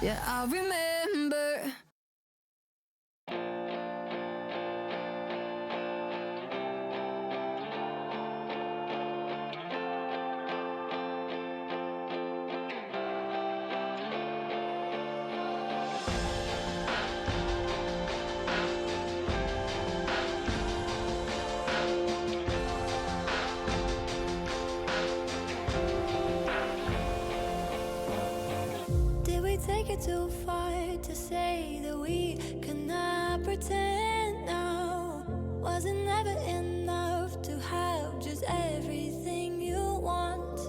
Yeah, I remember. Take it too far to say that we cannot pretend now. Was it never enough to have just everything you want?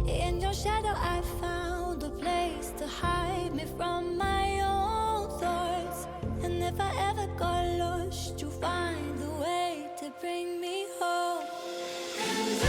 In your shadow I found a place to hide me from my own thoughts. And if I ever got lost, you'll find a way to bring me home. And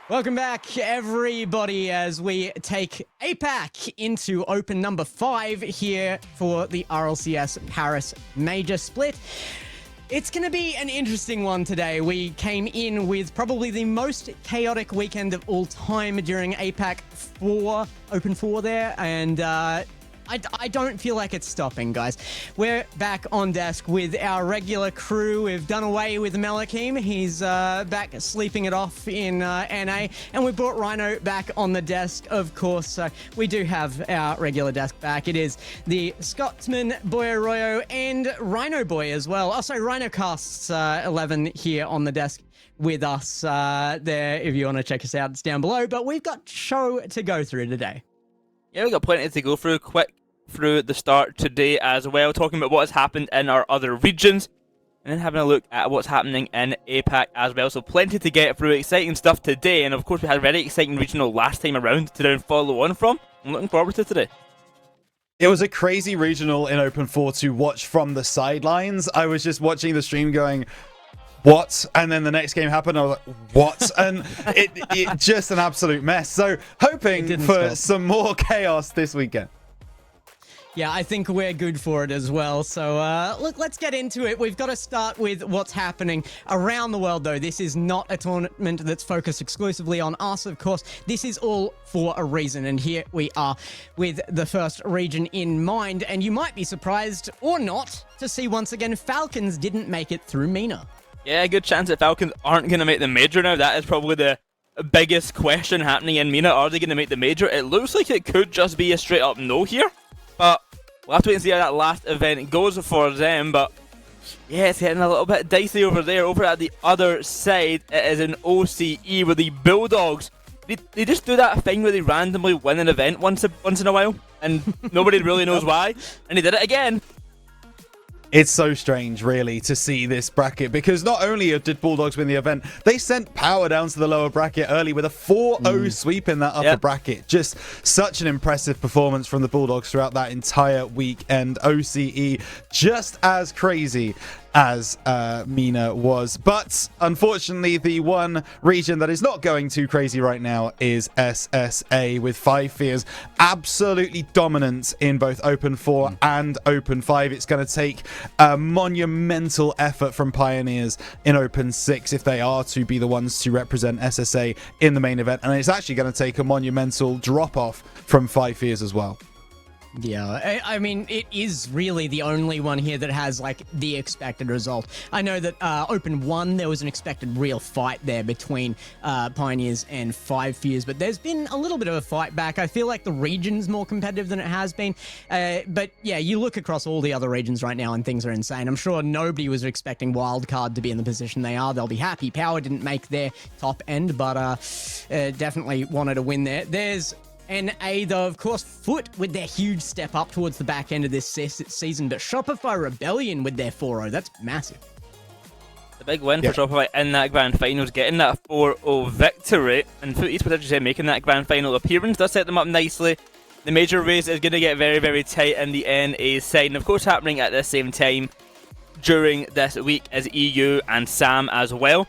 Welcome back, everybody, as we take Apac into open number 5 here for the RLCS Paris Major Split. It's going to be an interesting one today. We came in with probably the most chaotic weekend of all time during Apac 4, Open 4 there, and I don't feel like it's stopping, guys. We're back on desk with our regular crew. We've done away with Melakim. He's back sleeping it off in NA. And we brought Rhino back on the desk, of course. So we do have our regular desk back. It is the Scotsman, Boy Arroyo, and Rhino Boy as well. Also, Rhino Casts 11 here on the desk with us there. If you want to check us out, it's down below. But we've got show to go through today. Yeah, we've got plenty to go through. Quick through the start today as well, talking about what has happened in our other regions, and then having a look at what's happening in APAC as well. So plenty to get through, exciting stuff today, and of course we had a very exciting regional last time around to then follow on from. I'm looking forward to today. It was a crazy regional in Open 4 to watch from the sidelines. I was just watching the stream going, what? And then the next game happened, I was like, what? And it just an absolute mess. So hoping for some more chaos this weekend. Yeah, I think we're good for it as well. So, look, let's get into it. We've got to start with what's happening around the world, though. This is not a tournament that's focused exclusively on us, of course. This is all for a reason, and here we are with the first region in mind. And you might be surprised, or not, to see once again Falcons didn't make it through MENA. Yeah, good chance that Falcons aren't going to make the major now. That is probably the biggest question happening in MENA. Are they going to make the major? It looks like it could just be a straight up no here, but we'll have to wait and see how that last event goes for them. But yeah, it's getting a little bit dicey over there. Over at the other side, it is an OCE with the Bulldogs. They just do that thing where they randomly win an event once in a while, and nobody really knows why, and they did it again. It's so strange, really, to see this bracket, because not only did Bulldogs win the event, they sent Power down to the lower bracket early with a 4-0 sweep in that upper bracket. Just such an impressive performance from the Bulldogs throughout that entire weekend. OCE just as crazy as MENA was, but unfortunately the one region that is not going too crazy right now is SSA, with 5 Fears absolutely dominant in both Open 4 and Open 5. It's going to take a monumental effort from Pioneers in Open 6 if they are to be the ones to represent SSA in the main event, and it's actually going to take a monumental drop off from 5 Fears as well. Yeah, I mean, it is really the only one here that has, like, the expected result. I know that Open 1, there was an expected real fight there between Pioneers and 5 Fears, but there's been a little bit of a fight back. I feel like the region's more competitive than it has been. But, yeah, you look across all the other regions right now and things are insane. I'm sure nobody was expecting Wildcard to be in the position they are. They'll be happy. Power didn't make their top end, but definitely wanted to win there. There's NA, though, of course, Foot with their huge step up towards the back end of this season, but Shopify Rebellion with their 4-0, that's massive. The big win for Shopify in that grand finals, getting that 4-0 victory, and Foot Esports, as you said, making that grand final appearance does set them up nicely. The major race is going to get very, very tight in the NA side, and of course happening at the same time during this week is EU and SAM as well.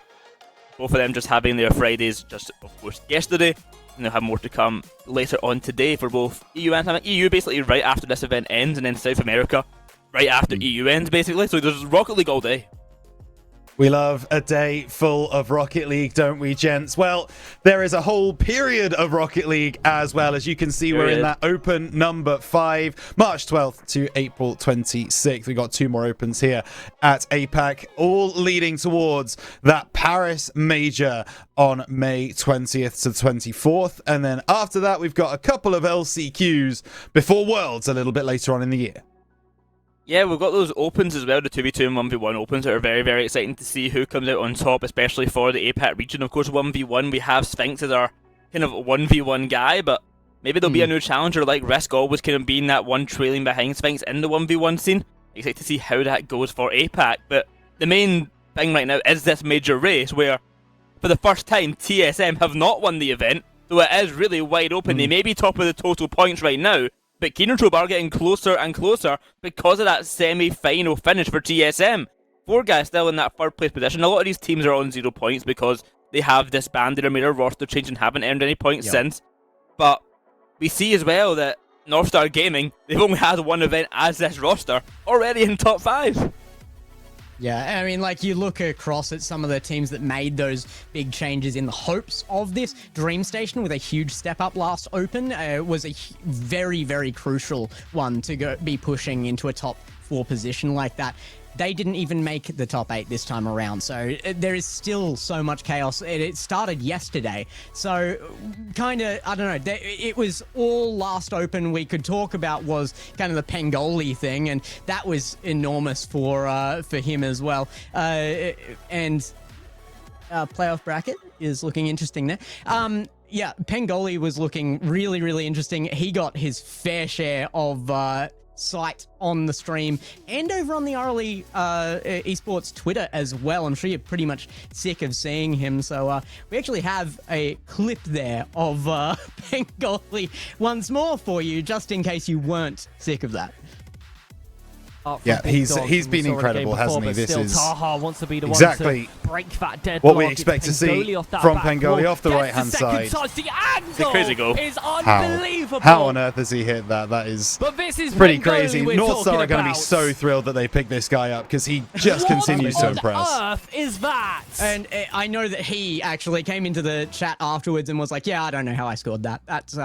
Both of them just having their Fridays just, of course, yesterday. And they'll have more to come later on today for both EU and SAM. EU basically right after this event ends, and then South America right after EU ends, basically. So there's Rocket League all day. We love a day full of Rocket League, don't we, gents? Well, there is a whole period of Rocket League as well. As you can see, we're in that open number 5, March 12th to April 26th. We've got 2 more opens here at Apac, all leading towards that Paris major on May 20th to 24th. And then after that, we've got a couple of LCQs before Worlds a little bit later on in the year. Yeah, we've got those opens as well, the 2v2 and 1v1 opens that are very, very exciting to see who comes out on top, especially for the APAC region. Of course, 1v1, we have Sphinx as our kind of 1v1 guy, but maybe there'll be a new challenger like Risk always kind of being that one trailing behind Sphinx in the 1v1 scene. Excited to see how that goes for APAC, but the main thing right now is this major race where, for the first time, TSM have not won the event, though it is really wide open. They may be top of the total points right now, but Keenertrobe are getting closer and closer because of that semi-final finish for TSM. 4 guys still in that 3rd place position. A lot of these teams are on 0 points because they have disbanded or made a roster change and haven't earned any points since. But we see as well that Northstar Gaming, they've only had 1 event as this roster, already in top 5. Yeah, I mean, like, you look across at some of the teams that made those big changes in the hopes of this. Dream Station, with a huge step up last open, was a very, very crucial one to be pushing into a top 4 position like that. They didn't even make the top 8 this time around, so there is still so much chaos. It started yesterday, so kind of, I don't know, it was all last open we could talk about was kind of the Pangoli thing, and that was enormous for him as well. And playoff bracket is looking interesting there. Yeah, Pangoli was looking really, really interesting. He got his fair share of sight on the stream and over on the RLE Esports Twitter as well. I'm sure you're pretty much sick of seeing him. So we actually have a clip there of Pangoli once more for you, just in case you weren't sick of that. Yeah, he's been incredible, hasn't he? This is Taha wants to be the exactly one to break that deadlock. what we expect to see from Pangoli off the right-hand side. The angle It's a crazy goal. is unbelievable. How on earth has he hit that? That is But this is pretty Pangoli crazy. we're Northstar talking are going to be about. so thrilled that they picked this guy up because he just continues to impress. What on earth is that? And I know that he actually came into the chat afterwards and was like, yeah, I don't know how I scored that. That's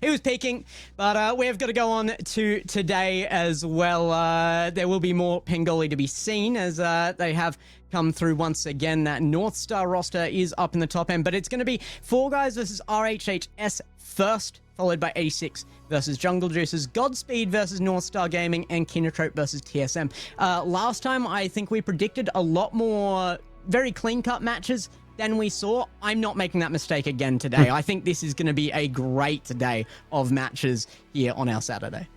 he was peaking. But we've got to go on to today as well. there will be more Pengoli to be seen as they have come through once again. That North Star roster is up in the top end, but it's going to be Four Guys versus RHHS first, followed by 86 versus Jungle Juices, Godspeed versus North Star Gaming, and Kinotrope versus TSM. Last time, I think we predicted a lot more very clean-cut matches than we saw. I'm not making that mistake again today. I think this is going to be a great day of matches here on our Saturday.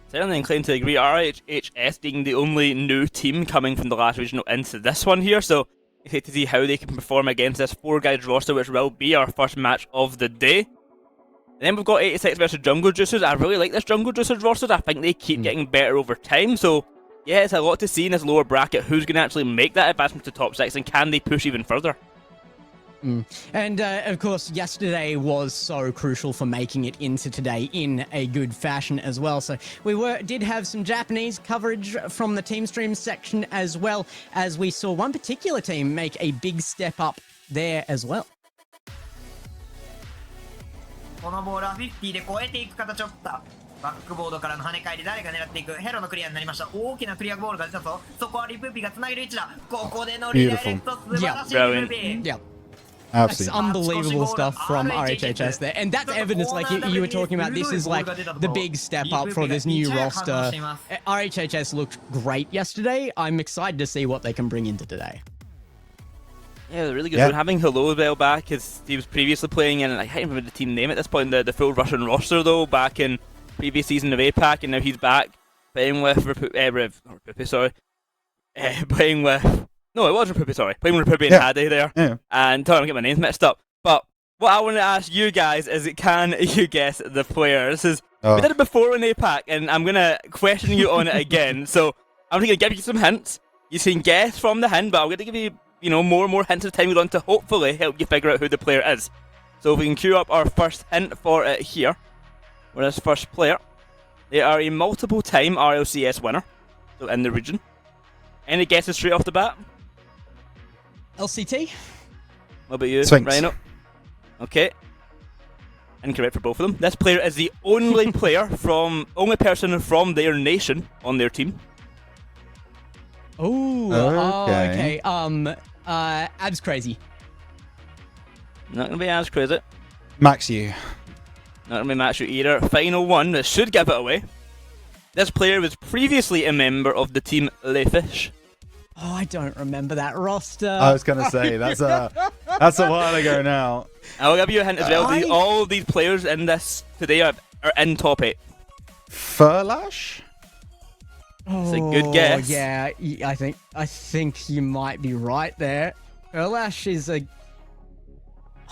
Certainly inclined to agree. RHHS being the only new team coming from the last regional into this one here, so excited to see how they can perform against this Four Guys roster, which will be our first match of the day. And then we've got 86 versus Jungle Juicers. I really like this Jungle Juicers roster. I think they keep getting better over time, so yeah, it's a lot to see in this lower bracket. Who's going to actually make that advancement to top 6, and can they push even further? And of course, yesterday was so crucial for making it into today in a good fashion as well. So we did have some Japanese coverage from the team stream section, as well as we saw one particular team make a big step up there as well. このボールは50で越えていく形を取った。バックボードからの跳ね返り、誰が狙っていく。ヘロのクリアになりました。大きなクリアボールが出たぞ。そこはリプーピーがつなげる位置だ。ここでのリダイレクト、素晴らしいリプーピー。 Yeah. That's Absolutely. unbelievable stuff from RHHS there. And that's evidence, like you were talking about, this is like the big step up for this new roster. RHHS looked great yesterday. I'm excited to see what they can bring into today. Yeah, they're really good. Yeah. We're having Hello back, as he was previously playing in, I can't remember the team name at this point, the full Russian roster though, back in previous season of Apac, and now he's back playing with playing with... No, it was Repupi, sorry. Playing with Repupi and Hade there. Yeah. And don't get my names mixed up. But what I want to ask you guys is, can you guess the player? This is... We did it before in APAC, and I'm going to question you on it again. So I'm going to give you some hints. You can guess from the hint, but I'm going to give you, more and more hints as time goes on to hopefully help you figure out who the player is. So if we can queue up our first hint for it here, for this first player. They are a multiple-time RLCS winner, so in the region. Any guesses straight off the bat? LCT? What about you, Sphinx. Rhino? Okay. Incorrect for both of them. This player is the only only person from their nation on their team. Ooh, Okay. Abs Crazy. Not going to be as crazy. Max you. Not going to be Match You either. Final one that should give it away. This player was previously a member of the team Le Fish. Oh, I don't remember that roster. I was gonna say that's a while ago now. I'll give you a hint as well. All of these players in this today are in top 8. Furlash? Oh, It's a good guess. Yeah, I think you might be right there. Erlash is a...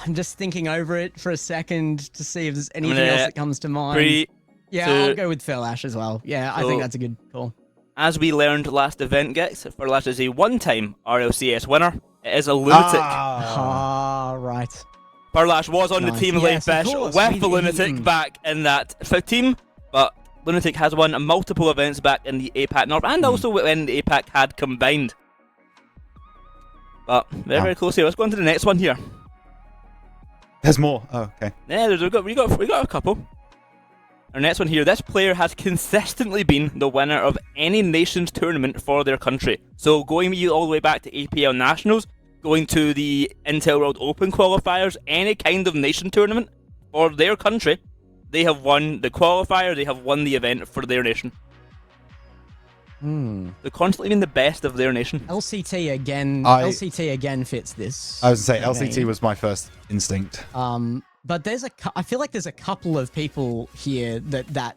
I'm just thinking over it for a second to see if there's anything else that comes to mind. 3, Yeah, 2. I'll go with Furlash as well. Yeah, I think that's a good call. As we learned last event, Gex, Furlash is a one-time RLCS winner. It is a lunatic. Ah, right. Furlash was on the Nice. team Yes, of Fish course. with the Lunatic Mm. back in that team, but Lunatic has won multiple events back in the APAC North and also when the APAC had combined. But very close here. Let's go on to the next one here. There's more. Oh, okay. Yeah, we got a couple. Our next one here. This player has consistently been the winner of any nations tournament for their country. So going all the way back to APL Nationals, going to the Intel World Open qualifiers, any kind of nation tournament for their country, they have won the qualifier, they have won the event for their nation. They're constantly been the best of their nation. LCT again. LCT again fits this. I was gonna say LCT was my first instinct. But I feel like there's a couple of people here that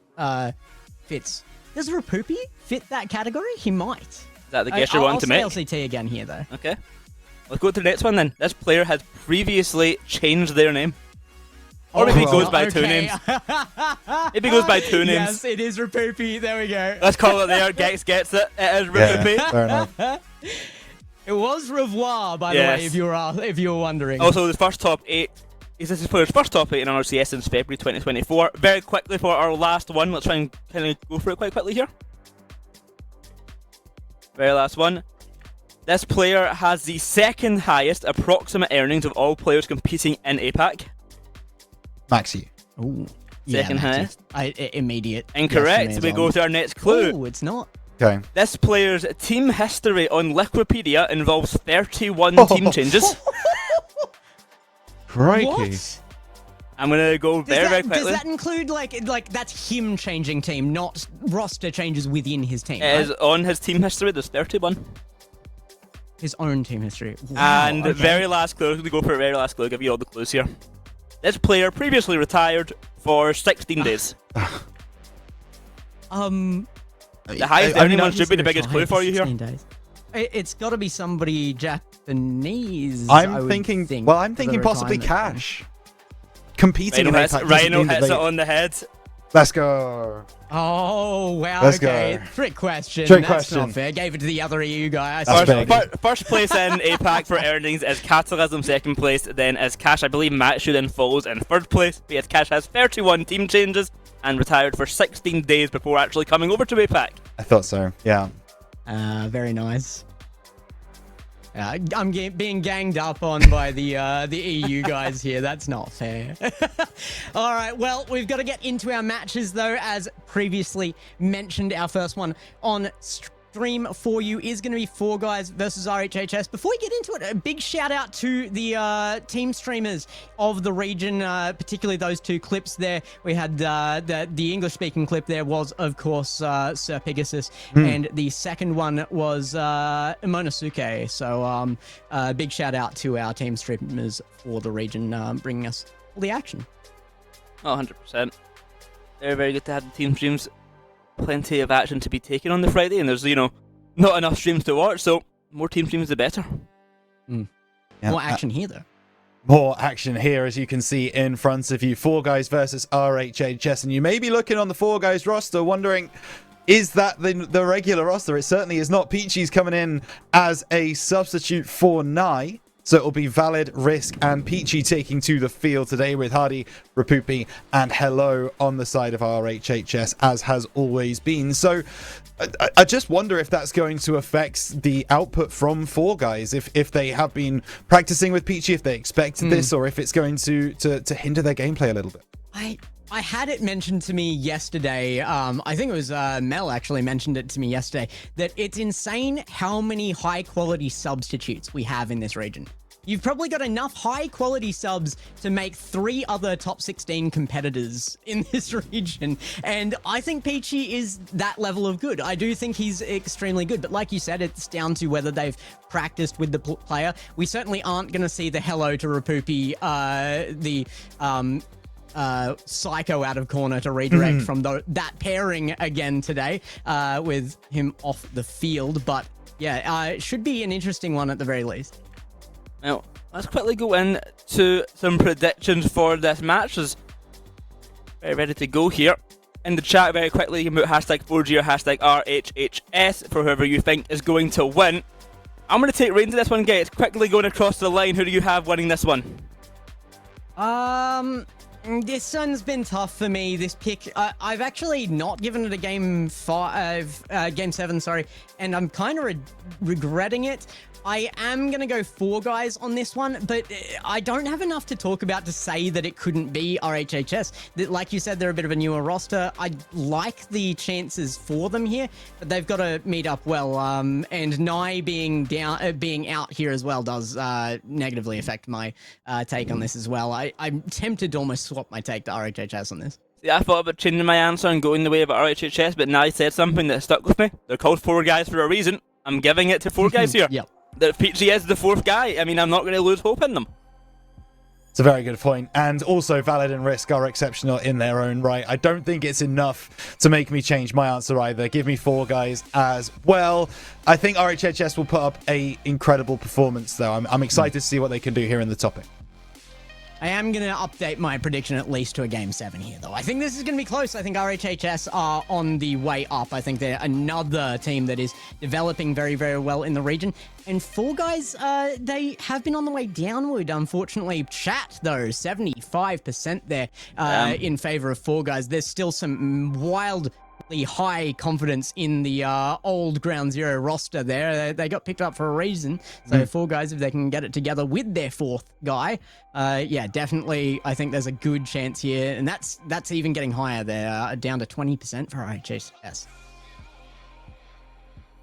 fits. Does Repupi fit that category? He might. Is that the guess you want to make? I'll say LCT again here, though. Okay. Let's go to the next one then. This player has previously changed their name. Or maybe he goes by two names. Maybe he goes by two names. Yes, it is Repupi. There we go. Let's call it there. Gex gets it. It is Repupi. Yeah, fair enough. It was Revoir, by the way, if you were wondering. Also, the first top 8. This is player's first top 8 in RCS since February 2024. Very quickly for our last one. Let's try and kind of go for it quite quickly here. Very last one. This player has the second highest approximate earnings of all players competing in APAC. Max you. Ooh. Second highest. Immediate. Incorrect. Yes, We go to our next clue. Oh, it's not. Okay. This player's team history on Liquipedia involves 31 team changes. Crikey. What? I'm going to go very Does quickly. that include like that's him changing team, not roster changes within his team? It Right? is on his team history, there's 31. His own team history. Wow, And okay. very last clue, I'm going to go for a very last clue, I'll give you all the clues here. This player previously retired for 16 days. The The highest anyone should be the biggest clue for you here. It's got to be somebody Japanese. I'm thinking possibly Cash. Cash. Competing in APAC doesn't Rhino mean that hits it they- on the head. Let's go. Oh wow! Let's okay, go. trick question. Trick That's question. not fair. Gave it to the other EU guy. I That's see. big. First place in APAC for earnings is Catalysm, second place then is Cash. I believe Matsu then follows in third place. But yes, Cash has 31 team changes and retired for 16 days before actually coming over to APAC. I thought so. Yeah. Very nice. I'm being ganged up on by the EU guys here. That's not fair. All right, well, we've got to get into our matches, though. As previously mentioned, our first one on stream for you is going to be Four Guys versus RHHS. Before we get into it, a big shout out to the team streamers of the region, particularly those two clips there. We had the English-speaking clip there was, of course, Sir Pegasus, and the second one was Monosuke. So big shout out to our team streamers for the region, bringing us all the action. Oh, 100%. Very, very good to have the team streams. Plenty of action to be taken on the Friday, and there's, not enough streams to watch, so more team streams the better. Yeah, More action here, though. More action here, as you can see in front of you. Four Guys versus RHHS, and you may be looking on the Four Guys roster wondering, is that the regular roster? It certainly is not. Peachy's coming in as a substitute for Nai. So it'll be Valid, Risk, and Peachy taking to the field today with Hardy, Rapupi, and Hello on the side of RHHS, as has always been. So I just wonder if that's going to affect the output from Four Guys, if they have been practicing with Peachy, if they expect this, or if it's going to hinder their gameplay a little bit. I had it mentioned to me yesterday, I think it was Mel actually mentioned it to me yesterday, that it's insane how many high-quality substitutes we have in this region. You've probably got enough high-quality subs to make 3 other top 16 competitors in this region, and I think Peachy is that level of good. I do think he's extremely good, but like you said, it's down to whether they've practiced with the player. We certainly aren't going to see the Hello to Rapupi, Psycho out of corner to redirect from that pairing again today with him off the field. But yeah, it should be an interesting one at the very least. Now, let's quickly go into some predictions for this match. Is very ready to go here. In the chat, very quickly, you can put hashtag 4G or hashtag RHHS for whoever you think is going to win. I'm going to take reins of this one, guys. Quickly going across the line, who do you have winning this one? This one's been tough for me. This pick, I've actually not given it a game 7, sorry, and I'm kind of regretting it. I am going to go Four Guys on this one, but I don't have enough to talk about to say that it couldn't be RHHS. Like you said, they're a bit of a newer roster. I like the chances for them here, but they've got to meet up well. And Nai being out here as well does negatively affect my take on this as well. I'm tempted to almost swap my take to RHHS on this. See, I thought about changing my answer and going the way of RHHS, but now I said something that stuck with me. They're called Four Guys for a reason. I'm giving it to Four Guys here. Yep. That Peachy is the fourth guy. I mean, I'm not going to lose hope in them. It's a very good point. And also, Valid and Risk are exceptional in their own right. I don't think it's enough to make me change my answer either. Give me Four Guys as well. I think RHHS will put up a incredible performance, though. I'm excited to see what they can do here in the topic. I am going to update my prediction at least to a Game 7 here, though. I think this is going to be close. I think RHHS are on the way up. I think they're another team that is developing very, very well in the region. And Four Guys, they have been on the way downward, unfortunately. Chat, though, 75% there in favor of Four Guys. There's still some wildly high confidence in the old Ground Zero roster there. They got picked up for a reason. So Four Guys, if they can get it together with their fourth guy, yeah, definitely, I think there's a good chance here. And that's even getting higher there, down to 20% for RHS.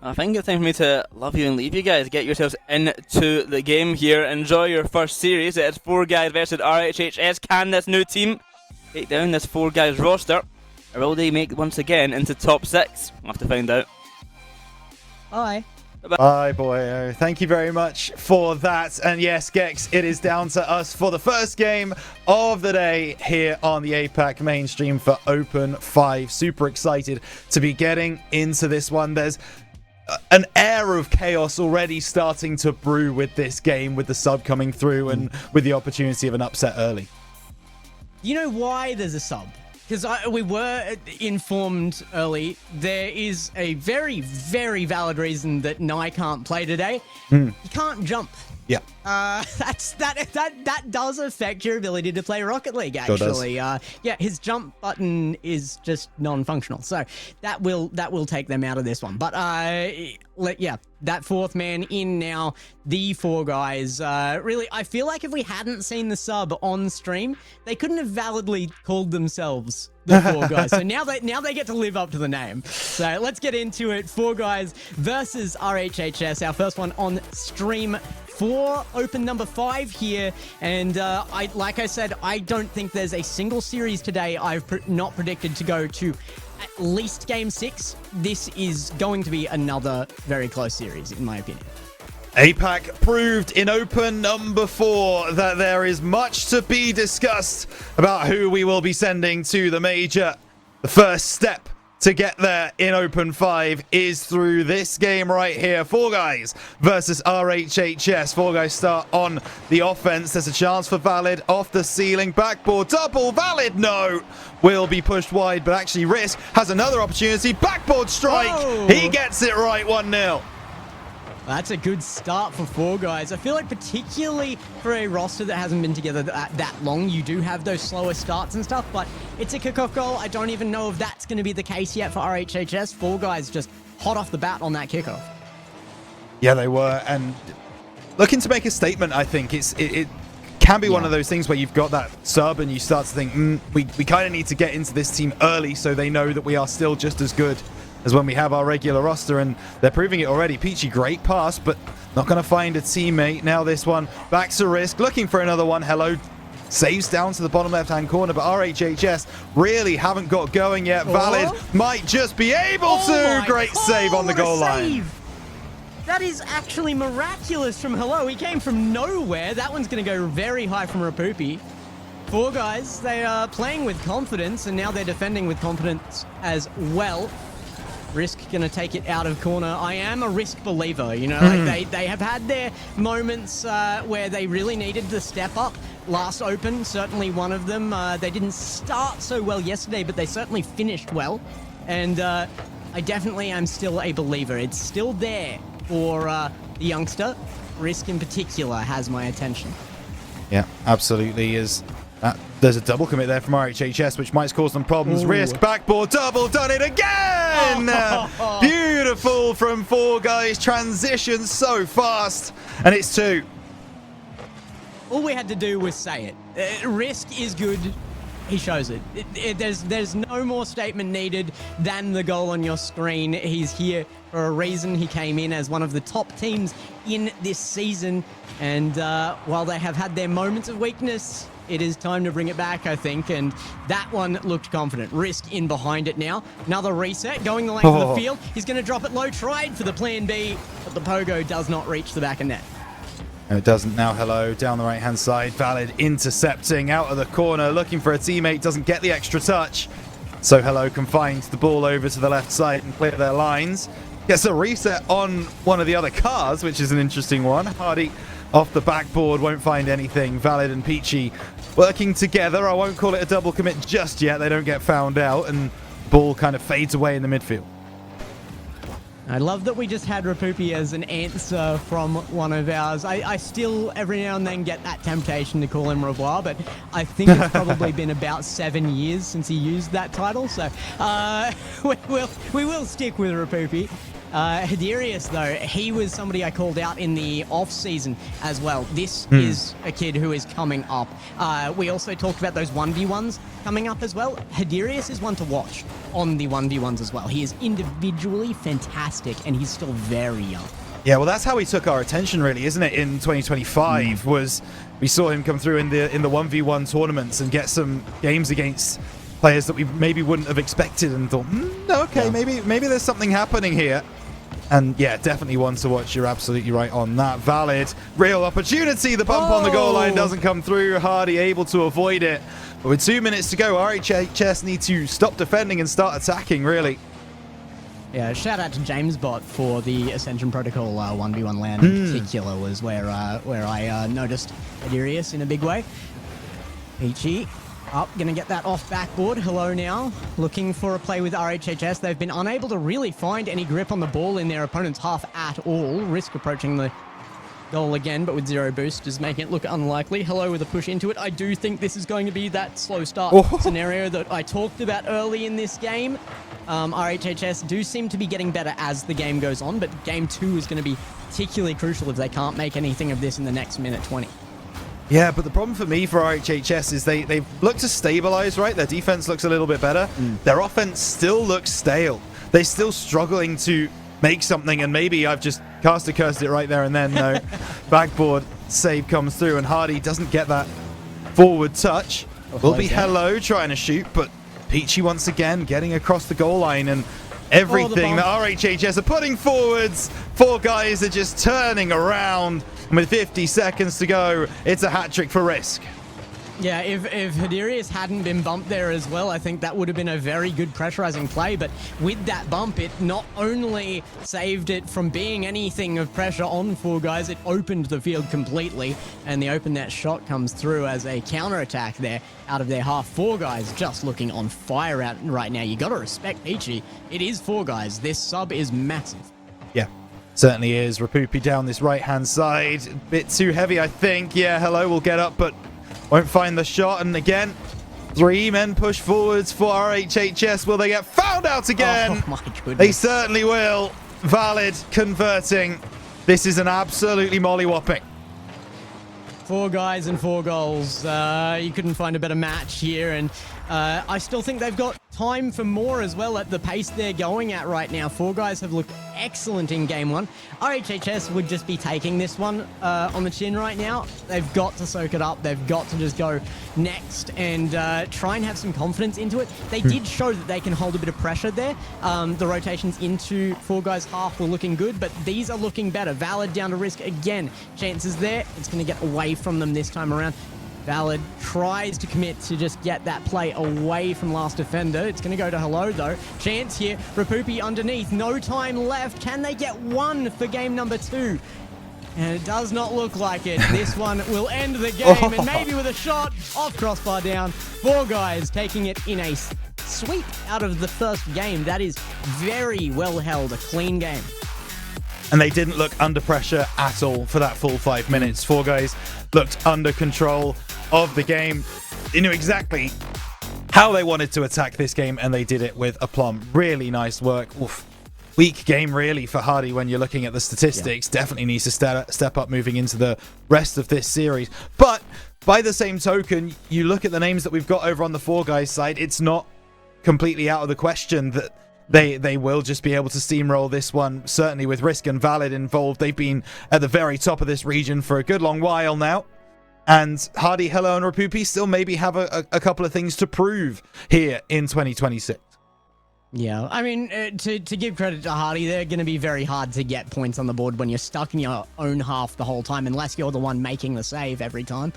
I think it's time for me to love you and leave you guys. Get yourselves into the game here. Enjoy your first series. It's 4 guys versus RHHS. Can this new team take down this 4 guys roster? Or will they make once again into top 6? We'll have to find out. Bye. Bye, boy. Thank you very much for that. And yes, Gex, it is down to us for the first game of the day here on the APAC mainstream for Open 5. Super excited to be getting into this one. There's an air of chaos already starting to brew with this game, with the sub coming through and with the opportunity of an upset early. You know why there's a sub? Because we were informed early, there is a very, very valid reason that Nye can't play today. He can't jump. Yeah. That does affect your ability to play Rocket League, actually. Yeah, his jump button is just non-functional. So that will take them out of this one. But yeah, that 4th man in now, the 4 guys. Really, I feel like if we hadn't seen the sub on stream, they couldn't have validly called themselves the 4 guys. So now they get to live up to the name. So let's get into it. 4 guys versus RHHS. Our first one on stream for Open number 5 here, and like I said, I don't think there's a single series today I've not predicted to go to at least Game 6. This is going to be another very close series, in my opinion. APAC proved in Open number 4 that there is much to be discussed about who we will be sending to the major. The first step to get there in Open 5 is through this game right here. 4 guys versus RHHS. 4 guys start on the offense. There's a chance for Valid off the ceiling. Backboard double. Valid, no. Will be pushed wide, but actually Risk has another opportunity. Backboard strike. Oh. He gets it right, 1-0. That's a good start for 4 guys. I feel like particularly for a roster that hasn't been together that long, you do have those slower starts and stuff, but it's a kickoff goal. I don't even know if that's going to be the case yet for RHHS. 4 guys just hot off the bat on that kickoff. Yeah, they were, and looking to make a statement, I think. It can be one of those things where you've got that sub and you start to think, we kind of need to get into this team early so they know that we are still just as good as when we have our regular roster, and they're proving it already. Peachy, great pass, but not going to find a teammate. Now this one, back to Risk, looking for another one. Hello, saves down to the bottom left-hand corner, but RHHS really haven't got going yet. Valid might just be able to. Great save on the goal line. That is actually miraculous from Hello. He came from nowhere. That one's going to go very high from Rapupi. 4 guys, they are playing with confidence, and now they're defending with confidence as well. Risk gonna take it out of corner. I am a Risk believer, you know, like they have had their moments where they really needed to step up. Last Open, certainly one of them. They didn't start so well yesterday, but they certainly finished well. And I definitely am still a believer. It's still there for the youngster. Risk in particular has my attention. Yeah, absolutely is. There's a double commit there from RHHS, which might cause them problems. Ooh. Risk, backboard, double, done it again! Beautiful from 4 guys. Transition so fast. And it's 2. All we had to do was say it. Risk is good. He shows it. There's no more statement needed than the goal on your screen. He's here for a reason. He came in as one of the top teams in this season. And while they have had their moments of weakness, it is time to bring it back, I think, and that one looked confident. Risk in behind it now. Another reset, going the length of the field. He's going to drop it low, tried for the plan B, but the pogo does not reach the back of net. No, it doesn't now. Hello, down the right-hand side. Valid intercepting out of the corner, looking for a teammate, doesn't get the extra touch. So Hello can find the ball over to the left side and clear their lines. Gets a reset on one of the other cars, which is an interesting one. Hardy off the backboard, won't find anything. Valid and Peachy working together. I won't call it a double commit just yet. They don't get found out, and ball kind of fades away in the midfield. I love that we just had Rapupi as an answer from one of ours. I still, every now and then, get that temptation to call him Revoir, but I think it's probably been about 7 years since he used that title, so we will stick with Rapupi. Hiderius, though, he was somebody I called out in the off-season as well. This is a kid who is coming up. We also talked about those 1v1s coming up as well. Hiderius is one to watch on the 1v1s as well. He is individually fantastic, and he's still very young. Yeah, well, that's how he took our attention, really, isn't it? In 2025, was we saw him come through in the 1v1 tournaments and get some games against players that we maybe wouldn't have expected, and thought, okay, maybe there's something happening here. And yeah, definitely one to watch. You're absolutely right on that. Valid, real opportunity. The bump on the goal line doesn't come through. Hardy able to avoid it. But with 2 minutes to go, RHHS need to stop defending and start attacking, really. Yeah, shout out to JamesBot for the Ascension Protocol 1v1 land in particular was where I noticed Adirius in a big way. Peachy up, gonna get that off backboard. Hello now, looking for a play with RHHS. They've been unable to really find any grip on the ball in their opponent's half at all. Risk approaching the goal again, but with 0 boost is making it look unlikely. Hello with a push into it. I do think this is going to be that slow start scenario that I talked about early in this game. RHHS do seem to be getting better as the game goes on, but game 2 is going to be particularly crucial if they can't make anything of this in the next minute 20. Yeah, but the problem for me for RHHS is they've looked to stabilize, right? Their defense looks a little bit better. Their offense still looks stale. They're still struggling to make something, and maybe I've just cursed it right there and then. No, backboard save comes through, and Hardy doesn't get that forward touch. Will be Hello trying to shoot, but Peachy once again getting across the goal line, and everything that RHHS are putting forwards. 4 guys are just turning around, and with 50 seconds to go, it's a hat-trick for Risk. Yeah, if Hiderius hadn't been bumped there as well, I think that would have been a very good pressurizing play. But with that bump, it not only saved it from being anything of pressure on 4 guys, it opened the field completely. And the open net shot comes through as a counter-attack there out of their half. 4 guys just looking on fire out right now. You got to respect Peachy. It is 4 guys. This sub is massive. Yeah, certainly is. Rapupi down this right-hand side. A bit too heavy, I think. Yeah, Hello will get up, but won't find the shot. And again, 3 men push forwards for RHHS. Will they get found out again? Oh my goodness. They certainly will. Valid converting. This is an absolutely mollywhopping. 4 guys and 4 goals. You couldn't find a better match here, and I still think they've got time for more as well at the pace they're going at right now. 4 guys have looked excellent in game 1. RHHS would just be taking this one on the chin right now. They've got to soak it up. They've got to just go next and try and have some confidence into it. They did show that they can hold a bit of pressure there. The rotations into 4 guys half were looking good, but these are looking better. Valid down to Risk again. Chances there. It's going to get away from them this time around. Valid tries to commit to just get that play away from last defender. It's going to go to Hello, though. Chance here. Rapupi underneath. No time left. Can they get 1 for game number 2? And it does not look like it. This one will end the game. And maybe with a shot off crossbar down. 4 guys taking it in a sweep out of the first game. That is very well held. A clean game. And they didn't look under pressure at all for that full 5 minutes. 4 guys looked under control of the game. They knew exactly how they wanted to attack this game, and they did it with aplomb. Really nice work. Oof. Weak game, really, for Hardy when you're looking at the statistics. Yeah. Definitely needs to step up moving into the rest of this series. But by the same token, you look at the names that we've got over on the 4 guys side, it's not completely out of the question that they will just be able to steamroll this one. Certainly with Risk and Valid involved, they've been at the very top of this region for a good long while now. And Hardy, Hello, and Rapupi still maybe have a couple of things to prove here in 2026. Yeah, I mean, to give credit to Hardy, they're going to be very hard to get points on the board when you're stuck in your own half the whole time, unless you're the one making the save every time.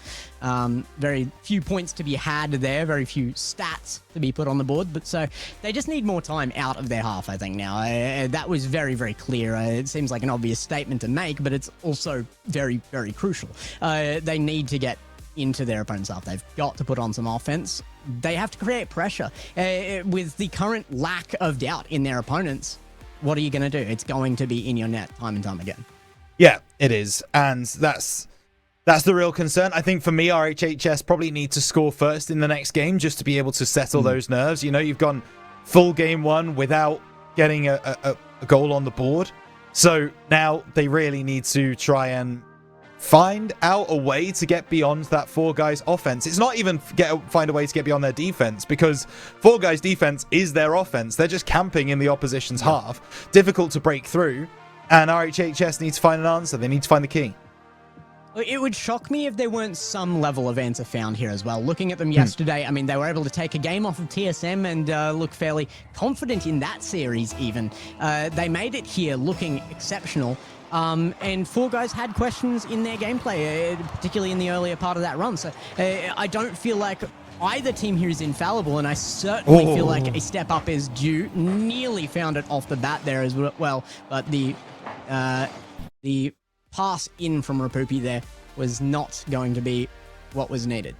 Very few points to be had there, very few stats to be put on the board, but so they just need more time out of their half, I think, now. That was very, very clear. It seems like an obvious statement to make, but it's also very, very crucial. They need to get into their opponent's half. They've got to put on some offense. They have to create pressure. With the current lack of doubt in their opponents, what are you going to do? It's going to be in your net time and time again. Yeah, it is. And that's the real concern. I think for me, RHHS probably need to score first in the next game just to be able to settle those nerves. You know, you've gone full game 1 without getting a a goal on the board. So now they really need to try and find out a way to get beyond that Four Guys offense. It's not even find a way to get beyond their defense, because Four Guys defense is their offense. They're just camping in the opposition's half. Difficult to break through. And RHHS needs to find an answer. They need to find the key. It would shock me if there weren't some level of answer found here as well. Looking at them yesterday, I mean, they were able to take a game off of TSM and look fairly confident in that series even. They made it here looking exceptional. And Four Guys had questions in their gameplay, particularly in the earlier part of that run. So I don't feel like either team here is infallible, and I certainly feel like a step up is due. Nearly found it off the bat there as well, but the pass in from Rapupi there was not going to be what was needed.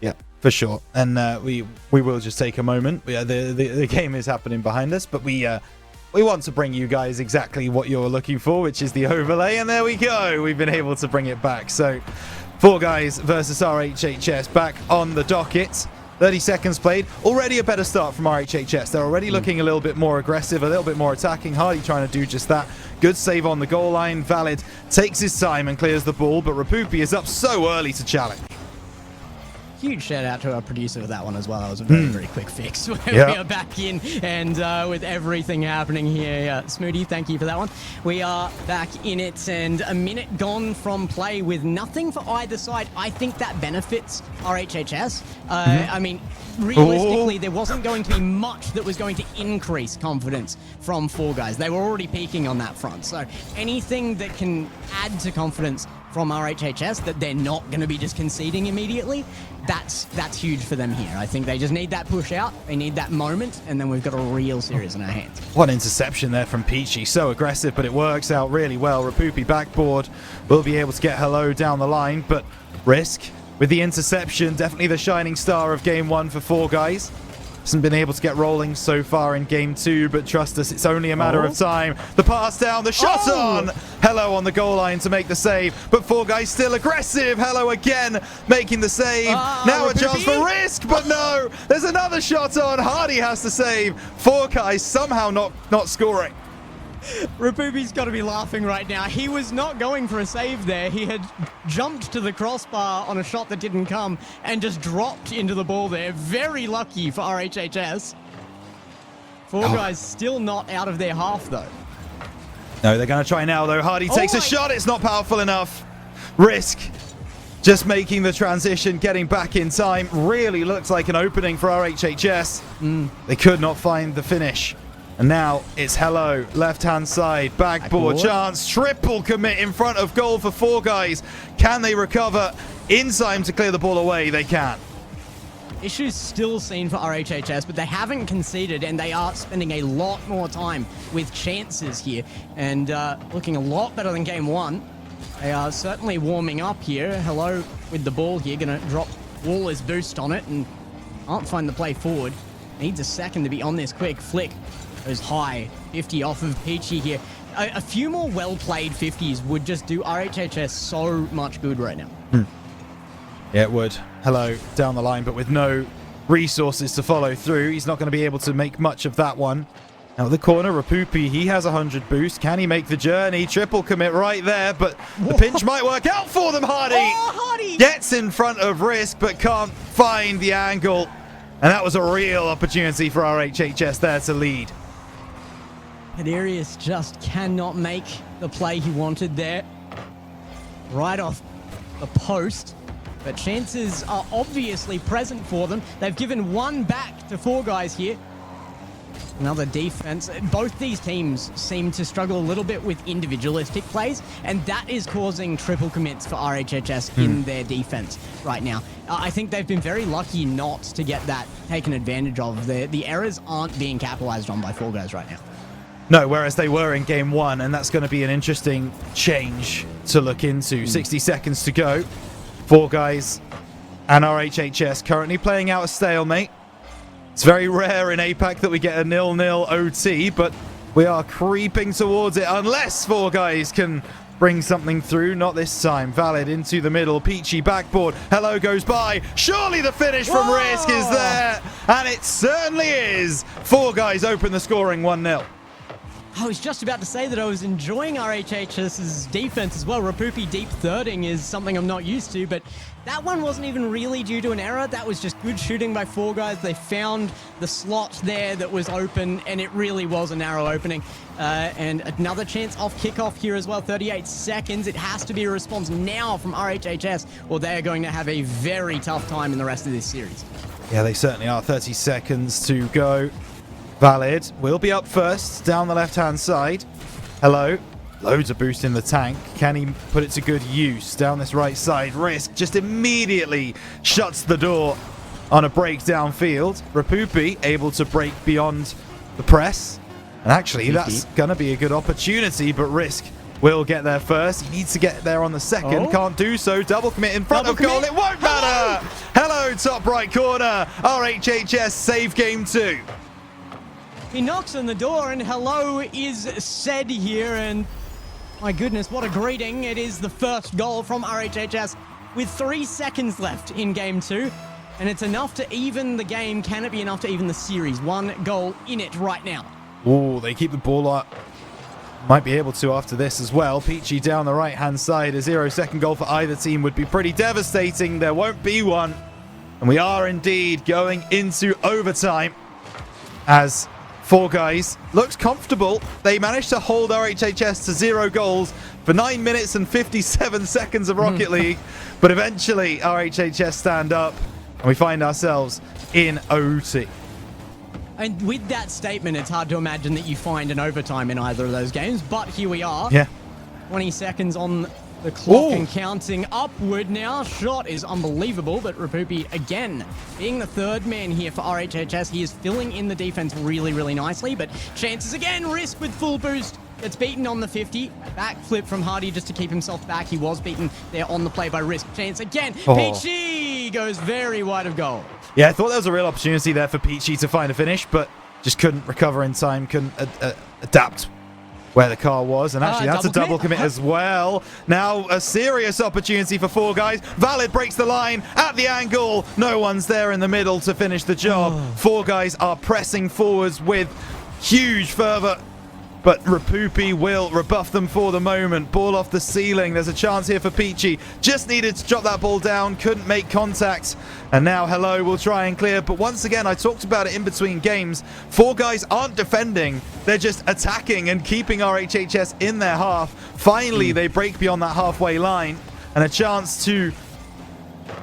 Yeah, for sure. And we will just take a moment. The game is happening behind us, but we want to bring you guys exactly what you're looking for, which is the overlay. And there we go. We've been able to bring it back. So Four Guys versus RHHS back on the docket. 30 seconds played. Already a better start from RHHS. They're already looking a little bit more aggressive, a little bit more attacking. Hardy trying to do just that. Good save on the goal line. Valid takes his time and clears the ball, but Rapupi is up so early to challenge. Huge shout out to our producer with that one as well. That was a very, very quick fix. We are back in, and with everything happening here, Smoody, thank you for that one. We are back in it, and a minute gone from play with nothing for either side. I think that benefits RHHS. I mean, realistically, there wasn't going to be much that was going to increase confidence from Four Guys. They were already peaking on that front, so anything that can add to confidence from RHHS that they're not going to be just conceding immediately, that's huge for them here. I think they just need that push out, they need that moment, and then we've got a real series in our hands. What interception there from Peachy. So aggressive, but it works out really well. Rapupi backboard will be able to get hello down the line, but Risk with the interception, definitely the shining star of game one for Four Guys. Hasn't been able to get rolling so far in game two, but trust us, it's only a matter of time. The pass down, the shot on! Hello on the goal line to make the save, but Four Guys still aggressive. Hello again, making the save. Now a chance for Risk, but no! There's another shot on. Hardy has to save. Four Guys somehow not scoring. Rapupi's got to be laughing right now. He was not going for a save there. He had jumped to the crossbar on a shot that didn't come and just dropped into the ball there. Very lucky for RHHS. Four Guys still not out of their half, though. No, they're going to try now, though. Hardy takes a shot. It's not powerful enough. Risk just making the transition, getting back in time. Really looks like an opening for RHHS. They could not find the finish. And now it's Hello, left-hand side, backboard chance, triple commit in front of goal for Four Guys. Can they recover in time to clear the ball away? They can. Issues still seen for RHHS, but they haven't conceded, and they are spending a lot more time with chances here, and looking a lot better than game one. They are certainly warming up here. Hello with the ball here, gonna drop Waller's boost on it, and can't find the play forward. Needs a second to be on this quick flick. Goes high, 50 off of Peachy here. A few more well-played 50s would just do RHHS so much good right now. Yeah, it would. Hello down the line, but with no resources to follow through. He's not going to be able to make much of that one. Now the corner, Rapupi, he has 100 boost. Can he make the journey? Triple commit right there, but the pinch might work out for them, Hardy! Hardy! Gets in front of Risk, but can't find the angle. And that was a real opportunity for RHHS there to lead. Hadarius just cannot make the play he wanted there. Right off the post. But chances are obviously present for them. They've given one back to Four Guys here. Another defense. Both these teams seem to struggle a little bit with individualistic plays, and that is causing triple commits for RHHS in their defense right now. I think they've been very lucky not to get that taken advantage of. The errors aren't being capitalized on by Four Guys right now. No, whereas they were in game one, and that's going to be an interesting change to look into. 60 seconds to go. Four Guys and RHHS currently playing out a stalemate. It's very rare in Apac that we get a 0-0 OT, but we are creeping towards it unless Four Guys can bring something through. Not this time. Valid into the middle. Peachy backboard. Hello goes by. Surely the finish from Risk is there. And it certainly is. Four Guys open the scoring 1-0. I was just about to say that I was enjoying RHHS's defense as well. Rapupi deep thirding is something I'm not used to, but that one wasn't even really due to an error. That was just good shooting by Four Guys. They found the slot there that was open, and it really was a narrow opening. And another chance off kickoff here as well. 38 seconds. It has to be a response now from RHHS, or they're going to have a very tough time in the rest of this series. Yeah, they certainly are. 30 seconds to go. Valid will be up first down the left-hand side. Hello. Loads of boost in the tank. Can he put it to good use down this right side? Risk just immediately shuts the door on a break downfield. Rapupi able to break beyond the press. And actually, that's going to be a good opportunity, but Risk will get there first. He needs to get there on the second. Can't do so. Double commit in front of goal. It won't matter. Hello, top right corner. RHHS save game 2. He knocks on the door, and hello is said here, and my goodness, what a greeting. It is the first goal from RHHS with 3 seconds left in game 2, and it's enough to even the game. Can it be enough to even the series? 1 goal in it right now. Oh, they keep the ball up. Might be able to after this as well. Peachy down the right-hand side. A 0-second goal for either team would be pretty devastating. There won't be one. And we are indeed going into overtime as Four Guys looks comfortable. They managed to hold RHHS to 0 goals for 9 minutes and 57 seconds of Rocket League. But eventually, RHHS stand up and we find ourselves in OT. And with that statement, it's hard to imagine that you find an overtime in either of those games. But here we are. Yeah. 20 seconds on the clock and counting upward now. Shot is unbelievable, but Rapupi, again, being the third man here for RHHS, he is filling in the defense really, really nicely. But chances again, Risk with full boost. It's beaten on the 50. Backflip from Hardy just to keep himself back. He was beaten there on the play by Risk. Chance again. Peachy goes very wide of goal. Yeah, I thought there was a real opportunity there for Peachy to find a finish, but just couldn't recover in time, couldn't adapt where the car was, and actually that's a double commit as well. Now a serious opportunity for Four Guys. Valid breaks the line at the angle. No one's there in the middle to finish the job. Four Guys are pressing forwards with huge fervor, but Rapupi will rebuff them for the moment. Ball off the ceiling. There's a chance here for Peachy. Just needed to drop that ball down. Couldn't make contact. And now Hello will try and clear. But once again, I talked about it in between games. Four Guys aren't defending. They're just attacking and keeping RHHS in their half. Finally, they break beyond that halfway line. And a chance to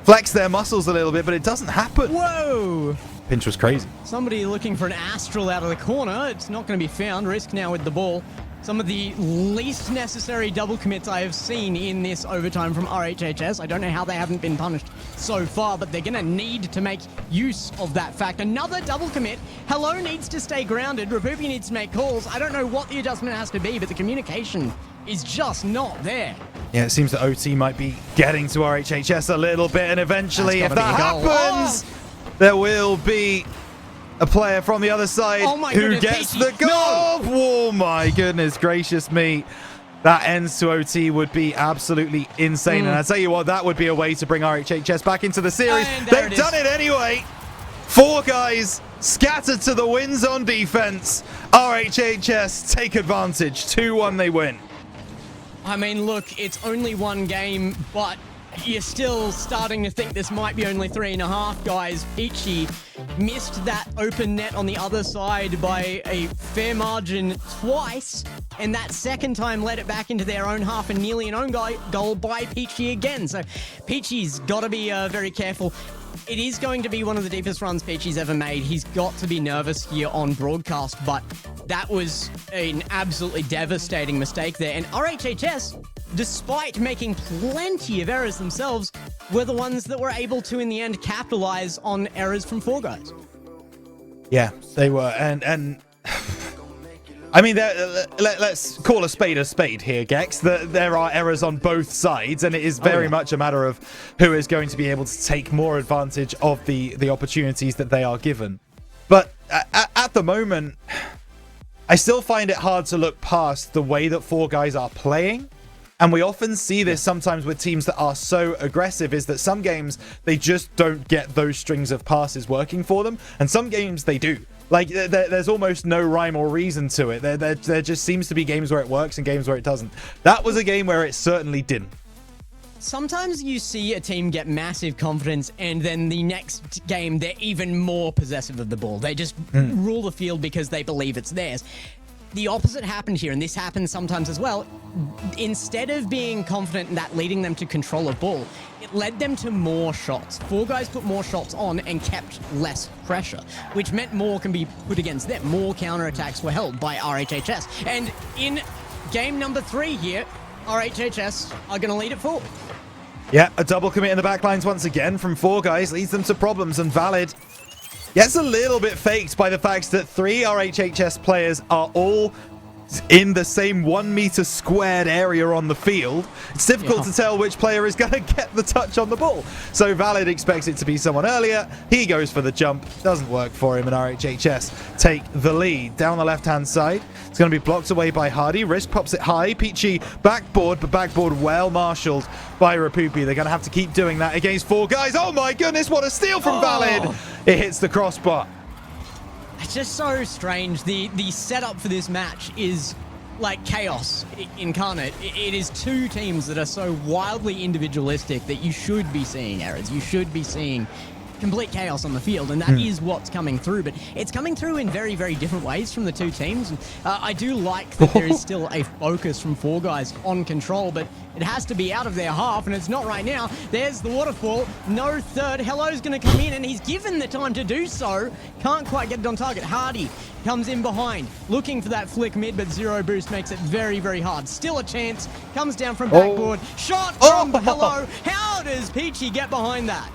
flex their muscles a little bit, but it doesn't happen. Whoa! Pinch was crazy. Somebody looking for an Astral out of the corner. It's not going to be found. Risk now with the ball. Some of the least necessary double commits I have seen in this overtime from RHHS. I don't know how they haven't been punished so far, but they're going to need to make use of that fact. Another double commit. Hello needs to stay grounded. Rapupi needs to make calls. I don't know what the adjustment has to be, but the communication is just not there. Yeah, it seems that OT might be getting to RHHS a little bit, and eventually, if that happens, there will be a player from the other side who gets the goal. Oh my goodness gracious me. That ends to OT would be absolutely insane. And I tell you what, that would be a way to bring RHHS back into the series. They've done it anyway. Four Guys scattered to the winds on defense. RHHS take advantage. 2-1 they win. I mean, look, it's only one game, but you're still starting to think this might be only 3.5, guys. Peachy missed that open net on the other side by a fair margin twice, and that second time led it back into their own half and nearly an own goal by Peachy again. So Peachy's got to be very careful. It is going to be one of the deepest runs Peachy's ever made. He's got to be nervous here on broadcast, but that was an absolutely devastating mistake there. And RHHS, despite making plenty of errors themselves, were the ones that were able to, in the end, capitalize on errors from Four Guys. Yeah, they were. And I mean, let's call a spade here, Gex. There are errors on both sides, and it is very much a matter of who is going to be able to take more advantage of the opportunities that they are given. But at the moment, I still find it hard to look past the way that Four Guys are playing. And we often see this sometimes with teams that are so aggressive, is that some games, they just don't get those strings of passes working for them. And some games they do. Like, there's almost no rhyme or reason to it. There just seems to be games where it works and games where it doesn't. That was a game where it certainly didn't. Sometimes you see a team get massive confidence and then the next game they're even more possessive of the ball. They just rule the field because they believe it's theirs. The opposite happened here, and this happens sometimes as well. Instead of being confident in that leading them to control a ball, it led them to more shots. Four Guys put more shots on and kept less pressure, which meant more can be put against them. More counterattacks were held by RHHS. And in game number 3 here, RHHS are going to lead it forward. Yeah, a double commit in the backlines once again from Four Guys leads them to problems, and Valid gets a little bit faked by the fact that 3 RHHS players are all in the same 1 meter squared area on the field. It's difficult to tell which player is going to get the touch on the ball. So Valid expects it to be someone earlier. He goes for the jump. Doesn't work for him, and RHHS take the lead. Down the left-hand side, it's going to be blocked away by Hardy. Risk pops it high. Peachy backboard, but backboard well marshaled by Rapupi. They're going to have to keep doing that against Four Guys. Oh my goodness, what a steal from Valid. It hits the crossbar. It's just so strange. The setup for this match is like chaos incarnate. It is 2 teams that are so wildly individualistic that you should be seeing errors. You should be seeing complete chaos on the field, and that is what's coming through. But it's coming through in very, very different ways from the 2 teams. I do like that there is still a focus from Four Guys on control, but it has to be out of their half, and it's not right now. There's the waterfall. No third. Hello's going to come in, and he's given the time to do so. Can't quite get it on target. Hardy comes in behind, looking for that flick mid, but zero boost makes it very, very hard. Still a chance. Comes down from backboard. Shot from Hello. How does Peachy get behind that?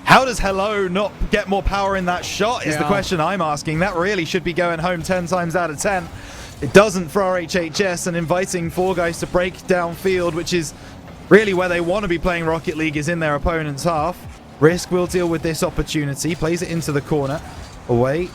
How does Hello not get more power in that shot is the question I'm asking. That really should be going home 10 times out of 10. It doesn't for RHHS, and inviting Four Guys to break downfield, which is really where they want to be playing Rocket League, is in their opponent's half. Risk will deal with this opportunity, plays it into the corner, away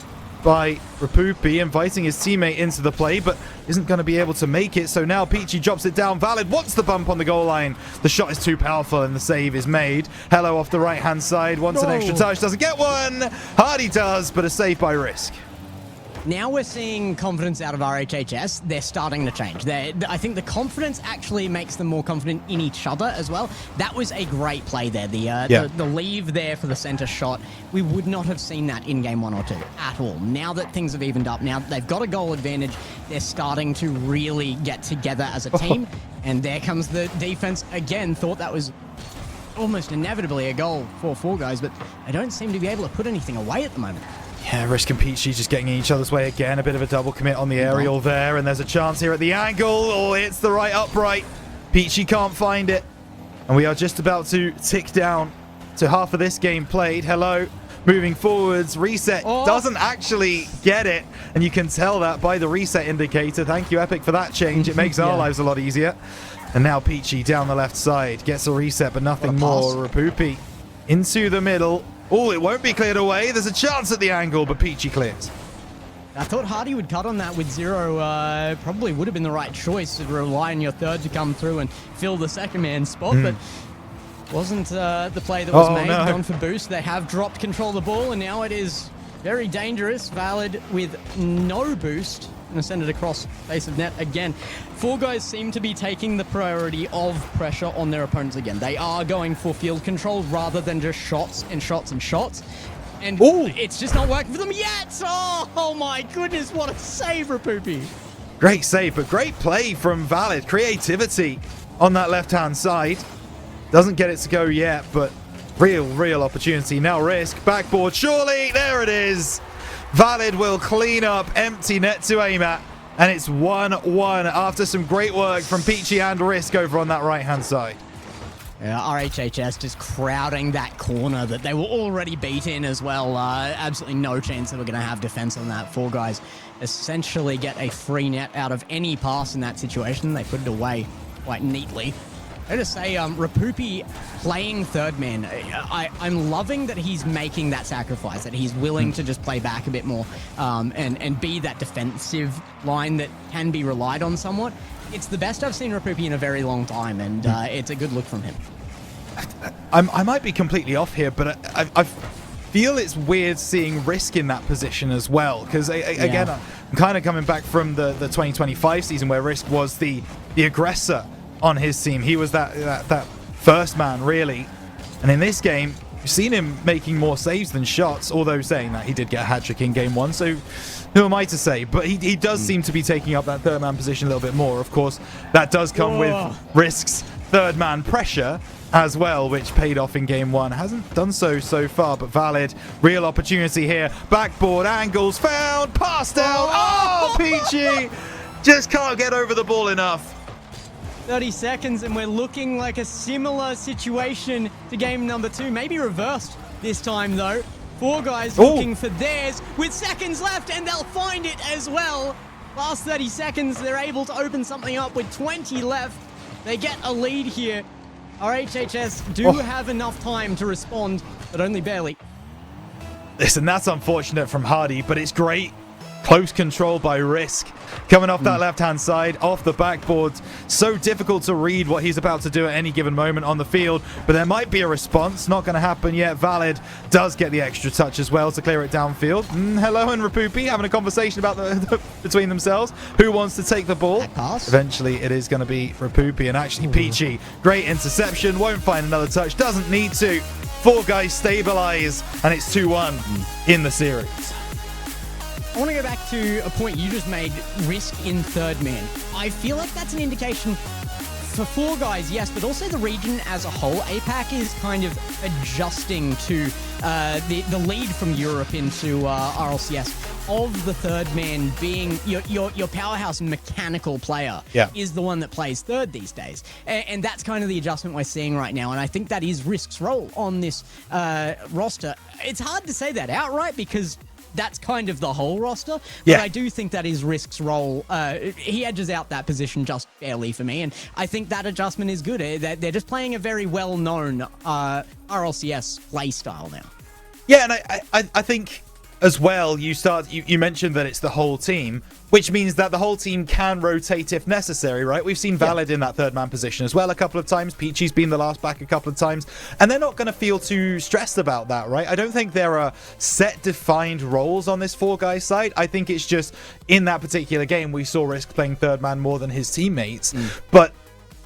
by Rapupi, inviting his teammate into the play, but isn't going to be able to make it. So now Peachy drops it down. Valid wants the bump on the goal line. The shot is too powerful, and the save is made. Hello off the right-hand side, wants an extra touch, doesn't get one. Hardy does, but a save by Risk. Now we're seeing confidence out of RHHS. They're starting to change. I think the confidence actually makes them more confident in each other as well. That was a great play there. The leave there for the center shot. We would not have seen that in game 1 or 2 at all. Now that things have evened up, now that they've got a goal advantage, they're starting to really get together as a team. And there comes the defense again. Thought that was almost inevitably a goal for Four Guys, but they don't seem to be able to put anything away at the moment. Yeah, Risk and Peachy just getting in each other's way again. A bit of a double commit on the aerial there, and there's a chance here at the angle. Oh, it's the right upright. Peachy can't find it. And we are just about to tick down to half of this game played. Hello, moving forwards. Reset doesn't actually get it, and you can tell that by the reset indicator. Thank you, Epic, for that change. It makes our lives a lot easier. And now Peachy down the left side gets a reset, but nothing more. Rapupi into the middle. Oh, it won't be cleared away. There's a chance at the angle, but Peachy clears. I thought Hardy would cut on that with zero. Probably would have been the right choice to rely on your third to come through and fill the second man's spot, but wasn't the play that was made. No. Gone for boost. They have dropped control of the ball, and now it is very dangerous. Valid with no boost. Going to send it across face of net again. Four Guys seem to be taking the priority of pressure on their opponents again. They are going for field control rather than just shots and shots and shots. And it's just not working for them yet. Oh my goodness, what a save, Rapupi. Great save, but great play from Valid. Creativity on that left-hand side. Doesn't get it to go yet, but real opportunity. Now Risk, backboard, surely, there it is. Valid will clean up, empty net to aim at, and it's 1-1 after some great work from Peachy and Risk over on that right-hand side. Yeah, RHHS just crowding that corner that they were already beat in as well. Absolutely no chance that we're going to have defense on that. Four Guys essentially get a free net out of any pass in that situation. They put it away quite neatly. I gotta say, Rapupi playing third man, I'm loving that he's making that sacrifice, that he's willing to just play back a bit more and be that defensive line that can be relied on somewhat. It's the best I've seen Rapupi in a very long time, and it's a good look from him. I might be completely off here, but feel it's weird seeing Risk in that position as well, because again, I'm kind of coming back from the 2025 season where Risk was the aggressor on his team. He was that first man, really. And in this game, you've seen him making more saves than shots, although saying that he did get a hat-trick in game 1, so who am I to say? But he does seem to be taking up that third man position a little bit more. Of course, that does come with Risk's third man pressure as well, which paid off in game 1. Hasn't done so far, but Valid, real opportunity here. Backboard angles found, passed out. Oh, Peachy just can't get over the ball enough. 30 seconds, and we're looking like a similar situation to game number 2. Maybe reversed this time, though. 4 guys looking for theirs with seconds left, and they'll find it as well. Last 30 seconds, they're able to open something up with 20 left. They get a lead here. Our HHS do have enough time to respond, but only barely. Listen, that's unfortunate from Hardy, but it's great. Close control by Risk. Coming off that left-hand side, off the backboard. So difficult to read what he's about to do at any given moment on the field, but there might be a response. Not going to happen yet. Valid does get the extra touch as well to clear it downfield. Hello and Rapupi having a conversation about between themselves. Who wants to take the ball? Eventually, it is going to be Rapupi, and actually Peachy. Great interception. Won't find another touch. Doesn't need to. 4 guys stabilize, and it's 2-1 in the series. I want to go back to a point you just made, Risk in third man. I feel like that's an indication for 4 guys, yes, but also the region as a whole. Apac is kind of adjusting to the lead from Europe into RLCS of the third man being your powerhouse mechanical player is the one that plays third these days. And that's kind of the adjustment we're seeing right now. And I think that is Risk's role on this roster. It's hard to say that outright because that's kind of the whole roster, but I do think that is Risk's role. He edges out that position just barely for me, and I think that adjustment is good. They're just playing a very well-known RLCS play style now. Yeah, and I think as well, you mentioned that it's the whole team, which means that the whole team can rotate if necessary, right? We've seen Valid in that third man position as well a couple of times. Peachy's been the last back a couple of times, and they're not going to feel too stressed about that, right? I don't think there are set defined roles on this 4-guy side. I think it's just in that particular game, we saw Risk playing third man more than his teammates, but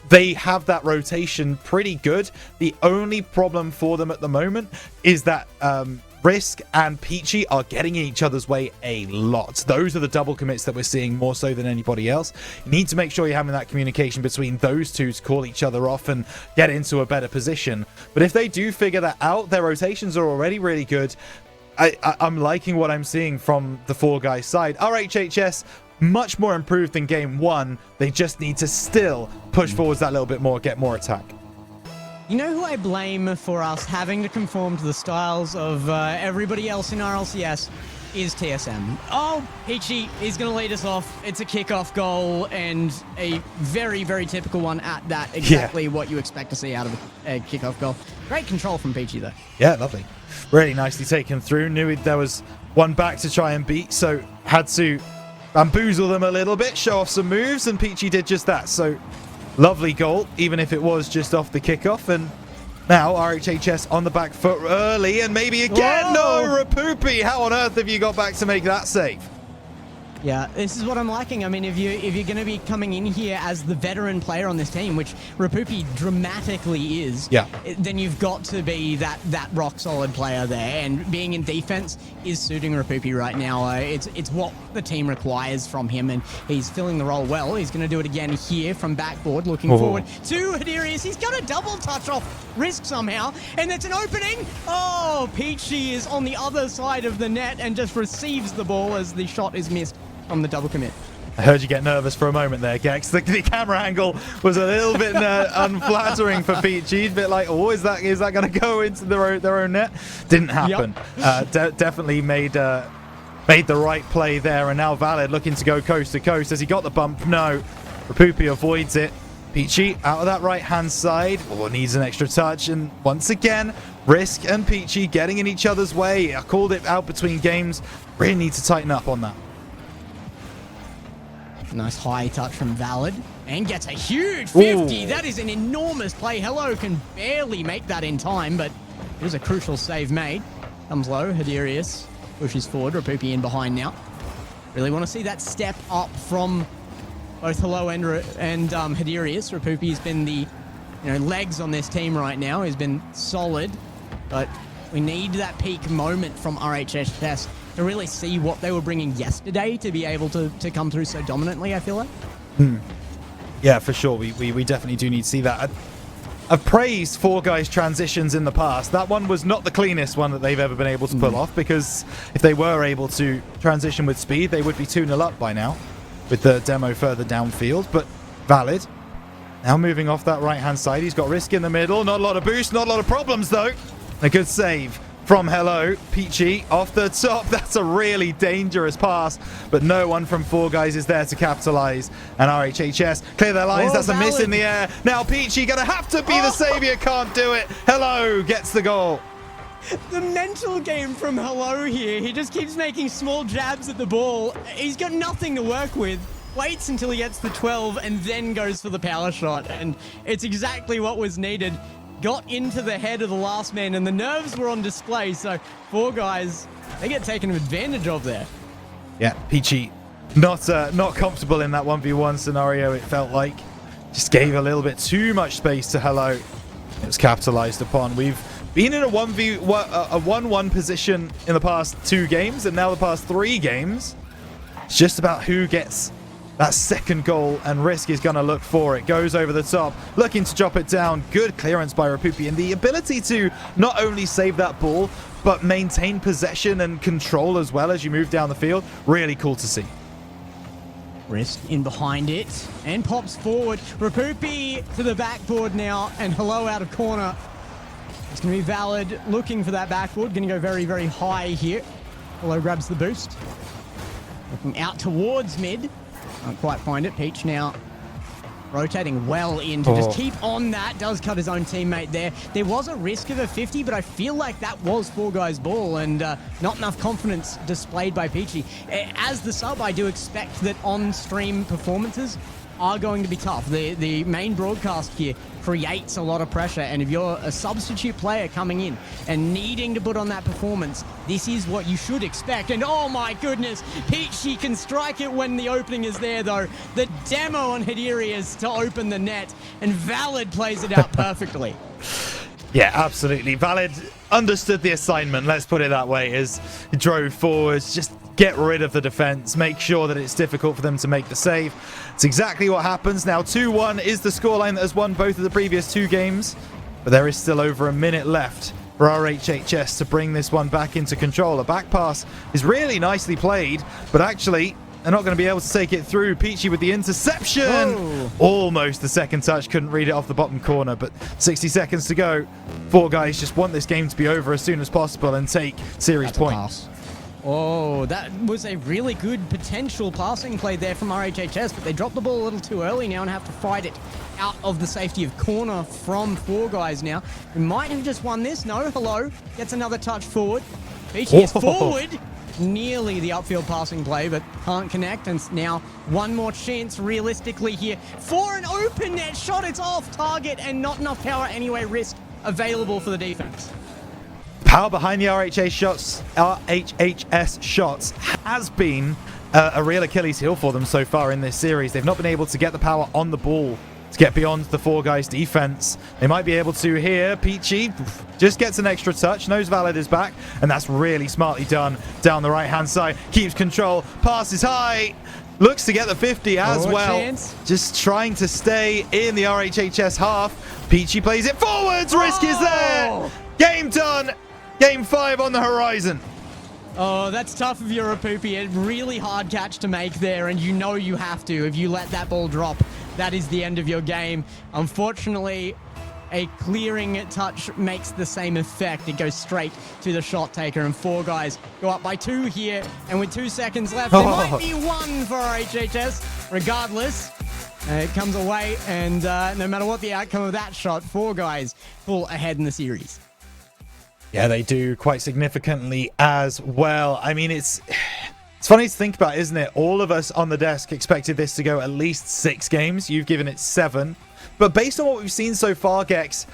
they have that rotation pretty good. The only problem for them at the moment is that Risk and Peachy are getting in each other's way a lot. Those are the double commits that we're seeing more so than anybody else. You need to make sure you're having that communication between those two to call each other off and get into a better position. But if they do figure that out, their rotations are already really good. I'm liking what I'm seeing from the 4-guy side. Our HHS, much more improved than game 1. They just need to still push forwards that little bit more, get more attack. You know who I blame for us having to conform to the styles of everybody else in RLCS is TSM. Oh, Peachy is going to lead us off. It's a kickoff goal and a very, very typical one at that. Exactly what you expect to see out of a kickoff goal. Great control from Peachy, though. Yeah, lovely. Really nicely taken through. Knew there was one back to try and beat, so had to bamboozle them a little bit, show off some moves, and Peachy did just that. So lovely goal, even if it was just off the kickoff. And now RHHS on the back foot early, and maybe again. Whoa. No, Rapupi. How on earth have you got back to make that save? Yeah, this is what I'm liking. I mean, if you're going to be coming in here as the veteran player on this team, which Rapupi dramatically is, then you've got to be that rock solid player there. And being in defense is suiting Rapupi right now. It's what the team requires from him, and he's filling the role well. He's going to do it again here from backboard, looking forward to Hadirius. He's got a double touch off Risk somehow, and it's an opening. Oh, Peachy is on the other side of the net and just receives the ball as the shot is missed from the double commit. I heard you get nervous for a moment there, Gex. The camera angle was a little bit unflattering for Peachy. A bit like, oh, is that going to go into their own net? Didn't happen. Definitely made the right play there, and now Valid looking to go coast to coast. Has he got the bump? No. Rapupi avoids it. Peachy out of that right-hand side. Oh, needs an extra touch. And once again, Risk and Peachy getting in each other's way. I called it out between games. Really need to tighten up on that. Nice high touch from Valid, and gets a huge 50. Ooh. That is an enormous play. Hello can barely make that in time, but it was a crucial save made. comes low. Hadirius pushes forward. Rapupi in behind now. Really want to see that step up from both Hello and Hadirius. Rapupi's been the legs on this team right now. He's been solid, but we need that peak moment from RHHS to really see what they were bringing yesterday to be able to come through so dominantly, I feel like. Yeah, for sure. We definitely do need to see that. I've praised Four Guys transitions in the past. That one was not the cleanest one that they've ever been able to pull off, because if they were able to transition with speed, they would be 2-0 up by now with the demo further downfield, but valid. Now moving off that right-hand side, he's got Risk in the middle. Not a lot of boost, not a lot of problems, though. A good save from Hello. Peachy off the top. That's a really dangerous pass, but no one from Four Guys is there to capitalize. And RHHS clear their lines. That's a miss in the air. Now Peachy gonna have to be the savior. Can't do it. Hello gets the goal. The mental game from Hello here. He just keeps making small jabs at the ball. He's got nothing to work with. Waits until he gets the 12 and then goes for the power shot. And it's exactly what was needed. Got into the head of the last man, and the nerves were on display. So Four Guys, they get taken advantage of there. Yeah, Peachy not comfortable in that 1v1 scenario, it felt like. Just gave a little bit too much space to Hello. It was capitalized upon. We've been in a 1-1 position in the past 2 games, and now the past 3 games. It's just about who gets that second goal, and Risk is going to look for it. Goes over the top, looking to drop it down. Good clearance by Rapupi, and the ability to not only save that ball, but maintain possession and control as well as you move down the field. Really cool to see. Risk in behind it and pops forward. Rapupi to the backboard now, and Hello out of corner. It's going to be Valid looking for that backboard. Going to go very, very high here. Hello grabs the boost. Looking out towards mid. Can't quite find it. Peach now rotating well in to just keep on that. Does cut his own teammate there. There was a risk of a 50, but I feel like that was Four Guys' ball, and not enough confidence displayed by Peachy. As the sub, I do expect that on-stream performances are going to be tough. The main broadcast here creates a lot of pressure, and if you're a substitute player coming in and needing to put on that performance, this is what you should expect. And oh my goodness, Peachy can strike it when the opening is there, though. The demo on Hadirius to open the net, and Valid plays it out perfectly. Yeah, absolutely. Valid understood the assignment, let's put it that way, as he drove forwards, just get rid of the defense, make sure that it's difficult for them to make the save. It's exactly what happens. Now 2-1 is the scoreline that has won both of the previous 2 games, but there is still over a minute left for RHHS to bring this one back into control. A back pass is really nicely played, but actually they're not going to be able to take it through. Peachy with the interception. Oh. Almost the second touch. Couldn't read it off the bottom corner, but 60 seconds to go. Four Guys just want this game to be over as soon as possible and take series points. Oh, that was a really good potential passing play there from RHHS, but they dropped the ball a little too early now and have to fight it out of the safety of corner from Four Guys now. We might have just won this. No, Hello gets another touch forward. Peachy is forward. Nearly the upfield passing play, but can't connect. And now one more chance realistically here for an open net shot. It's off target and not enough power anyway. Risk available for the defense. Power behind the RHHS shots has been a real Achilles heel for them so far in this series. They've not been able to get the power on the ball to get beyond the Four Guys defense. They might be able to here. Peachy just gets an extra touch, knows Valid is back, and that's really smartly done down the right-hand side. Keeps control, passes high, looks to get the 50 as well. Just trying to stay in the RHHS half. Peachy plays it forwards, Risk is there! Game done! Game 5 on the horizon. Oh, that's tough if you're a Poopy. A really hard catch to make there, and you know you have to. If you let that ball drop, that is the end of your game. Unfortunately, a clearing touch makes the same effect. It goes straight to the shot taker, and Four Guys go up by 2 here, and with 2 seconds left, there might be 1 for HHS. Regardless, it comes away, and no matter what the outcome of that shot, Four Guys pull ahead in the series. Yeah, they do quite significantly as well. I mean, it's funny to think about, isn't it? All of us on the desk expected this to go at least 6 games. You've given it 7. But based on what we've seen so far, Gex,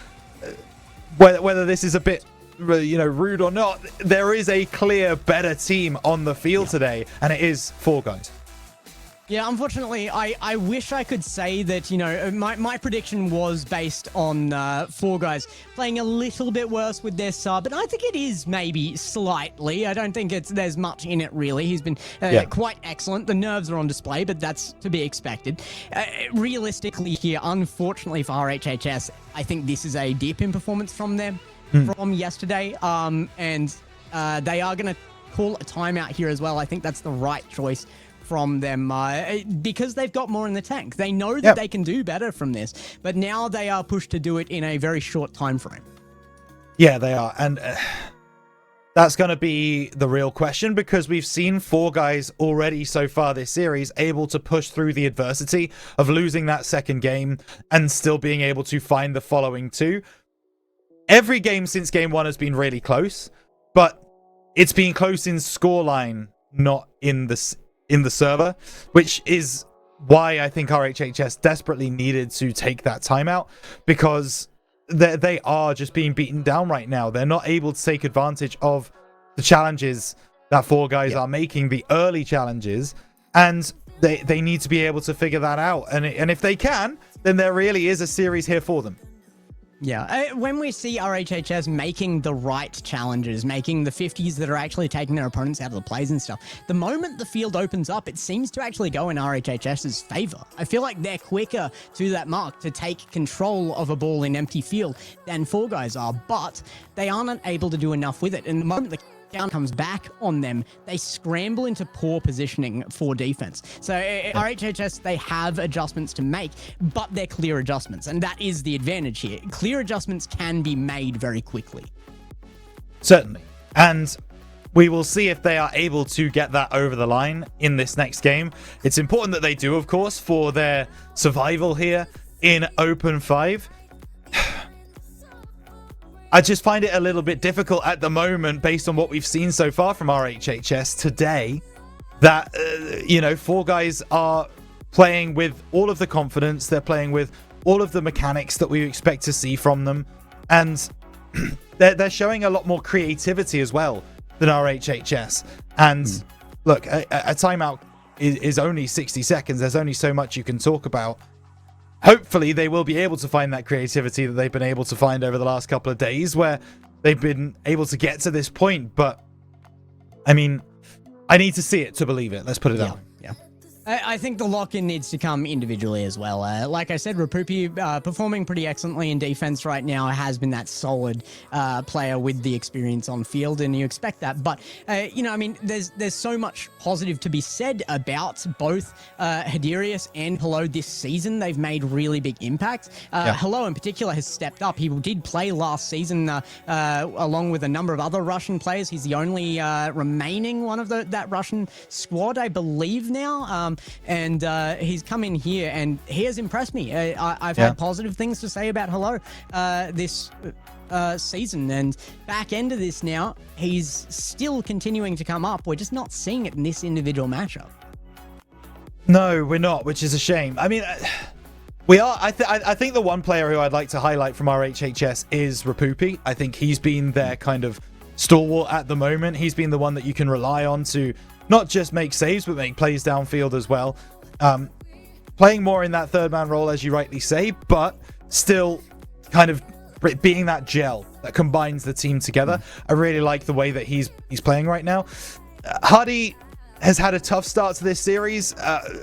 whether this is a bit rude or not, there is a clear better team on the field today, and it is Four Guys. Yeah, unfortunately, I wish I could say that, my prediction was based on Four Guys playing a little bit worse with their sub, but I think it is maybe slightly. I don't think there's much in it, really. He's been quite excellent. The nerves are on display, but that's to be expected. Realistically here, unfortunately for RHHS, I think this is a dip in performance from them from yesterday, and they are going to call a timeout here as well. I think that's the right choice from them because they've got more in the tank. They know that they can do better from this, but now they are pushed to do it in a very short time frame. Yeah, they are. And that's going to be the real question, because we've seen Four Guys already so far this series able to push through the adversity of losing that second game and still being able to find the following two. Every game since game one has been really close, but it's been close in scoreline, not in the server, which is why I think RHHS desperately needed to take that timeout, because they are just being beaten down right now. They're not able to take advantage of the challenges that Four Guys are making, the early challenges, and they need to be able to figure that out. And if they can, then there really is a series here for them. Yeah, when we see RHHS making the right challenges, making the 50s that are actually taking their opponents out of the plays and stuff, the moment the field opens up, it seems to actually go in RHHS's favor. I feel like they're quicker to that mark to take control of a ball in empty field than Four Guys are, but they aren't able to do enough with it. And the moment the down comes back on them, they scramble into poor positioning for defense. So RHHS, they have adjustments to make, but they're clear adjustments, and that is the advantage here. Clear adjustments can be made very quickly. Certainly. And we will see if they are able to get that over the line in this next game. It's important that they do, of course, for their survival here in Open 5. I just find it a little bit difficult at the moment, based on what we've seen so far from RHHS today, that, Four Guys are playing with all of the confidence. They're playing with all of the mechanics that we expect to see from them. And they're showing a lot more creativity as well than RHHS. And look, a timeout is only 60 seconds. There's only so much you can talk about. Hopefully, they will be able to find that creativity that they've been able to find over the last couple of days, where they've been able to get to this point. But, I mean, I need to see it to believe it. Let's put it that way. Yeah. I think the lock-in needs to come individually as well. Like I said, Rapupi performing pretty excellently in defense right now, has been that solid player with the experience on field, and you expect that. But, there's so much positive to be said about both Hadirius and Hello this season. They've made really big impacts. Hello in particular has stepped up. He did play last season along with a number of other Russian players. He's the only remaining one of that Russian squad, I believe now. And he's come in here and he has impressed me. I've had positive things to say about Hello this season, and back end of this now, he's still continuing to come up. We're just not seeing it in this individual matchup. No, we're not, which is a shame. I mean, we are. I think the one player who I'd like to highlight from RHHS is Rapupi. I think he's been their kind of stalwart at the moment. He's been the one that you can rely on to not just make saves, but make plays downfield as well. Playing more in that third man role, as you rightly say, but still kind of being that gel that combines the team together. I really like the way that he's playing right now. Hardy has had a tough start to this series.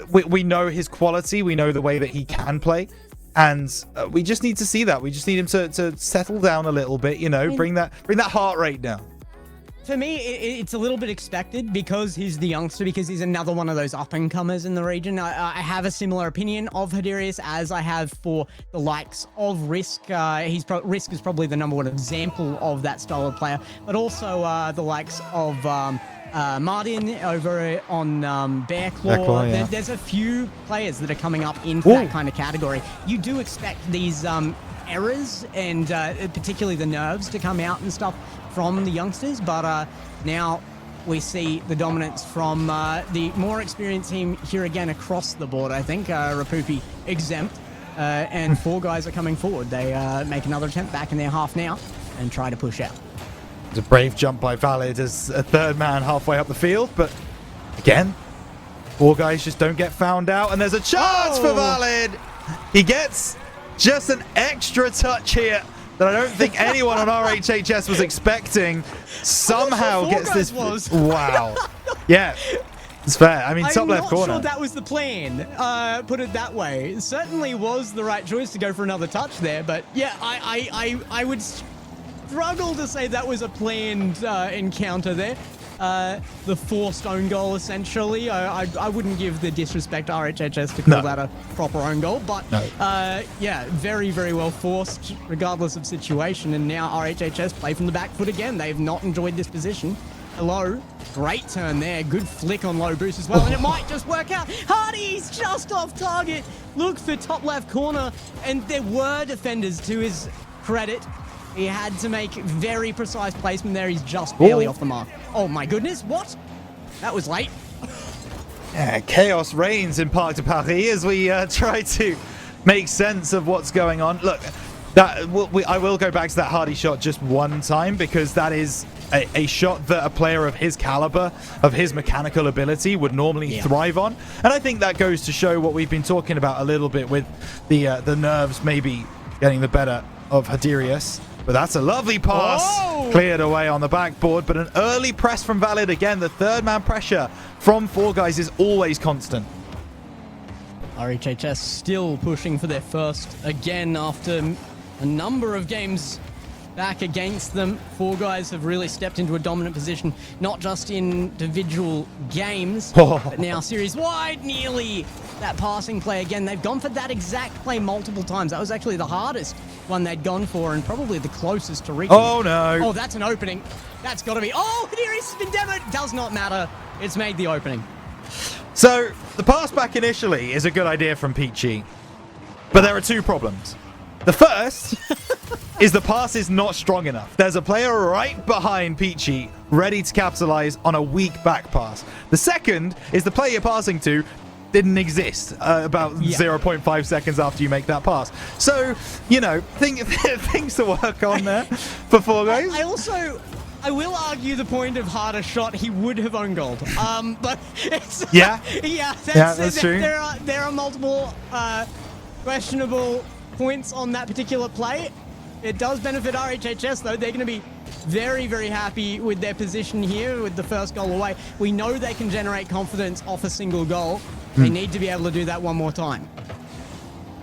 We know his quality. We know the way that he can play. And we just need to see that. We just need him to settle down a little bit, bring that heart rate down. For me, it's a little bit expected because he's the youngster, because he's another one of those up-and-comers in the region. I have a similar opinion of Hadirius as I have for the likes of Risk. Risk is probably the number one example of that style of player, but also the likes of Martin over on Bear Claw. There's a few players that are coming up into that kind of category. You do expect these errors and particularly the nerves to come out and stuff from the youngsters, but now we see the dominance from the more experienced team here again across the board. I think Rapupi exempt, and Four Guys are coming forward. They make another attempt back in their half now and try to push out. It's a brave jump by Valid as a third man halfway up the field, but again, four guys just don't get found out, and there's a chance for Valid. He gets just an extra touch here that I don't think anyone on RHHS was expecting. Somehow gets this. Wow. Yeah. It's fair. I mean, top left corner. I'm not sure that was the plan. Put it that way. It certainly was the right choice to go for another touch there, but yeah, I would struggle to say that was a planned encounter there. The forced own goal, essentially. I wouldn't give the disrespect to RHHS to call that a proper own goal, but yeah, very, very well forced, regardless of situation. And now RHHS play from the back foot again. They've not enjoyed this position. Hello, great turn there. Good flick on low boost as well, and it might just work out. Hardy's just off target. Look for top left corner, and there were defenders to his credit. He had to make very precise placement there. He's just barely off the mark. Oh my goodness, what? That was late. Yeah, chaos reigns in Parc de Paris as we try to make sense of what's going on. Look, I will go back to that Hardy shot just one time, because that is a shot that a player of his caliber, of his mechanical ability, would normally thrive on. And I think that goes to show what we've been talking about a little bit with the nerves maybe getting the better of Hadirius. But that's a lovely pass, cleared away on the backboard, but an early press from Valid. Again, the third man pressure from four guys is always constant. RHHS still pushing for their first again after a number of games back against them. Four guys have really stepped into a dominant position, not just in individual games, but now series-wide. Nearly that passing play again. They've gone for that exact play multiple times. That was actually the hardest one they'd gone for, and probably the closest to reaching. Oh, no. Oh, that's an opening. That's got to be. Oh, Hadirius has been demoed. Does not matter. It's made the opening. So, the pass back initially is a good idea from Peachy, but there are two problems. The first is the pass is not strong enough. There's a player right behind Peachy ready to capitalize on a weak back pass. The second is the player you're passing to didn't exist about 0.5 seconds after you make that pass. So, you know, things to work on there for four guys. I will argue the point of harder shot, he would have own gold. But it's that's true. There are multiple questionable points on that particular play. It does benefit RHHS though. They're going to be very, very happy with their position here with the first goal away. We know they can generate confidence off a single goal. They need to be able to do that one more time.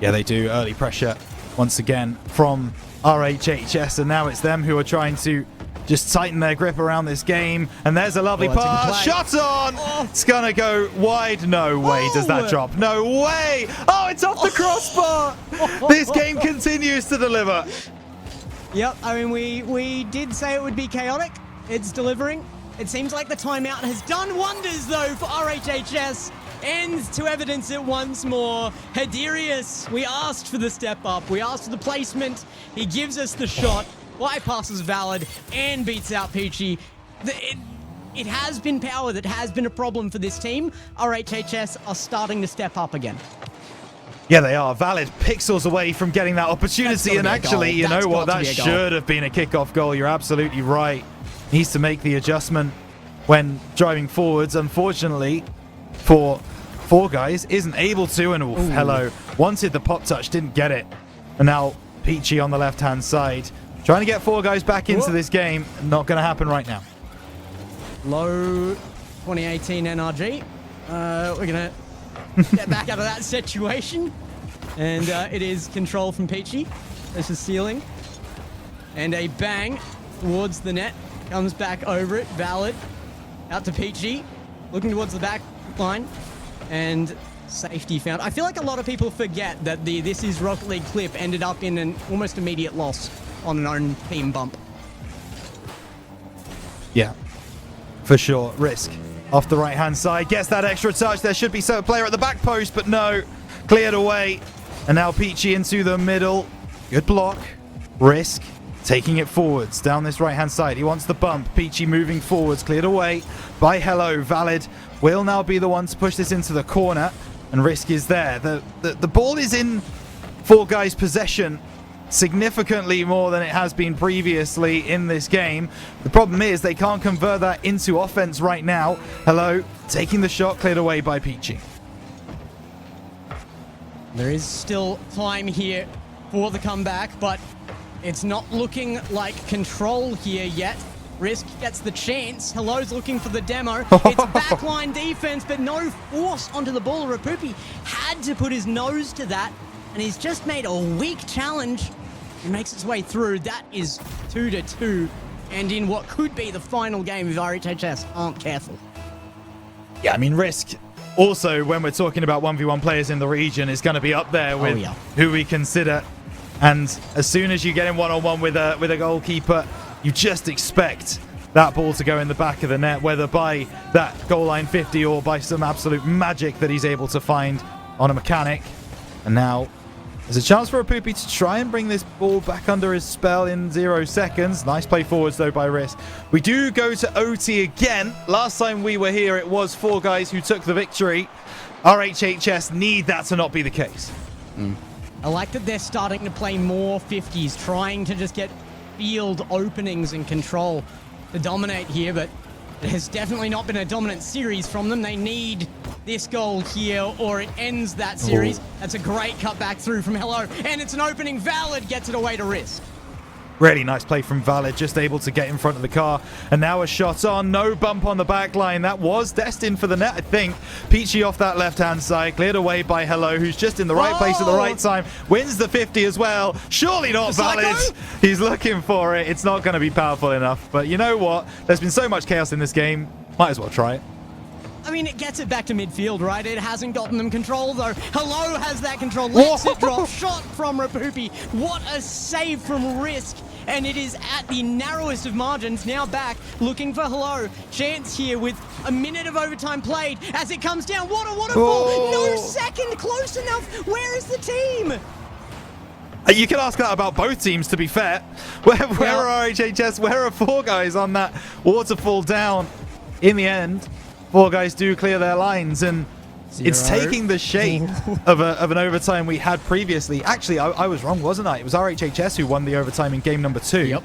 Yeah, they do. Early pressure once again from RHHS, and now it's them who are trying to just tighten their grip around this game. And there's a lovely pass. Shot on! It's going to go wide. No way does that drop. No way! Oh, it's off the crossbar! This game continues to deliver. Yep, I mean, we did say it would be chaotic. It's delivering. It seems like the timeout has done wonders, though, for RHHS. And to evidence it once more, Hadirius, we asked for the step up. We asked for the placement. He gives us the shot. Bypasses Valid and beats out Peachy. It has been power that has been a problem for this team. RHHS are starting to step up again. Yeah, they are. Valid pixels away from getting that opportunity, and actually, you know what? That should have been a kickoff goal. You're absolutely right. Needs to make the adjustment when driving forwards. Unfortunately, for four guys, isn't able to, and hello. Wanted the pop touch, didn't get it. And now Peachy on the left-hand side. Trying to get four guys back into this game. Not going to happen right now. Low 2018 NRG. We're going to get back out of that situation. And it is control from Peachy. This is ceiling. And a bang towards the net. Comes back over it. Valid. Out to Peachy. Looking towards the back line. And safety found. I feel like a lot of people forget that the This Is Rocket League clip ended up in an almost immediate loss on an own team bump. Yeah, for sure. Risk off the right-hand side. Gets that extra touch. There should be a player at the back post, but no. Cleared away. And now Peachy into the middle. Good block. Risk taking it forwards down this right-hand side. He wants the bump. Peachy moving forwards. Cleared away by Hello. Valid will now be the one to push this into the corner. And Risk is there. The ball is in four guys' possession. significantly more than it has been previously in this game. The problem is they can't convert that into offense right now. Hello, taking the shot, cleared away by Peachy. There is still time here for the comeback, but it's not looking like control here yet. Risk gets the chance. Hello's looking for the demo. It's backline defense, but no force onto the ball. Rapupi had to put his nose to that, and he's just made a weak challenge. He makes his way through. That is 2-2, and in what could be the final game if RHHS aren't careful. Yeah, I mean, Risk also, when we're talking about 1v1 players in the region, is going to be up there with who we consider. And as soon as you get in one-on-one with a goalkeeper, you just expect that ball to go in the back of the net, whether by that goal line 50 or by some absolute magic that he's able to find on a mechanic. And now there's a chance for Apupi to try and bring this ball back under his spell in 0 seconds. Nice play forwards, though, by Risk. We do go to OT again. Last time we were here, it was 4 guys who took the victory. RHHS need that to not be the case. I like that they're starting to play more 50s, trying to just get field openings and control to dominate here, but it has definitely not been a dominant series from them. They need this goal here or it ends that series. That's a great cutback through from Hello, and it's an opening. Valid gets it away to Risk. Really nice play from Valid, just able to get in front of the car. And now a shot on, no bump on the back line. That was destined for the net, I think. Peachy off that left-hand side, cleared away by Hello, who's just in the right place at the right time. Wins the 50 as well. Surely not Valid. He's looking for it. It's not going to be powerful enough. But you know what? There's been so much chaos in this game. Might as well try it. I mean, it gets it back to midfield, right? It hasn't gotten them control, though. Hello has that control. Lets it drop. Shot from Rapupi. What a save from Risk. And it is at the narrowest of margins. Now back, looking for Hello. Chance here with a minute of overtime played as it comes down. What a waterfall. No second close enough. Where is the team? You can ask that about both teams, to be fair. Where are RHHS? Where are 4 guys on that waterfall down? In the end, 4 guys do clear their lines, and it's taking the shape of an overtime we had previously. Actually, I was wrong, wasn't I? It was RHHS who won the overtime in game number 2. Yep.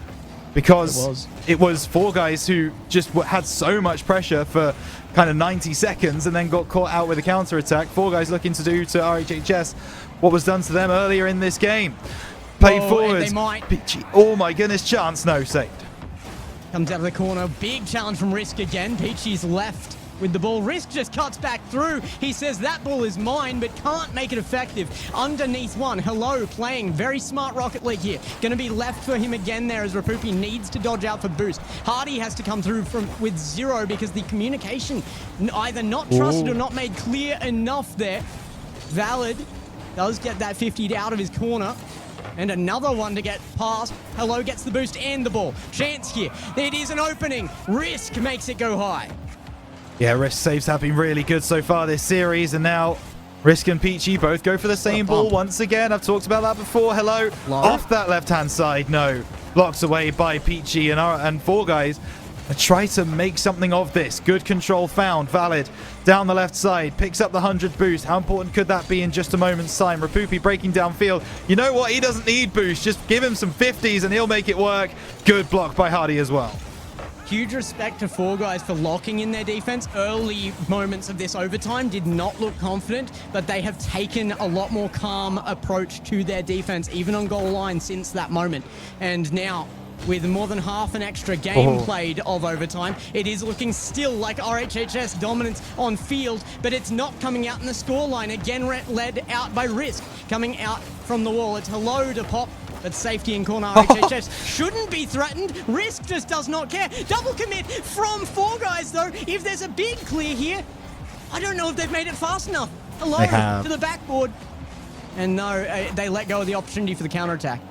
Because it was 4 guys who just had so much pressure for kind of 90 seconds and then got caught out with a counter-attack. 4 guys looking to do to RHHS what was done to them earlier in this game. Played forwards. Oh my goodness, chance, no, saved. Comes out of the corner. Big challenge from Risk again. Peachy's left with the ball. Risk just cuts back through. He says that ball is mine, but can't make it effective. Underneath one. Hello playing very smart Rocket League here. Going to be left for him again there as Rapupi needs to dodge out for boost. Hardy has to come through with 0 because the communication either not trusted or not made clear enough there. Valid does get that 50 out of his corner. And another one to get past. Hello gets the boost and the ball. Chance here. It is an opening. Risk makes it go high. Yeah, Risk saves have been really good so far this series. And now Risk and Peachy both go for the same ball once again. I've talked about that before. Hello. Off that left-hand side. No. Blocks away by Peachy and 4 guys. Try to make something of this. Good control found. Valid down the left side. Picks up the 100 boost. How important could that be in just a moment's time? Rapupi breaking downfield. You know what? He doesn't need boost. Just give him some 50s and he'll make it work. Good block by Hardy as well. Huge respect to 4 guys for locking in their defense. Early moments of this overtime did not look confident, but they have taken a lot more calm approach to their defense, even on goal line since that moment. And now, with more than half an extra game played of overtime, it is looking still like RHHS dominance on field, but it's not coming out in the scoreline. Again, led out by Risk. Coming out from the wall, it's Hello to pop, but safety in corner. RHHS shouldn't be threatened. Risk just does not care. Double commit from 4 guys, though. If there's a big clear here, I don't know if they've made it fast enough. Hello to the backboard. And no, they let go of the opportunity for the counterattack.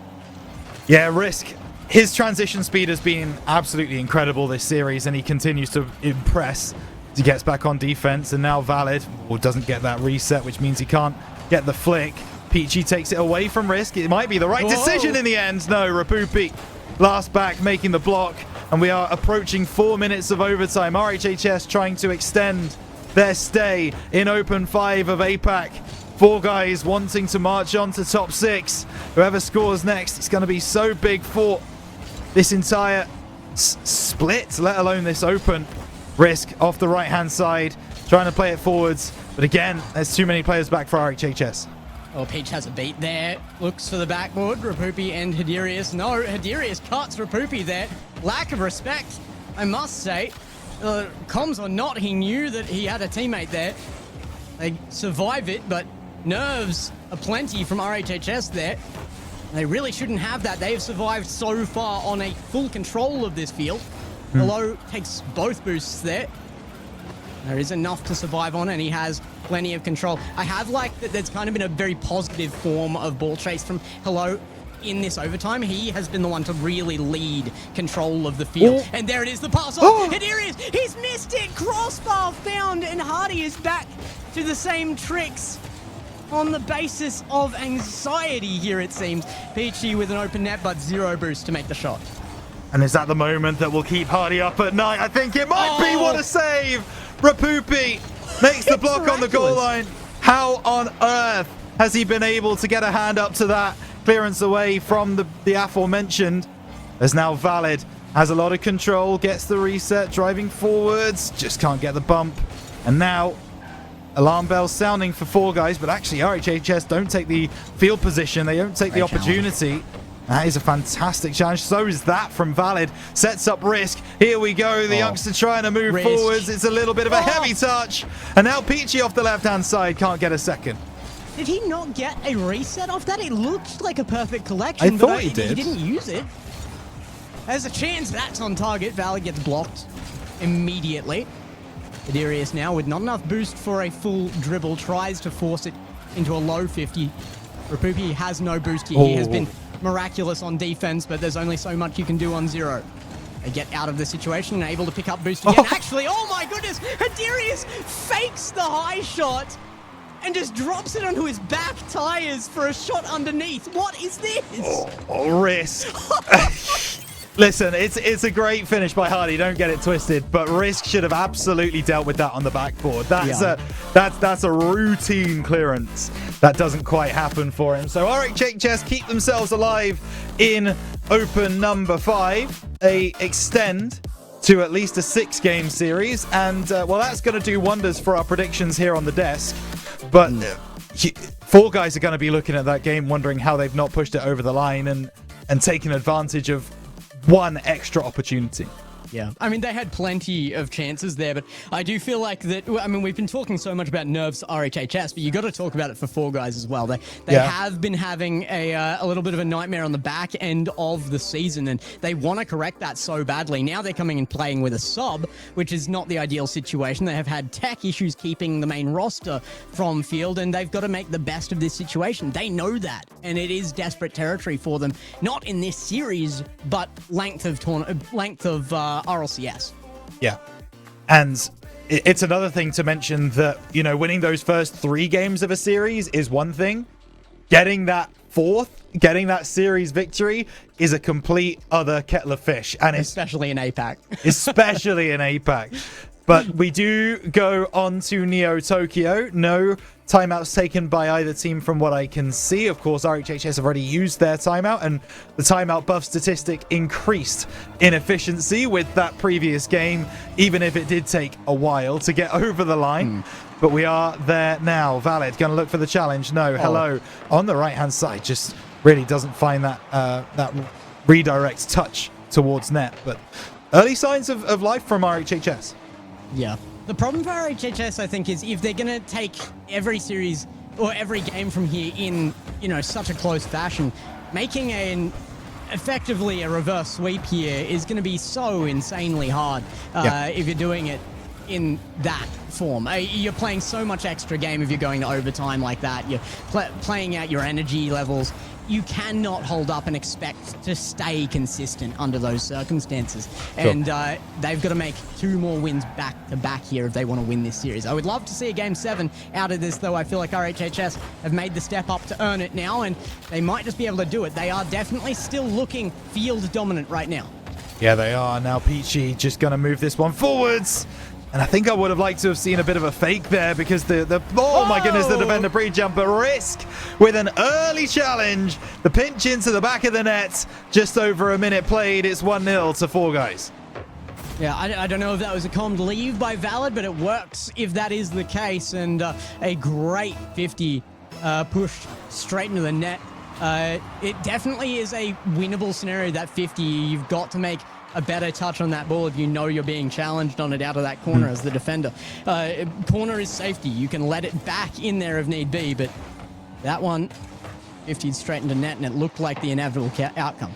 Yeah, Risk. His transition speed has been absolutely incredible this series, and he continues to impress as he gets back on defense. And now Valid doesn't get that reset, which means he can't get the flick. Peachy takes it away from Risk. It might be the right decision in the end. No, Rapupi last back making the block, and we are approaching 4 minutes of overtime. RHHS trying to extend their stay in Open 5 of Apac. Four Guys wanting to march on to top 6. Whoever scores next, it's going to be so big for this entire split, let alone this open. Risk off the right-hand side, trying to play it forwards. But again, there's too many players back for RHHS. Oh, Peach has a beat there. Looks for the backboard. Rapupi and Hadirius. No, Hadirius cuts Rapupi there. Lack of respect, I must say. Comms or not, he knew that he had a teammate there. They survive it, but nerves aplenty from RHHS there. They really shouldn't have that. They've survived so far on a full control of this field. Hello takes both boosts there. There is enough to survive on, and he has plenty of control. I have liked that there's kind of been a very positive form of ball chase from Hello in this overtime. He has been the one to really lead control of the field. And there it is, the pass off. Hadirius, he's missed it. Crossbar found, and Hardy is back to the same tricks on the basis of anxiety here, it seems. Peachy with an open net, but 0 boost to make the shot. And is that the moment that will keep Hardy up at night? I think it might be. What a save! Rapupi makes the block on the goal line. How on earth has he been able to get a hand up to that? Clearance away from the aforementioned. As now Valid has a lot of control, gets the reset, driving forwards, just can't get the bump. And now alarm bells sounding for Four Guys, but actually RHHS don't take the field position. They don't take the opportunity. That is a fantastic challenge. So is that from Valid. Sets up Risk. Here we go. The youngster trying to move forwards. It's a little bit of a heavy touch. And now Peachy off the left-hand side can't get a second. Did he not get a reset off that? It looked like a perfect collection, I thought he He did. didn't use it. There's a chance that's on target. Valid gets blocked immediately. Adirius now with not enough boost for a full dribble. Tries to force it into a low 50. Rapupi has no boost here. He has been miraculous on defense, but there's only so much you can do on 0. They get out of the situation and able to pick up boost again. Actually, oh my goodness, Hadirius fakes the high shot and just drops it onto his back tires for a shot underneath. What is this? Risk. Listen, it's a great finish by Hardy. Don't get it twisted, but Risk should have absolutely dealt with that on the backboard. That's a routine clearance that doesn't quite happen for him. So RHHS keep themselves alive in open number 5. They extend to at least a 6-game series, and well, that's going to do wonders for our predictions here on the desk. But Four Guys are going to be looking at that game, wondering how they've not pushed it over the line and taken advantage of one extra opportunity. Yeah, I mean, they had plenty of chances there, but I do feel like that, I mean, we've been talking so much about nerves RHHS, but you got to talk about it for Four Guys as well. They have been having a little bit of a nightmare on the back end of the season, and they want to correct that so badly. Now they're coming and playing with a sub, which is not the ideal situation. They have had tech issues keeping the main roster from field, and they've got to make the best of this situation. They know that, and it is desperate territory for them. Not in this series, but length of RLCS. Yeah. And it's another thing to mention that, you know, winning those first 3 games of a series is one thing. Getting that 4th, getting that series victory is a complete other kettle of fish. And especially in Apac. Especially in Apac. But we do go on to Neo Tokyo. No timeouts taken by either team from what I can see. Of course, RHHS have already used their timeout, and the timeout buff statistic increased in efficiency with that previous game, even if it did take a while to get over the line. But we are there now. Valid going to look for the challenge. No, Hello on the right-hand side. Just really doesn't find that that redirect touch towards net. But early signs of life from RHHS. Yeah. The problem for RHHS, I think, is if they're going to take every series or every game from here in, you know, such a close fashion, making effectively a reverse sweep here is going to be so insanely hard if you're doing it in that form. You're playing so much extra game if you're going to overtime like that. You're playing out your energy levels. You cannot hold up and expect to stay consistent under those circumstances. Sure. And they've got to make 2 more wins back-to-back here if they want to win this series. I would love to see a Game 7 out of this, though. I feel like RHHS have made the step up to earn it now, and they might just be able to do it. They are definitely still looking field dominant right now. Yeah, they are. Now Peachy just going to move this one forwards. And I think I would have liked to have seen a bit of a fake there because oh my goodness, the defender pre-jump, but Risk with an early challenge. The pinch into the back of the net. Just over a minute played. It's 1-0 to Four Guys. Yeah, I don't know if that was a calmed leave by Valid, but it works if that is the case. And a great 50 pushed straight into the net. It definitely is a winnable scenario, that 50. You've got to make a better touch on that ball if you know you're being challenged on it out of that corner as the defender. Corner is safety. You can let it back in there if need be, but that one 50'd straight into net, and it looked like the inevitable outcome.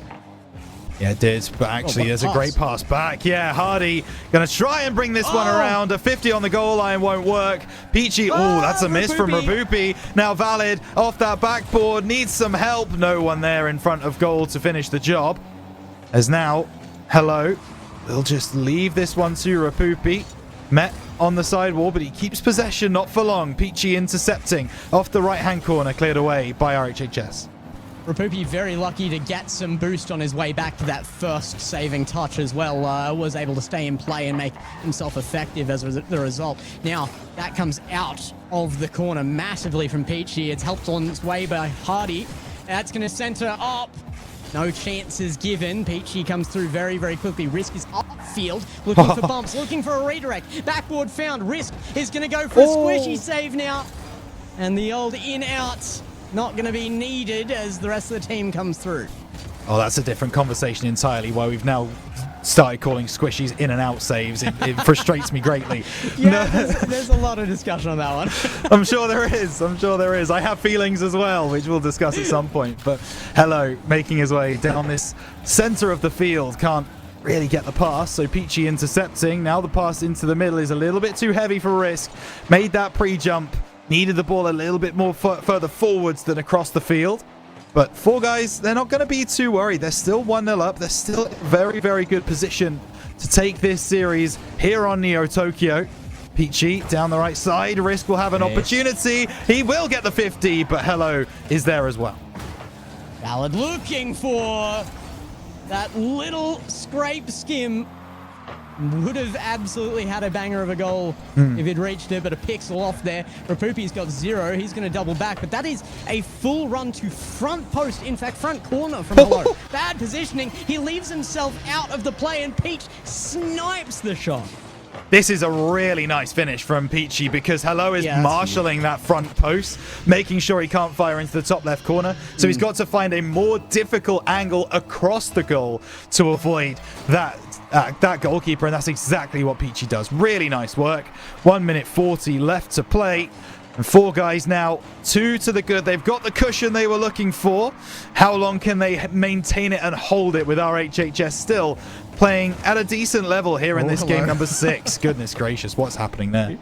Yeah, it did, but actually there's a great pass back. Yeah, Hardy going to try and bring this one around. A 50 on the goal line won't work. Peachy, that's a miss from Rabupi. Now Valid off that backboard, needs some help. No one there in front of goal to finish the job. As now, Hello, they'll just leave this one to Rapupi. Met on the side wall, but he keeps possession, not for long. Peachy intercepting off the right-hand corner, cleared away by RHHS. Rapupi very lucky to get some boost on his way back to that first saving touch as well. Was able to stay in play and make himself effective as the result. Now, that comes out of the corner massively from Peachy. It's helped on its way by Hardy. That's going to center up. No chances given. Peachy comes through very, very quickly. Risk is upfield, looking for bumps, looking for a redirect. Backboard found. Risk is going to go for a squishy save now. And the old in-out not going to be needed as the rest of the team comes through. Oh, that's a different conversation entirely, why we've now started calling squishies in and out saves. It frustrates me greatly. Yeah, there's a lot of discussion on that one. I'm sure there is. I have feelings as well, which we'll discuss at some point. But Hello, making his way down this center of the field. Can't really get the pass, so Peachy intercepting. Now the pass into the middle is a little bit too heavy for Risk. Made that pre-jump. Needed the ball a little bit more further forwards than across the field. But Four Guys, they're not going to be too worried. They're still 1-0 up. They're still in very, very good position to take this series here on Neo Tokyo. Peachy down the right side. Risk will have an opportunity. He will get the 50, but Hello is there as well. Valid looking for that little scrape skim. Would have absolutely had a banger of a goal if he'd reached it, but a pixel off there. Rapupi's got 0. He's going to double back, but that is a full run to front post. In fact, front corner from Hello. Bad positioning. He leaves himself out of the play, and Peach snipes the shot. This is a really nice finish from Peachy because Hello is marshalling that front post, making sure he can't fire into the top left corner. So he's got to find a more difficult angle across the goal to avoid that goalkeeper, and that's exactly what Peachy does. Really nice work. 1 minute 40 left to play. And Four Guys now 2 to the good. They've got the cushion they were looking for. How long can they maintain it and hold it with RHHS still playing at a decent level here in this game number 6? Goodness gracious, what's happening there?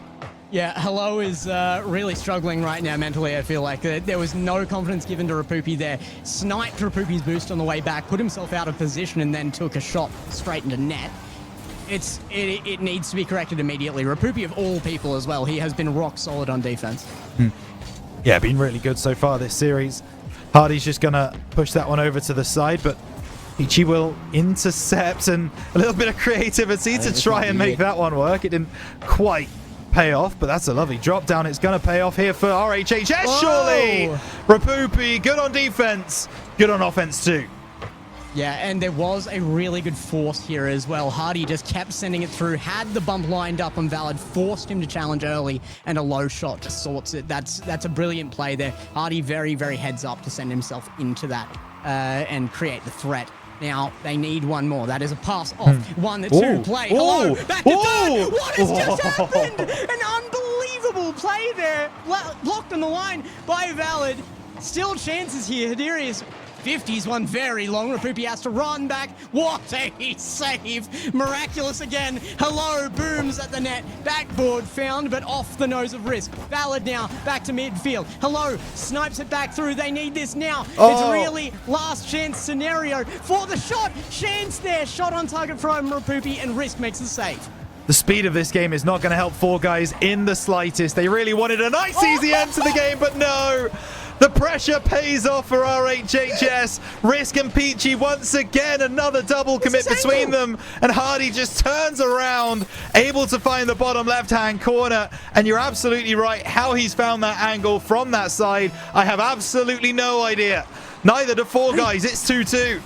Yeah, Hello is really struggling right now mentally, I feel like. There was no confidence given to Rapupi there. Sniped Rapupi's boost on the way back, put himself out of position, and then took a shot straight into net. It needs to be corrected immediately. Rapupi, of all people as well, he has been rock solid on defense. Yeah, been really good so far this series. Hardy's just going to push that one over to the side, but Peachy will intercept, and a little bit of creativity to try and make that one work. It didn't quite pay off, but that's a lovely drop down. It's going to pay off here for RHHS, surely. Rapupi, good on defense, good on offense too. Yeah, and there was a really good force here as well. Hardy just kept sending it through, had the bump lined up on Valid, forced him to challenge early, and a low shot just sorts it. That's a brilliant play there. Hardy very, very heads up to send himself into that and create the threat. Now, they need one more. That is a pass off. 1-2 play. Hello, back to third. What has just happened? An unbelievable play there. Blocked on the line by Valid. Still chances here. Hadirius 50's one very long. Rapupi has to run back. What a save. Miraculous again. Hello booms at the net. Backboard found, but off the nose of Risk. Valid now back to midfield. Hello snipes it back through. They need this now. It's really last chance scenario for the shot. Chance there. Shot on target from Rapupi, and Risk makes the save. The speed of this game is not going to help Four Guys in the slightest. They really wanted a nice easy end to the game, but no. The pressure pays off for RHHS. Risk and Peachy once again, another double commit between them. And Hardy just turns around, able to find the bottom left-hand corner. And you're absolutely right. How he's found that angle from that side, I have absolutely no idea. Neither do Four Guys. It's 2-2.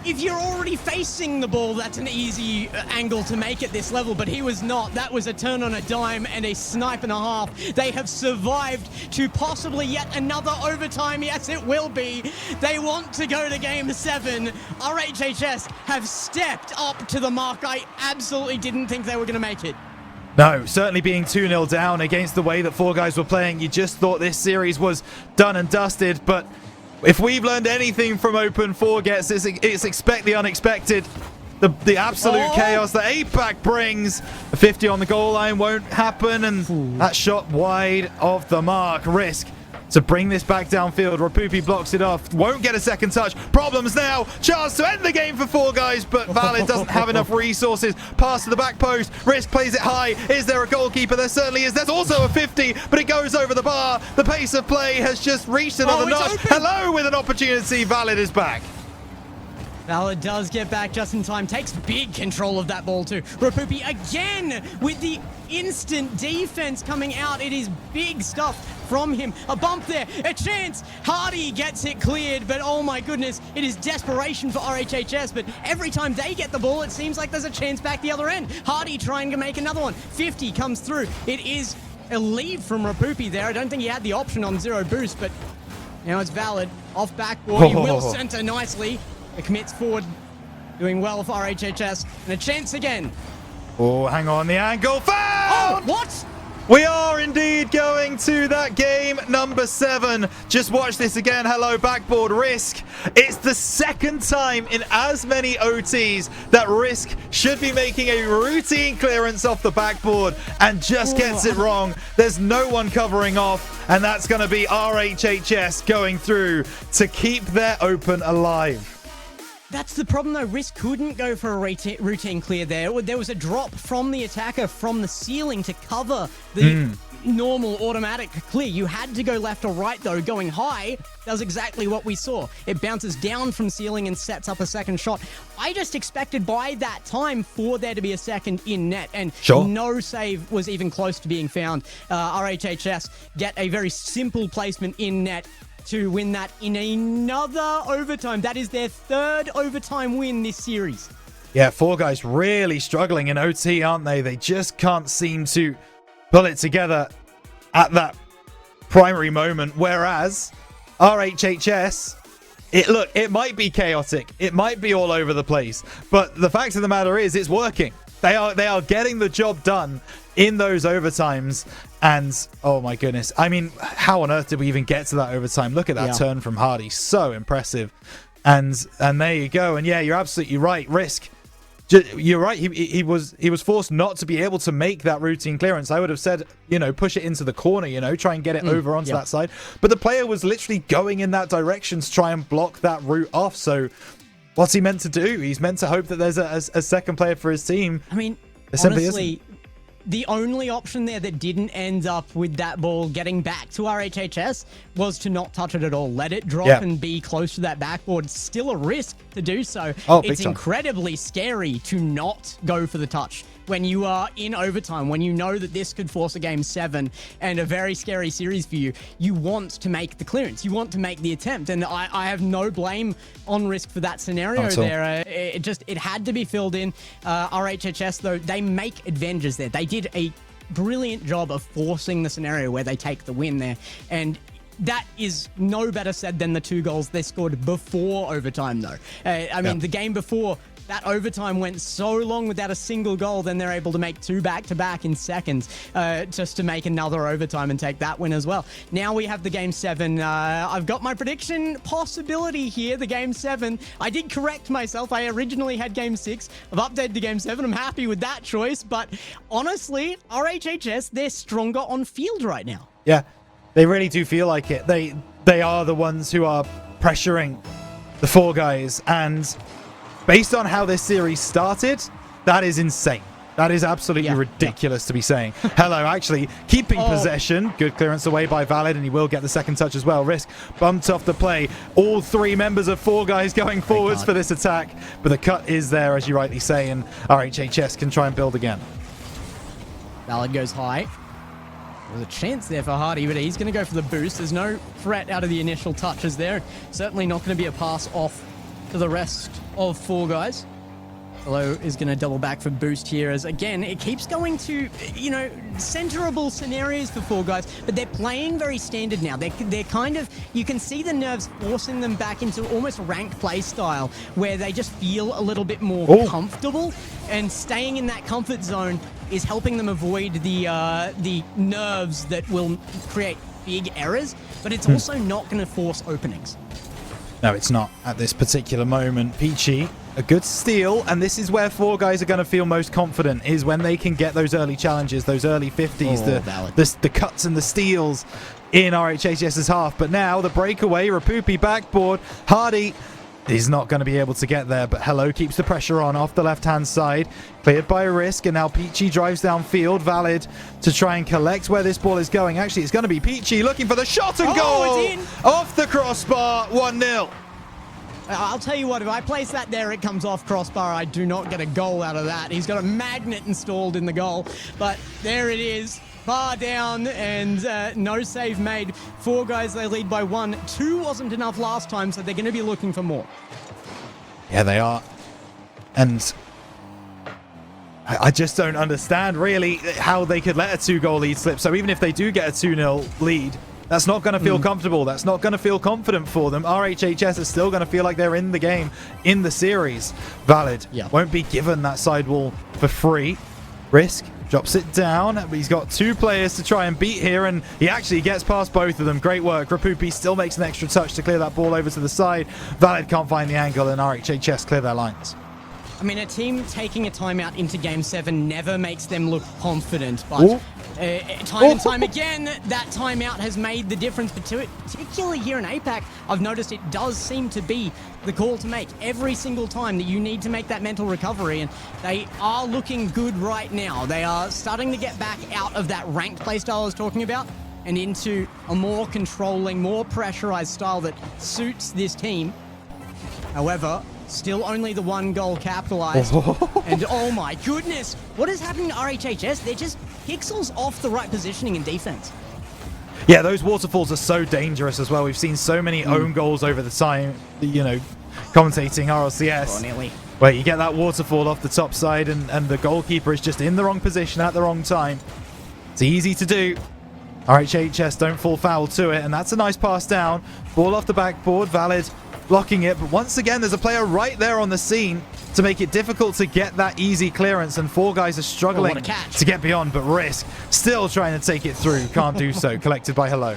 If you're already facing the ball, that's an easy angle to make at this level, but he was not. That was a turn on a dime and a snipe and a half. They have survived to possibly yet another overtime. Yes, it will be. They want to go to game 7. RHHS have stepped up to the mark. I absolutely didn't think they were going to make it. No, certainly being 2-0 down against the way that Four Guys were playing, you just thought this series was done and dusted, but if we've learned anything from Open 4 gets, it's expect the unexpected. The absolute chaos that Apac brings. A 50 on the goal line won't happen, and that shot wide of the mark. Risk to bring this back downfield. Rapupi blocks it off. Won't get a second touch. Problems now. Chance to end the game for Four Guys, but Valid doesn't have enough resources. Pass to the back post. Risk plays it high. Is there a goalkeeper? There certainly is. There's also a 50, but it goes over the bar. The pace of play has just reached another notch. Hello with an opportunity. Valid is back. Valid does get back just in time, takes big control of that ball too. Rapupi again with the instant defense coming out. It is big stuff from him. A bump there, a chance. Hardy gets it cleared, but oh my goodness, it is desperation for RHHS, but every time they get the ball, it seems like there's a chance back the other end. Hardy trying to make another one. 50 comes through. It is a lead from Rapupi there. I don't think he had the option on zero boost, but now it's Valid. Off backboard, he will center nicely. It commits forward, doing well for RHHS, and a chance again. Oh, hang on, the angle, foul! Oh, what? We are indeed going to that game number 7. Just watch this again. Hello, backboard. Risk. It's the second time in as many OTs that Risk should be making a routine clearance off the backboard and just gets it wrong. There's no one covering off, and that's going to be RHHS going through to keep their Open alive. That's the problem, though. Risk couldn't go for a routine clear there. There was a drop from the attacker from the ceiling to cover the normal automatic clear. You had to go left or right, though. Going high does exactly what we saw. It bounces down from ceiling and sets up a second shot. I just expected by that time for there to be a second in net, and no save was even close to being found. RHHS get a very simple placement in net to win that in another overtime. That is their 3rd overtime win this series. Yeah, Four Guys really struggling in OT, aren't they? They just can't seem to pull it together at that primary moment. Whereas RHHS, it might be chaotic. It might be all over the place. But the fact of the matter is, it's working. They are getting the job done in those overtimes. And oh my goodness, I mean, how on earth did we even get to that overtime? Look at that turn from Hardy, so impressive. And there you go. And yeah, you're absolutely right. Risk, you're right. He was forced not to be able to make that routine clearance. I would have said, push it into the corner, try and get it over onto that side. But the player was literally going in that direction to try and block that route off. So what's he meant to do? He's meant to hope that there's a second player for his team. I mean, honestly, isn't. The only option there that didn't end up with that ball getting back to RHHS was to not touch it at all. Let it drop and be close to that backboard. It's still a risk to do so. It's incredibly scary to not go for the touch when you are in overtime, when you know that this could force a game 7 and a very scary series for you. You want to make the clearance. You want to make the attempt. And I have no blame on Risk for that scenario there. It had to be filled in. RHHS, though, they make advantages there. They did a brilliant job of forcing the scenario where they take the win there. And that is no better said than the 2 goals they scored before overtime, though. I mean, the game before, that overtime went so long without a single goal, then they're able to make 2 back-to-back in seconds just to make another overtime and take that win as well. Now we have the game 7. I've got my prediction possibility here, the game 7. I did correct myself. I originally had game 6. I've updated to game 7. I'm happy with that choice, but honestly, RHHS, they're stronger on field right now. Yeah, they really do feel like it. They are the ones who are pressuring the Four Guys, and based on how this series started, that is insane. That is absolutely ridiculous to be saying. Hello, actually keeping possession. Good clearance away by Valid, and he will get the second touch as well. Risk bumped off the play. All three members of Four Guys going forwards for this attack, but the cut is there, as you rightly say, and RHHS can try and build again. Valid goes high. There's a chance there for Hardy, but he's going to go for the boost. There's no threat out of the initial touches there. Certainly not going to be a pass off to the rest of Four Guys. Hello is going to double back for boost here, as again it keeps going to, you know, centerable scenarios for Four Guys, but they're playing very standard now. They're kind of, you can see the nerves forcing them back into almost ranked play style, where they just feel a little bit more comfortable, and staying in that comfort zone is helping them avoid the nerves that will create big errors, but it's also not going to force openings. No, it's not at this particular moment. Peachy, a good steal, and this is where Four Guys are going to feel most confident, is when they can get those early challenges, those early 50s, the cuts and the steals in RHHS's half. But now the breakaway, Rapupi backboard, Hardy is not going to be able to get there, but Hello keeps the pressure on off the left-hand side. Cleared by Risk, and now Peachy drives downfield. Valid to try and collect where this ball is going. Actually, it's going to be Peachy looking for the shot and goal! It's in. Off the crossbar, 1-0. I'll tell you what, if I place that there, it comes off crossbar. I do not get a goal out of that. He's got a magnet installed in the goal, but there it is. Bar down, and no save made. Four Guys, they lead by 1. 2 wasn't enough last time, so they're going to be looking for more. Yeah, they are. And I just don't understand, really, how they could let a 2-goal lead slip. So even if they do get a 2-0 lead, that's not going to feel comfortable. That's not going to feel confident for them. RHHS is still going to feel like they're in the game, in the series. Valid won't be given that sidewall for free. Risk drops it down, but he's got 2 players to try and beat here, and he actually gets past both of them. Great work. Rapupi still makes an extra touch to clear that ball over to the side. Valid can't find the angle, and RHHS clear their lines. I mean, a team taking a timeout into Game 7 never makes them look confident, but time and time again, that timeout has made the difference, particularly here in Apac. I've noticed it does seem to be the call to make every single time, that you need to make that mental recovery, and they are looking good right now. They are starting to get back out of that ranked playstyle I was talking about and into a more controlling, more pressurized style that suits this team. However, still only the 1 goal capitalized. And oh my goodness, what is happening to RHHS? They're just pixels off the right positioning in defense. Yeah, those waterfalls are so dangerous as well. We've seen so many own goals over the time, you know, commentating RLCS, where you get that waterfall off the top side, and the goalkeeper is just in the wrong position at the wrong time. It's easy to do. RHHS don't fall foul to it, and that's a nice pass down. Ball off the backboard, Valid blocking it, but once again there's a player right there on the scene to make it difficult to get that easy clearance, and Four Guys are struggling to get beyond, but Risk still trying to take it through, can't do so. Collected by Hello.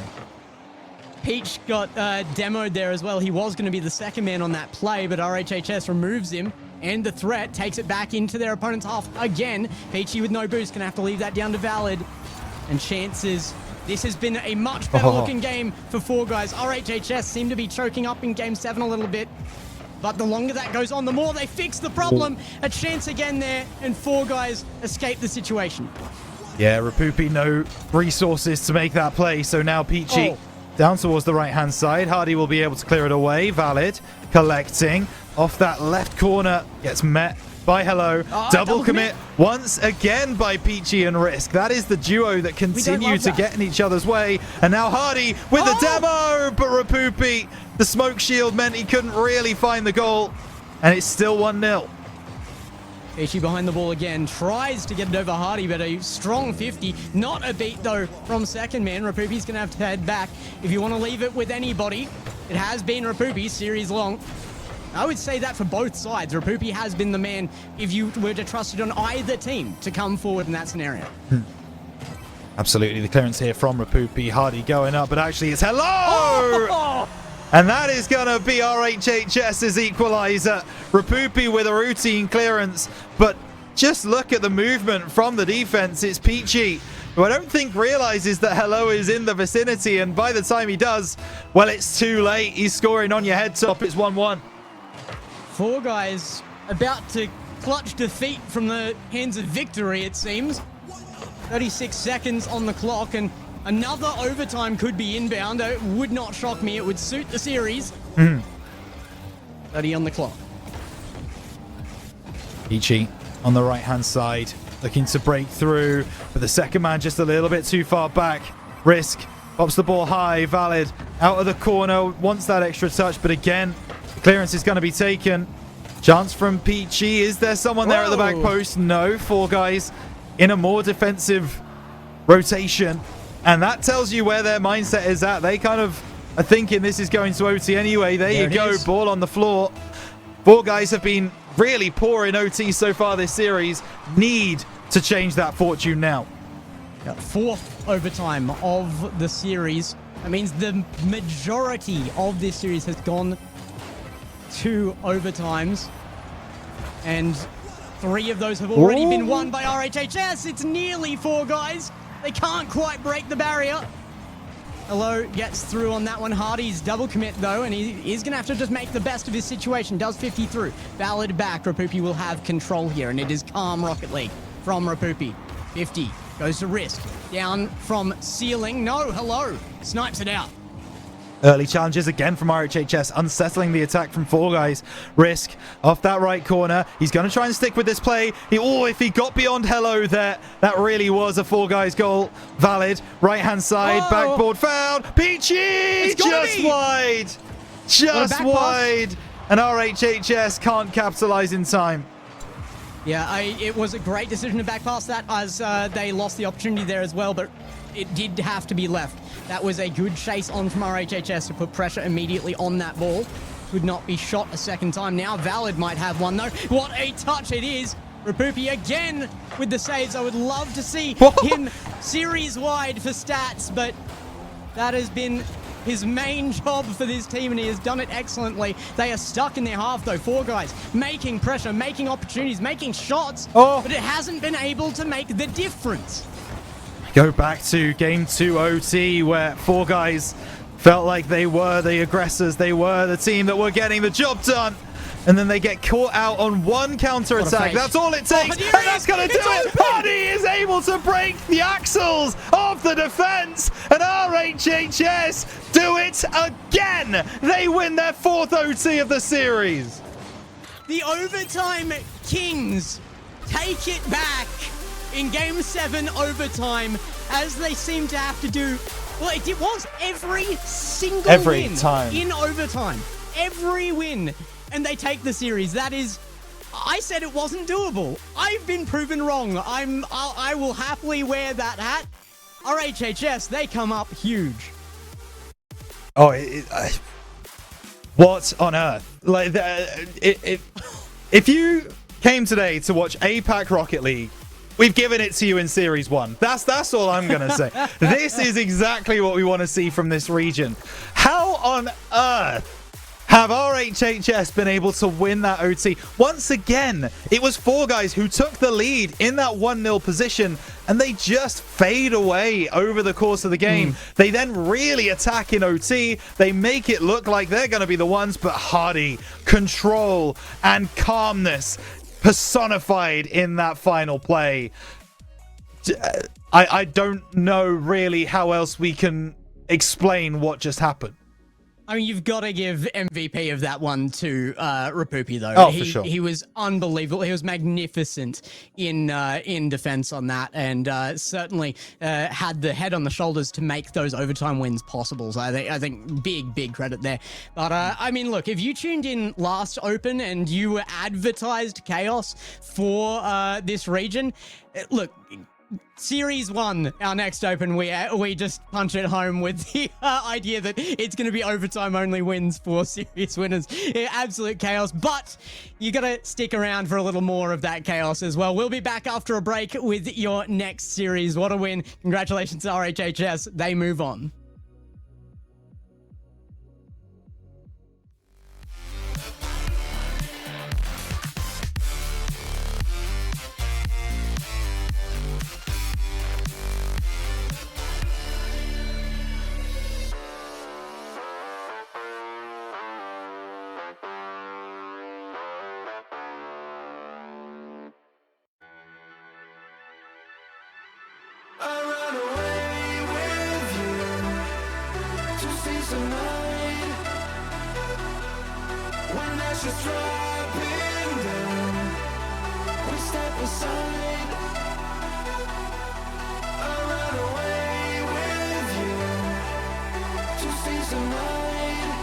Peach got demoed there as well. He was going to be the second man on that play, but RHHS removes him, and the threat takes it back into their opponent's half again. Peachy with no boost, gonna have to leave that down to Valid, and chances. This has been a much better looking game for Four Guys. RHHS seem to be choking up in Game 7 a little bit, but the longer that goes on, the more they fix the problem. A chance again there, and Four Guys escape the situation. Yeah, Rapupi, no resources to make that play, so now Peachy down towards the right-hand side. Hardy will be able to clear it away. Valid collecting off that left corner, gets met by Hello. Double commit once again by Peachy and Risk. That is the duo that continue to get in each other's way. And now Hardy with the demo, but Rapupi, the smoke shield meant he couldn't really find the goal, and it's still 1-0. Peachy behind the ball again, tries to get it over Hardy, but a strong 50. Not a beat though from second man. Rapupi's gonna have to head back. If you want to leave it with anybody, it has been Rapupi series long. I would say that for both sides. Rapupi has been the man, if you were to trust it on either team, to come forward in that scenario. Absolutely, the clearance here from Rapupi. Hardy going up, but actually it's Hello! And that is going to be RHHS's equalizer. Rapupi with a routine clearance, but just look at the movement from the defense. It's Peachy, who I don't think realizes that Hello is in the vicinity, and by the time he does, well, it's too late. He's scoring on your head top. It's 1-1. Four Guys about to clutch defeat from the hands of victory, it seems. 36 seconds on the clock, and another overtime could be inbound. It would not shock me. It would suit the series. 30 on the clock. Ichi on the right-hand side, looking to break through, but the second man just a little bit too far back. Risk pops the ball high. Valid out of the corner, wants that extra touch, but again, the clearance is going to be taken. Chance from Peachy. Is there someone there at the back post? No. 4 guys in a more defensive rotation, and that tells you where their mindset is at. They kind of are thinking this is going to OT anyway. There you go. Ball on the floor. 4 guys have been really poor in OT so far this series. Need to change that fortune now. 4th overtime of the series. That means the majority of this series has gone to overtimes, and 3 of those have already been won by RHHS. It's nearly 4 guys. They can't quite break the barrier. Hello gets through on that one. Hardy's double commit though, and he is going to have to just make the best of his situation. Does 50 through. Valid back. Rapupi will have control here, and it is calm Rocket League from Rapupi. 50 goes to Risk. Down from ceiling. No, hello. Snipes it out. Early challenges again from RHHS, unsettling the attack from 4 guys. Risk off that right corner. He's going to try and stick with this play. If he got beyond hello there, that really was a 4 guys goal. Valid, right-hand side, backboard foul. Peachy! Just wide. Just wide. And RHHS can't capitalize in time. Yeah, it was a great decision to back pass that, as they lost the opportunity there as well, but it did have to be left. That was a good chase on from RHHS to put pressure immediately on that ball. Could not be shot a second time. Now Valid might have one though. What a touch it is. Rapupi again with the saves. I would love to see him series wide for stats, but that has been his main job for this team, and he has done it excellently. They are stuck in their half though. 4 guys making pressure, making opportunities, making shots, but it hasn't been able to make the difference. Go back to game 2 OT, where 4 guys felt like they were the aggressors. They were the team that were getting the job done. And then they get caught out on 1 counter-attack. That's all it takes. And that's going to do it. Hardy is able to break the axles of the defense. And RHHS do it again. They win their 4th OT of the series. The overtime kings take it back in game 7 overtime, as they seem to have to do. Well, it was every single win time in overtime. Every win. And they take the series. That is, I said it wasn't doable. I've been proven wrong. I will happily wear that hat. RHHS, they come up huge. Oh, what on earth? Like, if you came today to watch Apac Rocket League, we've given it to you in Series 1. That's all I'm going to say. This is exactly what we want to see from this region. How on earth have RHHS been able to win that OT? Once again, it was 4 guys who took the lead in that 1-0 position, and they just fade away over the course of the game. They then really attack in OT. They make it look like they're going to be the ones, but Hardy, control, and calmness personified in that final play. I don't know really how else we can explain what just happened. I mean, you've got to give MVP of that one to Rapupi, though. Oh, for sure. He was unbelievable. He was magnificent in defense on that, and certainly had the head on the shoulders to make those overtime wins possible. So I think big credit there. But I mean, look, if you tuned in last Open and you were advertised chaos for this region, look. Series 1, our next Open, we just punch it home with the idea that it's going to be overtime only wins for series winners. Absolute chaos, but you got to stick around for a little more of that chaos as well. We'll be back after a break with your next series. What a win. Congratulations to RHHS. They move on. ashes dropping down, we step aside. I run away with you to see some light.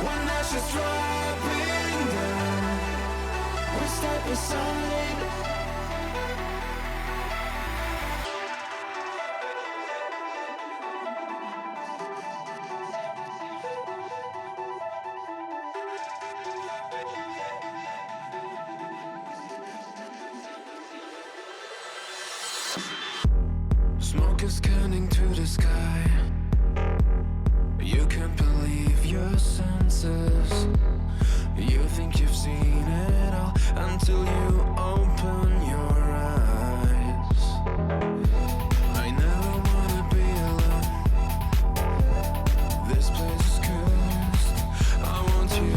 When ashes dropping down, we step aside. Smoke is scanning to the sky. You can't believe your senses. You think you've seen it all until you open your eyes. I never wanna be alone. This place is cursed. I want you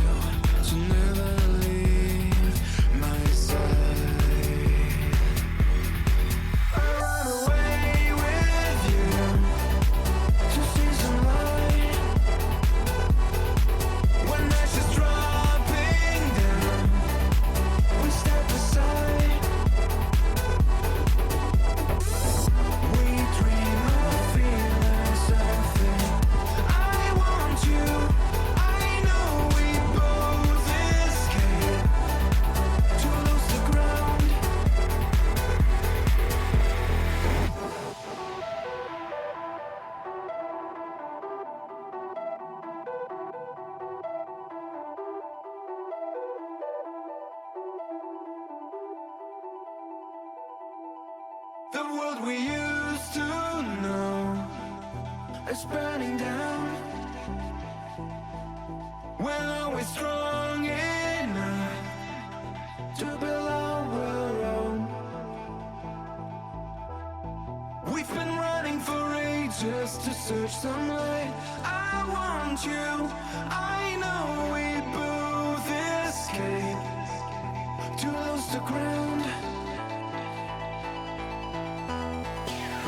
to never leave my side. I run away with you to see some light. When ashes dropping down, we step aside. We dream of feeling something. I want you. I know we both escape to lose the ground. The world we used to know is burning down. We're always strong enough to build our own. We've been running for ages to search some light. I want you. I know we both escape to lose the ground.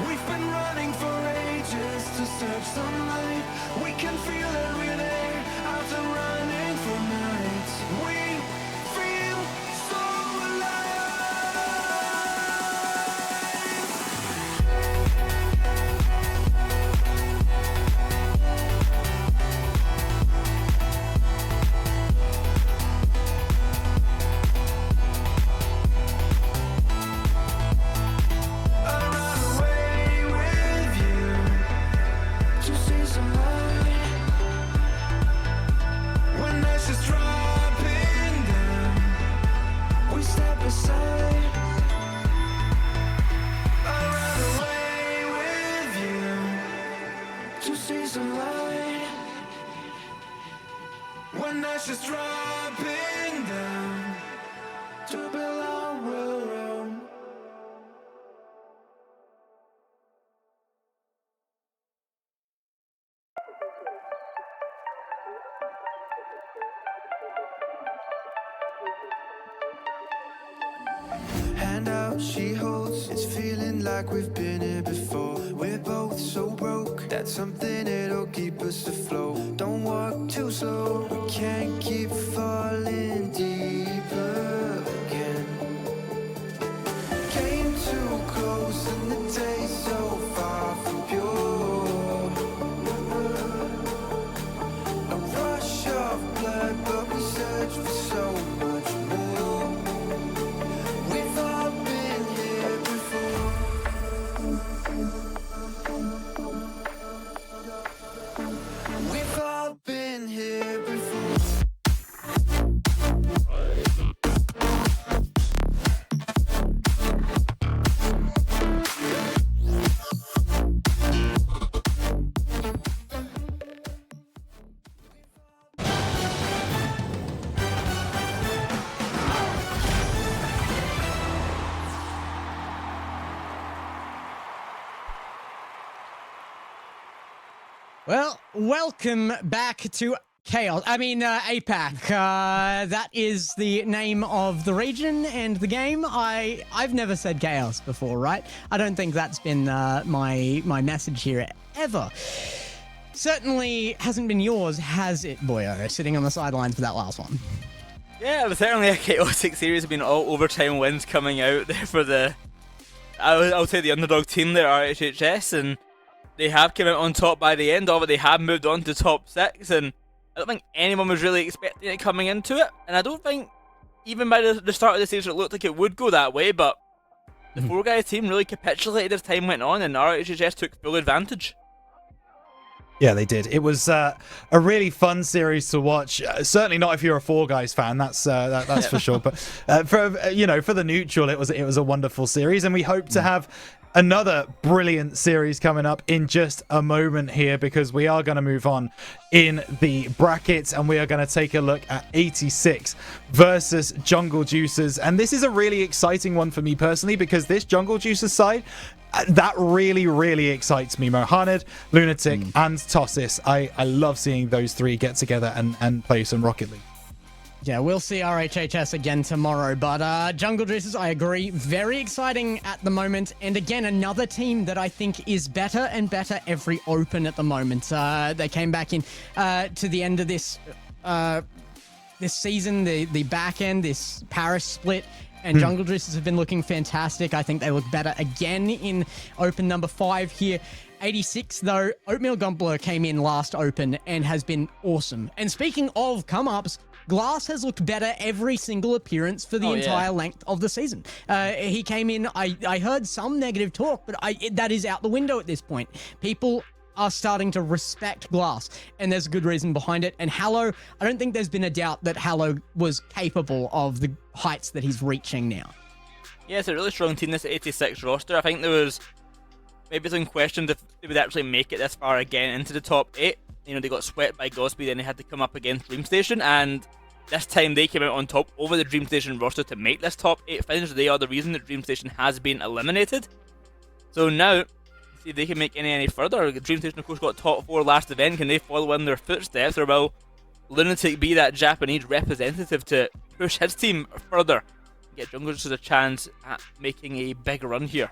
We've been running for ages to search some light. We can feel every day after running for nights. We feel so alive. I run away with you to see some light. When ashes dropping down, we step aside. I run away with you to see some light. When ashes dropping down, to build our own. Hand out she holds, it's feeling like we've been here before. We're both so broke, that's something that'll keep us afloat. Don't walk too slow, we can't keep falling deeper again. Came too close and the taste so far from pure. A rush of blood, but we search for so much more. We've all been here before. We've all been here before. Well, welcome back to Chaos. APAC. That is the name of the region and the game. I've never said Chaos before, right? I don't think that's been my message here ever. certainly hasn't been yours, has it, Boyo, sitting on the sidelines for that last one? Yeah, it was certainly a chaotic series. Have been all overtime wins coming out there for the, I would say the underdog team there, RHHS, and they have come out on top by the end of it. They have moved on to top 6, and I don't think anyone was really expecting it coming into it, and I don't think even by the start of the series it looked like it would go that way, but the 4-guy team really capitulated as time went on, and RHHS took full advantage. Yeah, they did. It was a really fun series to watch. Certainly not if you're a 4-guys fan. That's for sure. But for the neutral, it was a wonderful series, and we hope to have another brilliant series coming up in just a moment here, because we are going to move on in the brackets and we are going to take a look at 86 versus Jungle Juicers. And this is a really exciting one for me personally, because this Jungle Juicers side, that really, really excites me. Mohamed, Lunatic, and Tossis. I love seeing those 3 get together and play some Rocket League. Yeah, we'll see RHHS again tomorrow, but Jungle Juicers, I agree, very exciting at the moment, and again, another team that I think is better and better every open at the moment. They came back in to the end of this season, the back end, this Paris split, and Jungle Juicers have been looking fantastic. I think they look better again in open number 5 here. 86, though, Oatmeal Gobbler came in last open and has been awesome. And speaking of come-ups, Glass has looked better every single appearance for the entire length of the season. He came in, I heard some negative talk, but that is out the window at this point. People are starting to respect Glass, and there's a good reason behind it. And Hallow, I don't think there's been a doubt that Hallow was capable of the heights that he's reaching now. Yeah, it's a really strong team, this 86 roster. I think there was maybe some questions if they would actually make it this far again into the top 8. You know, they got swept by Gospey, then they had to come up against DreamStation, and this time they came out on top over the DreamStation roster to make this top 8 finish. They are the reason that DreamStation has been eliminated. So now, see if they can make any further. DreamStation, of course, got top 4 last event. Can they follow in their footsteps, or will Lunatic be that Japanese representative to push his team further? Get Jungle Juicers a chance at making a big run here.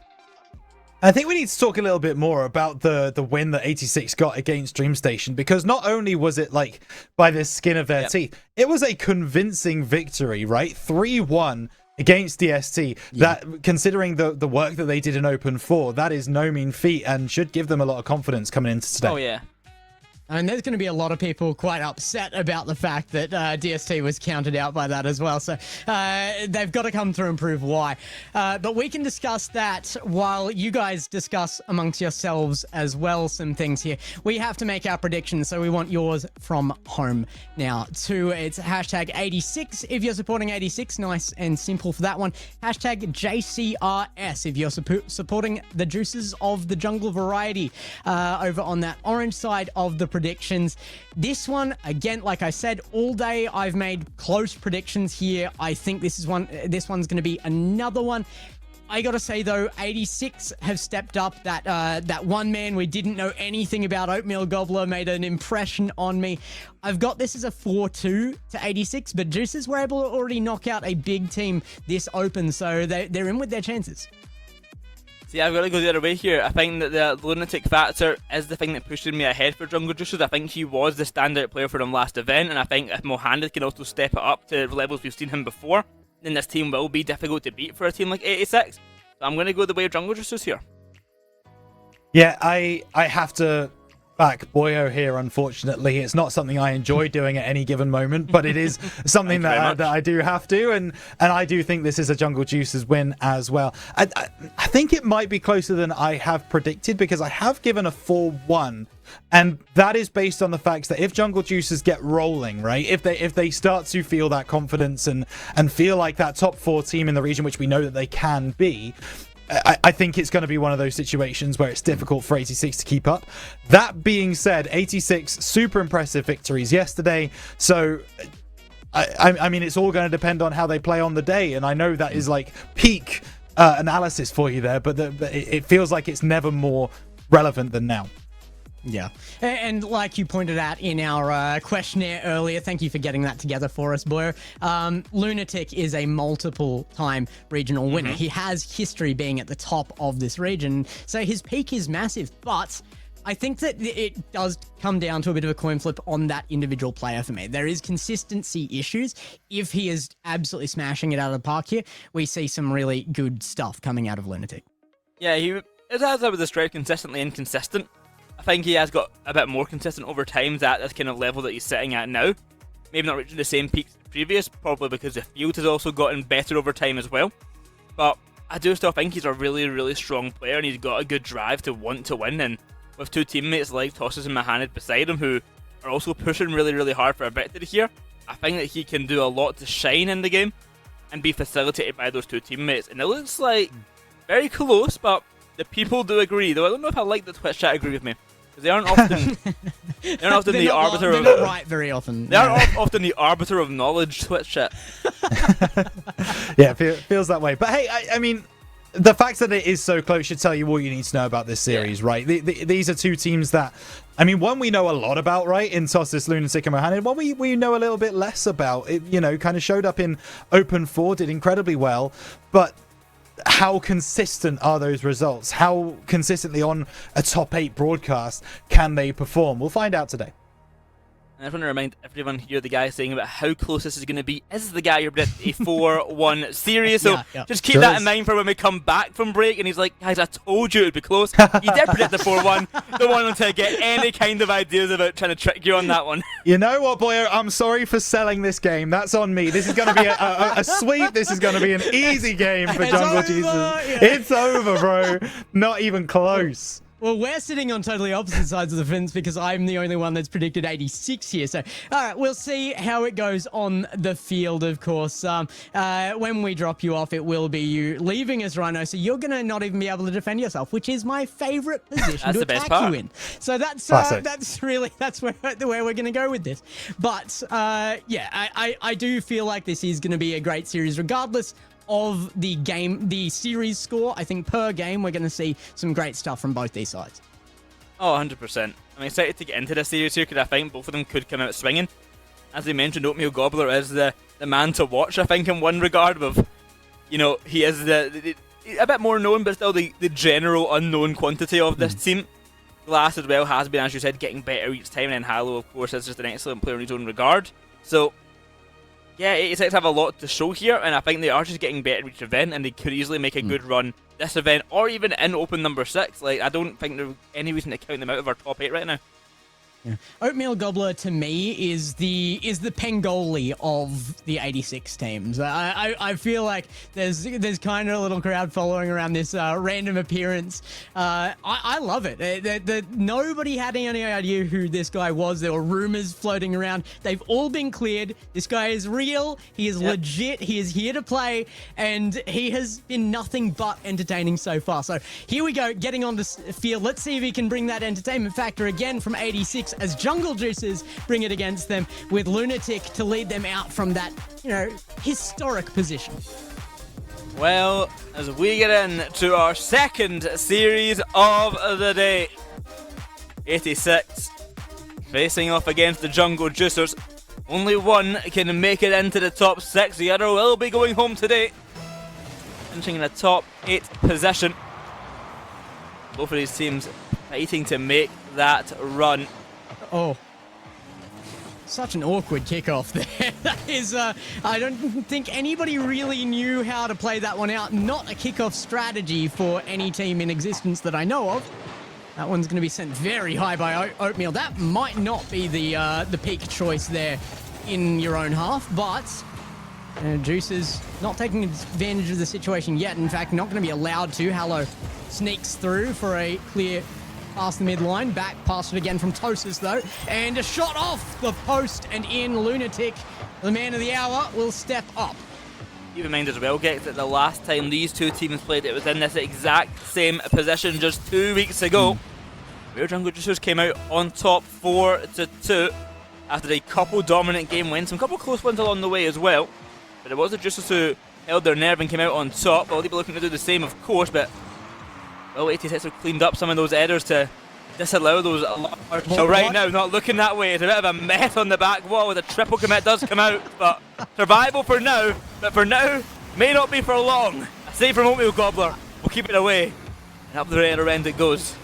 I think we need to talk a little bit more about the win that 86 got against DreamStation, because not only was it like by the skin of their teeth, it was a convincing victory, right? 3-1 against DST. That, considering the work that they did in Open 4, that is no mean feat and should give them a lot of confidence coming into today. Oh yeah. And there's going to be a lot of people quite upset about the fact that DST was counted out by that as well. So they've got to come through and prove why. But we can discuss that while you guys discuss amongst yourselves as well some things here. We have to make our predictions, so we want yours from home now. It's hashtag 86 if you're supporting 86. Nice and simple for that one. Hashtag JCRS if you're supporting the Juices of the Jungle variety over on that orange side of the predictions. This one, again, like I said, all day I've made close predictions here. I think this one's going to be another one. I gotta say though, 86 have stepped up. That one man we didn't know anything about, Oatmeal Gobbler, made an impression on me. I've got this as a 4-2 to 86, but Juicers were able to already knock out a big team this open, so they're in with their chances. See, I've got to go the other way here. I think that the Lunatic factor is the thing that pushed me ahead for Jungle Juicers. I think he was the standout player for them last event, and I think if Mohamed can also step it up to levels we've seen him before, then this team will be difficult to beat for a team like 86. So I'm going to go the way of Jungle Juicers here. Yeah, I have to back Boyo here, unfortunately. It's not something I enjoy doing at any given moment, but it is something that I do have to, and I do think this is a Jungle Juicers win as well. I think it might be closer than I have predicted, because I have given a 4-1, and that is based on the fact that if Jungle Juicers get rolling, right, if they start to feel that confidence and feel like that top 4 team in the region, which we know that they can be, I think it's going to be one of those situations where it's difficult for 86 to keep up. That being said, 86 super impressive victories yesterday. So, I mean, it's all going to depend on how they play on the day. And I know that is like peak analysis for you there, but it feels like it's never more relevant than now. Yeah. And like you pointed out in our questionnaire earlier, thank you for getting that together for us, Boyo. Lunatic is a multiple-time regional winner. He has history being at the top of this region, so his peak is massive, but I think that it does come down to a bit of a coin flip on that individual player for me. There is consistency issues. If he is absolutely smashing it out of the park here, we see some really good stuff coming out of Lunatic. Yeah, he has with the strike consistently inconsistent. I think he has got a bit more consistent over time at this kind of level that he's sitting at now. Maybe not reaching the same peaks as previous, probably because the field has also gotten better over time as well. But I do still think he's a really, really strong player, and he's got a good drive to want to win. And with two teammates like Tosses and Mahanid beside him, who are also pushing really, really hard for a victory here, I think that he can do a lot to shine in the game and be facilitated by those two teammates. And it looks like very close, but the people do agree. Though I don't know if I like the Twitch chat agree with me, because they aren't often the arbiter they're of not right very often. They aren't often the arbiter of knowledge. Twitch chat. Yeah, feels that way. But hey, I mean, the fact that it is so close should tell you all you need to know about this series, right? These are two teams that, I mean, one we know a lot about, right? In Tossis, Lunatic, and Mohanad. One we know a little bit less about. It, you know, kind of showed up in Open 4, did incredibly well. But how consistent are those results? How consistently on a top 8 broadcast can they perform? We'll find out today. And I just want to remind everyone here, the guy saying about how close this is going to be is the guy who predicted a 4-1 series. So just keep that in mind for when we come back from break. And he's like, guys, I told you it would be close. He did predict the 4-1. Don't want him to get any kind of ideas about trying to trick you on that one. You know what, Boyer? I'm sorry for selling this game. That's on me. This is going to be a sweep. This is going to be an easy game for Jungle Jesus. Yeah. It's over, bro. Not even close. Well, we're sitting on totally opposite sides of the fence because I'm the only one that's predicted 86 here. So, all right, we'll see how it goes on the field, of course. When we drop you off, it will be you leaving us, Rhino. So you're going to not even be able to defend yourself, which is my favorite position to attack you in. So that's where we're going to go with this. But, yeah, I do feel like this is going to be a great series regardless of the series score. I think per game we're going to see some great stuff from both these sides. Oh, 100%. I'm excited to get into this series here because I think both of them could come out swinging. As they mentioned, Oatmeal Gobbler is the man to watch, I think, in one regard. Of, you know, he is a bit more known, but still the general unknown quantity of this team. Glass as well has been, as you said, getting better each time, and then Halo, of course, is just an excellent player in his own regard. So yeah, 86 have a lot to show here, and I think they are just getting better each event, and they could easily make a good run this event, or even in Open number 6. Like, I don't think there's any reason to count them out of our top 8 right now. Yeah. Oatmeal Gobbler to me is the Pengoli of the 86 teams. I feel like there's kind of a little crowd following around this random appearance. I love it. Nobody had any idea who this guy was. There were rumors floating around. They've all been cleared. This guy is real. He is legit. He is here to play, and he has been nothing but entertaining so far. So here we go, getting on the field. Let's see if he can bring that entertainment factor again from 86. As Jungle Juicers bring it against them with Lunatic to lead them out from that, you know, historic position. Well, as we get into our second series of the day, 86 facing off against the Jungle Juicers. Only one can make it into the top 6. The other will be going home today, finishing in the top 8 position. Both of these teams fighting to make that run. Oh, such an awkward kickoff there. That is, I don't think anybody really knew how to play that one out. Not a kickoff strategy for any team in existence that I know of. That one's going to be sent very high by Oatmeal. That might not be the peak choice there in your own half, but Juice's not taking advantage of the situation yet. In fact, not going to be allowed to. Halo sneaks through for a clear past the midline, back past it again from Tosis though, and a shot off the post and in. Lunatic, the man of the hour, will step up. Keep in mind as well, Gex, that the last time these two teams played, it was in this exact same position just 2 weeks ago, where Jungle Juicers came out on top 4-2 after a couple dominant game wins, some couple close ones along the way as well. But it was the Juicers who held their nerve and came out on top. Well, they'll be looking to do the same, of course, but well, 86 have cleaned up some of those errors to disallow those large. So right now, not looking that way. It's a bit of a mess on the back wall. The triple commit does come out, but survival for now. But for now, may not be for long. A save from Oatmeal Gobbler. We'll keep it away. And up the other end it goes.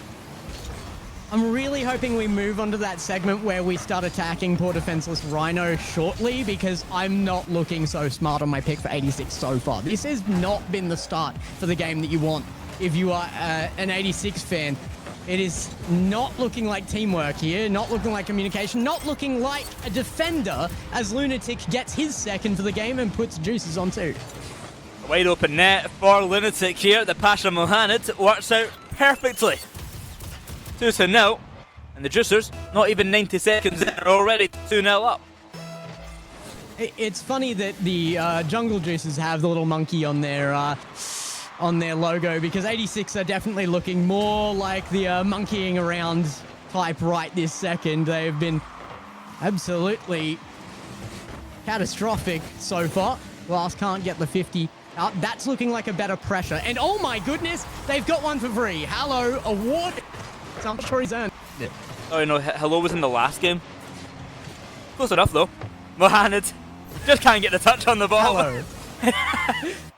I'm really hoping we move on to that segment where we start attacking poor defenseless Rhino shortly, because I'm not looking so smart on my pick for 86 so far. This has not been the start for the game that you want if you are an 86 fan. It is not looking like teamwork here, not looking like communication, not looking like a defender as Lunatic gets his second for the game and puts Juices on 2. Wide open net for Lunatic here. The pass from Mohamed works out perfectly. 2-0. And the Juicers, not even 90 seconds in, are already 2-0 up. It's funny that the Jungle Juicers have the little monkey on their logo, because 86 are definitely looking more like the monkeying around type right this second. They've been absolutely catastrophic so far. Glass can't get the 50 up. That's looking like a better pressure. And oh my goodness, they've got one for free. Hello, award. So I'm sure he's earned it. Oh, no, Hello was in the last game. Close enough, though. Mohamed just can't get the touch on the ball. Hello.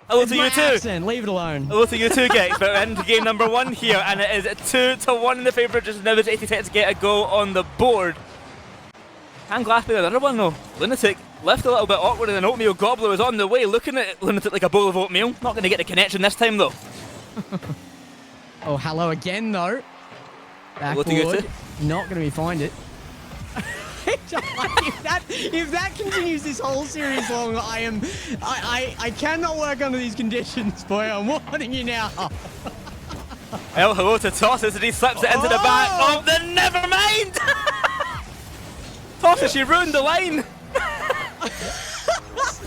Hello It's to my you too. accent. Leave it alone. Hello to you too, Gex. But we're into game number 1 here, and it is 2-1 in the favour. Just now there's 80 seconds to get a goal on the board. Can Glass be another one though? Lunatic left a little bit awkward, and an Oatmeal Gobbler is on the way, looking at Lunatic like a bowl of oatmeal. Not going to get the connection this time though. Oh, hello again though. Hello to you Backboard. too. Not going to be find it. if that continues this whole series long, I cannot work under these conditions, boy. I'm warning you now. Well, hello to Tosses, and he slips it into the back. Oh, then never mind. Tosses, you ruined the line.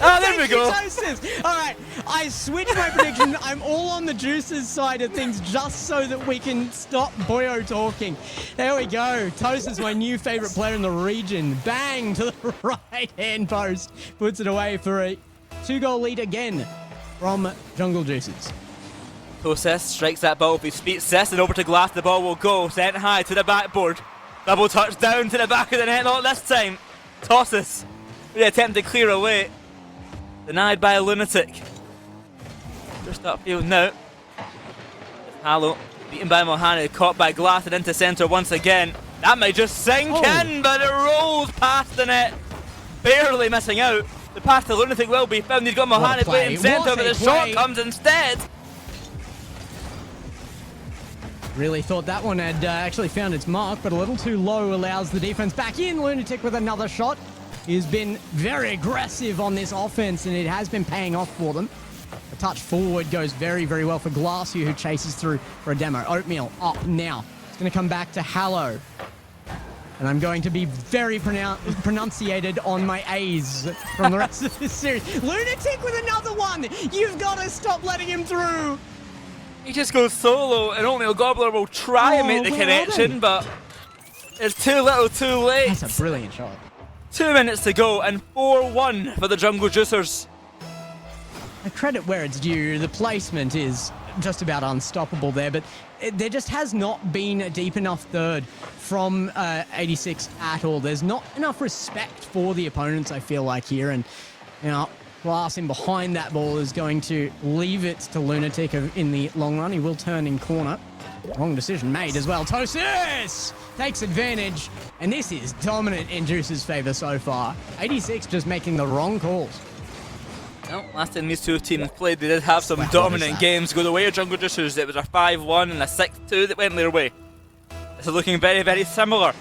Oh, there we go. All right, I switched my prediction. I'm all on the Juices side of things just so that we can stop Boyo talking. There we go. Toast is my new favorite player in the region. Bang to the right-hand post. Puts it away for a 2-goal lead again from Jungle Juices. So Cess strikes that ball with his feet. Cess and over to Glass. The ball will go. Sent high to the backboard. Double touch down to the back of the net. Not this time. Tosses. Really attempt to clear away. Denied by a Lunatic. Just upfield now. Hallow beaten by Mohani, caught by Glass and into centre once again. That might just sink in, but it rolls past the net. Barely missing out. The pass to Lunatic will be found. He's got Mohani playing centre, but the shot comes instead. Really thought that one had actually found its mark, but a little too low, allows the defense back in. Lunatic with another shot. He's been very aggressive on this offense, and it has been paying off for them. A touch forward goes very, very well for Glassy, who chases through for a demo. Oatmeal up now. It's going to come back to Hallow. And I'm going to be very pronunciated on my A's from the rest of this series. Lunatic with another one! You've got to stop letting him through! He just goes solo, and Oatmeal Gobbler will try and make the connection, but it's too little too late. That's a brilliant shot. 2 minutes to go, and 4-1 for the Jungle Juicers. The credit where it's due, the placement is just about unstoppable there, but there just has not been a deep enough third from 86 at all. There's not enough respect for the opponents, I feel like, here, and you know, Glass in behind that ball is going to leave it to Lunatic in the long run. He will turn in corner. Wrong decision made as well. Tosis takes advantage, and this is dominant in Juice's favour so far. 86 just making the wrong calls. Well, last time these two teams played, they did have some dominant games go the way of Jungle Juicers. It was a 5-1 and a 6-2 that went their way. This is looking very, very similar.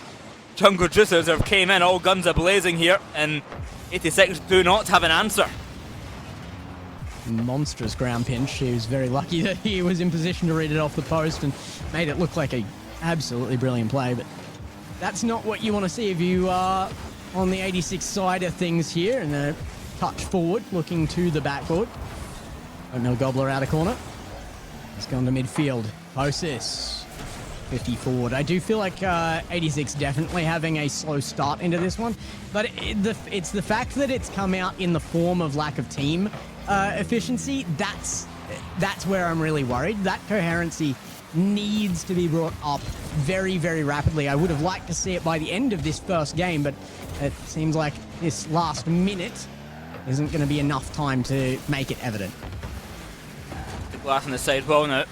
Jungle Juicers have came in all guns a-blazing here, and 86 do not have an answer. Monstrous ground pinch. He was very lucky that he was in position to read it off the post and made it look like a absolutely brilliant play, but that's not what you want to see if you are on the 86 side of things here. And a touch forward, looking to the backboard. Oatmeal Gobbler out of corner. He's gone to midfield. Posis 50 forward. I do feel like 86 definitely having a slow start into this one, but it's the fact that it's come out in the form of lack of team efficiency. That's where I'm really worried. That coherency needs to be brought up very, very rapidly. I would have liked to see it by the end of this first game, but it seems like this last minute isn't going to be enough time to make it evident. The Glass on the side well now.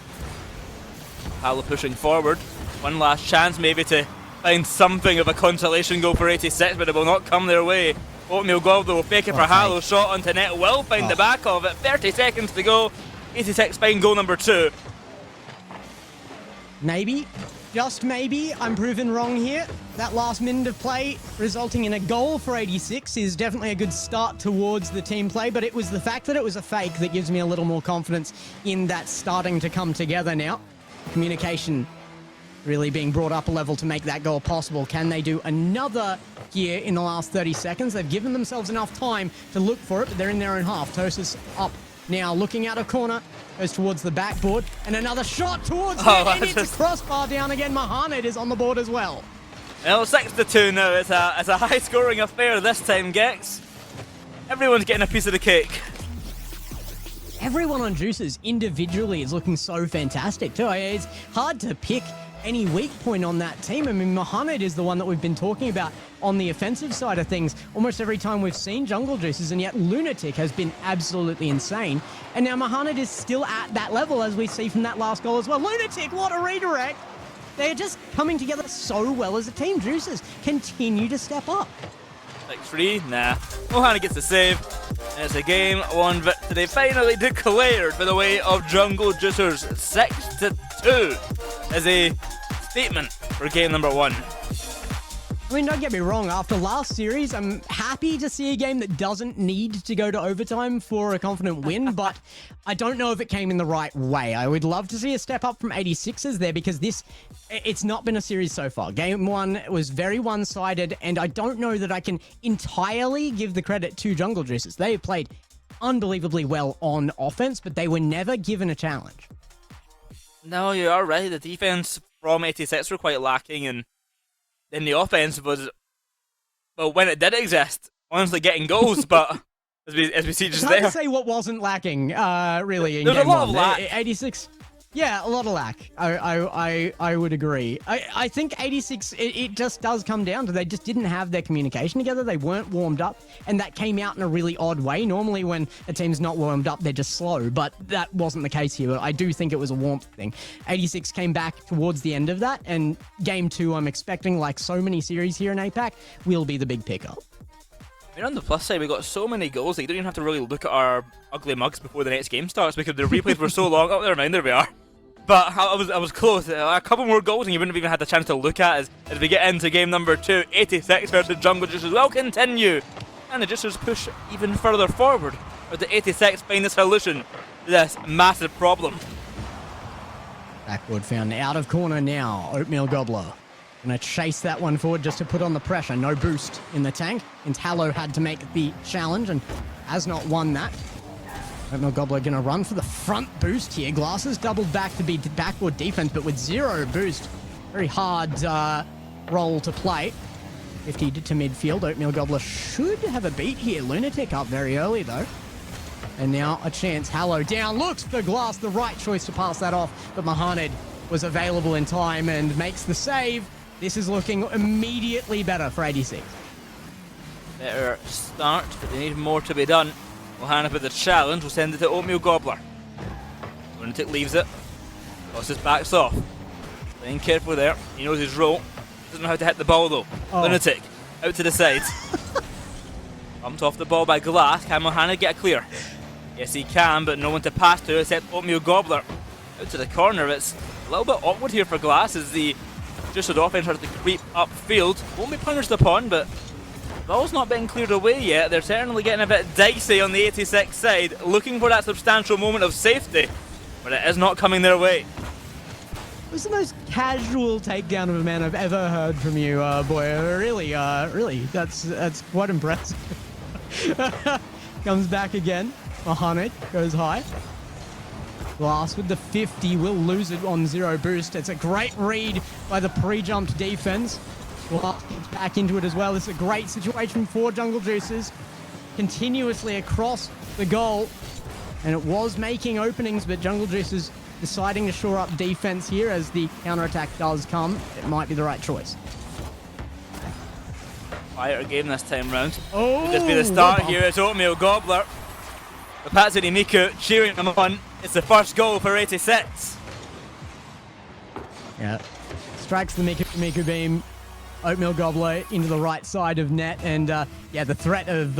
Hallow pushing forward. One last chance maybe to find something of a consolation goal for 86, but it will not come their way. Oatmeal Gobbler will fake it for Hallow, shot onto net, will find the back of it. 30 seconds to go. 86 find goal number 2. Maybe, just maybe, I'm proven wrong here. That last minute of play resulting in a goal for 86 is definitely a good start towards the team play, but it was the fact that it was a fake that gives me a little more confidence in that starting to come together now. Communication really being brought up a level to make that goal possible. Can they do another here in the last 30 seconds? They've given themselves enough time to look for it, but they're in their own half. Tosis up now, looking out of corner, goes towards the backboard, and another shot towards it, and it's a crossbar down again. Mahanid is on the board as well. Well, 6-2 now. It's a high-scoring affair this time, Gex. Everyone's getting a piece of the cake. Everyone on Juices individually is looking so fantastic too. It's hard to pick any weak point on that team. I mean, Mohamed is the one that we've been talking about on the offensive side of things almost every time we've seen Jungle Juices, and yet Lunatic has been absolutely insane. And now Mohamed is still at that level, as we see from that last goal as well. Lunatic, what a redirect! They're just coming together so well as a team. Juices continue to step up. 6-3, nah. Mohana gets the save. And it's a game 1 victory finally declared by the way of Jungle Juicers. 6-2 as a statement for game number 1. I mean, don't get me wrong, after last series, I'm happy to see a game that doesn't need to go to overtime for a confident win, but I don't know if it came in the right way. I would love to see a step up from 86ers there, because it's not been a series so far. Game 1 was very one-sided, and I don't know that I can entirely give the credit to Jungle Juices. They have played unbelievably well on offense, but they were never given a challenge. No, you are right. The defense from 86 were quite lacking, and then the offense was, well, when it did exist, honestly getting goals, but as we see just It's hard there. to say what wasn't lacking, really, in There's game a lot 1. of lack. 86, yeah, a lot of lack. I would agree. I think 86, it just does come down to they just didn't have their communication together. They weren't warmed up, and that came out in a really odd way. Normally when a team's not warmed up, they're just slow, but that wasn't the case here. I do think it was a warmth thing. 86 came back towards the end of that, and game 2, I'm expecting, like so many series here in Apac, will be the big pickup. I mean, on the plus side, we got so many goals that you don't even have to really look at our ugly mugs before the next game starts, because the replays were so long. Oh, never mind, there we are. But I was close. A couple more goals and you wouldn't have even had the chance to look at as we get into game number 2. 86 versus Jungle Juicers will continue. And the Juicers push even further forward, with the 86 find the solution to this massive problem. Backboard found out of corner now. Oatmeal Gobbler gonna chase that one forward just to put on the pressure. No boost in the tank. And Tallow had to make the challenge and has not won that. Oatmeal Gobbler gonna run for the front boost here. Glasses doubled back to be backboard defense, but with 0 boost. Very hard role to play. 50 to midfield. Oatmeal Gobbler should have a beat here. Lunatic up very early though. And now a chance. Hallow down. Looks for Glass. The right choice to pass that off. But Mahanid was available in time and makes the save. This is looking immediately better for 86. Better start, but they need more to be done. Mohana with the challenge will send it to Oatmeal Gobbler. Lunatic leaves it. Tosses backs off. Playing carefully there. He knows his role. Doesn't know how to hit the ball though. Oh. Lunatic out to the side. Bumped off the ball by Glass. Can Mohana get a clear? Yes, he can, but no one to pass to except Oatmeal Gobbler. Out to the corner. It's a little bit awkward here for Glass as the Juiced offense tries to creep upfield. Won't be punished upon, but the ball's not being cleared away yet. They're certainly getting a bit dicey on the 86 side, looking for that substantial moment of safety, but it is not coming their way. It was the most casual takedown of a man I've ever heard from you, boy. Really, that's quite impressive. Comes back again. Mahanid goes high. Glass with the 50 will lose it on 0 boost. It's a great read by the pre-jumped defense. Glass gets back into it as well. This is a great situation for Jungle Juicers. Continuously across the goal. And it was making openings, but Jungle Juicers deciding to shore up defense here as the counterattack does come. It might be the right choice. Quieter game this time round. Oh, Just be the start rubber. here. It's Oatmeal Gobbler. The Patsy Miku cheering him on. It's the first goal for 86. Yeah. strikes the Miku beam. Oatmeal Gobbler into the right side of net, and yeah, the threat of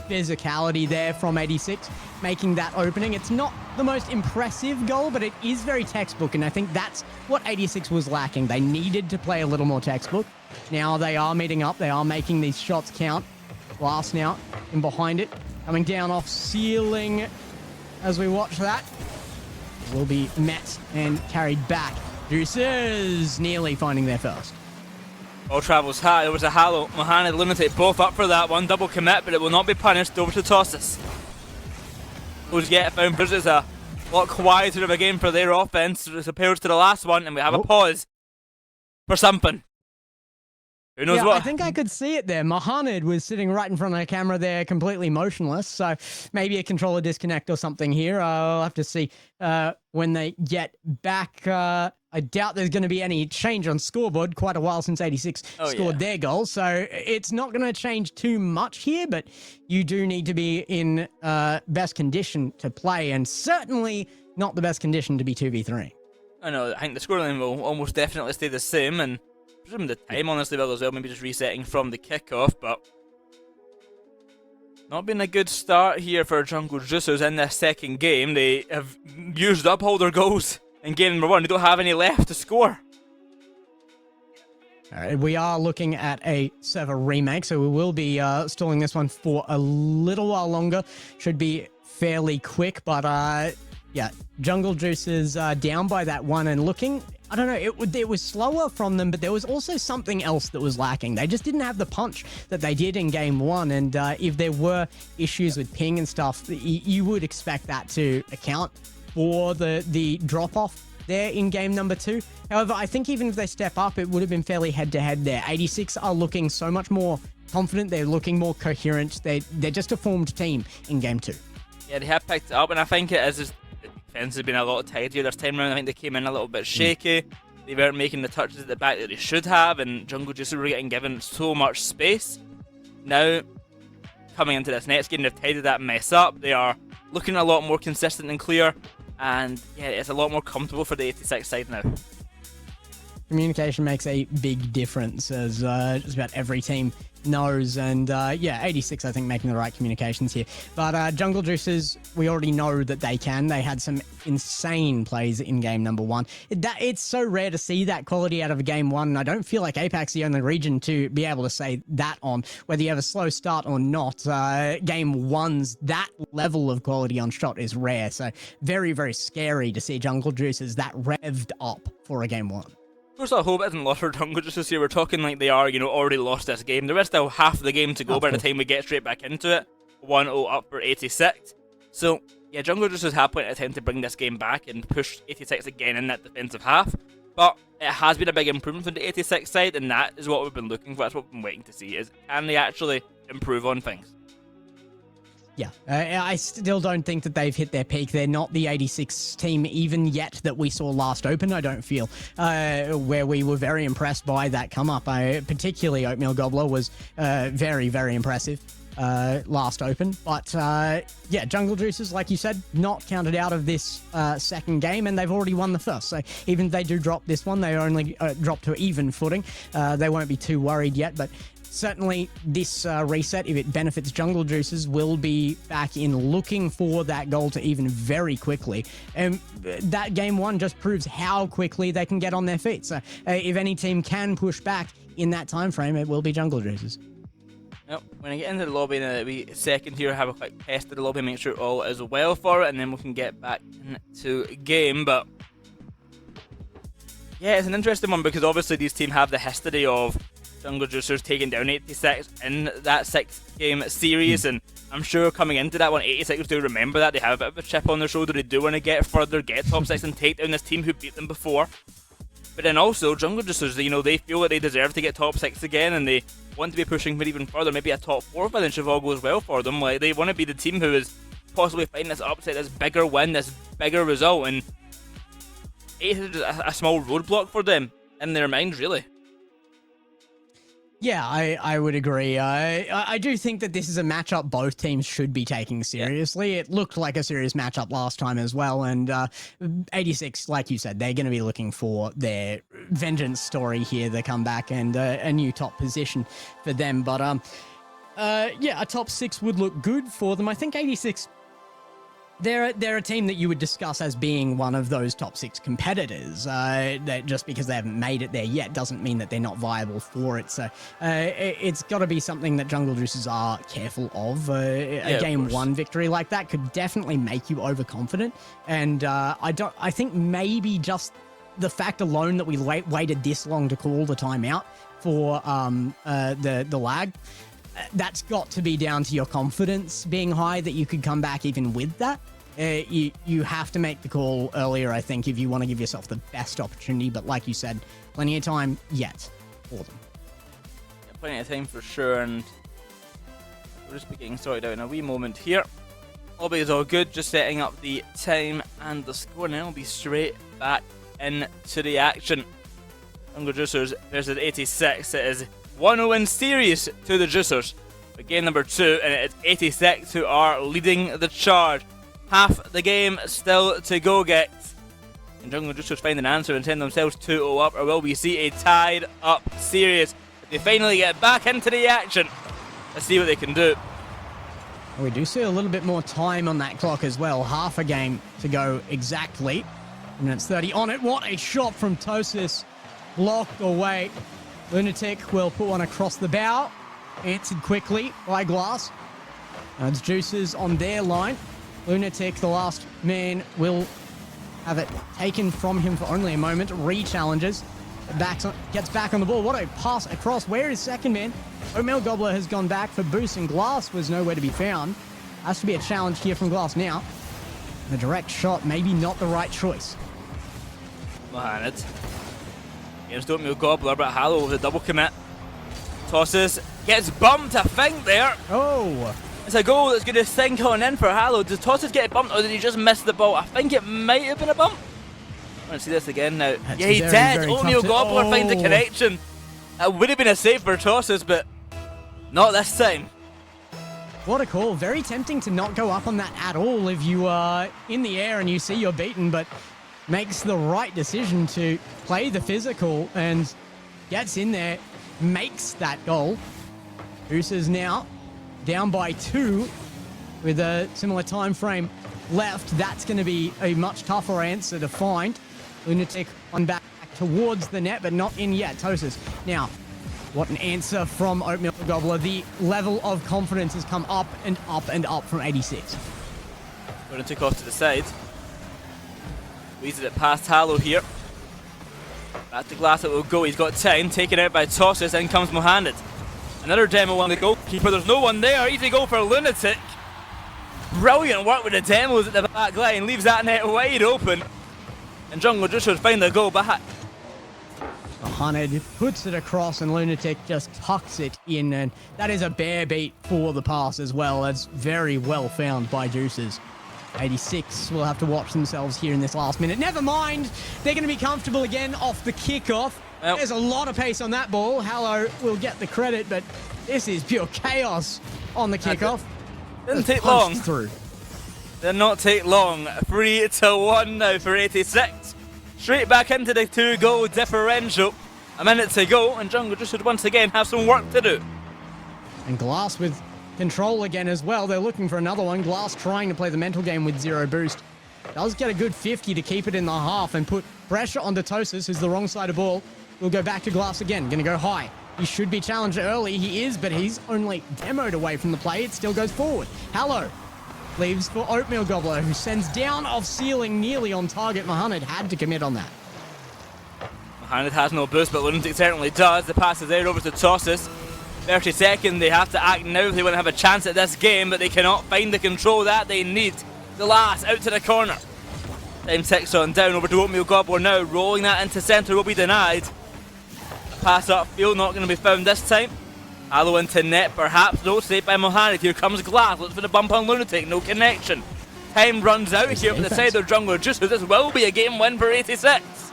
physicality there from 86, making that opening. It's not the most impressive goal, but it is very textbook, and I think that's what 86 was lacking. They needed to play a little more textbook. Now they are meeting up. They are making these shots count. Blast now, in behind it, coming down off ceiling as we watch that. Will be met and carried back. Juices nearly finding their first. All travels high. There was a Halo. Mohana and Lunatic both up for that one. Double commit, but it will not be punished. Over to Tossus. Who's yet found Bridges a lot quieter of a game for their offense as opposed to the last one, and we have a pause for something. Who knows what? I think I could see it there. Mohamed was sitting right in front of the camera there, completely motionless. So maybe a controller disconnect or something here. I'll have to see when they get back. I doubt there's going to be any change on scoreboard. Quite a while since 86 scored their goal. So it's not going to change too much here, but you do need to be in best condition to play, and certainly not the best condition to be 2v3. I know, I think the scoreline will almost definitely stay the same, and I presume the time honestly will as well, maybe just resetting from the kickoff, but not been a good start here for Jungle Juicers in this second game. They have used up all their goals in game number 1. They don't have any left to score. Alright, we are looking at a server remake, so we will be stalling this one for a little while longer. Should be fairly quick, but yeah, Jungle Juicers down by that one and looking, I don't know, it was slower from them, but there was also something else that was lacking. They just didn't have the punch that they did in game 1, and if there were issues with ping and stuff, you would expect that to account for the drop-off there in game number 2. However, I think even if they step up, it would have been fairly head-to-head there. 86 are looking so much more confident. They're looking more coherent. They're just a formed team in game 2. Yeah, they have picked it up, and I think it is just, the defence has been a lot tidier this time around. I think they came in a little bit shaky. They weren't making the touches at the back that they should have, and Jungle Juicer were getting given so much space. Now, coming into this next game, they've tidied that mess up. They are looking a lot more consistent and clear, and yeah, it's a lot more comfortable for the 86 side now. Communication makes a big difference, as just about every team knows, and yeah, 86 I think making the right communications here. But Jungle Juicers, we already know that they can. They had some insane plays in game number 1. It's so rare to see that quality out of a game 1, and I don't feel like Apac's the only region to be able to say that on. Whether you have a slow start or not, game 1's that level of quality on shot is rare, so very, very scary to see Jungle Juicers that revved up for a game 1. Of course, I hope it isn't lost for Jungle Juicers here. We're talking like they are, already lost this game. There is still half the game to go by the time we get straight back into it. 1-0 up for 86. So, yeah, Jungle Juicers have plenty of time to bring this game back and push 86 again in that defensive half. But it has been a big improvement for the 86 side, and that is what we've been looking for. That's what we've been waiting to see, is can they actually improve on things? Yeah, I still don't think that they've hit their peak. They're not the 86 team even yet that we saw last Open, I don't feel, where we were very impressed by that come up. Particularly Oatmeal Gobbler was very, very impressive last Open. But yeah, Jungle Juicers, like you said, not counted out of this second game, and they've already won the first. So even if they do drop this one, they only drop to even footing. They won't be too worried yet, but certainly this reset, if it benefits Jungle Juicers, will be back in looking for that goal to even very quickly. And that game 1 just proves how quickly they can get on their feet. So if any team can push back in that time frame, it will be Jungle Juicers. Yep. When I get into the lobby in a wee second here, have a quick test of the lobby, make sure all is well for it, and then we can get back into game. But yeah, it's an interesting one because obviously these teams have the history of Jungle Juicers taking down 86 in that 6-game series, and I'm sure coming into that one, 86 do remember that. They have a bit of a chip on their shoulder. They do want to get further, get top 6 and take down this team who beat them before. But then also, Jungle Juicers, they feel that they deserve to get top 6 again, and they want to be pushing for even further, maybe a top 4 finish if all goes well for them. Like, they want to be the team who is possibly fighting this upset, this bigger win, this bigger result, and 86 is a small roadblock for them in their minds, really. Yeah, I would agree. I do think that this is a matchup both teams should be taking seriously. It looked like a serious matchup last time as well, and 86, like you said, they're going to be looking for their vengeance story here, the comeback, and a new top position for them. But yeah, a top 6 would look good for them. I think 86... They're a team that you would discuss as being one of those top 6 competitors. That just because they haven't made it there yet doesn't mean that they're not viable for it. So it's got to be something that Jungle Juicers are careful of. A game 1 victory like that could definitely make you overconfident. And I think maybe just the fact alone that we waited this long to call the timeout for the lag. That's got to be down to your confidence being high that you could come back even with that. You have to make the call earlier, I think, if you want to give yourself the best opportunity. But like you said, plenty of time yet for them. Yeah, plenty of time for sure, and we'll just be getting sorted out in a wee moment here. All is all good, just setting up the time and the score, and then we'll be straight back into the action. Jungle Juicers versus 86. It is 1-0 series to the Juicers for game number 2, and it's 86 who are leading the charge. Half the game still to go, get. And Jungle Juicers find an answer and send themselves 2-0 up, or will we see a tied up series? They finally get back into the action. Let's see what they can do. We do see a little bit more time on that clock as well. Half a game to go exactly. Minutes 30 on it. What a shot from Tosis. Blocked away. Lunatic will put one across the bow. Answered quickly by Glass. Now it's Juicers on their line. Lunatic, the last man, will have it taken from him for only a moment. Re-challenges. Gets back on the ball. What a pass across. Where is second man? Oatmeal Gobbler has gone back for boost, and Glass was nowhere to be found. Has to be a challenge here from Glass now. The direct shot, maybe not the right choice. Mohamed against Oatmeal Gobbler, but Hallow with a double commit. Tosses, gets bumped, I think, there. Oh! It's a goal that's going to sink on in for Hallow. Does Tosses get bumped, or did he just miss the ball? I think it might have been a bump. I want to see this again now. That's yeah, he very, did. Oatmeal Gobbler finds the Oh. connection. That would have been a save for Tosses, but not this time. What a call. Very tempting to not go up on that at all if you are in the air and you see you're beaten, but makes the right decision to play the physical and gets in there, makes that goal. Juicers now down by 2 with a similar time frame left. That's going to be a much tougher answer to find. Lunatic on back towards the net, but not in yet. Tosis now. What an answer from Oatmeal Gobbler. The level of confidence has come up and up and up from 86. Lunatic off to the side. Squeezes it past Hallow here. Back to Glass it will go. He's got 10. Taken out by Tossis. In comes Mohamed. Another demo on the goalkeeper. There's no one there. Easy goal for Lunatic. Brilliant work with the demos at the back line. Leaves that net wide open. And Jungle Juicers find the goal back. Mohamed puts it across and Lunatic just tucks it in, and that is a bare beat for the pass as well. That's very well found by Juicers. 86 will have to watch themselves here in this last minute. Never mind, they're going to be comfortable again off the kickoff. Well, there's a lot of pace on that ball. Hallow will get the credit, but this is pure chaos on the kickoff. Didn't take Punched long. through. Did not take long. 3-1 now for 86. Straight back into the 2-goal differential. A minute to go, and Jungle Juicers once again have some work to do. And Glass with control again as well. They're looking for another one. Glass trying to play the mental game with 0 boost. Does get a good 50 to keep it in the half and put pressure on Tosis, who's the wrong side of ball. We'll go back to Glass again. Going to go high. He should be challenged early. He is, but he's only demoed away from the play. It still goes forward. Hallow leaves for Oatmeal Gobbler, who sends down off ceiling nearly on target. Mohamed had to commit on that. Mohamed has no boost, but Lunatic certainly does. The pass is there over to Tossis. 30-second, they have to act now if they want to have a chance at this game, but they cannot find the control that they need. Glass out to the corner. Time ticks on down over to Oatmeal Gobbler now. Rolling that into centre will be denied. Pass upfield, not going to be found this time. Hallow into net, perhaps. No, saved by Mohamed. Here comes Glass. Looks for the bump on Lunatic. No connection. Time runs out here for the side of Jungle Juicers. This will be a game win for 86.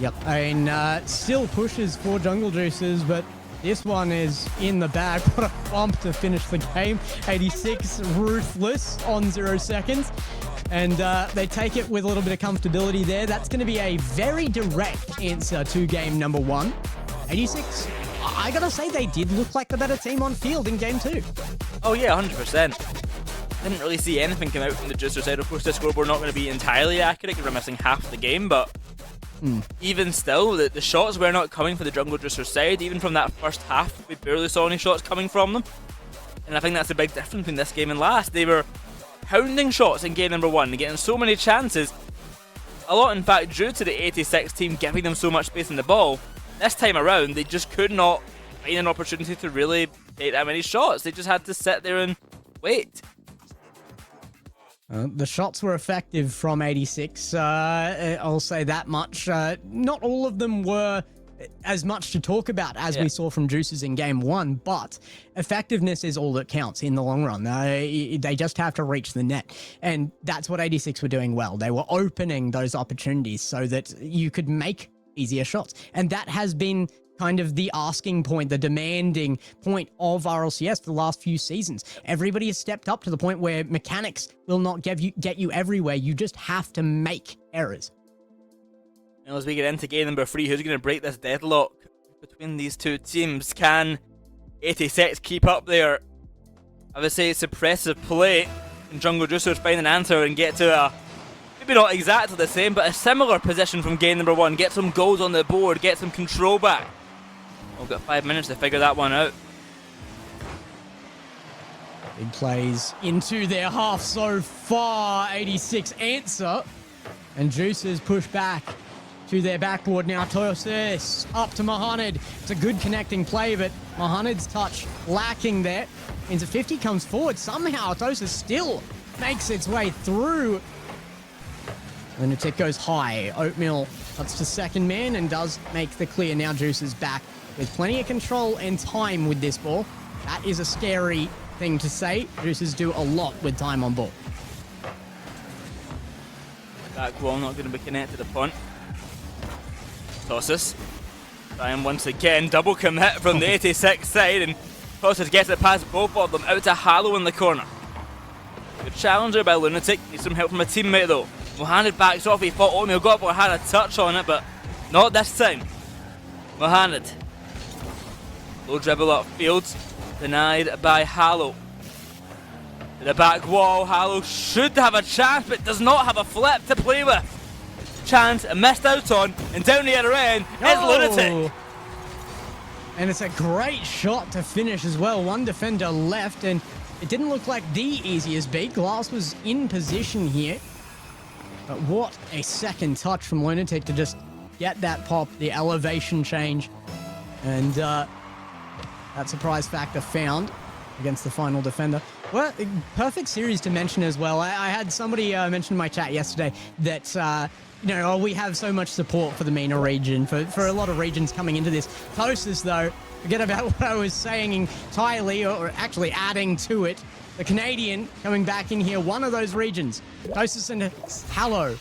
Yep, I mean, still pushes for Jungle Juicers, but This one is in the bag. What a bump to finish the game. 86 ruthless on 0 seconds. And they take it with a little bit of comfortability there. That's going to be a very direct answer to game number 1. 86, I gotta say they did look like the better team on field in game 2. Oh yeah, 100%. Didn't really see anything come out from the Juicer side. Of course, the scoreboard not going to be entirely accurate because we're missing half the game, but even still, the shots were not coming for the Jungle Juicer side. Even from that first half, we barely saw any shots coming from them. And I think that's a big difference between this game and last. They were pounding shots in game number 1, getting so many chances. A lot, in fact, due to the 86 team giving them so much space in the ball. This time around, they just could not find an opportunity to really take that many shots. They just had to sit there and wait. The shots were effective from 86, I'll say that much. Not all of them were as much to talk about as we saw from Juicers in game 1, but effectiveness is all that counts in the long run. They just have to reach the net, and that's what 86 were doing well. They were opening those opportunities so that you could make easier shots, and that has been kind of the asking point, the demanding point of RLCS for the last few seasons. Everybody has stepped up to the point where mechanics will not get you everywhere. You just have to make errors. And as we get into game number 3, who's going to break this deadlock between these two teams? Can 86 keep up their, I would say, suppressive play? Can Jungle Juicers find an answer and get to a, maybe not exactly the same, but a similar position from game number 1? Get some goals on the board, get some control back. We've got 5 minutes to figure that one out. Big plays into their half so far. 86 answer. And Juicers push back to their backboard now. Tosis up to Mohamed. It's a good connecting play, but Mohamed's touch lacking there. Into 50 comes forward. Somehow Tosis still makes its way through. Lunatic goes high. Oatmeal cuts to second man and does make the clear. Now Juicers back with plenty of control and time with this ball. That is a scary thing to say. Juicers do a lot with time on ball. Back wall not going to be connected upon. Tosis trying once again, double commit from the 86 side, and Tosis gets it past both of them, out to Hallow in the corner. Good challenger by Lunatic, needs some help from a teammate though. Mohamed backs off, he thought Oatmeal Gobbler had a touch on it, but not this time. Mohamed. Low dribble upfield, denied by Hallow. To the back wall, Hallow should have a chance, but does not have a flip to play with. Chance missed out on, and down the other end is Lunatic. And it's a great shot to finish as well. One defender left, and it didn't look like the easiest beat. Glass was in position here. But what a second touch from Lunatic to just get that pop, the elevation change. And that surprise factor found against the final defender. Well, perfect series to mention as well. I had somebody mention in my chat yesterday that, we have so much support for the MENA region, for a lot of regions coming into this. Tosis, though, forget about what I was saying entirely, or actually adding to it. The Canadian coming back in here, one of those regions. Tosis and Hallow.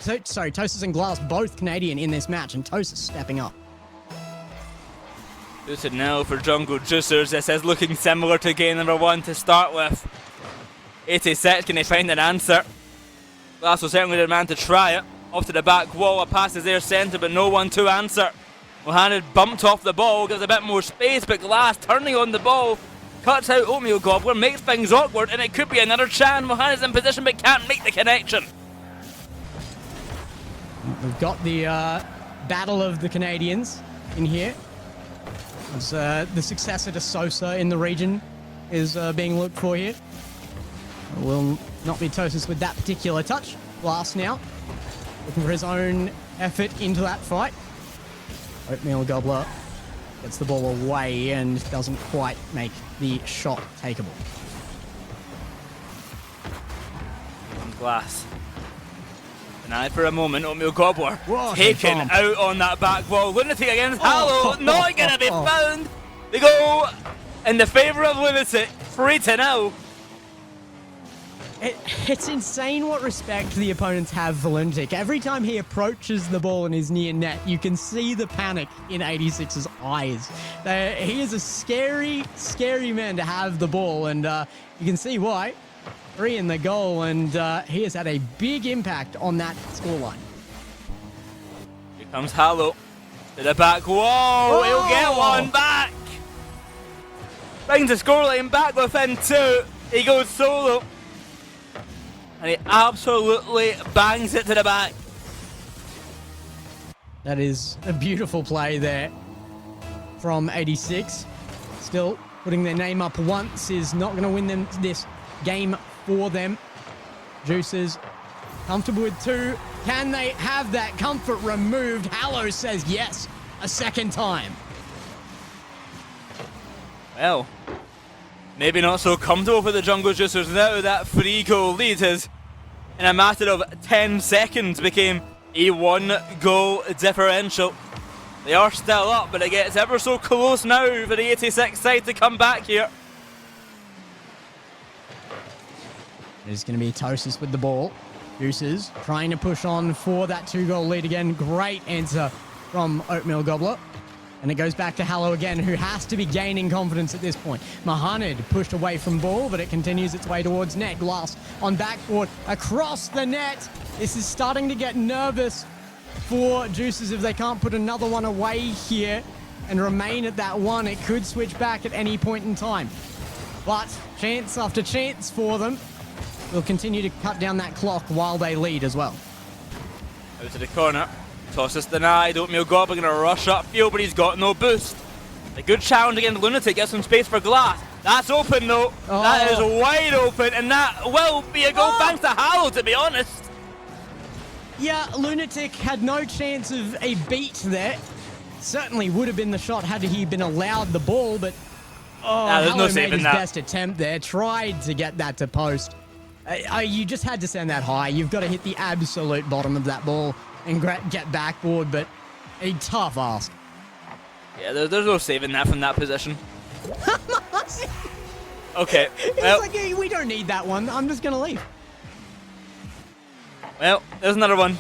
Tosis and Glass, both Canadian in this match, and Tosis stepping up. Booted now for Jungle Juicers. This is looking similar to game number 1 to start with. 86, can they find an answer? Glass will certainly demand to try it. Off to the back wall, a pass is there centre, but no one to answer. Mohamed bumped off the ball, gives a bit more space, but Glass turning on the ball, cuts out Oatmeal Gobbler, makes things awkward, and it could be another chance. Mohamed's in position, but can't make the connection. We've got the battle of the Canadians in here. As the successor to Sosa in the region is being looked for here. Will not be Tosis with that particular touch. Glass now, looking for his own effort into that fight. Oatmeal Gobbler gets the ball away and doesn't quite make the shot takeable. Glass. Denied for a moment, Oatmeal Gobbler Whoa, taken out on that back wall. Lunatic against Hallow, not going to be found. They go in the favour of Lunatic, 3-0. It's insane what respect the opponents have for Lunatic. Every time he approaches the ball in his near net, you can see the panic in 86's eyes. He is a scary, scary man to have the ball, and you can see why. 3 in the goal, and he has had a big impact on that scoreline. Here comes Hallow. To the back wall. He'll get one back. Brings the scoreline back within 2. He goes solo. And he absolutely bangs it to the back. That is a beautiful play there from 86. Still putting their name up once is not going to win them this game for them. Juicers comfortable with 2. Can they have that comfort removed? Hallow says yes a second time. Well, maybe not so comfortable for the Jungle Juicers now. That 3-goal lead has, in a matter of 10 seconds, became a 1-goal differential. They are still up, but it gets ever so close now for the 86 side to come back here. It's going to be Tosis with the ball. Juicers trying to push on for that 2-goal lead again. Great answer from Oatmeal Gobbler. And it goes back to Hallow again, who has to be gaining confidence at this point. Mohamed pushed away from ball, but it continues its way towards net. Glass on backboard across the net. This is starting to get nervous for Juicers if they can't put another one away here and remain at that 1. It could switch back at any point in time. But chance after chance for them. Will continue to cut down that clock while they lead as well. Out to the corner. Toss is denied. Oatmeal Gobbler going to rush upfield, but he's got no boost. A good challenge against Lunatic. Gets some space for Glass. That's open though. Oh. That is wide open, and that will be a goal thanks to Hallow, to be honest. Yeah, Lunatic had no chance of a beat there. Certainly would have been the shot had he been allowed the ball, but there's no Hallow made saving his that. best attempt there. Tried to get that to post. You just had to send that high. You've got to hit the absolute bottom of that ball and get backboard, but a tough ask. Yeah, there's no saving that from that position. Okay, It's well, like, hey, we don't need that one. I'm just going to leave. well, there's another one.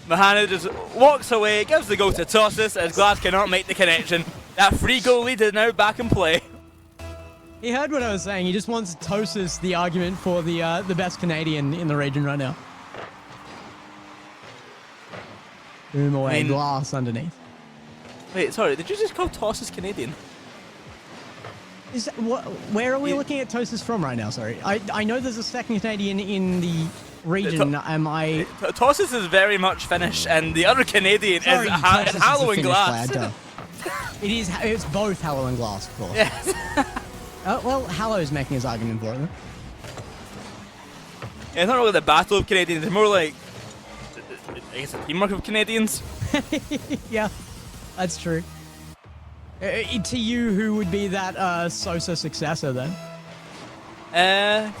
Mohamed just walks away, gives the goal to Tosis as Glass cannot make the connection. That 3-goal lead is now back in play. He heard what I was saying. He just wants Tosis the argument for the best Canadian in the region right now. Boom away, I mean- Glass underneath. Wait, sorry, did you just call Tosis Canadian? Is that, where are we looking at Tosis from right now? Sorry, I know there's a second Canadian in the region. Am I? Tosis is very much Finnish, and the other Canadian Sorry, is Tosis is a Hallow and Finnish Glass. player, duh. It is. It's both Hallow and Glass, of course. Yes. Well, Hallow's making his argument for it. Then. Yeah, it's not really the battle of Canadians, it's more like, I guess, a teamwork of Canadians. Yeah, that's true. To you, who would be that Sosa successor then? I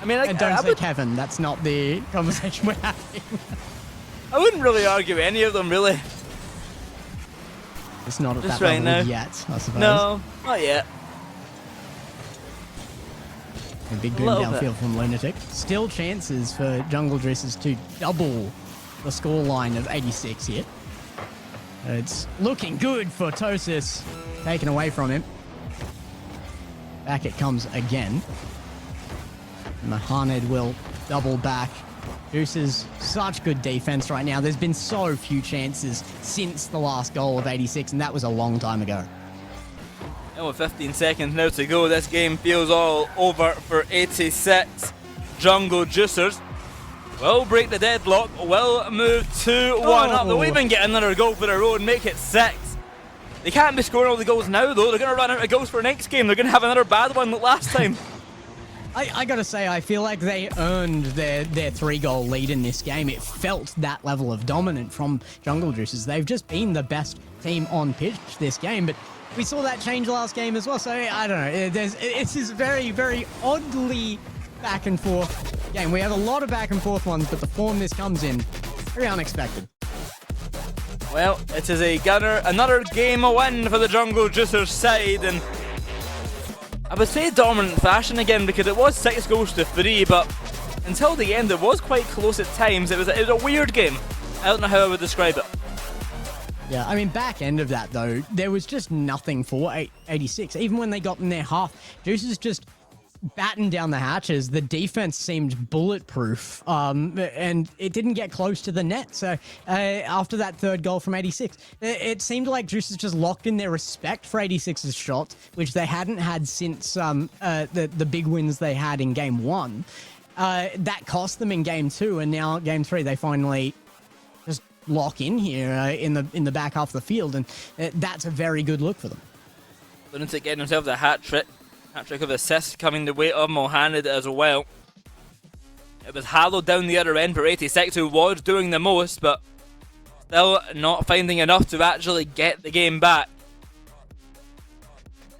mean, And don't say Kevin. That's not the conversation we're having. I wouldn't really argue any of them, really. It's not at Just that right level now. yet, I suppose. No, not yet. A big boom Little downfield bit. from Lunatic. Still chances for Jungle Juicers to double the score line of 86 here. It's looking good for Tosis. Taken away from him. Back it comes again. Mohamed will double back. Juicers, such good defense right now. There's been so few chances since the last goal of 86, and that was a long time ago. And with 15 seconds now to go, this game feels all over for 86. Jungle Juicers will break the deadlock, will move 2-1 up. They'll even get another goal for their own, make it 6. They can't be scoring all the goals now, though. They're going to run out of goals for next game. They're going to have another bad one like last time. I gotta say, I feel like they earned their 3-goal lead in this game. It felt that level of dominant from Jungle Juicers. They've just been the best team on pitch this game, but we saw that change last game as well. So I don't know. It's this very, very oddly back and forth game. We have a lot of back and forth ones, but the form this comes in, very unexpected. Well, it is another game a win for the Jungle Juicers side, and I would say dominant fashion again because it was 6 goals to 3, but until the end, it was quite close at times. It was a weird game. I don't know how I would describe it. Yeah, I mean, back end of that, though, there was just nothing for 86. Even when they got in their half, Juices just battened down the hatches. The defense seemed bulletproof, and it didn't get close to the net. So after that third goal from 86, it seemed like Juices just locked in their respect for 86's shots, which they hadn't had since the big wins they had in game 1. That cost them in game 2, and now game 3 they finally just lock in here in the back half of the field, and that's a very good look for them. Lunatic getting himself a hat trick. Hat trick of assists coming the way of Mohamed as well. It was Hallow down the other end for 86 who was doing the most, but still not finding enough to actually get the game back.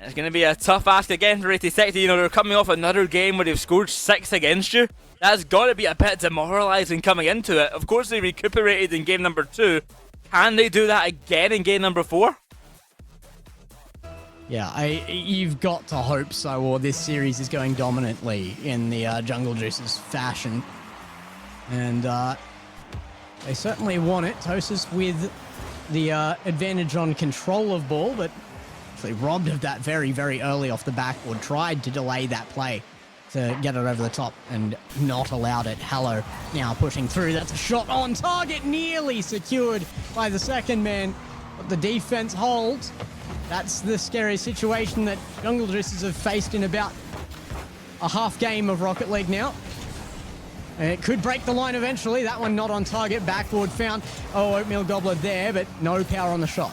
It's going to be a tough ask again for 86. You know, they're coming off another game where they've scored 6 against you. That's got to be a bit demoralising coming into it. Of course, they recuperated in game number 2. Can they do that again in game number 4? Yeah, you've got to hope so, or this series is going dominantly in the Jungle Juices fashion. And they certainly want it. Tosis with the advantage on control of ball, but actually robbed of that very, very early off the backboard. Tried to delay that play to get it over the top and not allowed it. Hallow now pushing through. That's a shot on target, nearly secured by the second man, but the defense holds. That's the scary situation that Jungle Juices have faced in about a half game of Rocket League now. It could break the line eventually. That one not on target. Backboard found. Oh, Oatmeal Gobbler there, but no power on the shot.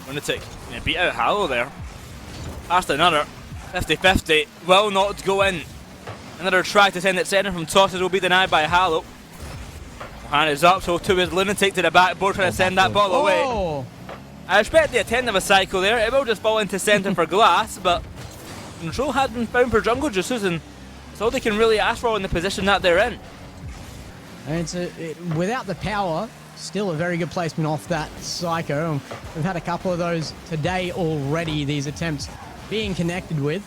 Lunatic going to beat out Hallow there. Past another. 50-50. Will not go in. Another try to send it centre from Tosses will be denied by Hallow. Hand is up, so to his Lunatic to the backboard trying to send that ball away. I expect the attempt of a cycle there. It will just fall into centre for Glass, but control has been found for Jungle Juices, and it's all they can really ask for in the position that they're in. And without the power, still a very good placement off that Psycho. We've had a couple of those today already, these attempts being connected with.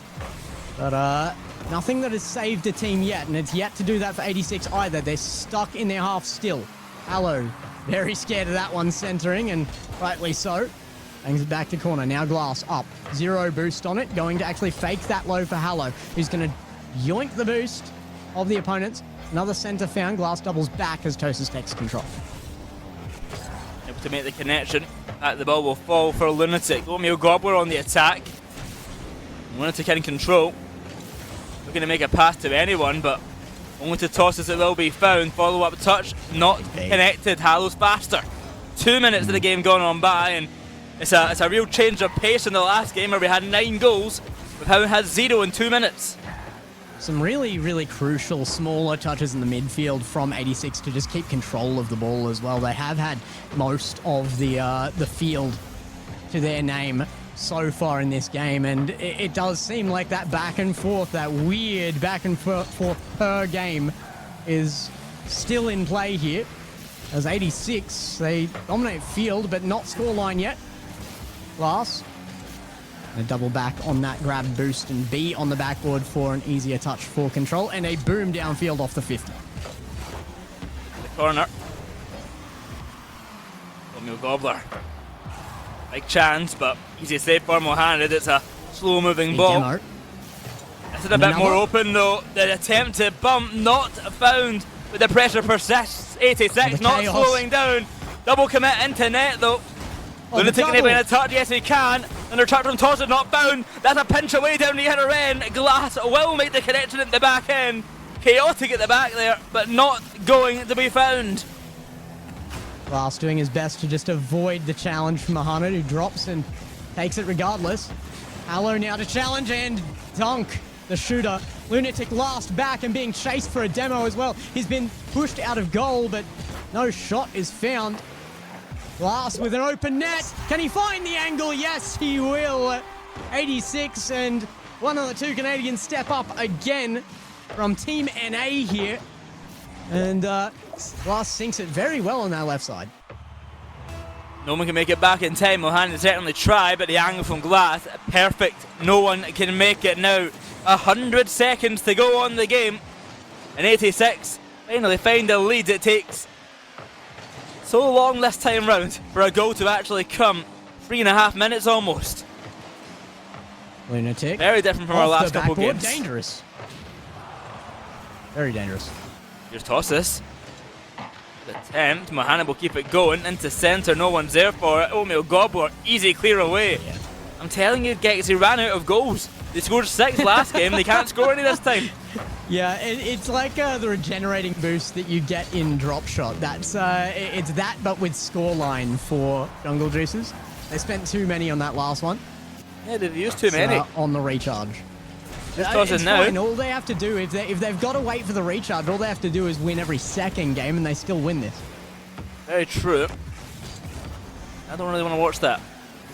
But nothing that has saved the team yet, and it's yet to do that for 86 either. They're stuck in their half still. Hallow, very scared of that one centering, and rightly so. Bangs it back to corner. Now Glass up. 0 boost on it. Going to actually fake that low for Hallow, who's going to yoink the boost of the opponents. Another center found. Glass doubles back as Tosis takes control. Able to make the connection. The ball will fall for Lunatic. Oatmeal Gobbler on the attack. Lunatic in control. Looking to make a pass to anyone, but only to Tosses it will be found. Follow-up touch, not connected. Hallow's faster. 2 minutes of the game gone on by, and it's a real change of pace in the last game where we had 9 goals. We've now had 0 in 2 minutes. Some really, really crucial smaller touches in the midfield from 86 to just keep control of the ball as well. They have had most of the field to their name so far in this game, and it does seem like that back and forth, that weird back and forth per game is still in play here. As 86, they dominate field, but not scoreline yet. Glass. A double back on that grab boost, and B on the backboard for an easier touch for control, and a boom downfield off the 50. The corner. Oatmeal Gobbler. Big chance, but easy save for Mohamed. It's a slow-moving ball. This is a bit more open, though. The attempt to bump not found, but the pressure persists. 86 not slowing down. Double commit into net, though. Lunatic can even a touch. Yes, he can. Under touch from Tosses not found. That's a pinch away down the other end. Glass will make the connection at the back end. Chaotic at the back there, but not going to be found. Glass doing his best to just avoid the challenge from Mohamed, who drops and takes it regardless. Hallow now to challenge and dunk the shooter. Lunatic last back and being chased for a demo as well. He's been pushed out of goal, but no shot is found. Glass with an open net. Can he find the angle? Yes, he will. 86, and one of the 2 Canadians step up again from Team NA here. And Glass sinks it very well on that left side. No one can make it back in time. Mohamed certainly try, but the angle from Glass, perfect. No one can make it now. 100 seconds to go on the game. And 86 finally find the lead. It takes so long this time round for a goal to actually come. 3.5 minutes almost. Lunatic. Very different from our Off last the couple backboard. games. Dangerous. Very dangerous. Here's Tossis. Attempt. Mohana will keep it going into centre. No one's there for it. Oatmeal Gobbler. Easy clear away. Yeah. I'm telling you, Gexy ran out of goals. They scored 6 last game. They can't score any this time. Yeah, it's like the regenerating boost that you get in drop shot. That's it's that, but with scoreline for Jungle Juicers. They spent too many on that last one. Yeah, they've used too many. On the recharge. Tossis It's now. fine. All they have to do, if they've got to wait for the recharge, all they have to do is win every second game, and they still win this. Very true. I don't really want to watch that.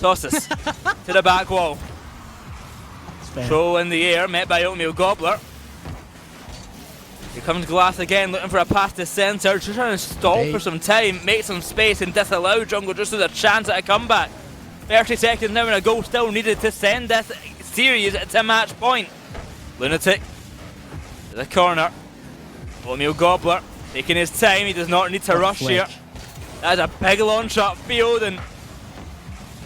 Tossis to the back wall. It's fair. Throw in the air, met by Oatmeal Gobbler. Here comes Glass again, looking for a pass to centre. Just trying to stall for some time, make some space, and disallow Jungle just with a chance at a comeback. 30 seconds now, and a goal still needed to send this series to match point. Lunatic to the corner. Oatmeal Gobbler taking his time. He does not need to rush here. That is a big launch up field, and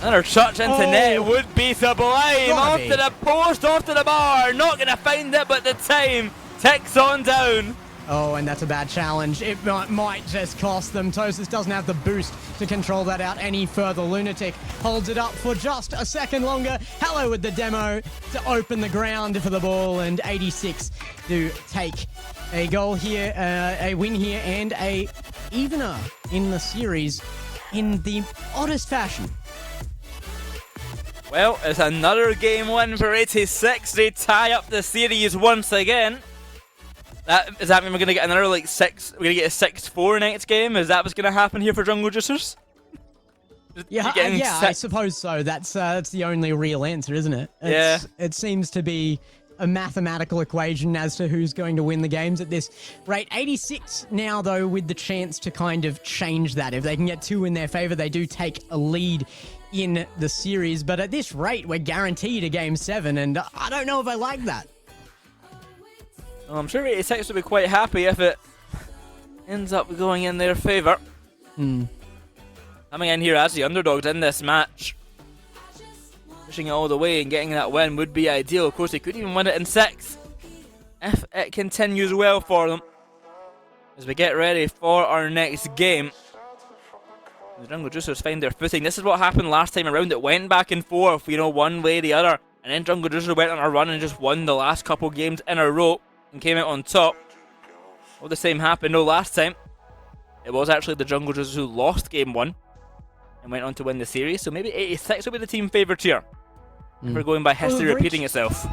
another touch into net would be sublime. Off to the post, off to the bar. Not going to find it, but the time ticks on down. Oh, and that's a bad challenge. It might just cost them. Tosis doesn't have the boost to control that out any further. Lunatic holds it up for just a second longer. Hello with the demo to open the ground for the ball, and 86 do take a goal here, a win here, and a evener in the series in the oddest fashion. Well, it's another game win for 86. They tie up the series once again. Does that mean we're going to get another, like, 6? We're going to get a 6-4 next game? Is that what's going to happen here for Jungle Juicers? Yeah, I suppose so. That's the only real answer, isn't it? It seems to be a mathematical equation as to who's going to win the games at this rate. 86 now, though, with the chance to kind of change that. If they can get 2 in their favour, they do take a lead in the series. But at this rate, we're guaranteed a Game 7, and I don't know if I like that. Well, I'm sure 86 will be quite happy if it ends up going in their favour. Coming in here as the underdogs in this match. Pushing it all the way and getting that win would be ideal. Of course, they could even win it in 6 if it continues well for them. As we get ready for our next game. The Jungle Juicers find their footing. This is what happened last time around. It went back and forth, one way or the other. And then Jungle Juicers went on a run and just won the last couple games in a row and came out on top. Well, the same happened last time. It was actually the Jungle Juicers who lost game 1 and went on to win the series. So maybe 86 will be the team favourite here. If we're going by history repeating itself.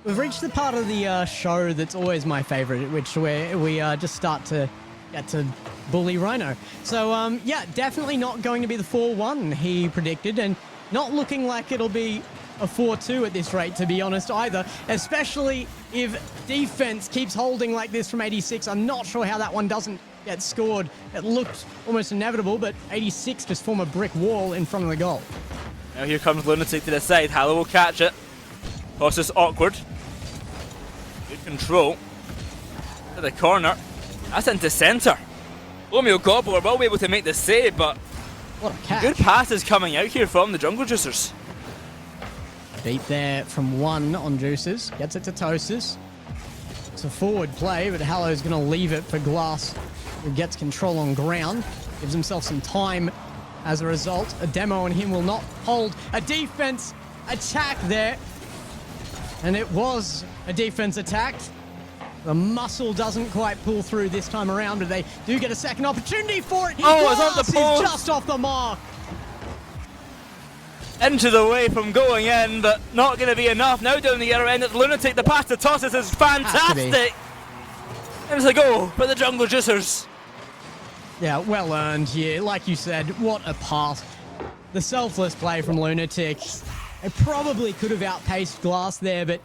We've reached the part of the show that's always my favourite, which where we just start to get to bully Rhino. So, yeah, definitely not going to be the 4-1 he predicted, and not looking like it'll be a 4-2 at this rate, to be honest, either. Especially if defense keeps holding like this from 86. I'm not sure how that one doesn't get scored. It looked almost inevitable, but 86 just form a brick wall in front of the goal. Now here comes Lunatic to the side. Hallow will catch it. Tossis awkward. Good control. To the corner. That's into centre. Oatmeal Gobbler will be able to make the save, but What a catch. good passes coming out here from the Jungle Juicers. Beat there from 1 on Juices. Gets it to Tosis. It's a forward play, but Hallow's going to leave it for Glass, who gets control on ground. Gives himself some time as a result. A demo on him will not hold. A defense attack there. And it was a defense attack. The muscle doesn't quite pull through this time around, but they do get a second opportunity for it. Oh, it's off the Glass post. is just off the mark. Inches away from going in, but not going to be enough. Now down the other end, it's Lunatic. The pass to Tossis is fantastic. It was a goal for the Jungle Juicers. Yeah, well earned here. Like you said, what a pass. The selfless play from Lunatic. It probably could have outpaced Glass there, but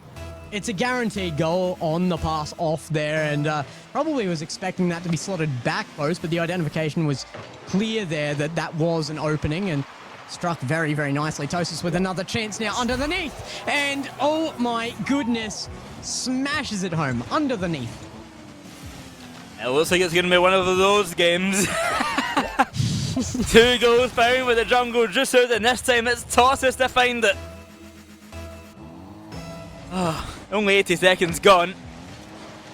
it's a guaranteed goal on the pass off there, and probably was expecting that to be slotted back post, but the identification was clear there that that was an opening, and struck very, very nicely. Tosis with another chance now underneath, and oh my goodness, smashes it home underneath. It looks like it's going to be one of those games. 2 goals found with the jungle juicers, and this time it's Tosses to find it. Only 80 seconds gone,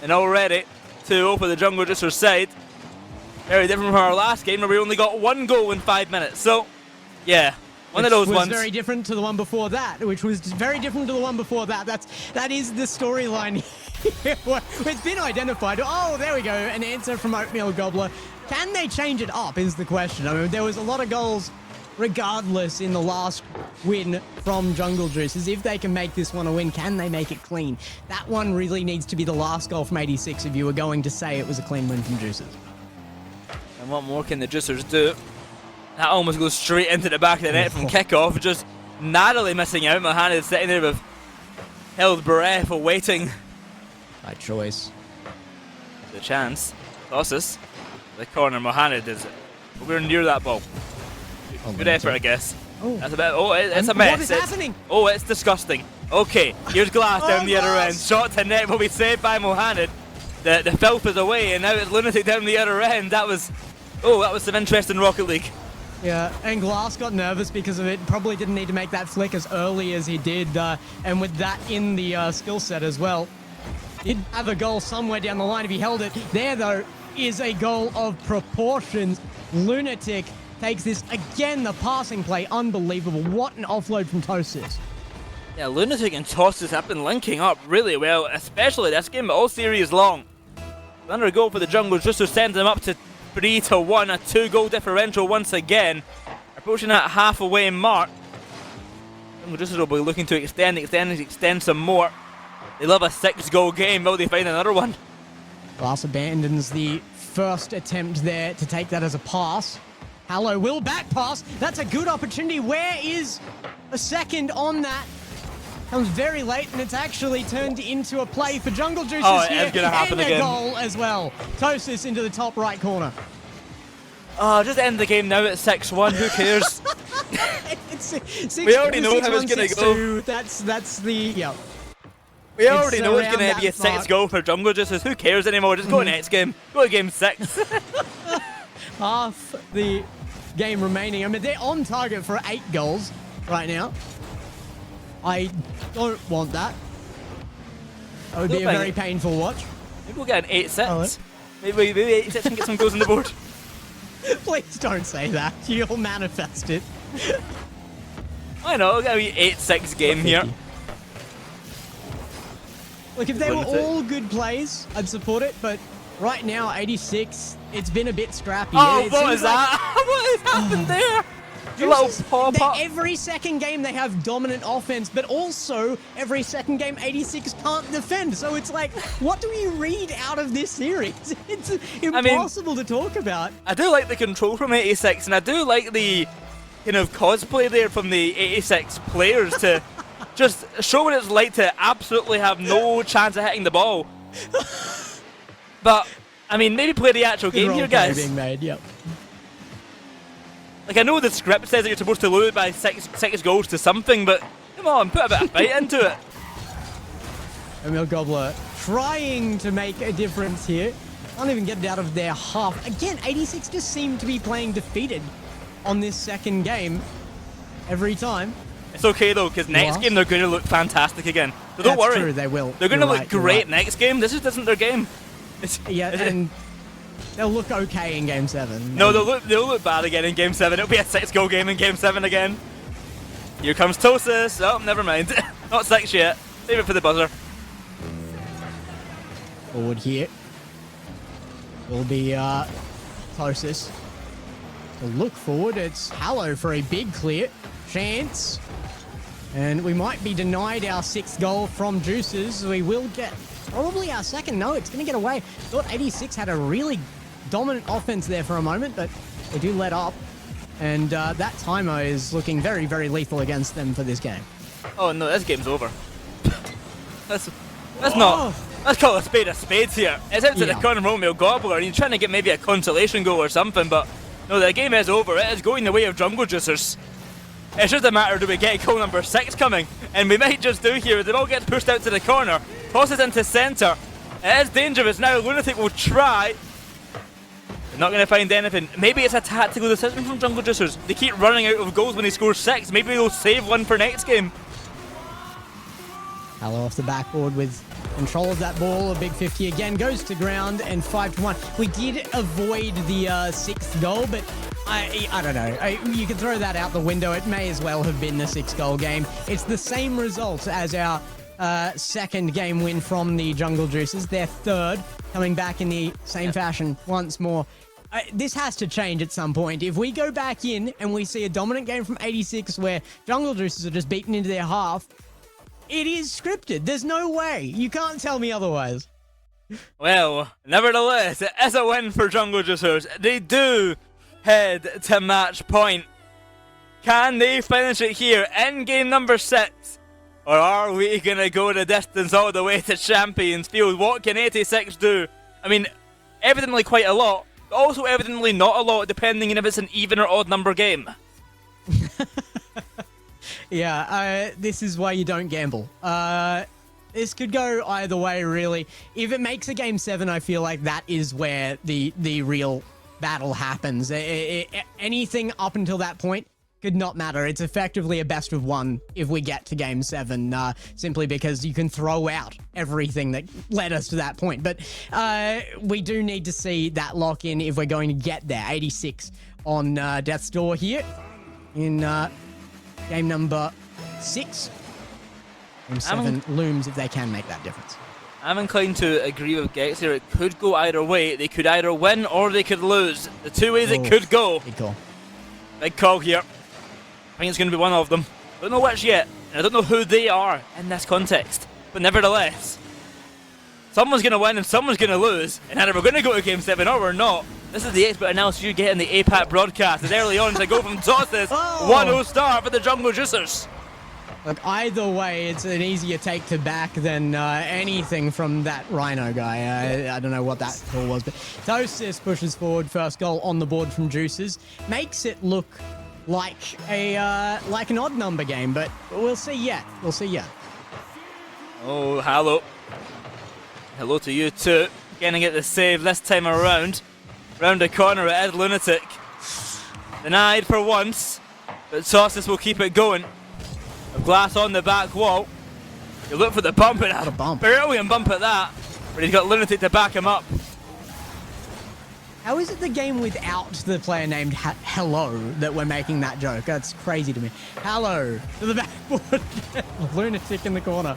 and already 2-0 for the jungle juicers side. Very different from our last game where we only got 1 goal in 5 minutes. So, yeah, one of those ones. Very different to the one before that, which was very different to the one before that. That is the storyline here. It's been identified. Oh, there we go. An answer from Oatmeal Gobbler. Can they change it up is the question. I mean, there was a lot of goals regardless in the last win from Jungle Juicers. If they can make this one a win, can they make it clean? That one really needs to be the last goal from 86 if you were going to say it was a clean win from Juicers. And what more can the Juicers do? That almost goes straight into the back of the net from kickoff, just narrowly missing out. Mohanad is sitting there with held breath, awaiting By choice. the chance. Tosses. The corner, Mohanad is. We're near that ball. Good effort, I guess. Oh. That's about. Oh, it's a mess. What is happening? Oh, it's disgusting. Okay, here's Glass down the other end. Shot to net will be saved by Mohanad. The filth is away, and now it's Lunatic down the other end. That was some interest in Rocket League. Yeah, and Glass got nervous because of it. Probably didn't need to make that flick as early as he did, and with that in the skill set as well. He'd have a goal somewhere down the line if he held it. There, though, is a goal of proportions. Lunatic takes this again. The passing play, unbelievable. What an offload from Tosis. Yeah, Lunatic and Tosses have been linking up really well, especially this game, but all series long. Another goal for the Jungle just to send them up to 3-1, a 2-goal differential once again. Approaching that halfway mark. Jungle Juicers will be looking to extend some more. They love a 6-goal game. Will they find another one? Glass abandons the first attempt there to take that as a pass. Hallow will back pass. That's a good opportunity. Where is a second on that? Comes very late, and it's actually turned into a play for Jungle Juicers here. It's going to happen and again. a goal as well. Tosis into the top right corner. Just end the game now at 6-1. Who cares? We already know how it's gonna go. That's the, yeah. We already know it's around going to be a that mark. 6-goal for Jungle Juicers. Who cares anymore? Just go to next game. Go to game 6. Half the game remaining. I mean, they're on target for 8 goals right now. I don't want that. That would be a very painful watch. Maybe we'll get an 8-6. Oh, Maybe 8-6 and get some goals on the board. Please don't say that. You'll manifest it. I know, it'll be 8-6 game here. Look, if they were Lunatic. all good plays, I'd support it, but right now, 86, it's been a bit scrappy. Oh, It what seems is like that? What has happened there? A little pop up. Every second game, they have dominant offense, but also every second game, 86 can't defend. So it's like, what do we read out of this series? It's impossible to talk about. I do like the control from 86, and I do like the kind of cosplay there from the 86 players to just show what it's like to absolutely have no chance of hitting the ball. But, I mean, maybe play the actual game here, guys. Being made, yep. Like, I know the script says that you're supposed to lose by six goals to something, but come on, put a bit of fight into it. Emil Gobbler trying to make a difference here. Can't even get it out of their half. Again, 86 just seem to be playing defeated on this second game every time. It's okay, though, because next game they're going to look fantastic again. So don't worry. True, they will. They're going to You're look right, you're great right. next game. This just isn't their game. And they'll look okay in Game 7. No, they'll look bad again in Game 7. It'll be a 6-goal game in Game 7 again. Here comes Tosis. Oh, never mind. Not 6 yet. Save it for the buzzer. Forward here will be Tosis. To look forward, it's Hallow for a big clear. Chance. And we might be denied our 6th goal from Juicers. We will get probably our second. No, it's going to get away. Thought 86 had a really dominant offense there for a moment, but they do let up. And that Tymo is looking very, very lethal against them for this game. Oh no, this game's over. That's not. Let's call a spades here. It's into the corner Romeo Gobbler, and he's trying to get maybe a consolation goal or something, but no, the game is over. It is going the way of Jungle Juicers. It's just a matter, do we get goal number 6 coming? And we might just do here, as the ball gets pushed out to the corner. Tosses into centre. It is dangerous now. Lunatic will try. They're not going to find anything. Maybe it's a tactical decision from Jungle Juicers. They keep running out of goals when they score 6. Maybe they'll save one for next game. Hallow off the backboard with control of that ball. A big 50 again goes to ground and 5-1. We did avoid the 6th goal, but I don't know. You can throw that out the window. It may as well have been the 6-goal game. It's the same result as our second game win from the Jungle Juicers. Their third, coming back in the same fashion once more. This has to change at some point. If we go back in and we see a dominant game from 86 where Jungle Juicers are just beaten into their half, it is scripted. There's no way. You can't tell me otherwise. Well, nevertheless, it is a win for Jungle Juicers. They do head to match point. Can they finish it here in game number 6? Or are we going to go the distance all the way to Champions Field? What can 86 do? I mean, evidently quite a lot, but also evidently not a lot, depending on if it's an even or odd number game. Yeah, this is why you don't gamble. This could go either way, really. If it makes a game 7, I feel like that is where the real battle happens. Anything up until that point could not matter. It's effectively a best of 1 if we get to game 7, simply because you can throw out everything that led us to that point. But we do need to see that lock in if we're going to get there. 86 on Death's Door here in game number 6. Game 7 looms if they can make that difference. I'm inclined to agree with Gex here. It could go either way. They could either win or they could lose. The 2 ways it could go. Big call. Big call here. I think it's going to be one of them. Don't know which yet. And I don't know who they are in this context. But nevertheless, someone's going to win and someone's going to lose. And either we're going to go to game 7 or we're not. This is the expert analysis you get in the Apac broadcast. As early on as I go from tosses, 1-0 start for the Jungle Juicers. Look, either way, it's an easier take to back than anything from that Rhino guy. I don't know what that call was, but Tosis pushes forward. First goal on the board from Juicers. Makes it look like an odd number game, but we'll see yet. We'll see yet. Oh, hello. Hello to you too. Gonna get the save this time around. Round the corner, it is Lunatic. Denied for once, but Tosis will keep it going. A glass on the back wall. You look for the bump and What a bump. brilliant bump at that. But he's got Lunatic to back him up. How is it the game without the player named Hello that we're making that joke? That's crazy to me. Hello to the backboard. Lunatic in the corner.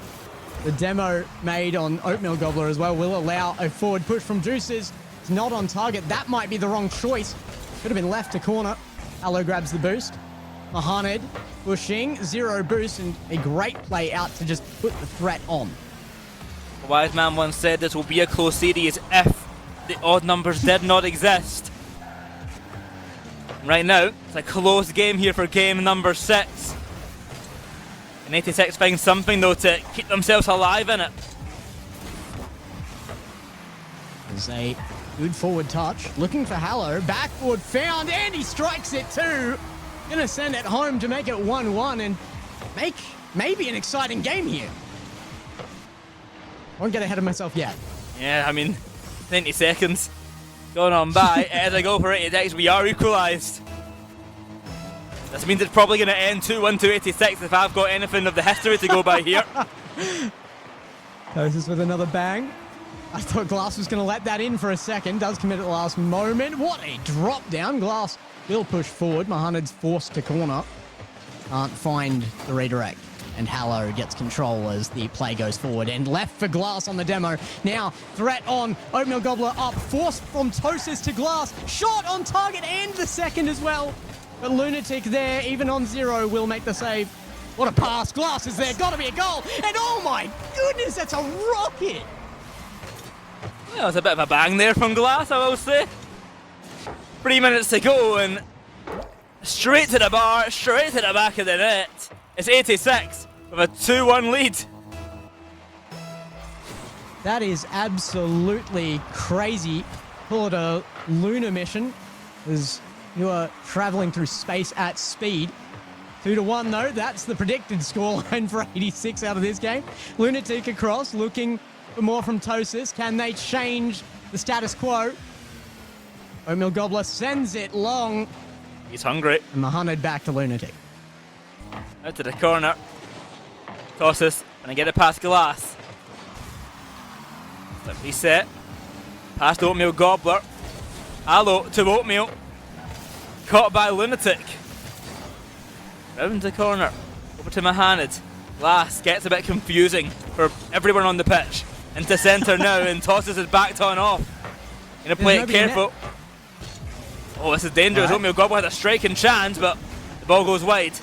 The demo made on Oatmeal Gobbler as well will allow a forward push from Juicers. It's not on target. That might be the wrong choice. Could have been left to corner. Hello grabs the boost. Mohamed pushing, 0 boost, and a great play out to just put the threat on. A wise man once said this will be a close series if the odd numbers did not exist. Right now, it's a close game here for game number 6. And 86 finds something though to keep themselves alive in it. There's a good forward touch. Looking for Hallow. Backboard found, and he strikes it too. Gonna send it home to make it 1-1 and make maybe an exciting game here. Won't get ahead of myself yet. Yeah, I mean, 20 seconds going on by. As I go for 86, we are equalised. This means it's probably going to end 2-1 to 86 if I've got anything of the history to go by here. Tosis with another bang. I thought Glass was going to let that in for a second. Does commit at the last moment. What a drop down. Glass will push forward. Mohamed's forced to corner. Can't find the redirect. And Hallow gets control as the play goes forward. And left for Glass on the demo. Now, threat on. Oatmeal Gobbler up. Forced from Tosis to Glass. Shot on target and the second as well. But Lunatic there, even on 0, will make the save. What a pass. Glass is there. Got to be a goal. And oh my goodness, that's a rocket. Well, it's a bit of a bang there from Glass, I will say. 3 minutes to go and straight to the bar, straight to the back of the net. It's 86 with a 2-1 lead. That is absolutely crazy. Call it a lunar mission as you are traveling through space at speed. 2-1 though, that's the predicted scoreline for 86 out of this game. Lunatic across, looking for more from Tosis. Can they change the status quo? Oatmeal Gobbler sends it long, He's hungry. and Mohamed back to Lunatic. Out to the corner. Tosses. And I get it past Glass. Flip reset. Past Oatmeal Gobbler. Hello to Oatmeal. Caught by Lunatic. Round the corner. Over to Mohamed. Glass gets a bit confusing for everyone on the pitch. Into centre now, and tosses his back on off. Gonna play it careful. Oh, this is dangerous. Oatmeal Gobbler had a striking chance, but the ball goes wide.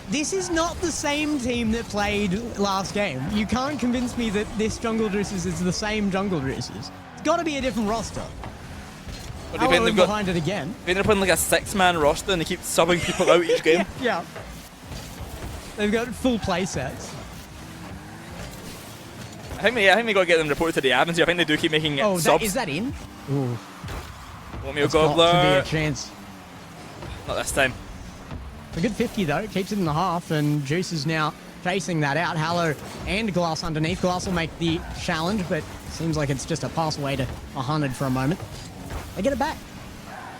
This is not the same team that played last game. You can't convince me that this Jungle Juices is the same Jungle Juices. It's got to be a different roster. What do you think Hello they've got? behind it again. They're playing like a 6-man roster and they keep subbing people out each game. Yeah. They've got full play sets. I think they got to get them reported to the admins here. I think they do keep making Oh, subs. is that in? Ooh, Oatmeal it's got to be Gobbler. a chance. Not this time. A good 50 though, keeps it in the half, and Juice is now chasing that out. Hallow and Glass underneath. Glass will make the challenge, but seems like it's just a pass away to 100 for a moment. They get it back.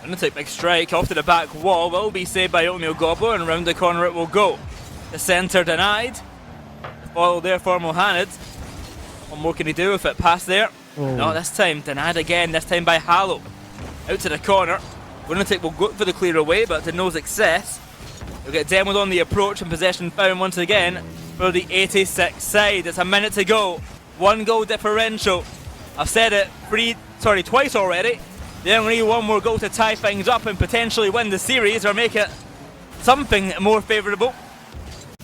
Lunatic big strike off to the back wall. Will be saved by Oatmeal Gobbler, and round the corner it will go. The centre denied. Follow there for Mohamed. What more can he do with it? Pass there. Oh. No, this time denied again. This time by Hallow. Out to the corner. Lunatic will go for the clear away, but to no success. He'll get demoed on the approach, and possession found once again for the 86 side. It's a minute to go. 1 goal differential. I've said it twice already. They only need one more goal to tie things up and potentially win the series or make it something more favourable.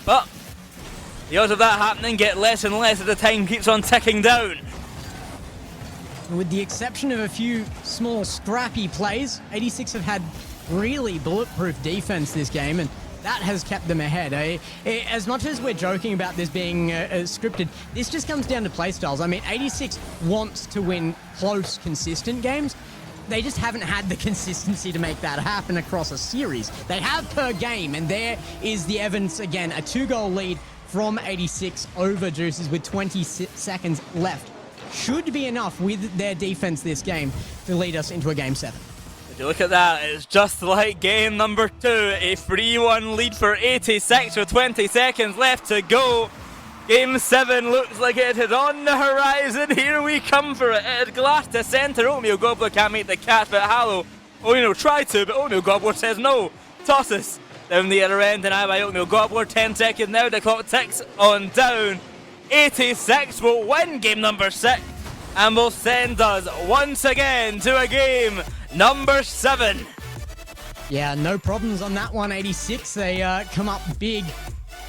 But the odds of that happening get less and less as the time keeps on ticking down. With the exception of a few small scrappy plays, 86 have had really bulletproof defense this game, and that has kept them ahead. As much as we're joking about this being scripted, this just comes down to playstyles. I mean, 86 wants to win close, consistent games. They just haven't had the consistency to make that happen across a series. They have per game, and there is the evidence again. A 2-goal lead from 86 over Juices with 20 seconds left. Should be enough with their defense this game to lead us into a Game 7. If you look at that, it's just like game number 2. A 3-1 lead for 86 with 20 seconds left to go. Game 7 looks like it is on the horizon. Here we come for it. It is Glass to centre. Oatmeal Gobbler can't make the catch, but Hallow, try to, but Oatmeal Gobbler says no. Tosses down the other end, denied by Oatmeal Gobbler. 10 seconds now, the clock ticks on down. 86 will win game number 6 and will send us once again to a game number 7. Yeah, no problems on that one, 86. They come up big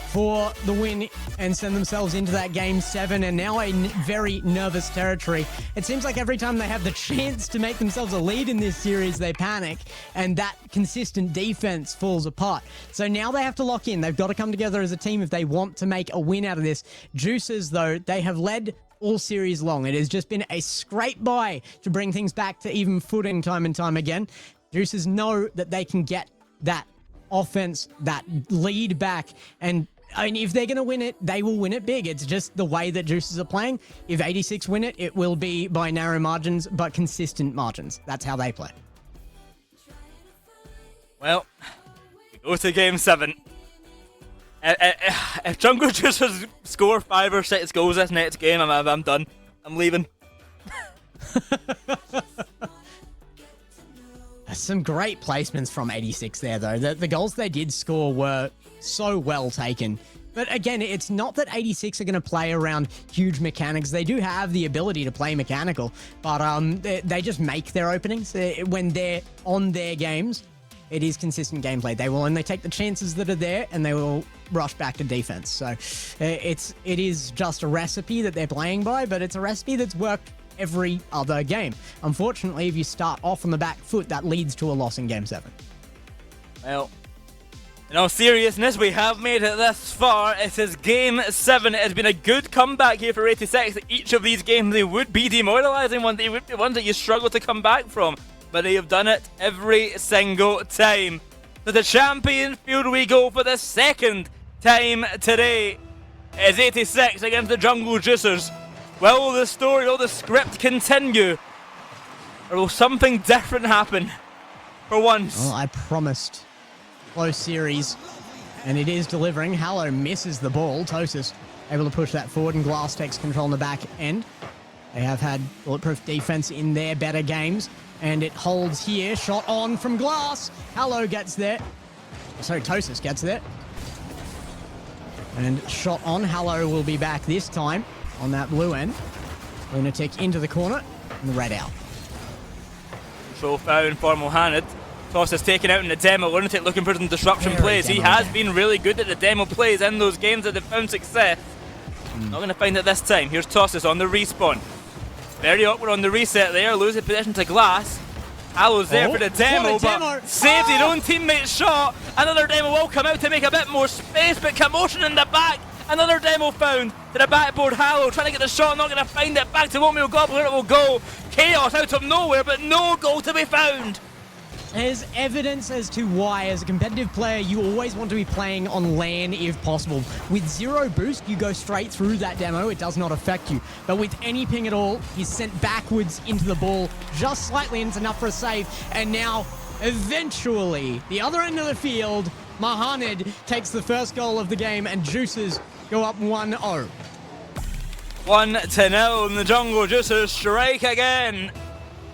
for the win and send themselves into that Game 7, and now a very nervous territory. It seems like every time they have the chance to make themselves a lead in this series, they panic, and that consistent defense falls apart. So now they have to lock in. They've got to come together as a team if they want to make a win out of this. Juices, though, they have led all series long. It has just been a scrape by to bring things back to even footing time and time again. Juices know that they can get that offense, that lead back, and I mean, if they're going to win it, they will win it big. It's just the way that Juices are playing. If 86 win it, it will be by narrow margins, but consistent margins. That's how they play. Well, we go to game 7. If Jungle Juicers score 5 or 6 goals this next game, I'm done. I'm leaving. Some great placements from 86 there, though. The goals they did score were so well taken. But again, it's not that 86 are going to play around huge mechanics. They do have the ability to play mechanical, but they just make their openings. When they're on their games, it is consistent gameplay. They will only take the chances that are there, and they will rush back to defense. So it is just a recipe that they're playing by, but it's a recipe that's worked every other game. Unfortunately, if you start off on the back foot, that leads to a loss in Game 7. Well, in all seriousness, we have made it this far. It is Game 7. It has been a good comeback here for 86. Each of these games, they would be demoralising ones. They would be ones that you struggle to come back from. But they have done it every single time. To the champion field we go for the second time today. It is 86 against the Jungle Juicers. Will the story, will the script continue? Or will something different happen? For once. Well, I promised. Close series. And it is delivering. Hallow misses the ball. Tosis able to push that forward, and Glass takes control on the back end. They have had bulletproof defense in their better games. And it holds here. Shot on from Glass. Hallow gets there. Sorry, Tosis gets there. And shot on. Hallow will be back this time on that blue end. Lunatic into the corner. And the red out. Control found for Mohamed. Toss is taken out in the demo. Lunatic looking for some disruption plays. He has been really good at the demo plays in those games that they've found success. Not going to find it this time. Here's Tosses on the respawn. Very awkward on the reset there. Losing position to Glass. Hallow's there for the demo, but saved his own teammate's shot. Another demo will come out to make a bit more space, but commotion in the back. Another demo found to the backboard. Hallow trying to get the shot, not going to find it. Back to Oatmeal Gobbler, it will go. Chaos out of nowhere, but no goal to be found. There's evidence as to why, as a competitive player, you always want to be playing on LAN if possible. With 0 boost, you go straight through that demo. It does not affect you. But with any ping at all, he's sent backwards into the ball just slightly, and it's enough for a save. And now, eventually, the other end of the field, Mohamed takes the first goal of the game, and Juices go up 1-0. 1-0 in the jungle. Juices strike again.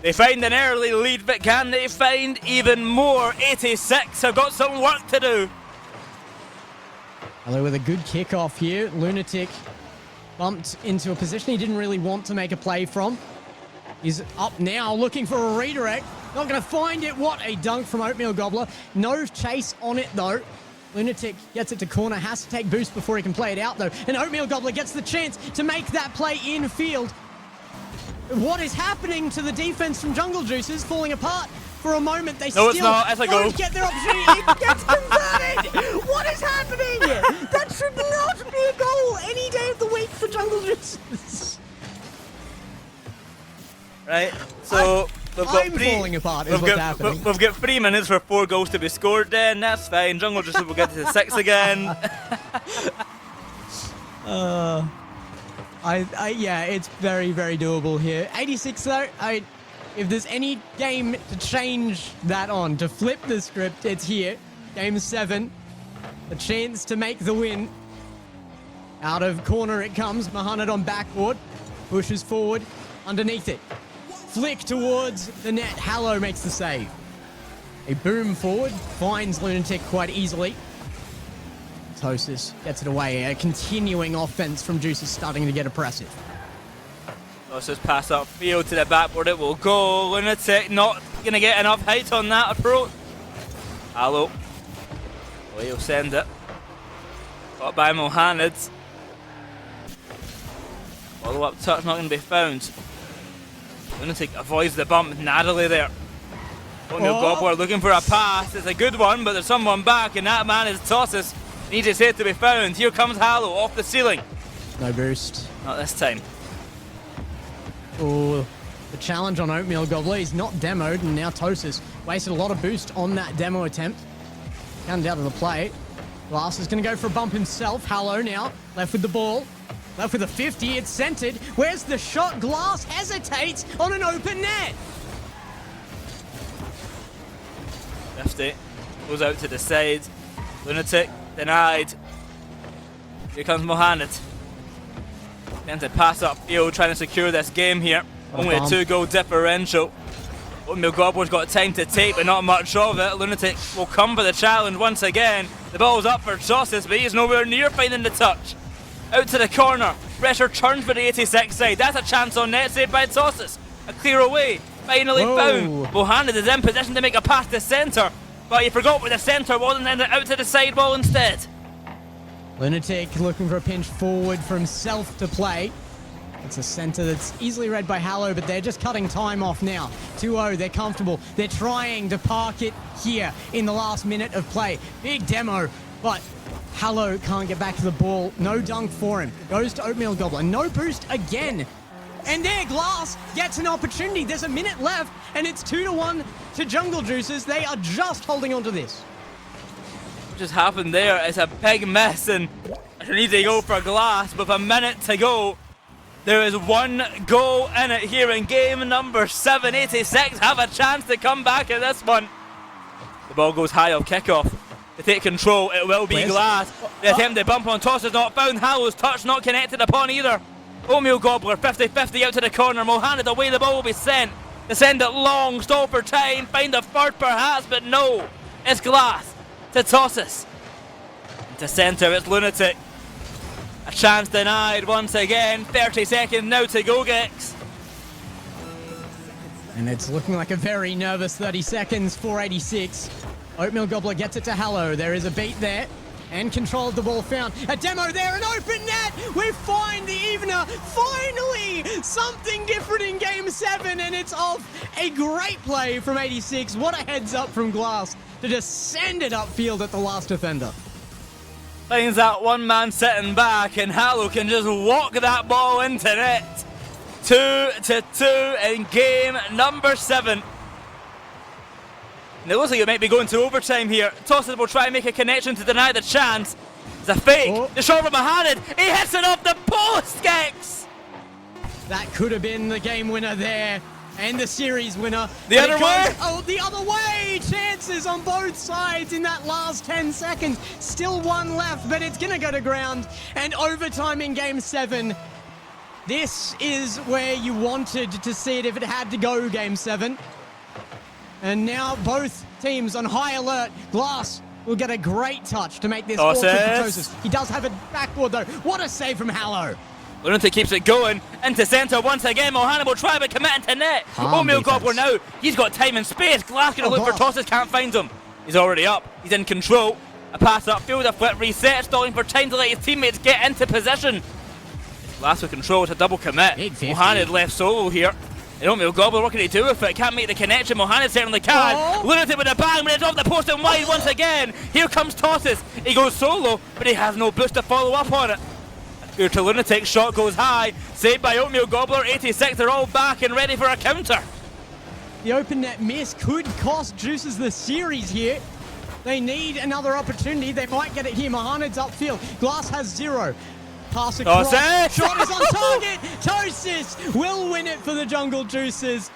They find an early lead, but can they find even more? 86 have got some work to do. Hello with a good kickoff here. Lunatic bumped into a position he didn't really want to make a play from. He's up now looking for a redirect. Not going to find it. What a dunk from Oatmeal Gobbler. No chase on it though. Lunatic gets it to corner, has to take boost before he can play it out though. And Oatmeal Gobbler gets the chance to make that play in field. What is happening to the defense from Jungle Juices? Falling apart for a moment. They still don't get their opportunity. It gets converted. What is happening? That should not be a goal any day of the week for Jungle Juices. Right, so I'm falling apart is what's happening. We've got 3 minutes for 4 goals to be scored then. That's fine. Jungle Juices will get to 6 again. Yeah, it's very, very doable here. 86 though, if there's any game to change that on, to flip the script, it's here. Game 7, a chance to make the win. Out of corner it comes, Mohamed on backboard, pushes forward, underneath it. Flick towards the net, Hallow makes the save. A boom forward, finds Lunatic quite easily. Tosis gets it away. A continuing offense from Juice is starting to get oppressive. Tosis pass upfield to the backboard. It will go. Lunatic not going to get enough height on that approach. Hallow. Well, he'll send it. Got by Mohamed. Follow up touch not going to be found. Lunatic avoids the bump narrowly there. Oatmeal Gobbler looking for a pass. It's a good one, but there's someone back, and that man is Tosis. Needs his head to be found. Here comes Hallow off the ceiling. No boost. Not this time. Oh, the challenge on Oatmeal Gobbler. He's not demoed, and now Tosis wasted a lot of boost on that demo attempt. Comes out of the play. Glass is going to go for a bump himself. Hallow now, left with the ball. Left with a 50, it's centered. Where's the shot? Glass hesitates on an open net. 50. Goes out to the side. Lunatic denied. Here comes Mohamed. Trying to pass upfield, trying to secure this game here. Only a 2-goal differential. Oatmeal Gobbler's got time to take, but not much of it. Lunatic will come for the challenge once again. The ball's up for Tosis, but he's nowhere near finding the touch. Out to the corner. Pressure turns for the 86 side. That's a chance on net, saved by Tosis. A clear away. Finally found. Mohamed is in position to make a pass to centre, but he forgot where the centre was and then out to the sidewall instead. Lunatic looking for a pinch forward for himself to play. It's a centre that's easily read by Hallow, but they're just cutting time off now. 2-0, they're comfortable. They're trying to park it here in the last minute of play. Big demo, but Hallow can't get back to the ball. No dunk for him. Goes to Oatmeal Gobbler. No boost again. And there, Glass gets an opportunity. There's a minute left, and it's 2-1 to Jungle Juices. They are just holding on to this. What just happened there is a big miss, and I need to go for Glass with a minute to go. There is one goal in it here in game number 7. 86 have a chance to come back in this one. The ball goes high off kickoff. To take control, it will be Where's- Glass. The attempt to bump on toss is not found. Hallow's touch not connected upon either. Oatmeal Gobbler 50-50 out to the corner. Mohanad away, the ball will be sent. To send it long, stall for time, find a third perhaps, but no. It's Glass to Tosses. To centre, it's Lunatic. A chance denied once again. 30 seconds now to go, Gex. And it's looking like a very nervous 30 seconds for 86. Oatmeal Gobbler gets it to Hallow. There is a beat there. And control of the ball found. A demo there, an open net! We find the evener! Finally! Something different in game 7, and it's off. A great play from 86. What a heads up from Glass to just send it upfield at the last defender. Finds that one man sitting back, and Hallow can just walk that ball into net. 2-2 in game number 7. And it looks like it might be going to overtime here. Tosses will try and make a connection to deny the chance. It's a fake. Oh. The shot from Mohanad. He hits it off the post, Gex. That could have been the game winner there. And the series winner. The But it other way? goes- Oh, the other way! Chances on both sides in that last 10 seconds. Still one left, but it's going to go to ground. And overtime in game 7. This is where you wanted to see it if it had to go game 7. And now both teams on high alert. Glass will get a great touch to make this awkward for Tosses. Tosses. He does have a backboard though. What a save from Hallow. Lunatic keeps it going. Into centre once again. Mohanad will try but commit into net. Calm Oatmeal defense. Gobbler now. He's got time and space. Glass going to Oh, look for Glass. Tosses. Can't find him. He's already up. He's in control. A pass upfield. A flip reset. Stalling for time to let his teammates get into position. Glass with control. It's a double commit. Big 50. Mohanad left solo here. And Oatmeal Gobbler, what can he do with it? Can't make the connection. Mohanad certainly can. Oh. Lunatic with a bang, but it's off the post and wide once again. Here comes Tosses. He goes solo, but he has no boost to follow up on it. Here to Lunatic, shot goes high. Saved by Oatmeal Gobbler. 86, they're all back and ready for a counter. The open net miss could cost Juices the series here. They need another opportunity. They might get it here. Mohanad's upfield. Glass has 0. Pass across. Tosses! Shot is on target. Tosis will win it for the Jungle Juices.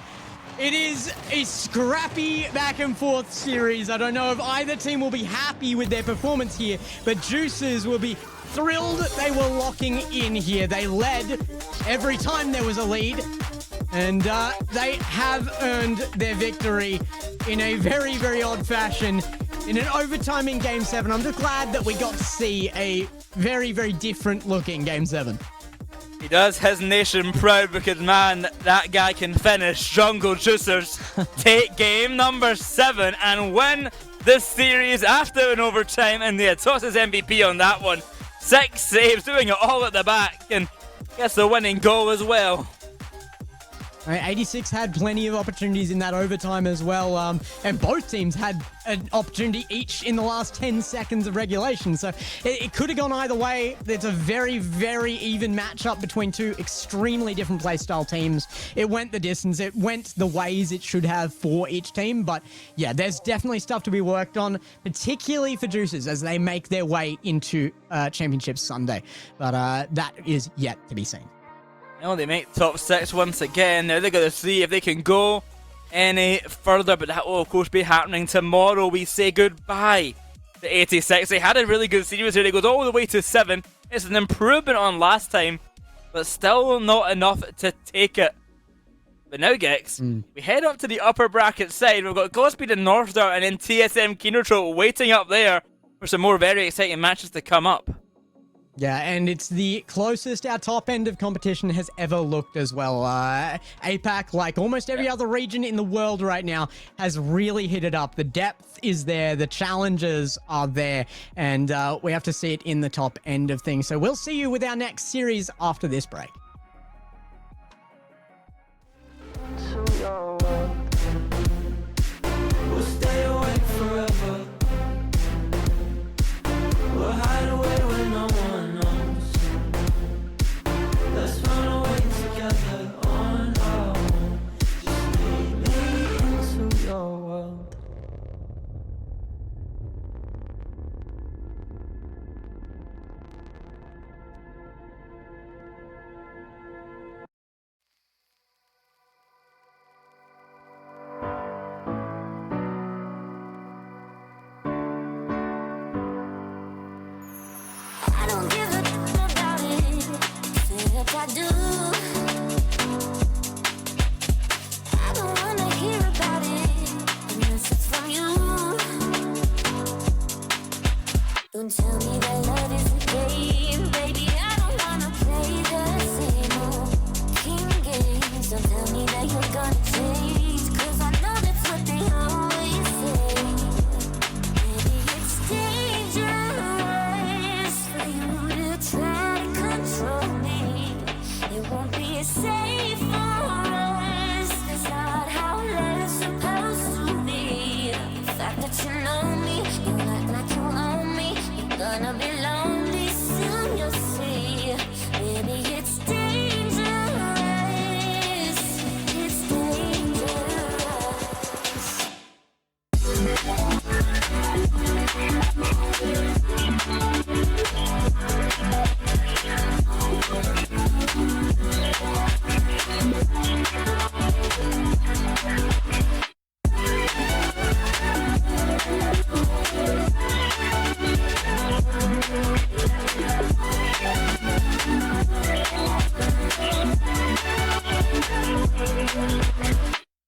It is a scrappy back and forth series. I don't know if either team will be happy with their performance here, but Juices will be thrilled they were locking in here. They led every time there was a lead, and they have earned their victory in a very, very odd fashion in an overtime in Game 7. I'm just glad that we got to see a very, very different looking Game 7. He does his nation proud because, man, that guy can finish. Jungle Juicers take game number 7 and win this series after an overtime, and the Tosses MVP on that one. 6 saves, doing it all at the back, and gets the winning goal as well. 86 had plenty of opportunities in that overtime as well, and both teams had an opportunity each in the last 10 seconds of regulation, so it could have gone either way. It's a very, very even matchup between two extremely different playstyle teams. It went the distance, it went the ways it should have for each team, but yeah, there's definitely stuff to be worked on, particularly for Juices as they make their way into Championship Sunday, but that is yet to be seen. Well, they make top 6 once again. Now they're going to see if they can go any further, but that will of course be happening tomorrow. We say goodbye to 86. They had a really good series here. They goes all the way to 7. It's an improvement on last time, but still not enough to take it. But now, Gex, we head up to the upper bracket side. We've got Godspeed and Northstar and then TSM Kinotroll waiting up there for some more very exciting matches to come up. Yeah, and it's the closest our top end of competition has ever looked as well. Apac, like almost every other region in the world right now, has really hit it up. The depth is there, the challenges are there, and we have to see it in the top end of things. So we'll see you with our next series after this break. We'll stay awake forever. We'll hide away when no one knows. Let's run away together on our own. Just lead me into your world. I do. I don't wanna hear about it unless it's from you. Don't tell me that love is a game, baby. I don't wanna play the same old king games. Don't tell me that you're gonna change, 'cause I know that's what they always say. Maybe it's dangerous for you to try to control me. It won't be as safe for us. That's not how love's supposed to be. The fact that you know me, you act like you own me. You're gonna be lonely soon, you'll see. Baby, it's dangerous. It's dangerous.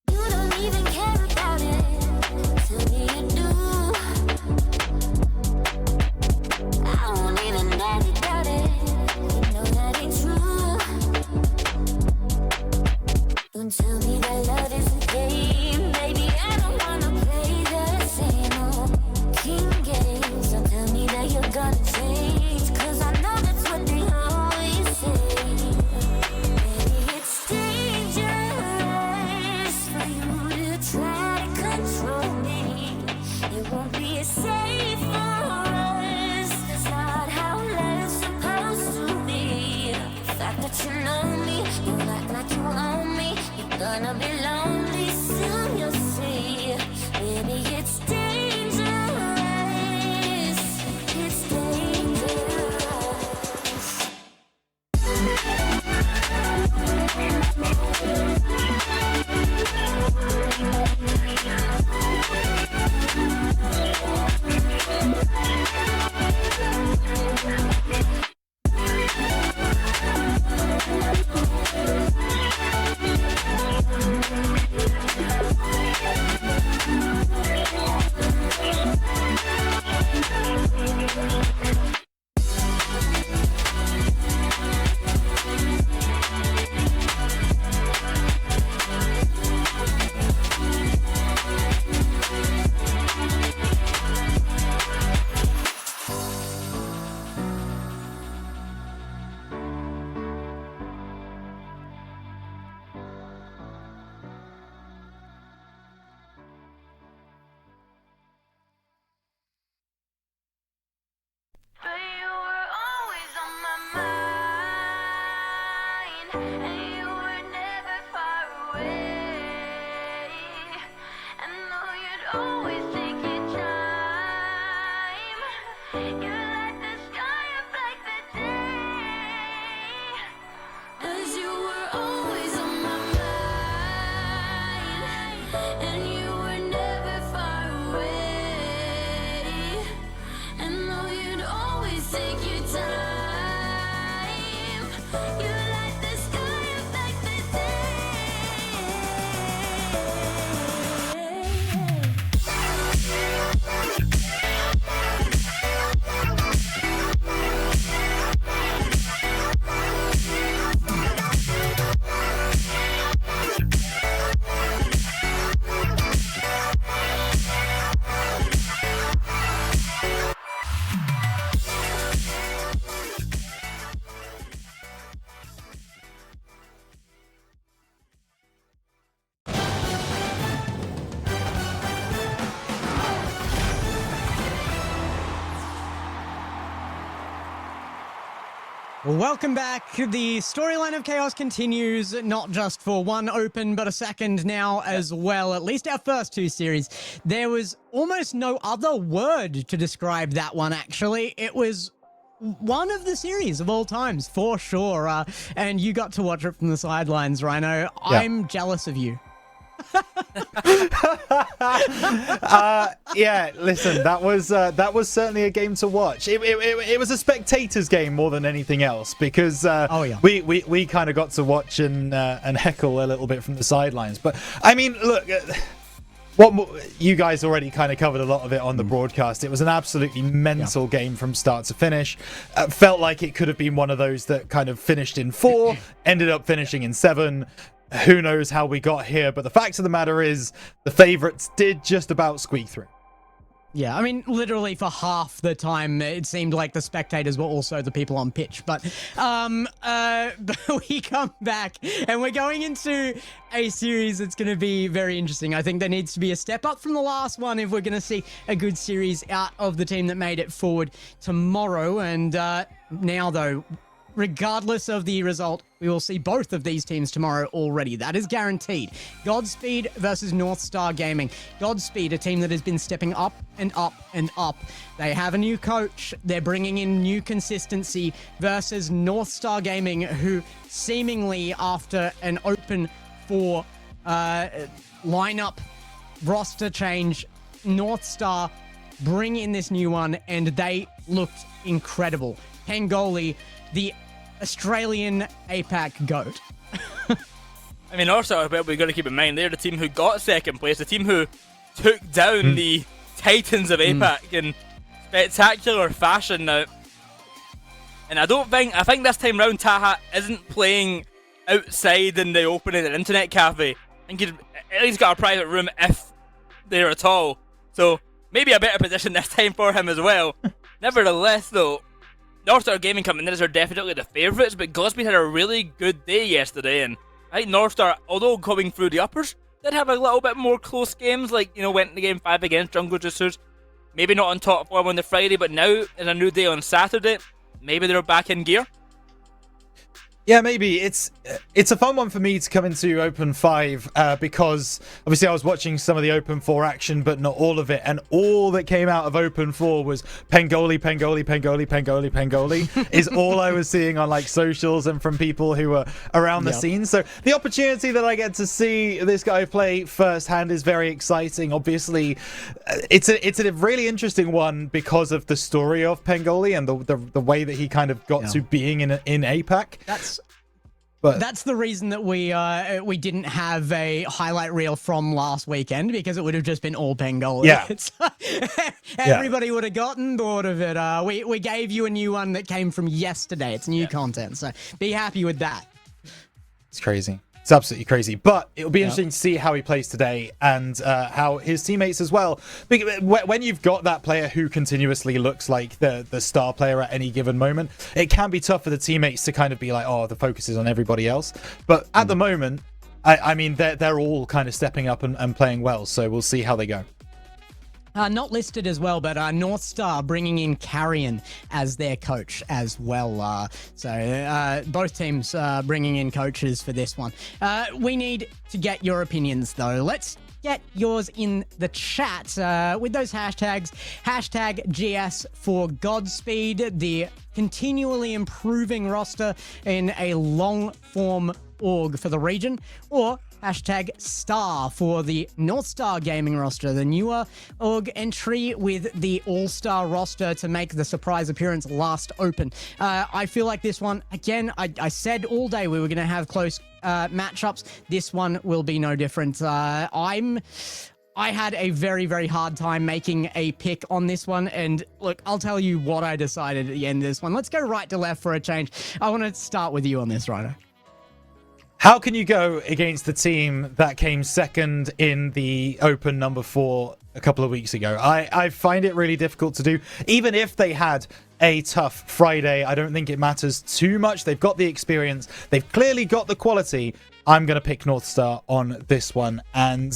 You don't even care about it. Tell me you do. I won't even ask about it. You know that ain't true. Don't tell me that love is a game, baby. I don't wanna play the same old king games. Don't tell me that you're gonna change, 'cause I know that's what they always say. Baby, it's dangerous for you to try to control me. It won't be as safe for us. That's not how love's supposed to be. The fact that you know me, you act like you own me. You're gonna be lonely soon, you'll see. Baby, it's dangerous. It's dangerous. But you were always on my mind, and you were never far away. I know you'd always take your time. You light the sky up like the day. 'Cause you were always on my mind, and you were never far away. I know you'd always take your time. You light the sky up like the Welcome back. The storyline of Chaos continues, not just for one open, but a second now as well. At least our first two series. There was almost no other word to describe that one, actually. It was one of the series of all times, for sure. And you got to watch it from the sidelines, Rhino. I'm jealous of you. Yeah, listen, that was certainly a game to watch. It was a spectator's game more than anything else because we kind of got to watch and heckle a little bit from the sidelines. But I mean, look. You guys already kind of covered a lot of it on the broadcast. It was an absolutely mental game from start to finish. Felt like it could have been one of those that kind of finished in 4, ended up finishing in 7. Who knows how we got here, but the fact of the matter is the favorites did just about squeak through. Yeah, I mean, literally for half the time, it seemed like the spectators were also the people on pitch. But we come back, and we're going into a series that's going to be very interesting. I think there needs to be a step up from the last one if we're going to see a good series out of the team that made it forward tomorrow. And now, though, regardless of the result, we will see both of these teams tomorrow already. That is guaranteed. Godspeed versus North Star Gaming. Godspeed, a team that has been stepping up and up and up. They have a new coach. They're bringing in new consistency versus North Star Gaming, who seemingly after an open 4 lineup roster change, North Star bring in this new one, and they looked incredible. Pangoli, the Australian Apac GOAT. I mean, also, well, we've got to keep in mind, they're the team who got second place, the team who took down the Titans of Apac in spectacular fashion now. And I think this time round, Taha isn't playing outside in the open in an internet cafe. I think he's at least got a private room if there at all. So, maybe a better position this time for him as well. Nevertheless, though, North Star Gaming coming in as are definitely the favourites, but Godspeed had a really good day yesterday, and I think North Star, although going through the uppers, did have a little bit more close games, like, you know, went in the game 5 against Jungle Juicers. Maybe not on top form on the Friday, but now, in a new day on Saturday, maybe they're back in gear. Yeah, maybe. It's a fun one for me to come into Open 5 because obviously I was watching some of the Open 4 action, but not all of it. And all that came out of Open 4 was Pangoli, Pangoli, Pangoli, Pangoli, Pangoli is all I was seeing on like socials and from people who were around the scene. So the opportunity that I get to see this guy play firsthand is very exciting. Obviously, it's a really interesting one because of the story of Pangoli and the way that he kind of got to being in APAC. That's the reason that we didn't have a highlight reel from last weekend, because it would have just been all Pangoli. Yeah. Everybody would have gotten bored of it. We gave you a new one that came from yesterday. It's new content, so be happy with that. It's crazy. It's absolutely crazy. But it'll be interesting to see how he plays today and how his teammates as well. When you've got that player who continuously looks like the star player at any given moment, it can be tough for the teammates to kind of be like, oh, the focus is on everybody else. But at the moment, I mean, they're all kind of stepping up and playing well. So we'll see how they go. Not listed as well, but North Star bringing in Carrion as their coach as well. So both teams bringing in coaches for this one. We need to get your opinions, though. Let's get yours in the chat with those hashtags. Hashtag GS for Godspeed, the continually improving roster in a long-form org for the region, or hashtag star for the North Star Gaming roster, the newer org entry with the all-star roster to make the surprise appearance last open. I feel like this one, again, I said all day we were going to have close matchups. This one will be no different. I had a very, very hard time making a pick on this one, and look, I'll tell you what I decided at the end of this one. Let's go right to left for a change. I want to start with you on this, Ryder. How can you go against the team that came second in the Open number 4 a couple of weeks ago? I find it really difficult to do. Even if they had a tough Friday, I don't think it matters too much. They've got the experience. They've clearly got the quality. I'm going to pick North Star on this one. And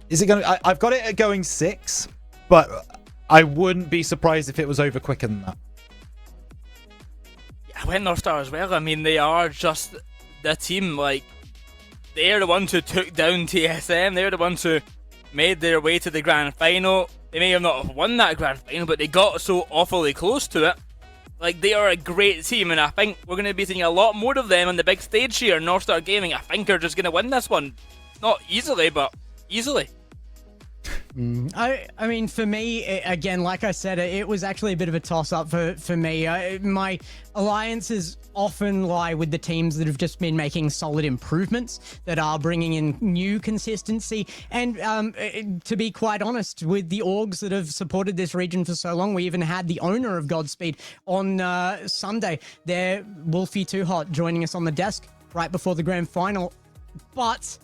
is it going to... I've got it going 6, but I wouldn't be surprised if it was over quicker than that. I went North Star as well. I mean, they are just... the team, like, they're the ones who took down TSM. They're the ones who made their way to the grand final. They may have not won that grand final, but they got so awfully close to it. Like, they are a great team, and I think we're going to be seeing a lot more of them on the big stage here. North Star Gaming, I think, are just going to win this one. Not easily, but easily. I mean, for me, again, like I said, it was actually a bit of a toss-up for me. My alliances often lie with the teams that have just been making solid improvements, that are bringing in new consistency. And to be quite honest, with the orgs that have supported this region for so long, we even had the owner of Godspeed on Sunday there, Wolfie Too Hot, joining us on the desk right before the grand final. But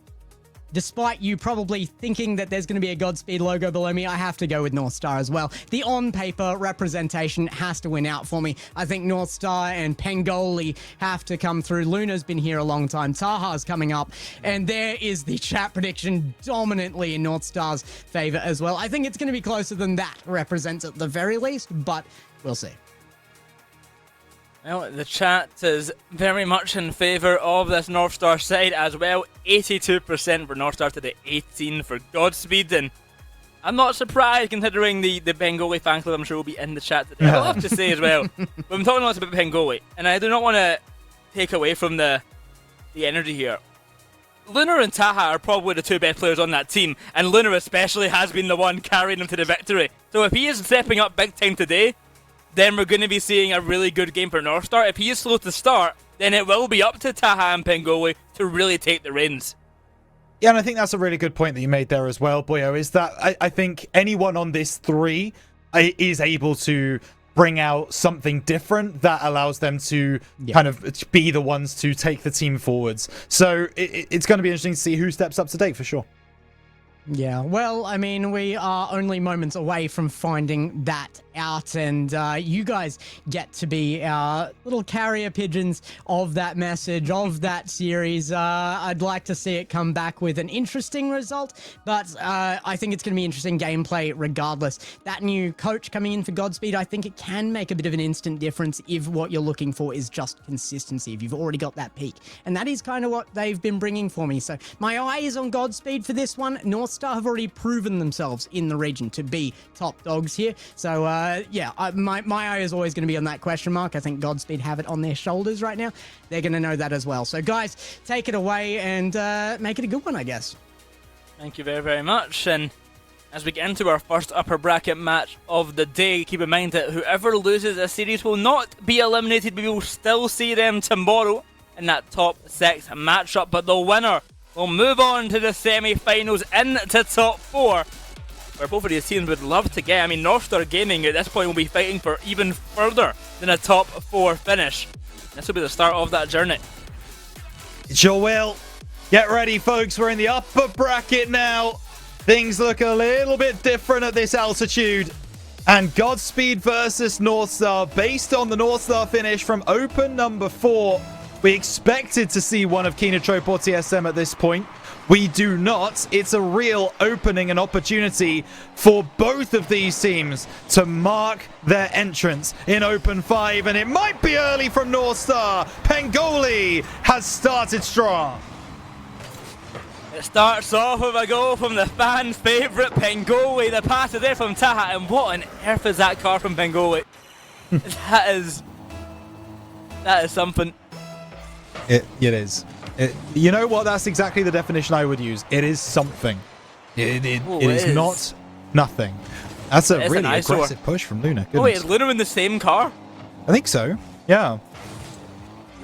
despite you probably thinking that there's going to be a Godspeed logo below me, I have to go with North Star as well. The on-paper representation has to win out for me. I think North Star and Pengoli have to come through. Luna's been here a long time. Taha's coming up. And there is the chat prediction dominantly in North Star's favor as well. I think it's going to be closer than that represents at the very least, but we'll see. Well, the chat is very much in favour of this North Star side as well. 82% for North Star to the 18% for Godspeed, and I'm not surprised considering the Bengali fan club I'm sure will be in the chat today. I'll have to say as well, but I'm talking lots about Bengali, and I do not want to take away from the energy here. Luna and Taha are probably the two best players on that team, and Luna especially has been the one carrying them to the victory. So if he is stepping up big time today, then we're going to be seeing a really good game for North Star. If he is slow to start, then it will be up to Taha and Pengoli to really take the reins. Yeah, and I think that's a really good point that you made there as well, Boyo, is that I think anyone on this 3 is able to bring out something different that allows them to kind of be the ones to take the team forwards. So it's going to be interesting to see who steps up today, for sure. Yeah, well, I mean, we are only moments away from finding that out, and you guys get to be our little carrier pigeons of that message, of that series. I'd like to see it come back with an interesting result, but I think it's going to be interesting gameplay regardless. That new coach coming in for Godspeed, I think it can make a bit of an instant difference if what you're looking for is just consistency, if you've already got that peak. And that is kind of what they've been bringing for me. So my eye is on Godspeed for this one. North Star have already proven themselves in the region to be top dogs here. So, yeah, my eye is always going to be on that question mark. I think Godspeed have it on their shoulders right now. They're going to know that as well. So, guys, take it away and make it a good one, I guess. Thank you very, very much. And as we get into our first upper bracket match of the day, keep in mind that whoever loses a series will not be eliminated. We will still see them tomorrow in that top 6 matchup. But the winner will move on to the semi-finals into top 4, where both of these teams would love to get. I mean, North Star Gaming at this point will be fighting for even further than a top 4 finish. This will be the start of that journey. Sure will. Get ready, folks. We're in the upper bracket now. Things look a little bit different at this altitude. And Godspeed versus North Star, based on the North Star finish from open number 4. We expected to see one of Kinotrope or TSM at this point. We do not. It's a real opening and opportunity for both of these teams to mark their entrance in Open 5. And it might be early from North Star. Pengoli has started strong. It starts off with a goal from the fan favourite Pengoli. The pass is there from Taha, and what on earth is that car from Pengoli? that is something. It is. You know what? That's exactly the definition I would use. It is something. It is not nothing. That's a really aggressive push from Luna. Goodness. Oh wait, is Luna in the same car? I think so. Yeah.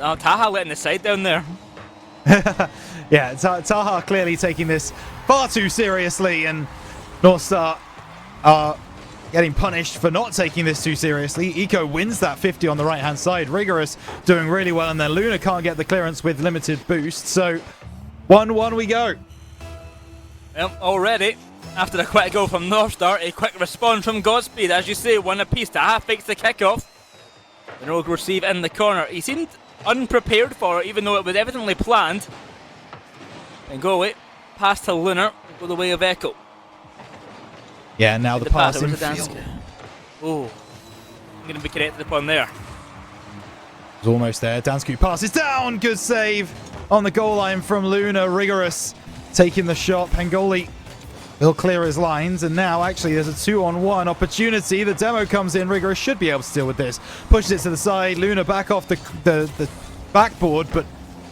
Oh, Taha letting the side down there. Yeah, Taha clearly taking this far too seriously, and North Star are getting punished for not taking this too seriously. Eco wins that 50 on the right-hand side. Rigorous doing really well, and then Luna can't get the clearance with limited boost. So 1-1 we go. Well, already, after a quick goal from North Star, a quick response from Godspeed. As you say, one apiece. Taha fakes the kickoff. The rogue receive in the corner. He seemed unprepared for it, even though it was evidently planned. And go away. Pass to Luna. Go the way of Echo. Yeah, now the pass in field. Oh, I'm going to be connected upon there. It's almost there. Dansku passes down. Good save on the goal line from Luna. Rigorous taking the shot. Pengoli will clear his lines. And now, actually, there's a 2-on-1 opportunity. The demo comes in. Rigorous should be able to deal with this. Pushes it to the side. Luna back off the backboard. But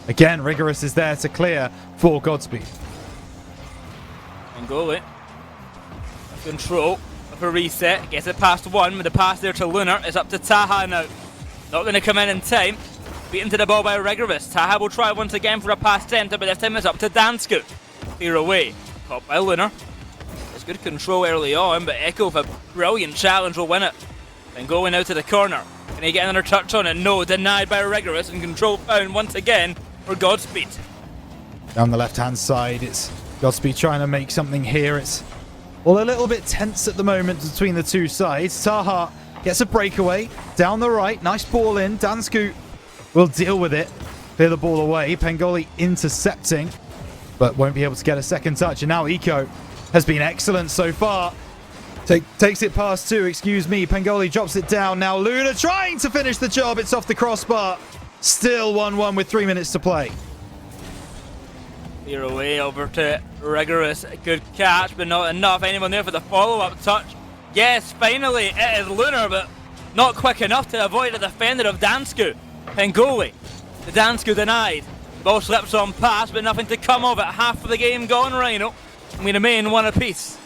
again, Rigorous is there to clear for Godspeed. Goalie. Control of a reset. Gets it past one with the pass there to Lunar. It's up to Taha now. Not going to come in time. Beaten to the ball by Rigorous. Taha will try once again for a pass center, but this time it's up to Dansku. Clear away. Caught by Lunar. It's good control early on, but Echo with a brilliant challenge will win it. Then going out to the corner. Can he get another touch on it? No, denied by Rigorous, and control found once again for Godspeed. Down the left-hand side, it's Godspeed trying to make something here. It's all a little bit tense at the moment between the two sides. Taha gets a breakaway down the right. Nice ball in. Dansku will deal with it. Clear the ball away. Pengoli intercepting, but won't be able to get a second touch. And now Eco has been excellent so far. Takes it past two, excuse me. Pengoli drops it down. Now Luna trying to finish the job. It's off the crossbar. Still 1-1 with 3 minutes to play. Clear away over to Rigorous. Good catch, but not enough. Anyone there for the follow-up touch? Yes, finally, it is Lunar, but not quick enough to avoid the defender of Dansku. Pengoli. The Dansku denied. Ball slips on pass, but nothing to come of it. Half of the game gone, Rhino. We remain one apiece.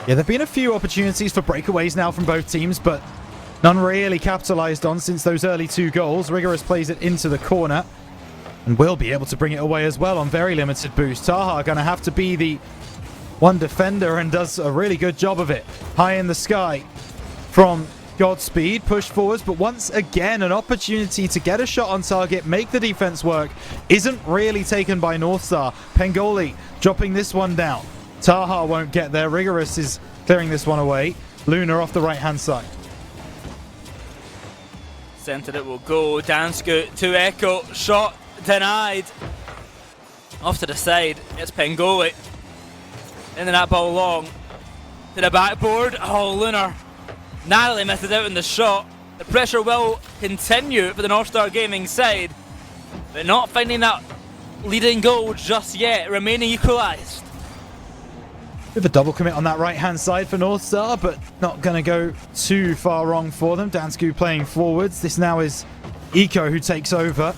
Yeah, there have been a few opportunities for breakaways now from both teams, but none really capitalized on since those early 2 goals. Rigorous plays it into the corner and will be able to bring it away as well on very limited boost. Taha going to have to be the one defender and does a really good job of it. High in the sky from Godspeed, push forwards, but once again an opportunity to get a shot on target, make the defense work, isn't really taken by Northstar. Pengoli dropping this one down. Taha won't get there. Rigorous is clearing this one away. Luna off the right-hand side. Centre it will go. Dansku to Echo. Shot denied. Off to the side. It's Pengoli. In that ball long. To the backboard. Oh, Lunar narrowly misses out in the shot. The pressure will continue for the North Star Gaming side, but not finding that leading goal just yet. Remaining equalised. Bit of a double commit on that right-hand side for North Star, but not going to go too far wrong for them. Dansku playing forwards. This now is Eco who takes over.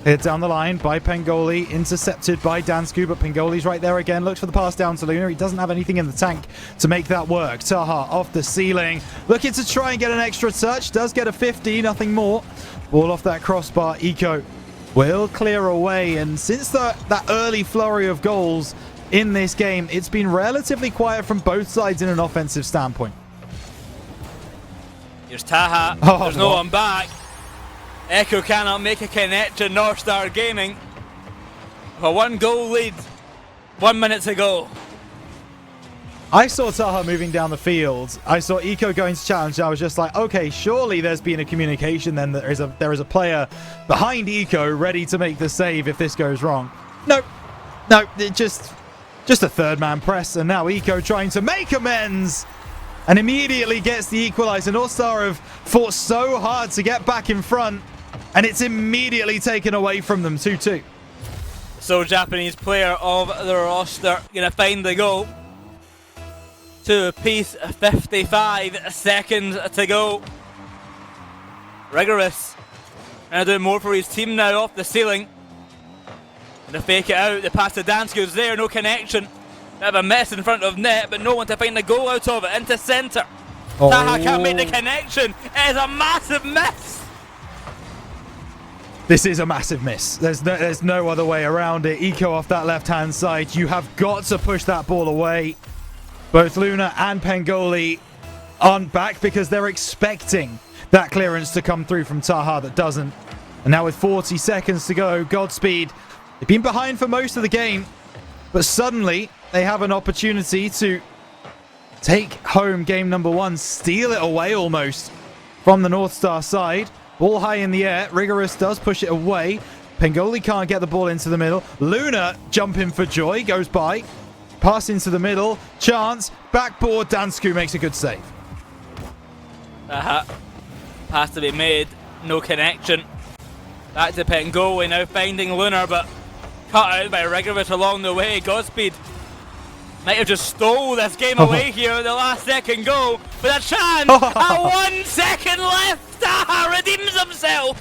Cleared down the line by Pengoli, intercepted by Dansku, but Pengoli's right there again. Looks for the pass down to Luna. He doesn't have anything in the tank to make that work. Taha off the ceiling, looking to try and get an extra touch. Does get a 50, nothing more. Ball off that crossbar. Eco will clear away, and since that early flurry of goals in this game, it's been relatively quiet from both sides in an offensive standpoint. Here's Taha. Oh, There's no what? one back. Echo cannot make a connection. North Star Gaming. A 1-goal lead. 1 minute to go. I saw Taha moving down the field. I saw Eco going to challenge. I was just like, okay, surely there's been a communication then. There is a player behind Eco ready to make the save if this goes wrong. No, it just a third man press, and now Eco trying to make amends and immediately gets the equalizer. North Star have fought so hard to get back in front, and it's immediately taken away from them. 2-2. So Japanese player of the roster gonna find the goal. 2 apiece, 55 seconds to go. Rigorous trying to do more for his team now off the ceiling. Gonna fake it out. The pass to Dansku's there, no connection. Bit of a mess in front of net, but no one to find the goal out of it. Into centre. Oh. Taha can't make the connection. It is a massive miss. This is a massive miss. There's no other way around it. Eco off that left-hand side. You have got to push that ball away. Both Luna and Pengoli aren't back because they're expecting that clearance to come through from Taha that doesn't. And now with 40 seconds to go, Godspeed, they've been behind for most of the game, but suddenly they have an opportunity to take home game number 1, steal it away almost from the North Star side. Ball high in the air. Rigorous does push it away. Pengoli can't get the ball into the middle. Luna jumping for joy, goes by. Pass into the middle. Chance. Backboard. Dansku makes a good save. Pass to be made. No connection. Back to Pengoli now finding Lunar, but cut out by Rigorous along the way. Godspeed might have just stole this game away here at the last second goal with a chance. At 1 second left. Taha redeems himself.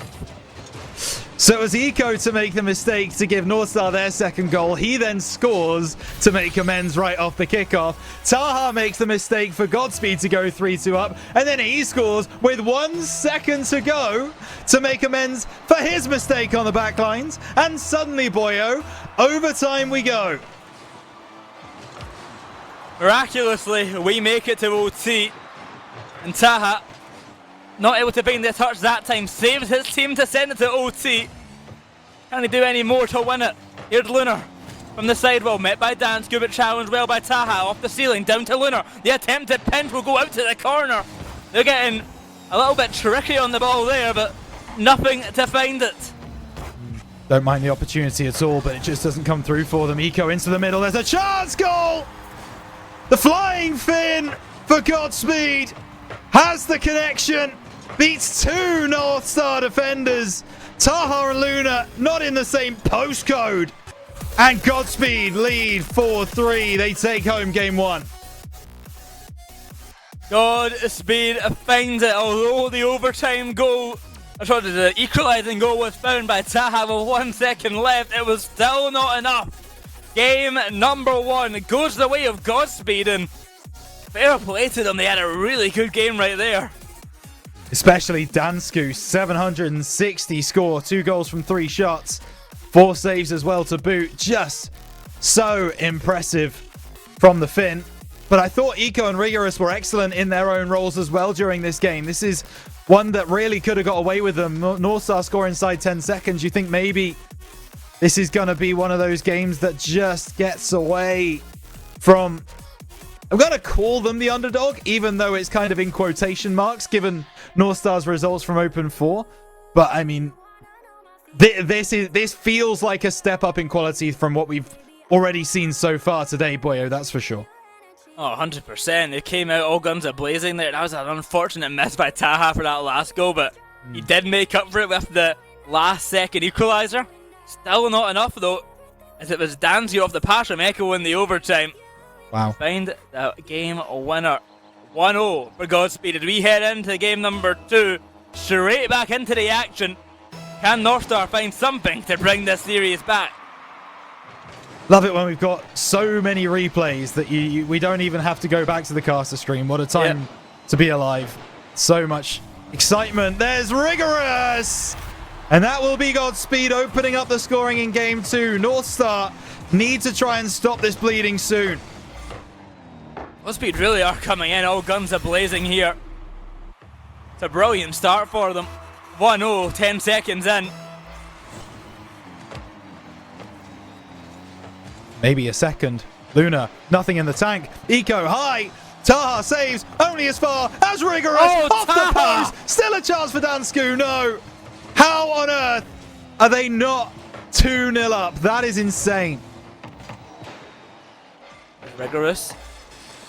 So it was Eco to make the mistake to give Northstar their second goal. He then scores to make amends right off the kickoff. Taha makes the mistake for Godspeed to go 3-2 up. And then he scores with 1 second to go to make amends for his mistake on the back lines. And suddenly, boyo, overtime we go. Miraculously, we make it to OT. And Taha, not able to find the touch that time, saves his team to send it to OT. Can he do any more to win it? Here's Lunar from the sidewall, met by Dan. Scuba challenged well by Taha, off the ceiling, down to Lunar. The attempted pinch will go out to the corner. They're getting a little bit tricky on the ball there, but nothing to find it. Don't mind the opportunity at all, but it just doesn't come through for them. Eco into the middle. There's a chance goal! The flying fin for Godspeed has the connection. Beats 2 Northstar defenders. Taha and Luna not in the same postcode. And Godspeed lead 4-3. They take home game 1. Godspeed finds it, although the overtime goal, the equalising goal was found by Taha with 1 second left. It was still not enough. Game number 1 goes the way of Godspeed, and fair play to them. They had a really good game right there. Especially Dansku, 760 score, 2 goals from 3 shots, 4 saves as well to boot. Just so impressive from the Finn. But I thought Eco and Rigorous were excellent in their own roles as well during this game. This is one that really could have got away with them. Northstar score inside 10 seconds. You think maybe this is going to be one of those games that just gets away from... I'm going to call them the underdog, even though it's kind of in quotation marks, given Northstar's results from Open 4. But, I mean, this feels like a step up in quality from what we've already seen so far today, boyo, that's for sure. Oh, 100%. They came out all guns a-blazing there. That was an unfortunate miss by Taha for that last goal, but he did make up for it with the last-second equaliser. Still not enough, though, as it was Danzio off the pass from Echo in the overtime. Wow. Find the game winner. 1-0 for Godspeed. As we head into game number 2, straight back into the action. Can Northstar find something to bring this series back? Love it when we've got so many replays that we don't even have to go back to the caster stream. What a time to be alive. So much excitement. There's Rigorous! And that will be Godspeed opening up the scoring in game 2. Northstar need to try and stop this bleeding soon. Godspeed really are coming in, all guns a-blazing here. It's a brilliant start for them. 1-0, 10 seconds in. Maybe a second. Luna, nothing in the tank. Eco, high. Taha saves only as far as Rigorous. Off the post. Still a chance for Dansku. No. How on earth are they not 2-0 up? That is insane. Rigorous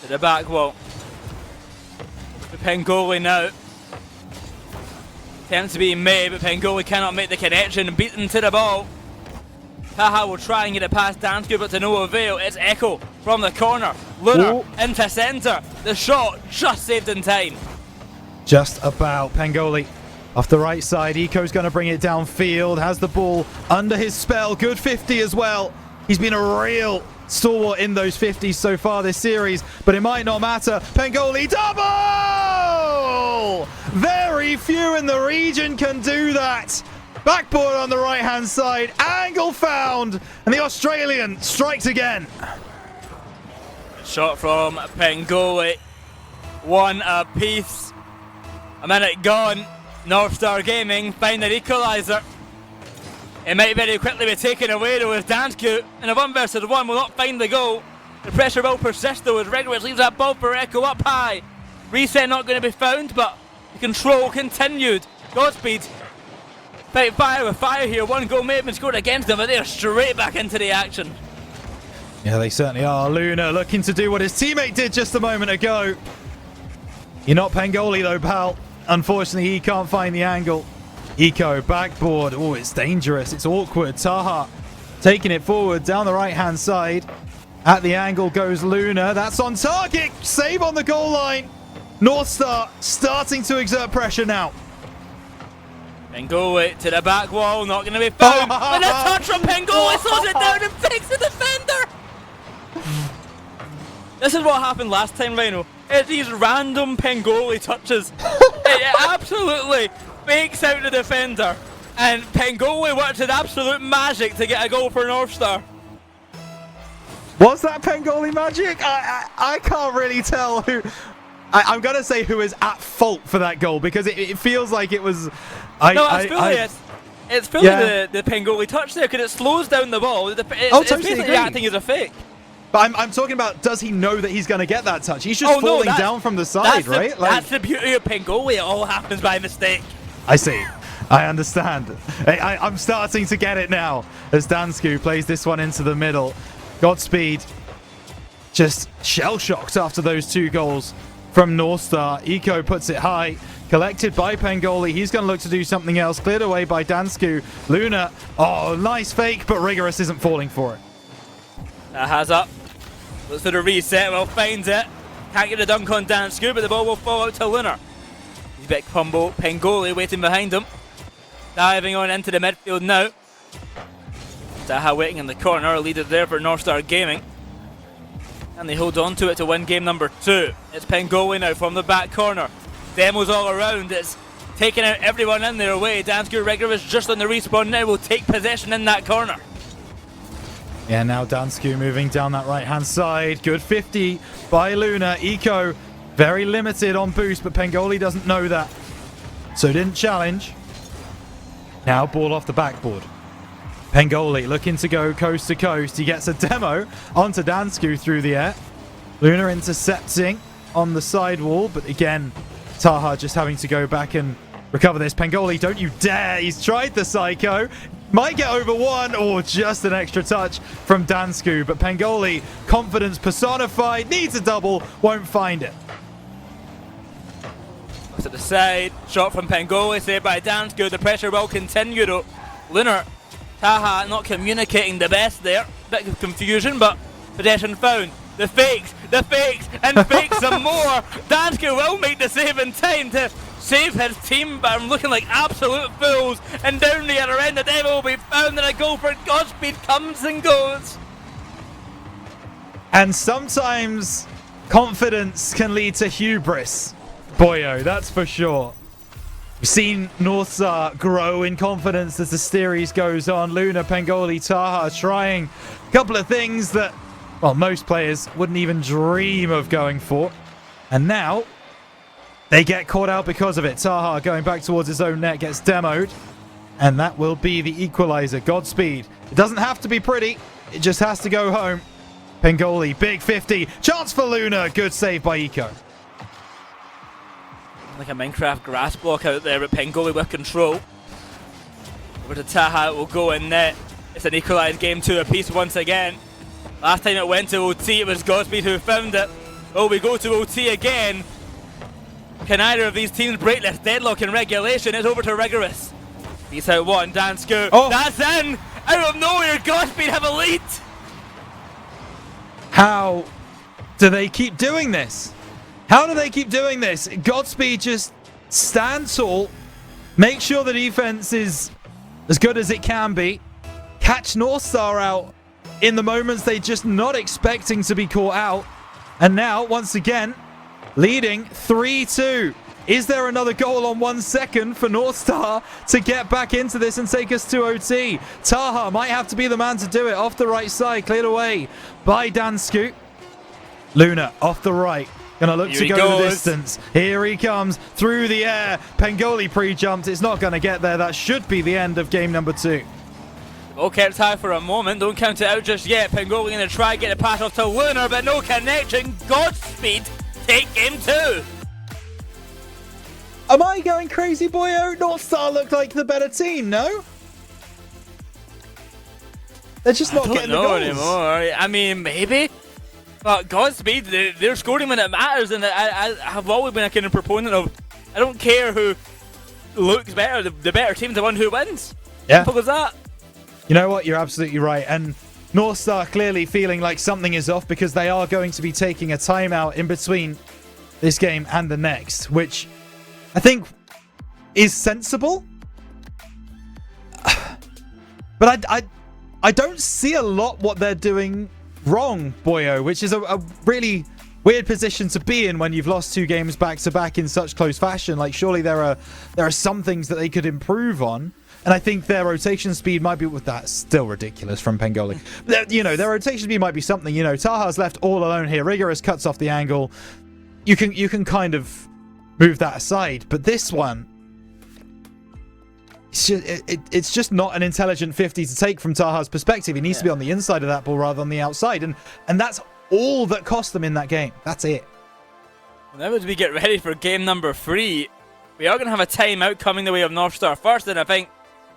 to the back wall. The Pengoli now. Attempts to be made, but Pengoli cannot make the connection. Beaten to the ball. Taha will try and get it past Dansku, but to no avail. It's Echo from the corner. Lunar into centre. The shot just saved in time. Just about. Pengoli off the right side. Eco's going to bring it downfield. Has the ball under his spell. Good 50 as well. He's been a real stalwart in those 50s so far this series, but it might not matter. Pengoli double! Very few in the region can do that. Backboard on the right-hand side. Angle found. And the Australian strikes again. Shot from Pengoli. 1 apiece. A minute gone. Northstar Gaming find an equaliser. It might very quickly be taken away though as Dansku in a 1 versus 1 will not find the goal. The pressure will persist though as Rigorous leaves that ball for Echo up high. Reset not going to be found, but the control continued. Godspeed fight fire with fire here. 1 goal may have been scored against them, but they are straight back into the action. Yeah, they certainly are. Luna looking to do what his teammate did just a moment ago. You're not Pengoli though, pal. Unfortunately, he can't find the angle. Eco, backboard. Oh, it's dangerous. It's awkward. Taha taking it forward down the right-hand side. At the angle goes Luna. That's on target. Save on the goal line. Northstar starting to exert pressure now. Pengoli to the back wall, not going to be found. But a touch from Pengoli slows it down and fakes the defender. This is what happened last time, Rhino. It's these random Pengoli touches. It absolutely fakes out the defender. And Pengoli works with absolute magic to get a goal for North Star. Was that Pengoli magic? I can't really tell who. I'm going to say who is at fault for that goal because it feels like it was. It's fully the Pengoli touch there because it slows down the ball. It's totally basically agree. acting as a fake. But I'm talking about, does he know that he's going to get that touch? He's just falling down from the side, right? That's the beauty of Pengoli. It all happens by mistake. I see. I understand. I'm starting to get it now as Dansku plays this one into the middle. Godspeed just shell-shocked after those 2 goals from North Star. Eco puts it high. Collected by Pengoli. He's going to look to do something else. Cleared away by Dansku. Luna. Oh, nice fake, but Rigorous isn't falling for it. Has up. Looks for the reset. Well, finds it. Can't get a dunk on Dansku, but the ball will fall out to Luna. He's back combo. Pengoli waiting behind him. Diving on into the midfield now. Taha waiting in the corner. Leader there for North Star Gaming. And they hold on to it to win game number 2. It's Pengoli now from the back corner. Demos all around. It's taking out everyone in their way. Dansku Rigorous just on the respawn now will take possession in that corner. Yeah, now Dansku moving down that right-hand side. Good 50 by Luna. Eco very limited on boost, but Pengoli doesn't know that. So didn't challenge. Now ball off the backboard. Pengoli looking to go coast to coast. He gets a demo onto Dansku through the air. Luna intercepting on the side wall, but again, Taha just having to go back and recover this. Pengoli, don't you dare. He's tried the psycho. Might get over one or just an extra touch from Dansku, but Pengoli, confidence personified, needs a double, won't find it. To the side, shot from Pengoli, saved by Dansku. The pressure will continue though. Luna, Taha not communicating the best there. Bit of confusion, but possession found. The fakes, and fakes some more. Dansku will make the save in time to save his team, but I'm looking like absolute fools. And down the other end, the devil will be found, and a goal for Godspeed comes and goes. And sometimes confidence can lead to hubris. Boyo, that's for sure. We've seen North Star grow in confidence as the series goes on. Luna, Pengoli, Taha trying a couple of things that, well, most players wouldn't even dream of going for. And now they get caught out because of it. Taha going back towards his own net gets demoed. And that will be the equalizer. Godspeed. It doesn't have to be pretty. It just has to go home. Pengoli, big 50. Chance for Luna. Good save by Eco. Like a Minecraft grass block out there, but Pengoli with control. Over to Taha, it will go in net. It's an equalised game 2 apiece once again. Last time it went to OT, it was Godspeed who found it. Oh, we go to OT again. Can either of these teams break this deadlock in regulation? It's over to Rigorous. He's out one, Dansku. Oh. That's in! Out of nowhere, Godspeed have a lead! How do they keep doing this? How do they keep doing this? Godspeed just stand tall, make sure the defense is as good as it can be, catch North Star out in the moments they're just not expecting to be caught out. And now, once again, leading 3-2. Is there another goal on 1 second for North Star to get back into this and take us to OT? Taha might have to be the man to do it. Off the right side, cleared away by Dansku. Luna off the right. Gonna look to go the distance. Here he comes through the air. Pengoli pre-jumped. It's not gonna get there. That should be the end of game number 2. All kept high for a moment. Don't count it out just yet. Pengoli gonna try get a pass off to Luna, but no connection. Godspeed take game 2. Am I going crazy, boyo? North Star looked like the better team, no? They're just not getting the goals anymore. I mean, maybe. But Godspeed, they're scoring when it matters, and I have always been a kind of proponent of, I don't care who looks better, the better team's the one who wins. Yeah. Simple as that. You know what? You're absolutely right. And North Star clearly feeling like something is off because they are going to be taking a timeout in between this game and the next, which I think is sensible. But I don't see a lot what they're doing wrong, Boyo, which is a really weird position to be in when you've lost 2 games back to back in such close fashion. Like, surely there are some things that they could improve on. And I think their rotation speed might be, with that still ridiculous from Pengoli. Their rotation speed might be something. Taha's left all alone here. Rigorous cuts off the angle. You can kind of move that aside. But this one, it's just not an intelligent 50 to take from Taha's perspective. He needs to be on the inside of that ball rather than the outside. And that's all that cost them in that game. That's it. Now as we get ready for game number 3, we are going to have a timeout coming the way of North Star first, and I think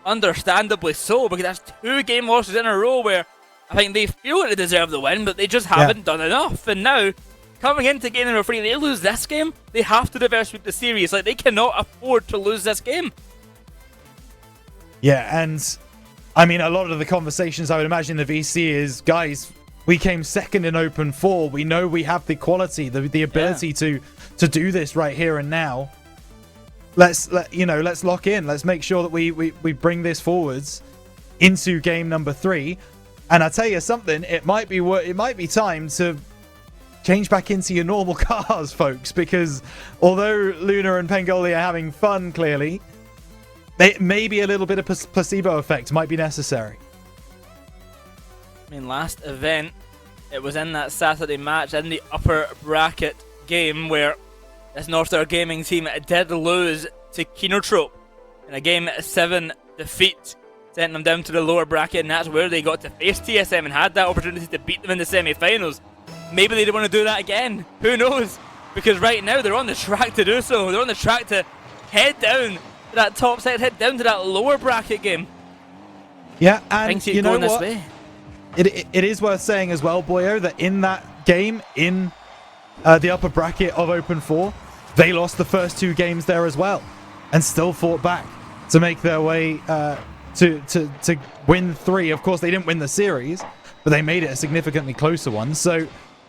understandably so, because that's 2 game losses in a row where I think they feel that they deserve the win, but they just haven't done enough. And now, coming into game number 3, they lose this game, they have to reverse sweep the series. Like, they cannot afford to lose this game. Yeah, and I mean, a lot of the conversations I would imagine the VC is, guys, we came second in Open 4. We know we have the quality, the ability to do this right here and now. Let's lock in. Let's make sure that we bring this forwards into game number 3. And I tell you something, it might be time to change back into your normal cars, folks, because although Luna and Pengoli are having fun, clearly, maybe a little bit of placebo effect might be necessary. I mean, last event, it was in that Saturday match in the upper bracket game where this North Star Gaming team did lose to Kinotrope in a Game 7 defeat, sent them down to the lower bracket, and that's where they got to face TSM and had that opportunity to beat them in the semi-finals. Maybe they want to do that again. Who knows? Because right now they're on the track to do so. They're on the track to head down to that top side, head down to that lower bracket game. Yeah, and you know what? Way. It is worth saying as well, Boyo, that in that game, in the upper bracket of Open 4, they lost the first 2 games there as well, and still fought back to make their way to win 3. Of course, they didn't win the series, but they made it a significantly closer one. So,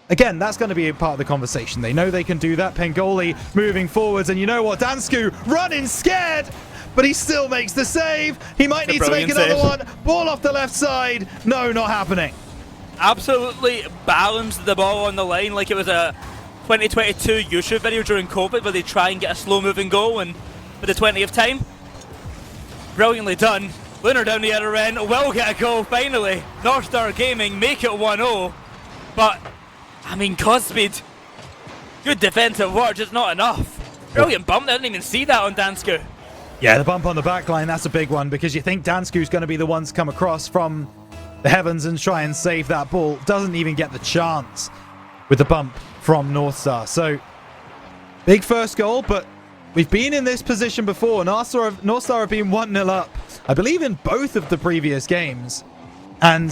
again, that's going to be a part of the conversation. They know they can do that. Pengoli moving forwards, and you know what? Dansku running scared, but he still makes the save. He might need to make another one. Ball off the left side. No, not happening. Absolutely balanced the ball on the line like it was a 2022 YouTube video during COVID where they try and get a slow-moving goal, and for the 20th time, brilliantly done. Lunar down the other end will get a goal finally. North Star Gaming make it 1-0, but I mean, Godspeed, good defensive work, just not enough. Brilliant bump, I didn't even see that on Dansku. Yeah, the bump on the back line, that's a big one, because you think Dansku's going to be the one to come across from the heavens and try and save that ball. Doesn't even get the chance with the bump from North Star. So, big first goal, but we've been in this position before. North Star have been 1-0 up, I believe, in both of the previous games. And,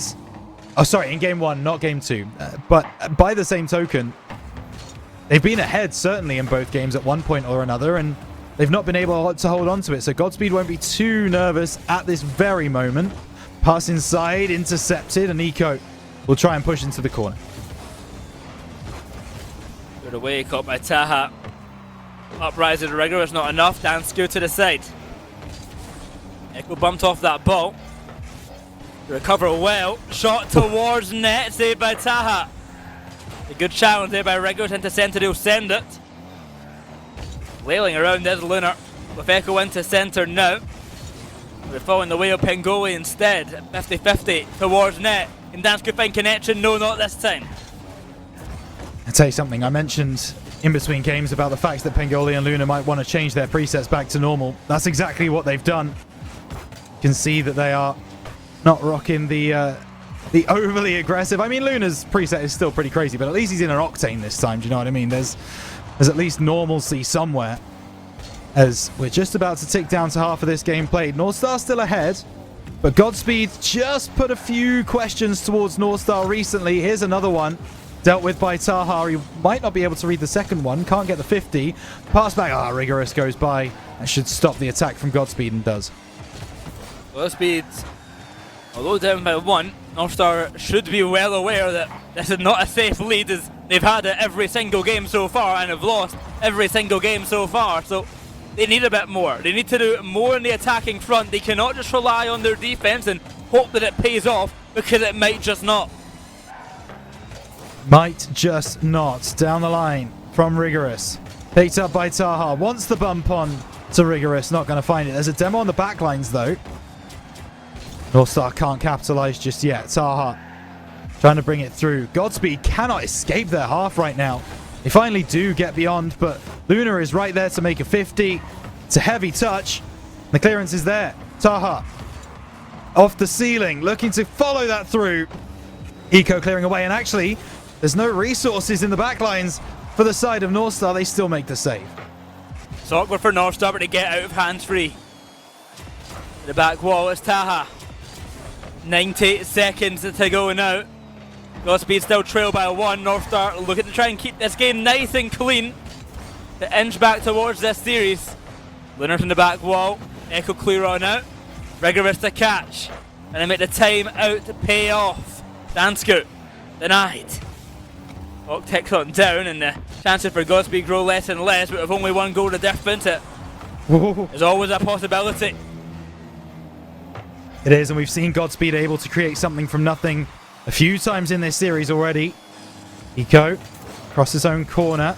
oh, sorry, in game 1, not game 2. But by the same token, they've been ahead, certainly, in both games at one point or another, and they've not been able to hold on to it. So Godspeed won't be too nervous at this very moment. Pass inside, intercepted, and Eco will try and push into the corner. Good away, caught by Taha. Uprising Rigorous, not enough. Dansku to the side. Echo bumped off that ball. Recover well. Shot towards net, saved by Taha. A good challenge there by Rigorous into centre, he'll send it. Wailing around is Lunar, with Echo into centre now. We're following the way of Pengoli instead. 50-50 towards net. Can Dansku find connection? No, not this time. I'll tell you something, I mentioned in between games about the fact that Pengoli and Luna might want to change their presets back to normal. That's exactly what they've done. You can see that they are not rocking the overly aggressive. I mean, Luna's preset is still pretty crazy, but at least he's in an Octane this time, do you know what I mean? There's at least normalcy somewhere, as we're just about to tick down to half of this game played. North Star still ahead, but Godspeed just put a few questions towards North Star recently. Here's another one. Dealt with by Taha. He might not be able to read the second one. Can't get the 50. Pass back. Rigorous goes by. That should stop the attack from Godspeed, and does. Godspeed, although down by 1, North Star should be well aware that this is not a safe lead, as they've had it every single game so far and have lost every single game so far. So they need a bit more. They need to do more in the attacking front. They cannot just rely on their defense and hope that it pays off, because it might just not. Might just not. Down the line from Rigorous. Picked up by Taha. Wants the bump on to Rigorous. Not going to find it. There's a demo on the back lines, though. Northstar can't capitalize just yet. Taha trying to bring it through. Godspeed cannot escape their half right now. They finally do get beyond, but Luna is right there to make a 50. It's a heavy touch. The clearance is there. Taha off the ceiling, looking to follow that through. Eco clearing away, and actually, there's no resources in the backlines for the side of Northstar. They still make the save. It's awkward for Northstar, but to get out of hands free. The back wall is Taha. 90 seconds to go now. Godspeed still trail by 1. Northstar looking to try and keep this game nice and clean to inch back towards this series. Luna from the back wall. Echo clear on out. Rigorous to catch. And they make the time out to pay off. Dansku denied. Clock ticks on down, and the chances for Godspeed grow less and less, but with only one goal to difference, it is always a possibility. It is, and we've seen Godspeed able to create something from nothing a few times in this series already. Eco across his own corner.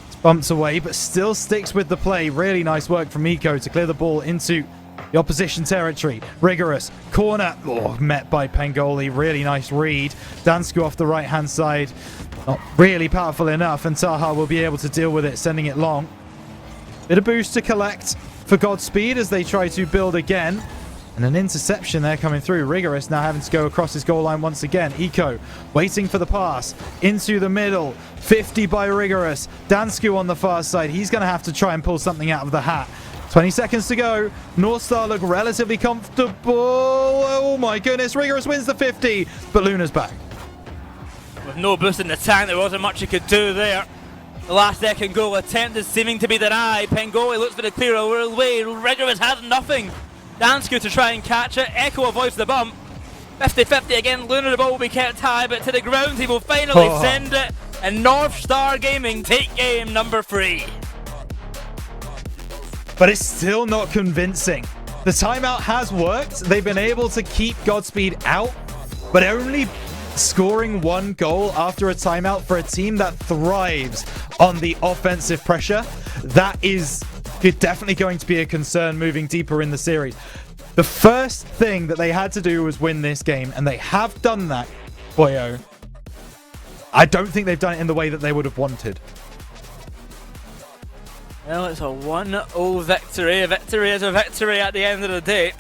It's bumped away, but still sticks with the play. Really nice work from Eco to clear the ball into the opposition territory. Rigorous corner. Oh, met by Pangoli. Really nice read. Dansku off the right-hand side. Not really powerful enough, and Taha will be able to deal with it, sending it long. Bit of boost to collect for Godspeed as they try to build again. And an interception there coming through. Rigorous now having to go across his goal line once again. Eco waiting for the pass into the middle. 50 by Rigorous. Dansku on the far side. He's going to have to try and pull something out of the hat. 20 seconds to go. Northstar look relatively comfortable. Oh my goodness. Rigorous wins the 50, but Luna's back. With no boost in the tank, there wasn't much he could do there. The last second goal attempt is seeming to be denied. Pangoli looks for the clear away. Rigorous has nothing. Dansku to try and catch it. Echo avoids the bump. 50-50 again. Luna, the ball will be kept high, but to the ground he will finally send it. And Northstar Gaming take game number 3. But it's still not convincing. The timeout has worked. They've been able to keep Godspeed out, but only scoring 1 goal after a timeout for a team that thrives on the offensive pressure, that is definitely going to be a concern moving deeper in the series. The first thing that they had to do was win this game, and they have done that, Boyo. I don't think they've done it in the way that they would have wanted. Well, it's a 1-0 victory. A victory is a victory at the end of the day.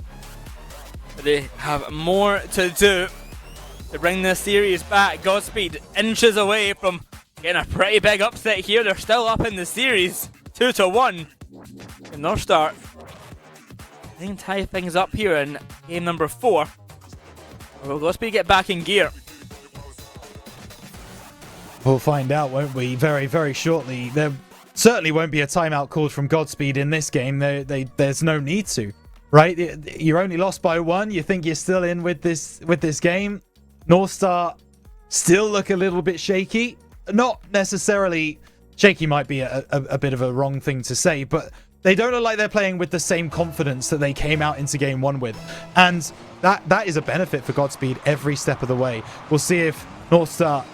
But they have more to do to bring this series back. Godspeed inches away from getting a pretty big upset here. They're still up in the series, 2-1. And Northstar, they can tie things up here in game number 4. Or will Godspeed get back in gear? We'll find out, won't we, very, very shortly. There certainly won't be a timeout called from Godspeed in this game. There's no need to, right? You're only lost by 1. You think you're still in with this game. Northstar still look a little bit shaky. Not necessarily shaky, might be a bit of a wrong thing to say, but they don't look like they're playing with the same confidence that they came out into game 1 with. And that is a benefit for Godspeed every step of the way. We'll see if Northstar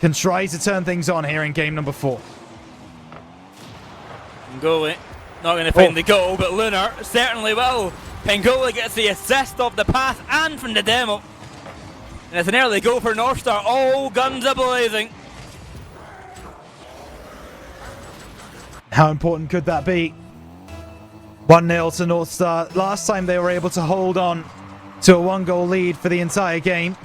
can try to turn things on here in game number 4. Pangoli not going to find the goal, but Lunar certainly will. Pangoli gets the assist off the pass and from the demo. And it's an early goal for Northstar. All guns are blazing. How important could that be? 1-0 to Northstar. Last time they were able to hold on to a 1-goal lead for the entire game.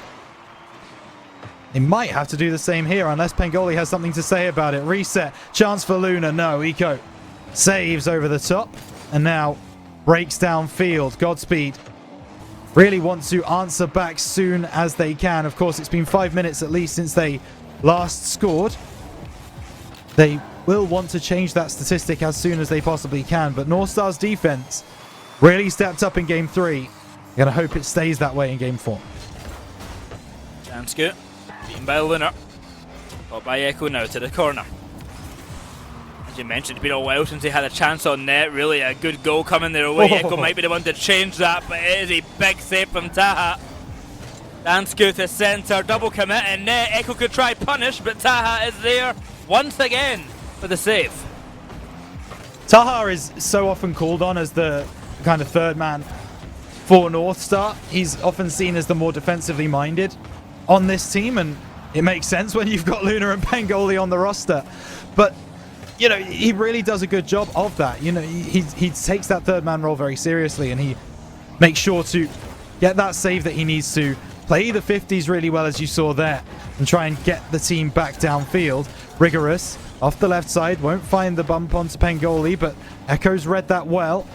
They might have to do the same here unless Pangoli has something to say about it. Reset. Chance for Luna. No. Eco saves over the top and now breaks downfield. Godspeed really want to answer back soon as they can. Of course, it's been 5 minutes at least since they last scored. They will want to change that statistic as soon as they possibly can. But Northstar's defense really stepped up in game 3. You're going to hope it stays that way in game 4. Sounds good. Beaten by Lunar. Caught by Echo now to the corner. As you mentioned, it's been a while since they had a chance on net. Really a good goal coming their way. Echo might be the one to change that, but it is a big save from Taha. Dansku to centre, double commit and net. Echo could try punish, but Taha is there once again for the save. Taha is so often called on as the kind of third man for North Star. He's often seen as the more defensively minded on this team, and it makes sense when you've got Luna and Pangoli on the roster. But, you know, he really does a good job of that. You know, he takes that third man role very seriously, and he makes sure to get that save that he needs to, play the 50s really well as you saw there, and try and get the team back downfield. Rigorous off the left side, won't find the bump onto Pangoli, but Echo's read that well.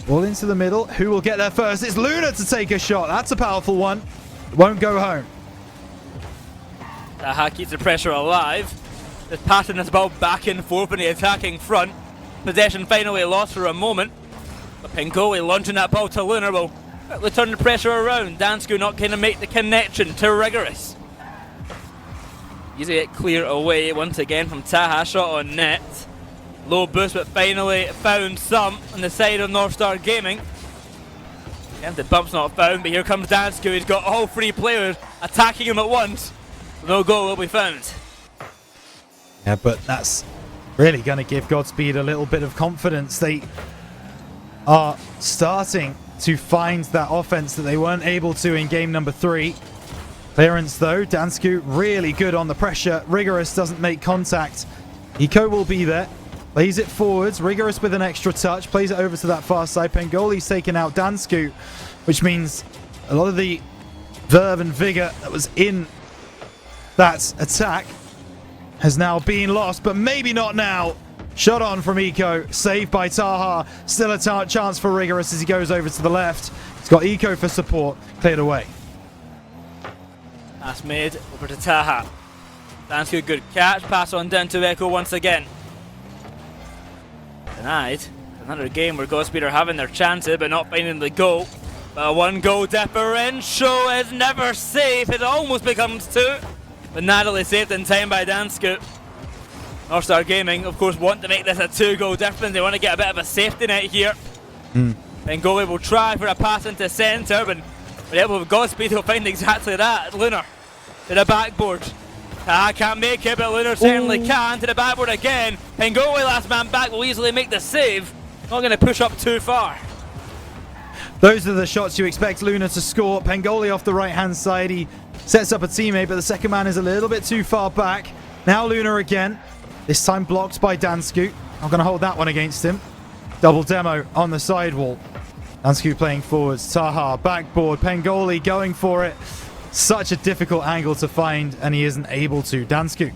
All into the middle. Who will get there first? It's Luna to take a shot. That's a powerful one. Won't go home. Taha keeps the pressure alive. This passing this ball back and forth in the attacking front. Possession finally lost for a moment, but Pangoli launching that ball to Luna will quickly turn the pressure around. Dansku not going to make the connection to Rigorous. Easy it clear away once again from Taha, shot on net. Low boost, but finally found some on the side of North Star Gaming. And the bump's not found, but here comes Dansku. He's got all three players attacking him at once. No goal will be found. Yeah, but that's really going to give Godspeed a little bit of confidence. They are starting to find that offense that they weren't able to in game number 3. Clearance though, Dansku really good on the pressure. Rigorous doesn't make contact. Eco will be there. Plays it forwards. Rigorous with an extra touch. Plays it over to that far side. Pangoli's taken out Dansku, which means a lot of the verve and vigor that was in that attack has now been lost, but maybe not now. Shot on from Eco. Saved by Taha. Still a chance for Rigorous as he goes over to the left. He's got Eco for support. Cleared away. Pass made over to Taha. Dansku, good catch. Pass on down to Echo once again. Denied. Another game where Godspeed are having their chances but not finding the goal. But a 1-goal differential is never safe. It almost becomes 2. But narrowly saved in time by Dansku. North Star Gaming, of course, want to make this a 2-goal difference. They want to get a bit of a safety net here. Pangoli will try for a pass into centre, but with help of Godspeed, he'll find exactly that. Lunar to the backboard. Taha can't make it, but Lunar certainly can. To the backboard again. Pangoli, last man back, will easily make the save. Not going to push up too far. Those are the shots you expect Luna to score. Pangoli off the right-hand side. He sets up a teammate, but the second man is a little bit too far back. Now Luna again. This time blocked by Dansku. I'm going to hold that one against him. Double demo on the sidewall. Dansku playing forwards. Taha, backboard. Pangoli going for it. Such a difficult angle to find, and he isn't able to. Dansku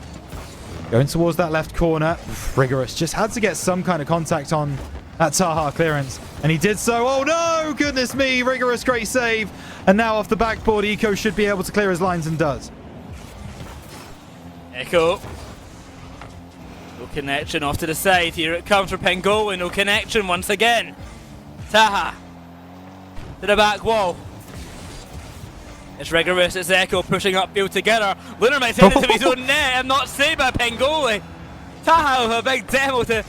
going towards that left corner. Rigorous just had to get some kind of contact on that Taha clearance, and he did so. Oh no! Goodness me! Rigorous, great save. And now off the backboard, Eco should be able to clear his lines and does. Echo. No connection off to the side. Here it comes for Pangoli. No connection once again. Taha to the back wall. It's Rigorous, it's Echo pushing upfield together. Lunar might send it to his own net and not saved by Pangoli. Taha with a big demo to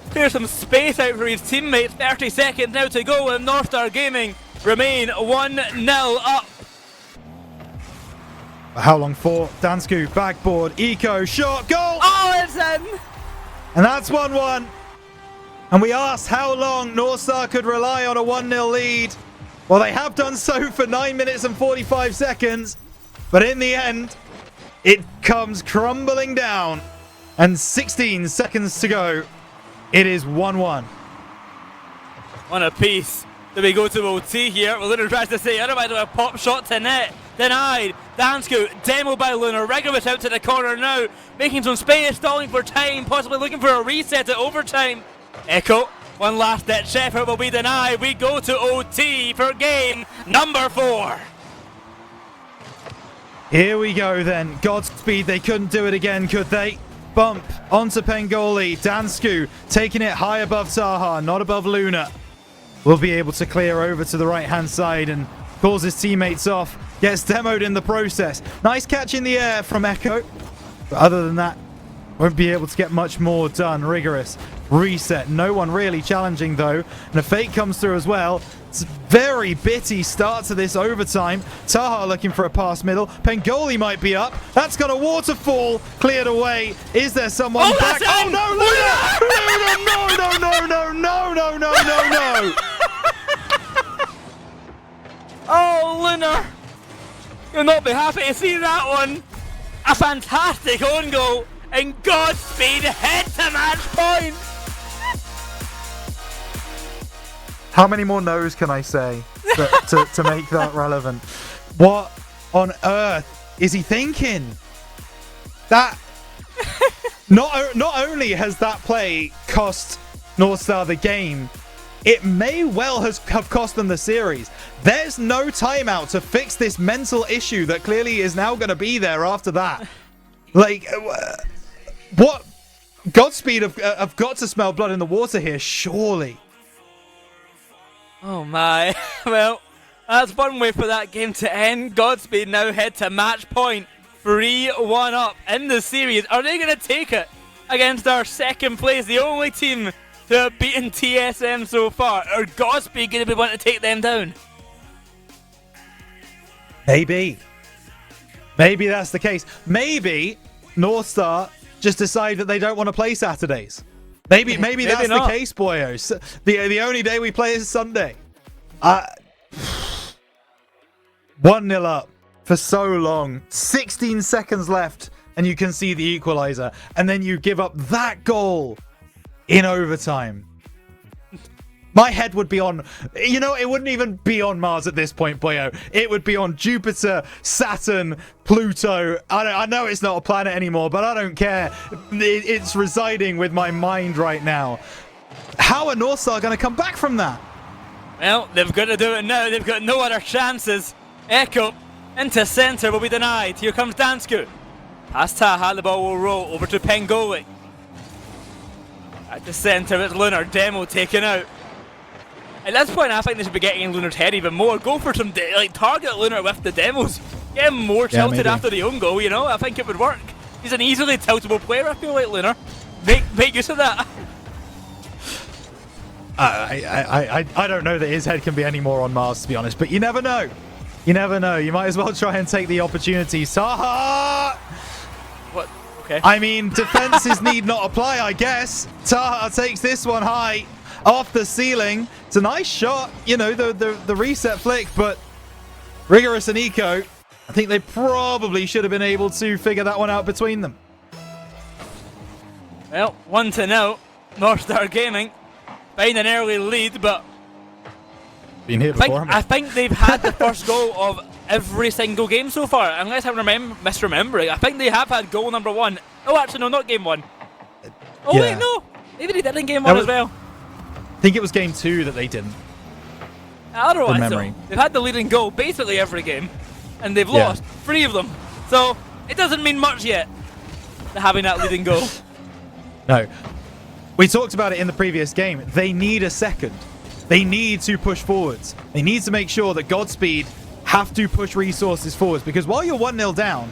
clear some space out for his teammates. 30 seconds now to go, and North Star Gaming remain 1-0 up. How long for? Dansku, backboard, Eco, shot, goal! Oh, it's in! And that's 1-1. And we asked how long North Star could rely on a 1-0 lead. Well, they have done so for 9 minutes and 45 seconds. But in the end, it comes crumbling down. And 16 seconds to go. It is 1-1. One apiece. Do we go to OT here? Well, Lunar tries to say otherwise with a pop shot to net. Denied. Dansku, demo by Lunar. Rigorous out to the corner now. Making some space, stalling for time. Possibly looking for a reset at overtime. Echo, one last ditch effort will be denied. We go to OT for game number 4. Here we go then. Godspeed, they couldn't do it again, could they? Bump onto Pangoli. Dansku taking it high above Taha, not above Luna. Will be able to clear over to the right-hand side and calls his teammates off. Gets demoed in the process. Nice catch in the air from Echo. But other than that, won't be able to get much more done. Rigorous reset. No one really challenging though. And a fake comes through as well. very bitty start to this overtime. Taha looking for a pass middle. Pengoli might be up. That's got a waterfall cleared away. Is there someone back? Oh no, Luna! Luna! No, no, no, no, no, no, no, no, no! Oh, Lunar! You'll not be happy to see that one. A fantastic own goal, and Godspeed head to match point. How many more no's can I say to make that relevant? What on earth is he thinking? That not only has that play cost North Star the game, it may well have cost them the series. There's no timeout to fix this mental issue that clearly is now going to be there after that. Like, what? Godspeed have got to smell blood in the water here, surely. Oh my. Well, that's one way for that game to end. Godspeed now head to match point. 3-1 up in the series. Are they going to take it against our second place, the only team to have beaten TSM so far? Are Godspeed going to be wanting to take them down? Maybe. Maybe that's the case. Maybe North Star just decide that they don't want to play Saturdays. Maybe that's not. the case, boyos. The only day we play is Sunday. 1-0 up for so long. 16 seconds left, and you can see the equalizer. And then you give up that goal in overtime. My head would be on... You know, it wouldn't even be on Mars at this point, boyo. It would be on Jupiter, Saturn, Pluto. I know it's not a planet anymore, but I don't care. It's residing with my mind right now. How are North Star going to come back from that? Well, they've got to do it now. They've got no other chances. Echo into centre will be denied. Here comes Dansku. Past Taha, the ball will roll over to Pengoli. At the centre, it's Lunar. Demo taken out. At this point, I think they should be getting in Lunar's head even more. Go for some, target Lunar with the demos. Get him more tilted after the own goal, you know? I think it would work. He's an easily tiltable player, I feel like, Lunar. Make use of that. I don't know that his head can be any more on Mars, to be honest, but you never know. You never know. You might as well try and take the opportunity. Taha! What? Okay. I mean, defenses need not apply, I guess. Taha takes this one high off the ceiling. It's a nice shot, you know, the reset flick, but Rigorous and Eco, I think they probably should have been able to figure that one out between them. Well, 1-0. North Star Gaming. Find an early lead, but Been here before, I think they've had the first goal of every single game so far, unless I'm misremembering. I think they have had goal number 1. Oh, actually, no, not game 1. Oh, yeah. wait, no. Maybe they did in game 1 as well. I think it was game 2 that they didn't. Otherwise, From memory. they've had the leading goal basically every game, and they've lost 3 of them. So, it doesn't mean much yet, having that leading goal. No. We talked about it in the previous game. They need a second. They need to push forwards. They need to make sure that Godspeed have to push resources forwards, because while you're 1-0 down,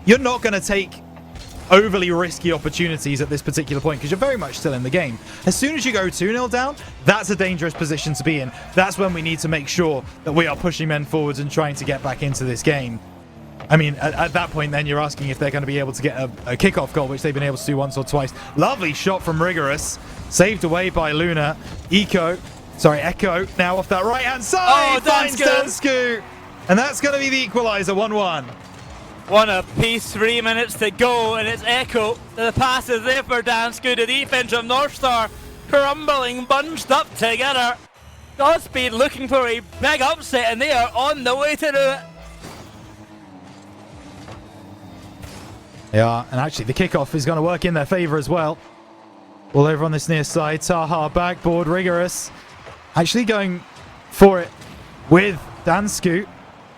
you're not going to take overly risky opportunities at this particular point, because you're very much still in the game. As soon as you go 2-0 down, that's a dangerous position to be in. That's when we need to make sure that we are pushing men forwards and trying to get back into this game. I mean, at that point, then you're asking if they're going to be able to get a kickoff goal, which they've been able to do once or twice. Lovely shot from Rigorous. Saved away by Luna. Echo now off that right-hand side. Finds Dansku. And that's going to be the equalizer, 1-1. One apiece, 3 minutes to go, and it's Echo. The pass is there for Dansku. The defense of North Star crumbling, bunched up together. Godspeed looking for a big upset, and they are on the way to do it. They are, and actually the kickoff is going to work in their favour as well. All over on this near side, Taha backboard, Rigorous. Actually going for it with Dansku.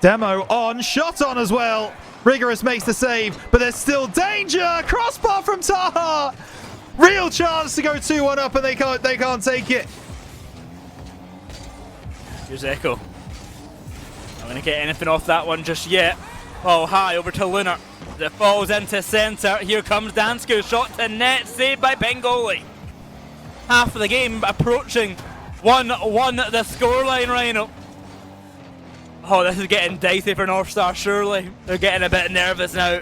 Demo on, shot on as well. Rigorous makes the save, but there's still danger. Crossbar from Taha. Real chance to go 2-1 up, and they can't take it. Here's Echo. Not going to get anything off that one just yet. Oh, high over to Lunar. It falls into centre. Here comes Dansku. Shot to net. Saved by Pengoli. Half of the game approaching. 1-1 the scoreline, Rhino. Oh, this is getting dicey for North Star, surely. They're getting a bit nervous now.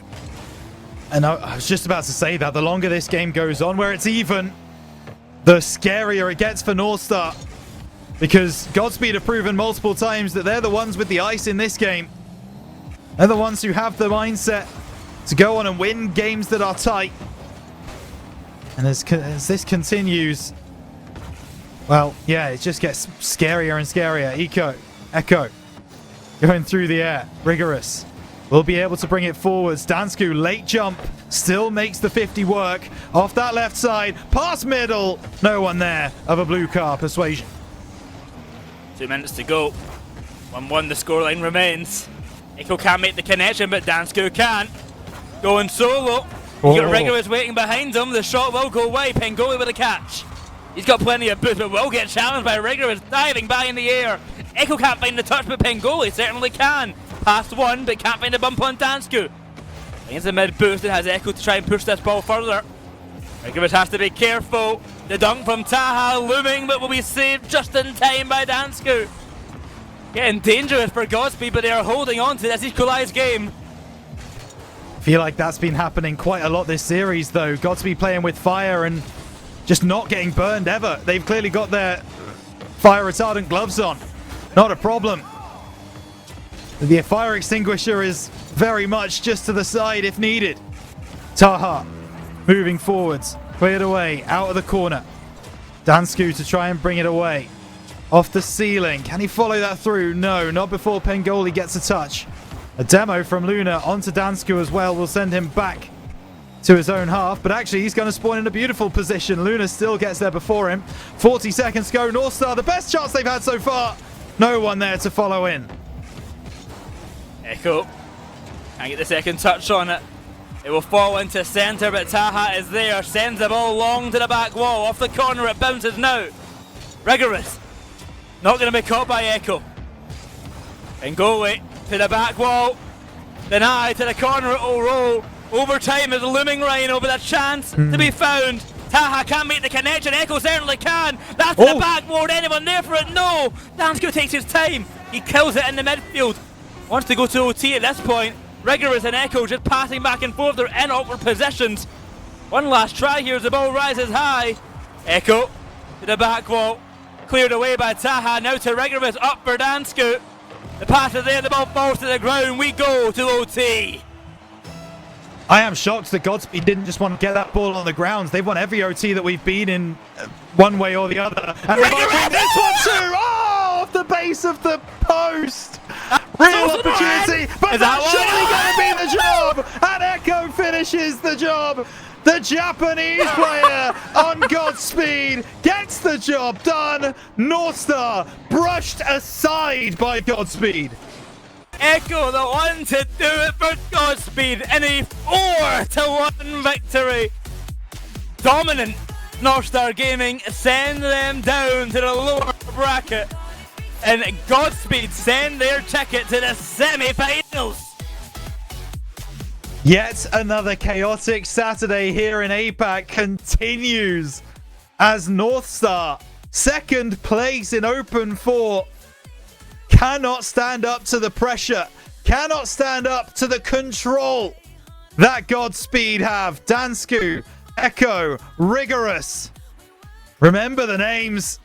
And I was just about to say that the longer this game goes on, where it's even, the scarier it gets for North Star. Because Godspeed have proven multiple times that they're the ones with the ice in this game. They're the ones who have the mindset to go on and win games that are tight. And as this continues, well, yeah, it just gets scarier and scarier. Echo, going through the air. Rigorous will be able to bring it forwards. Dansku, late jump, still makes the 50 work. Off that left side, past middle. No one there of a blue car. Persuasion. 2 minutes to go. 1-1 the scoreline remains. Echo can't make the connection, but Dansku can. Going solo. You got Rigorous waiting behind him. The shot will go away. Pengoli with a catch. He's got plenty of boost, but will get challenged by Rigorous, diving back in the air. Echo can't find the touch, but Pengoli certainly can. Past one, but can't find a bump on Dansku. Against the mid boost, it has Echo to try and push this ball further. Rigorous has to be careful. The dunk from Taha looming, but will be saved just in time by Dansku. Getting dangerous for Godspeed, but they are holding on to this equalised game. Feel like that's been happening quite a lot this series, though. Godspeed playing with fire and just not getting burned ever. They've clearly got their fire retardant gloves on. Not a problem. The fire extinguisher is very much just to the side if needed. Taha moving forwards. Cleared away, out of the corner. Dansku to try and bring it away. Off the ceiling. Can he follow that through? No, not before Pengoli gets a touch. A demo from Luna onto Dansku as well will send him back to his own half. But actually, he's going to spawn in a beautiful position. Luna still gets there before him. 40 seconds to go. North Star, the best chance they've had so far. No one there to follow in. Echo can't get the second touch on it. It will fall into centre, but Taha is there. Sends the ball long to the back wall. Off the corner, it bounces now. Rigorous. Not going to be caught by Echo. Pengoli to the back wall. Deny to the corner, it will roll. Overtime is looming, Rhino, but a chance to be found. Taha can't make the connection. Echo certainly can. That's to the backboard. Anyone there for it? No. Dansku takes his time. He kills it in the midfield. Wants to go to OT at this point. Rigorous and Echo just passing back and forth. They're in awkward positions. One last try here as the ball rises high. Echo to the back wall. Cleared away by Taha. Now to Rigorous. Up for Dansku. The pass is there. The ball falls to the ground. We go to OT. I am shocked that Godspeed didn't just want to get that ball on the ground. They've won every OT that we've been in one way or the other. And they might win this one too! Oh, off the base of the post! Real opportunity, but that's surely going to be the job! And Echo finishes the job! The Japanese player on Godspeed gets the job done! North Star brushed aside by Godspeed. Echo, the one to do it for Godspeed in a 4-1 victory. Dominant North Star Gaming send them down to the lower bracket, and Godspeed send their ticket to the semi-finals. Yet another chaotic Saturday here in Apac continues as North Star, second place in Open 4, cannot stand up to the pressure, cannot stand up to the control that Godspeed have. Dansku, Echo, Rigorous. Remember the names,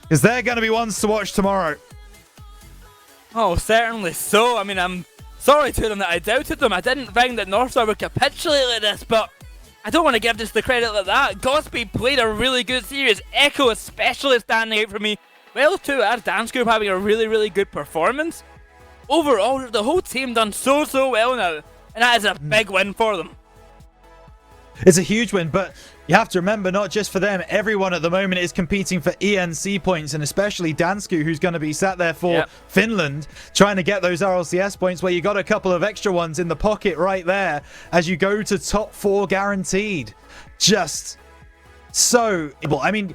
because they're going to be ones to watch tomorrow. Oh, certainly so. I mean, I'm sorry to them that I doubted them. I didn't think that North Star would capitulate like this, but I don't want to give just the credit like that. Godspeed played a really good series. Echo especially standing out for me. Well, too, as Dansku having a really, really good performance. Overall, the whole team done so well now, and that is a big win for them. It's a huge win, but you have to remember, not just for them, everyone at the moment is competing for ENC points, and especially Dansku, who's going to be sat there for Finland, trying to get those RLCS points, where you got a couple of extra ones in the pocket right there as you go to top 4 guaranteed. Just so, I mean,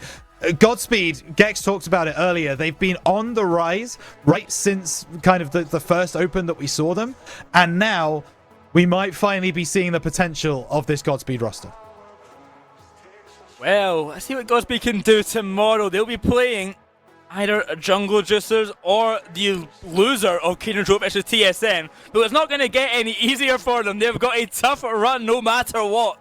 Godspeed, Gex talked about it earlier. They've been on the rise right since kind of the first Open that we saw them. And now we might finally be seeing the potential of this Godspeed roster. Well, let's see what Godspeed can do tomorrow. They'll be playing either Jungle Juicers or the loser of Keenan Trope versus TSM. But it's not going to get any easier for them. They've got a tough run no matter what.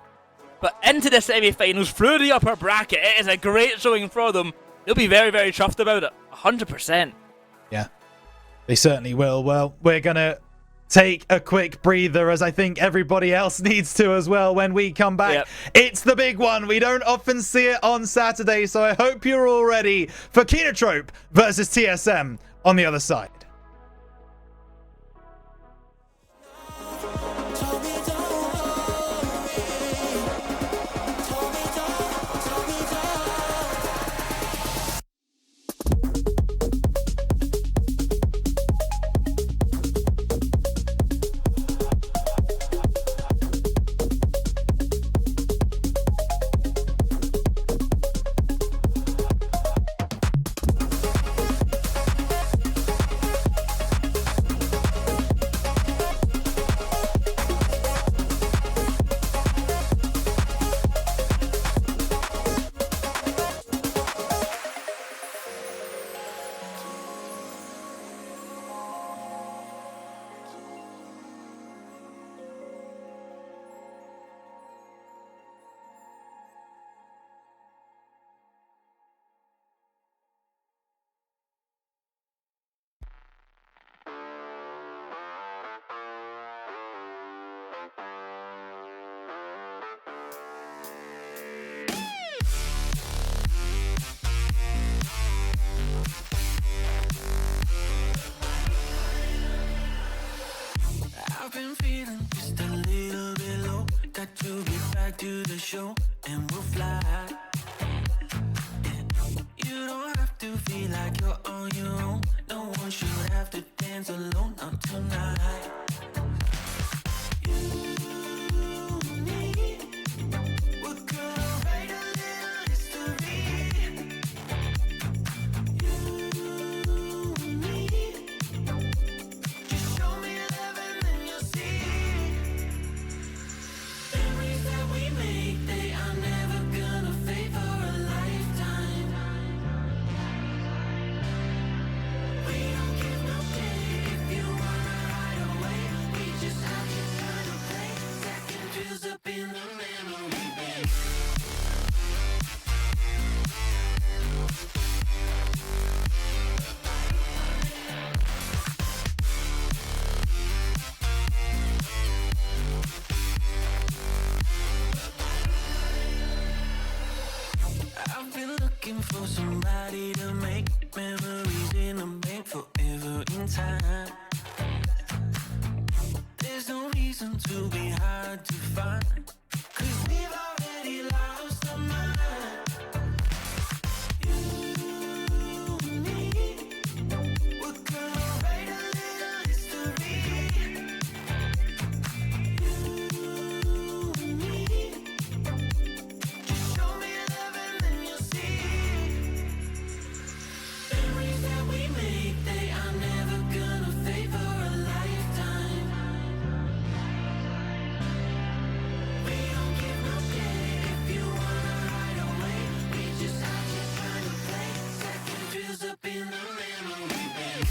But into the semi-finals, through the upper bracket, it is a great showing for them. They'll be very, very chuffed about it. 100%. Yeah, they certainly will. Well, we're going to take a quick breather, as I think everybody else needs to as well when we come back. Yep. It's the big one. We don't often see it on Saturday, so I hope you're all ready for Kenotrope versus TSM on the other side. I've been feeling just a little bit low. Got to get back to the show and we'll fly. Yeah. You don't have to feel like you're on your own. No one should have to dance alone, not tonight. You and me, we're gonna write a little history. You and me, just show me love and then you'll see. Memories that we make, they are never gonna fade for a lifetime. We don't give no day if you wanna hide away. We just have to kind of play. Second feels up in the memory bank. I've been looking for somebody to make memories in the bank forever in time. There's no reason to be hard to find, 'cause we've already lost our mind. You and me, we're gonna write a little history. You and me, just show me love and then you'll see. Memories that we make, they are never gonna fade for a lifetime. We don't give no day if you wanna hide away. We just have to kind of play. Second feels up in the memory bank.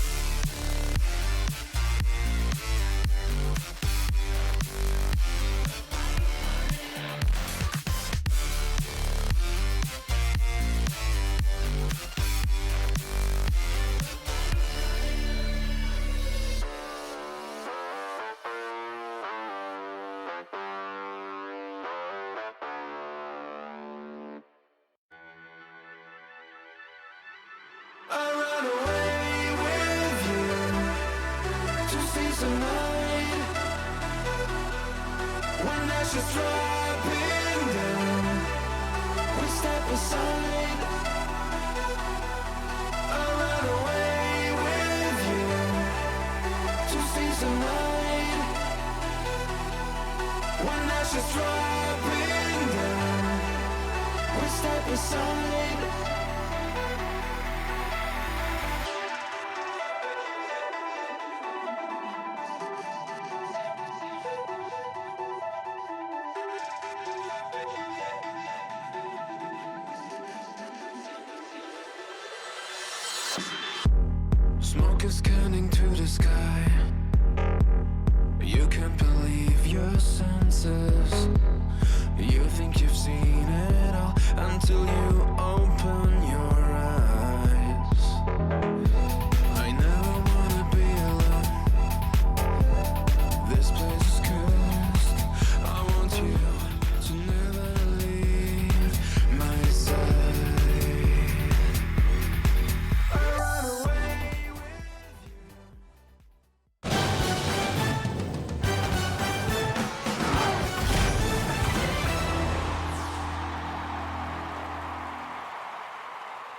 I run away with you to see some light. When ashes dropping down, we step aside. I run away with you to see some light. When ashes dropping down, we step aside. you're scanning to the sky. You can't believe your senses. You think you've seen it all until you open your eyes. I never wanna be alone. This place is cursed. I want you to never leave my side. I run away with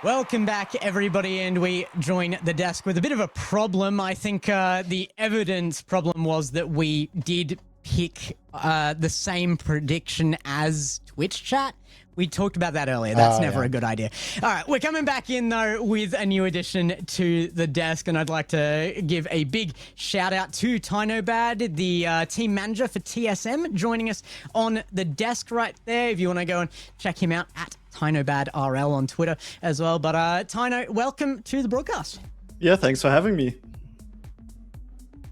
Welcome back, everybody, and we join the desk with a bit of a problem. I think the evidence problem was that we did pick the same prediction as Twitch chat. We talked about that earlier. That's never a good idea. All right, we're coming back in, though, with a new addition to the desk, and I'd like to give a big shout-out to Tynobad, the team manager for TSM, joining us on the desk right there. If you want to go and check him out at Tynobad RL on Twitter as well. But Tyno, welcome to the broadcast. Yeah, thanks for having me.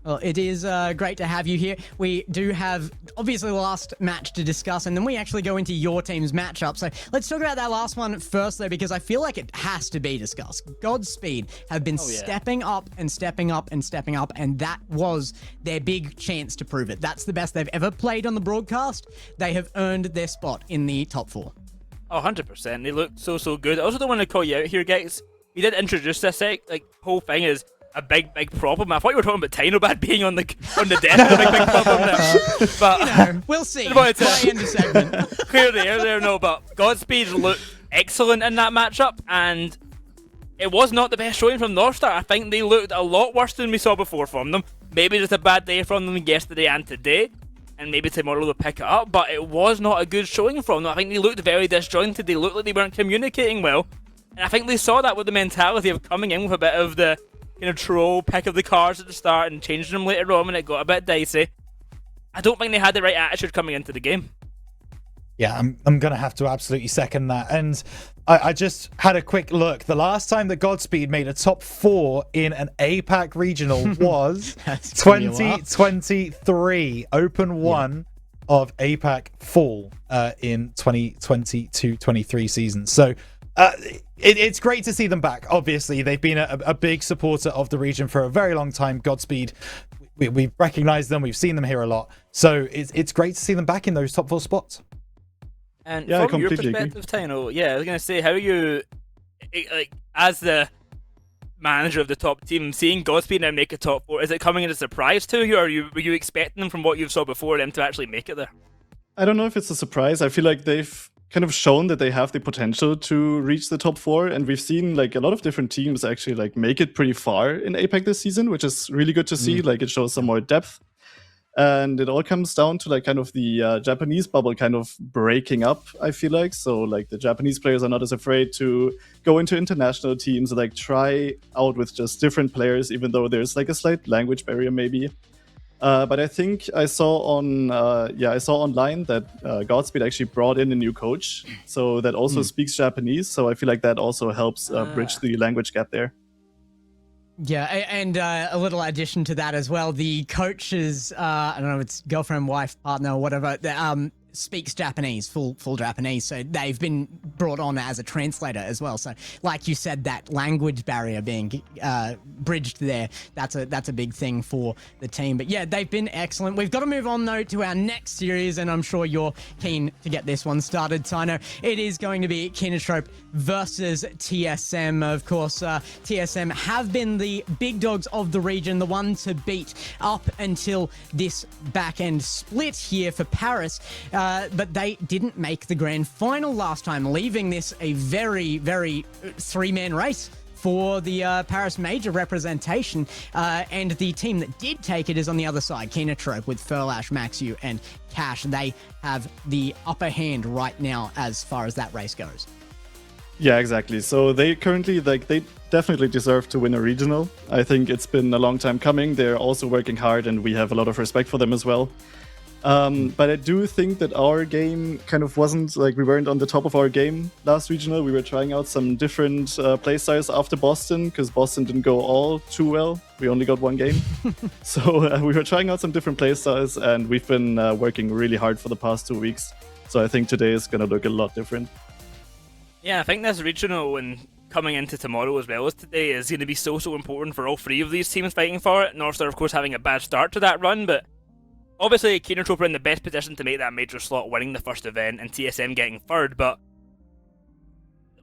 Well, it is great to have you here. We do have, obviously, the last match to discuss, and then we actually go into your team's matchup. So let's talk about that last one first, though, because I feel like it has to be discussed. Godspeed have been stepping up and stepping up and stepping up, and that was their big chance to prove it. That's the best they've ever played on the broadcast. They have earned their spot in the top 4. Oh, 100%. They look so good. I also don't want to call you out here, guys. You did introduce this whole thing is a big problem. I thought you were talking about Tynobad being on the desk. A big problem there. But We'll see. By By end of segment. clear the air there, no. But Godspeed looked excellent in that matchup, and it was not the best showing from Northstar. I think they looked a lot worse than we saw before from them. Maybe just a bad day from them yesterday and today, and maybe tomorrow they'll pick it up, but it was not a good showing from them. I think they looked very disjointed. They looked like they weren't communicating well, and I think they saw that with the mentality of coming in with a bit of the troll pick of the cards at the start and changing them later on when it got a bit dicey. I don't think they had the right attitude coming into the game. Yeah, I'm going to have to absolutely second that. And I just had a quick look. The last time that Godspeed made a top 4 in an APAC regional was 2023, Open 1 of APAC Fall in 2022-23 season. So it's great to see them back. Obviously, they've been a big supporter of the region for a very long time. Godspeed, we've recognized them. We've seen them here a lot. So it's great to see them back in those top 4 spots. And Yeah, I from your completely agree. perspective, Tyno, I was going to say, how are you, as the manager of the top team, seeing Godspeed now make a top 4, is it coming as a surprise to you, or were you expecting them from what you saw before them to actually make it there? I don't know if it's a surprise. I feel like they've kind of shown that they have the potential to reach the top 4, and we've seen a lot of different teams actually make it pretty far in APAC this season, which is really good to see. It shows some more depth. And it all comes down to kind of the Japanese bubble kind of breaking up, I feel like. So the Japanese players are not as afraid to go into international teams, try out with just different players, even though there's a slight language barrier maybe. But I think I saw online that Godspeed actually brought in a new coach, so that also speaks Japanese. So I feel like that also helps bridge the language gap there. Yeah, and a little addition to that as well. The coach's, I don't know, it's girlfriend, wife, partner, or whatever, speaks Japanese, full Japanese. So they've been brought on as a translator as well. So like you said, that language barrier being bridged there, that's a big thing for the team. But yeah, they've been excellent. We've got to move on though to our next series, and I'm sure you're keen to get this one started, Tyno. It is going to be Kinotrope versus TSM. Of course, TSM have been the big dogs of the region, the one to beat up until this back-end split here for Paris. But they didn't make the grand final last time, leaving this a very, very three-man race for the Paris Major representation. And the team that did take it is on the other side, Kinotrope, with Furlash, Maxu, and Cash. They have the upper hand right now as far as that race goes. Yeah, exactly. So they currently, they definitely deserve to win a regional. I think it's been a long time coming. They're also working hard, and we have a lot of respect for them as well. But I do think that our game kind of wasn't like we weren't on the top of our game last regional. We were trying out some different playstyles after Boston because Boston didn't go all too well. We only got one game. So we were trying out some different playstyles and we've been working really hard for the past 2 weeks. So I think today is going to look a lot different. Yeah, I think this regional and coming into tomorrow as well as today is going to be so important for all three of these teams fighting for it. Northstar, of course, having a bad start to that run, but obviously Kinotrope are in the best position to make that major slot, winning the first event, and TSM getting third, but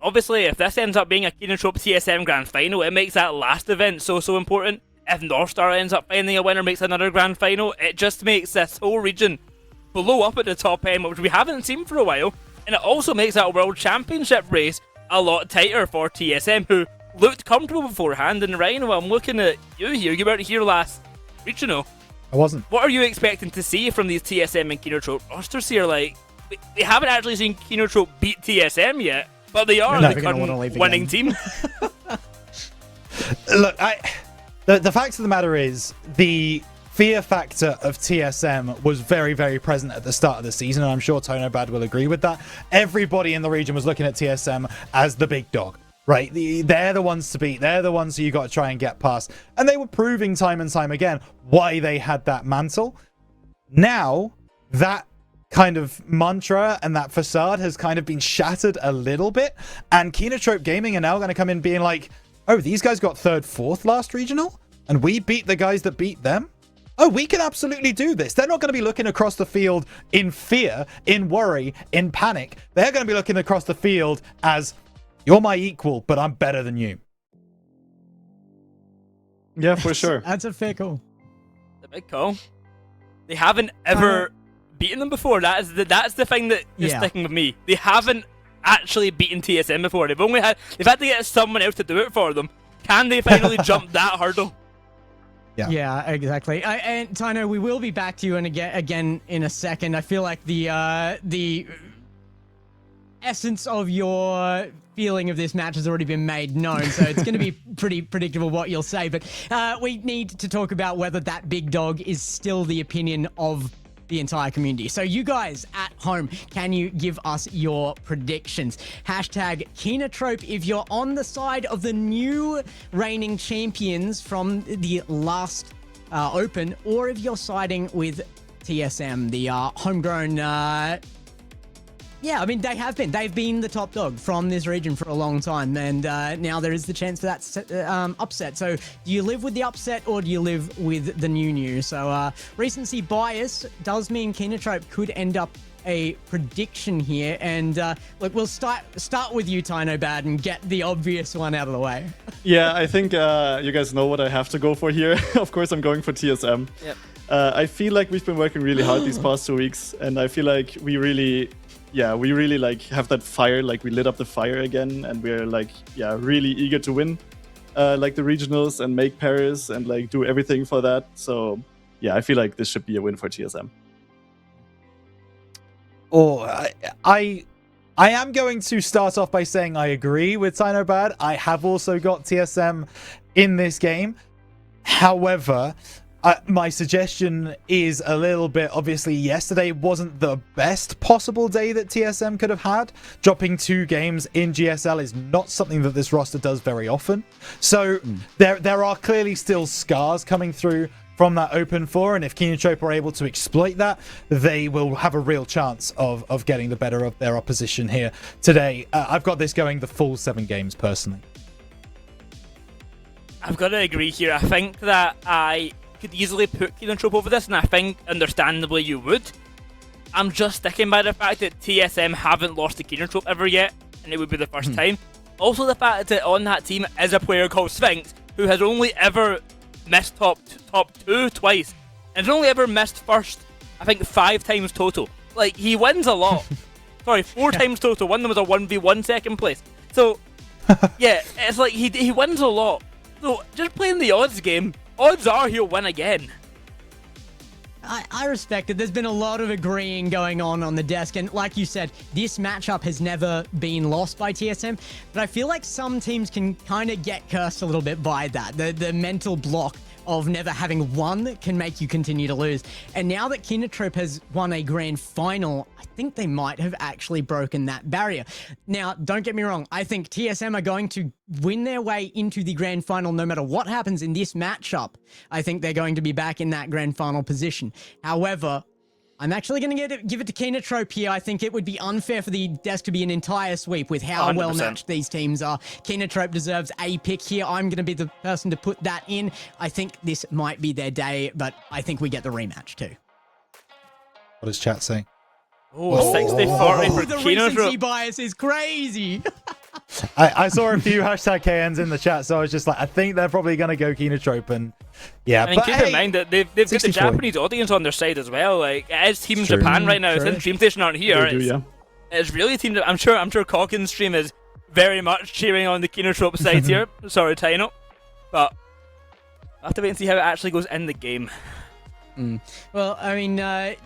obviously if this ends up being a Kinotrope TSM Grand Final, it makes that last event so important. If Northstar ends up finding a winner, makes another Grand Final, it just makes this whole region blow up at the top end, which we haven't seen for a while. And it also makes that World Championship race a lot tighter for TSM, who looked comfortable beforehand. And Rhino, I'm looking at you here. You weren't here last regional. I wasn't. What are you expecting to see from these TSM and Kinotrope rosters here? Like, they haven't actually seen Kinotrope beat TSM yet, but they are the current winning team. Look, the fact of the matter is the fear factor of TSM was very, very present at the start of the season, and I'm sure Tynobad will agree with that. Everybody in the region was looking at TSM as the big dog, right? They're the ones to beat. They're the ones who you got to try and get past. And they were proving time and time again why they had that mantle. Now, that kind of mantra and that facade has kind of been shattered a little bit, and Kinotrope Gaming are now going to come in being like, oh, these guys got 3rd, 4th last regional, and we beat the guys that beat them? Oh, we can absolutely do this. They're not going to be looking across the field in fear, in worry, in panic. They're going to be looking across the field as, you're my equal, but I'm better than you. Yeah, for sure. That's a fair call. The big call. They haven't ever beaten them before. That's the thing that is sticking with me. They haven't actually beaten TSM before. They've had to get someone else to do it for them. Can they finally jump that hurdle? Yeah, exactly. And Tyno, we will be back to you and again in a second. I feel like the essence of your feeling of this match has already been made known, so it's going to be pretty predictable what you'll say. But we need to talk about whether that big dog is still the opinion of the entire community. So you guys at home, can you give us your predictions? Hashtag Kinotrope if you're on the side of the new reigning champions from the last Open, or if you're siding with TSM, the homegrown... Yeah, I mean, they've been the top dog from this region for a long time, and now there is the chance for that upset. So do you live with the upset, or do you live with the new? So recency bias does mean Kinotrope could end up a prediction here, and look, we'll start with you, Tynobad, and get the obvious one out of the way. Yeah, I think you guys know what I have to go for here. Of course, I'm going for TSM. Yep. I feel like we've been working really hard these past 2 weeks, and I feel like we really like have that fire, like we lit up the fire again, and we're like, really eager to win like the regionals and make Paris and like do everything for that. So yeah, I feel like this should be a win for TSM. I am going to start off by saying I agree with Tynobad. I have also got TSM in this game. However, my suggestion is a little bit, obviously, yesterday wasn't the best possible day that TSM could have had. Dropping 2 games in GSL is not something that this roster does very often. So there are clearly still scars coming through from that Open 4, and if Kinotrope are able to exploit that, they will have a real chance of getting the better of their opposition here today. I've got this going the full 7 games, personally. I've got to agree here. I think that I could easily put Kinotrope over this, and I think, understandably, you would. I'm just sticking by the fact that TSM haven't lost to Kinotrope ever yet, and it would be the first time. Also, the fact that on that team is a player called Sphinx, who has only ever missed top 2 twice, and has only ever missed first, I think, 5 times total. Like, he wins a lot. Sorry, 4 times total. One of them was a 1v1 second place. So, yeah, it's like he wins a lot. So, just playing the odds game, odds are he'll win again. I respect it. There's been a lot of agreeing going on the desk. And like you said, this matchup has never been lost by TSM. But I feel like some teams can kind of get cursed a little bit by that. The mental block of never having won can make you continue to lose. And now that Kinotrope has won a grand final, I think they might have actually broken that barrier. Now, don't get me wrong. I think TSM are going to win their way into the grand final no matter what happens in this matchup. I think they're going to be back in that grand final position. However, I'm actually going to give it to Kinotrope here. I think it would be unfair for the desk to be an entire sweep with how 100%. well matched these teams are. Kinotrope deserves a pick here. I'm going to be the person to put that in. I think this might be their day, but I think we get the rematch too. What does chat say? Oh, 60-40 for The recency Kinotrope. bias is crazy. I saw a few hashtag KNs in the chat, so I was just like, I think they're probably going to go Kinotrope. And yeah, And but keep hey, in mind that they've got the 60-40. Japanese audience on their side as well. Like, it is Team True. Japan right now. True. Since Dream Station aren't here, They do, it's, yeah. it's really Team Japan. I'm sure Cockin's stream is very much cheering on the Kinotrope side here. Sorry, Tyno. But I'll have to wait and see how it actually goes in the game. Well, I mean,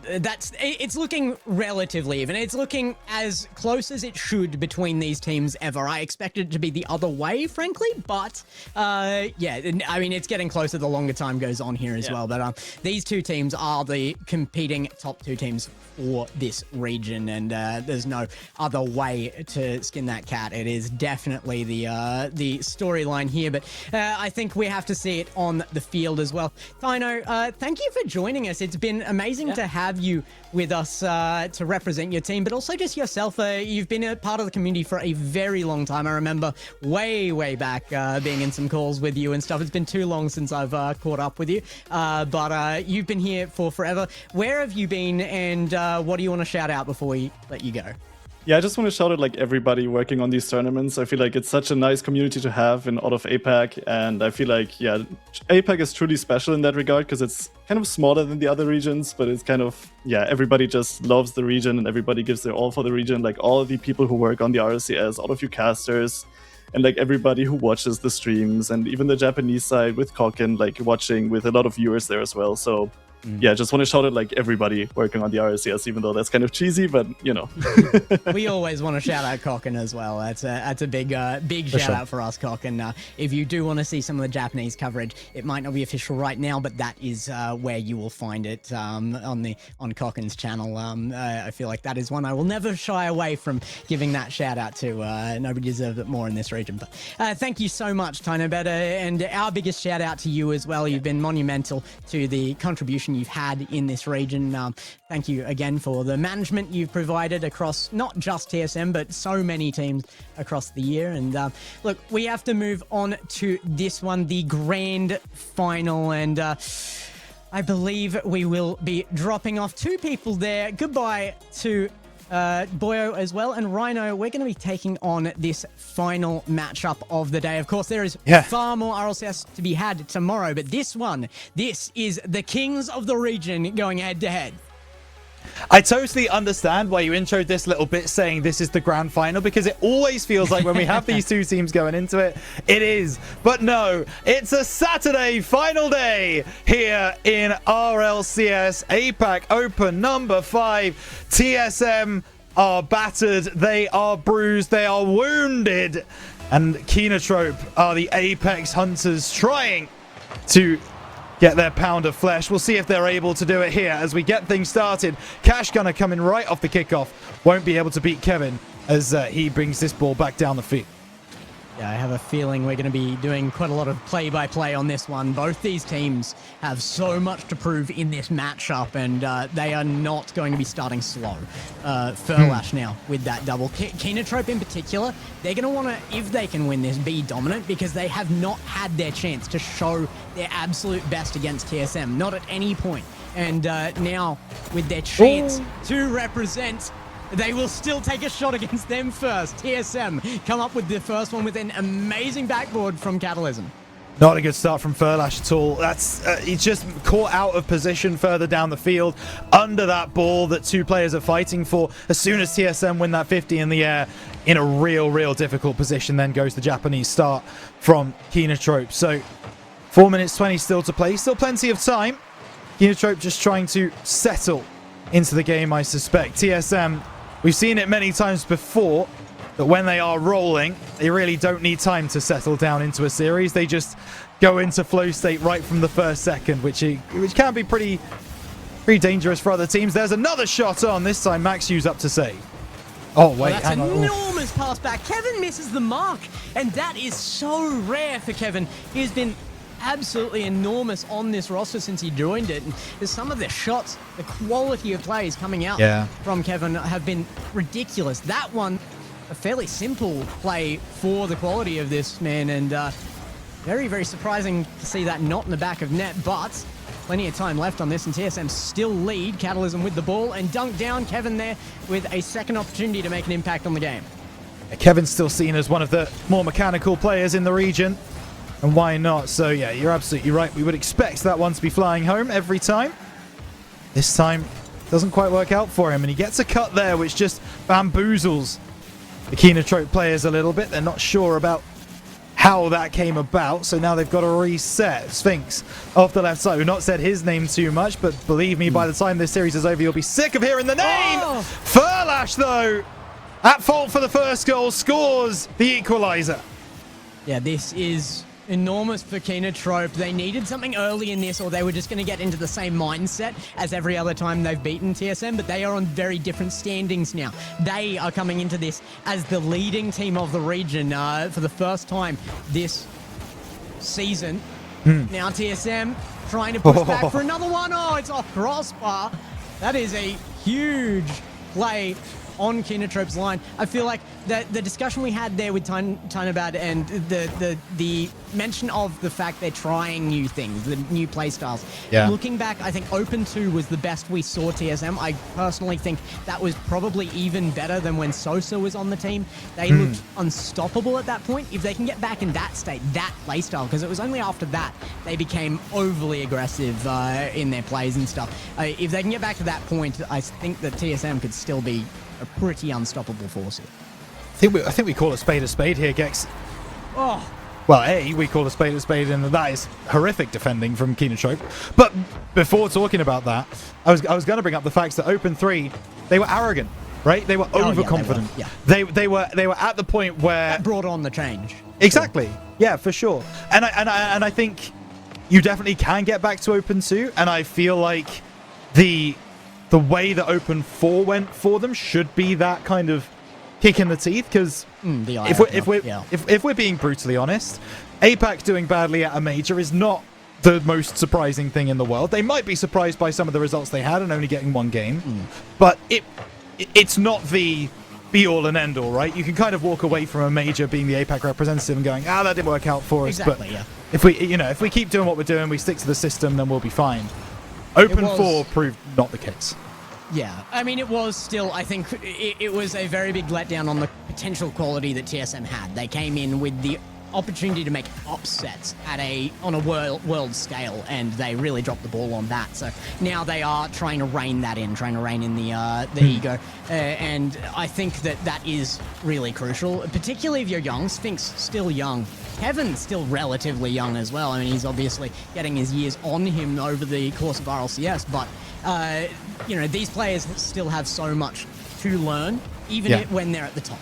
it's looking relatively even. It's looking as close as it should between these teams ever. I expected it to be the other way, frankly, but yeah, I mean, it's getting closer the longer time goes on here as well. But these two teams are the competing top two teams for this region, and there's no other way to skin that cat. It is definitely the storyline here, but I think we have to see it on the field as well. Tyno, thank you for joining us. It's been amazing to have you with us to represent your team, but also just yourself. You've been a part of the community for a very long time. I remember way back being in some calls with you and stuff. It's been too long since I've caught up with you, but you've been here for forever. Where have you been, and what do you want to shout out before we let you go? Yeah, I just want to shout out like everybody working on these tournaments. I feel like it's such a nice community to have in all of APAC, and I feel like, yeah, APAC is truly special in that regard because it's kind of smaller than the other regions, but it's kind of, yeah, everybody just loves the region and everybody gives their all for the region. Like all of the people who work on the RLCS, all of you casters, and like everybody who watches the streams, and even the Japanese side with Kokken, like watching with a lot of viewers there as well. So yeah, just want to shout out like everybody working on the RLCS, even though that's kind of cheesy, but you know. We always want to shout out Kokken as well. That's a big shout out for us, Kokken. If you do want to see some of the Japanese coverage, it might not be official right now, but that is where you will find it on Kokken's channel. I feel like that is one I will never shy away from giving that shout out to. Nobody deserves it more in this region. But thank you so much, Tynobad, and our biggest shout out to you as well. You've been monumental to the contribution you've had in this region. Thank you again for the management you've provided across not just TSM, but so many teams across the year. And look, we have to move on to this one, the grand final. And I believe we will be dropping off two people there. Goodbye to Boyo as well, and Rhino. We're going to be taking on this final matchup of the day. Of course, there is far more RLCS to be had tomorrow, but this is the kings of the region going head to head. I totally understand why you introed this little bit saying this is the grand final, because it always feels like when we have these two teams going into it, it is. But no, it's a Saturday final day here in RLCS APAC Open number 5. TSM are battered, they are bruised, they are wounded, and Kinotrope are the Apex Hunters trying to get their pound of flesh. We'll see if they're able to do it here as we get things started. Cash Gunner coming right off the kickoff. Won't be able to beat Kevin as he brings this ball back down the field. Yeah, I have a feeling we're going to be doing quite a lot of play-by-play on this one. Both these teams have so much to prove in this matchup, and they are not going to be starting slow. Furlash now with that double. Kinotrope in particular, they're going to want to, if they can win this, be dominant, because they have not had their chance to show their absolute best against TSM, not at any point. And now, with their chance to represent, they will still take a shot against them first. TSM come up with the first one with an amazing backboard from Catalysm. Not a good start from Furlash at all. That's he's just caught out of position further down the field under that ball that two players are fighting for. As soon as TSM win that 50 in the air, in a real difficult position, then goes the Japanese start from Kinotrope. So 4 minutes 20 still to play. Still plenty of time. Kinotrope just trying to settle into the game, I suspect. TSM, we've seen it many times before, that when they are rolling, they really don't need time to settle down into a series. They just go into flow state right from the first second, which can be pretty dangerous for other teams. There's another shot on. This time, Max Hughes up to save. Oh, wait, That's hang an on. enormous pass back. Kevin misses the mark, and that is so rare for Kevin. He's been absolutely enormous on this roster since he joined it. And there's some of the shots, the quality of plays coming out from Kevin have been ridiculous. That one, a fairly simple play for the quality of this man, and very, very surprising to see that not in the back of net, but plenty of time left on this, and TSM still lead. Catalysm with the ball and dunk down. Kevin there with a second opportunity to make an impact on the game. Kevin's still seen as one of the more mechanical players in the region, and why not? So yeah, you're absolutely right. We would expect that one to be flying home every time. This time, doesn't quite work out for him, and he gets a cut there, which just bamboozles the Kinotrope players a little bit. They're not sure about how that came about, so now they've got to reset. Sphinx off the left side. We've not said his name too much, but believe me, by the time this series is over, you'll be sick of hearing the name! Furlash, though, at fault for the first goal, scores the equalizer. Yeah, this is enormous for Kinotrope. They needed something early in this, or they were just going to get into the same mindset as every other time they've beaten TSM, but they are on very different standings now. They are coming into this as the leading team of the region for the first time this season. Now TSM trying to push back for another one. Oh, it's off crossbar. That is a huge play on Kinotrope's line. I feel like the discussion we had there with Tynobad and the mention of the fact they're trying new things, the new play styles. Yeah. Looking back, I think Open 2 was the best we saw TSM. I personally think that was probably even better than when Sosa was on the team. They looked unstoppable at that point. If they can get back in that state, that play style, because it was only after that they became overly aggressive in their plays and stuff. If they can get back to that point, I think that TSM could still be a pretty unstoppable force here. I think we call a spade here, Gex. Oh, Well, we call a spade, and that is horrific defending from Kinotrope. But before talking about that, I was going to bring up the facts that Open 3, they were arrogant, right? They were overconfident. They were at the point where that brought on the change. exactly, yeah, for sure. And I think you definitely can get back to Open 2, and I feel like the way that Open 4 went for them should be that kind of kick in the teeth, because if we're being brutally honest, Apac doing badly at a major is not the most surprising thing in the world. They might be surprised by some of the results they had and only getting one game, but it's not the be-all and end-all, right? You can kind of walk away from a major being the Apac representative and going, that didn't work out for us. Exactly, But if we keep doing what we're doing, we stick to the system, then we'll be fine. Open 4 proved not the case. Yeah, I mean, it was still, I think, it was a very big letdown on the potential quality that TSM had. They came in with the opportunity to make upsets on a world scale, and they really dropped the ball on that. So now they are trying to rein that in, the ego, and I think that is really crucial, particularly if you're young. Sphinx still young. Kevin's still relatively young as well. I mean, he's obviously getting his years on him over the course of RLCS, but these players still have so much to learn, even when they're at the top.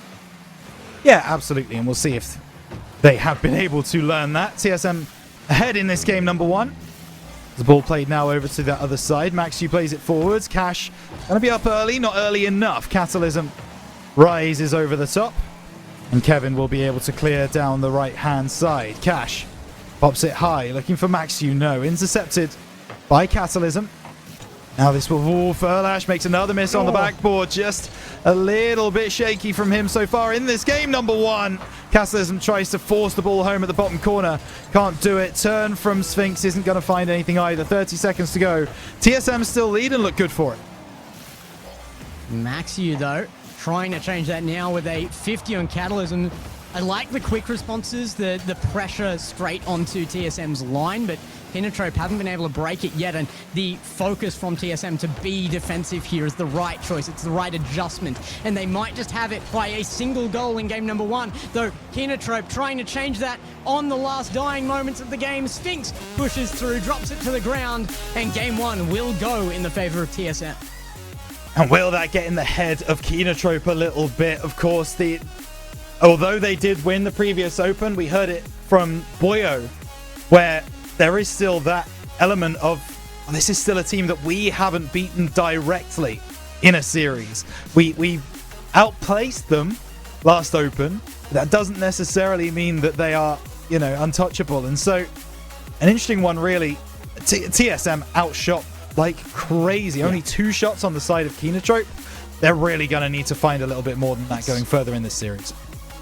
Yeah, absolutely, and we'll see if they have been able to learn that. TSM ahead in this game, number 1. The ball played now over to the other side. Maxu plays it forwards. Cash going to be up early, not early enough. Catalysm rises over the top, and Kevin will be able to clear down the right-hand side. Cash pops it high, looking for Maxu. No, intercepted by Catalysm. Now this will... Furlash makes another miss on the backboard. Just a little bit shaky from him so far in this game, number 1. Catalysm tries to force the ball home at the bottom corner. Can't do it. Turn from Sphinx isn't going to find anything either. 30 seconds to go. TSM still lead and look good for it. Maxu, though, trying to change that now with a 50 on Catalysm. I like the quick responses, the pressure straight onto TSM's line, but Kinotrope haven't been able to break it yet, and the focus from TSM to be defensive here is the right choice. It's the right adjustment, and they might just have it by a single goal in game number 1, though Kinotrope trying to change that on the last dying moments of the game. Sphinx pushes through, drops it to the ground, and game 1 will go in the favor of TSM. And will that get in the head of Kinotrope a little bit? Of course, although they did win the previous Open, we heard it from Boyo, where there is still that element of, well, this is still a team that we haven't beaten directly in a series. We outplaced them last Open. That doesn't necessarily mean that they are, untouchable. And so, an interesting one, really. TSM outshot like crazy. Only 2 shots on the side of Kinotrope. They're really going to need to find a little bit more than that going further in this series.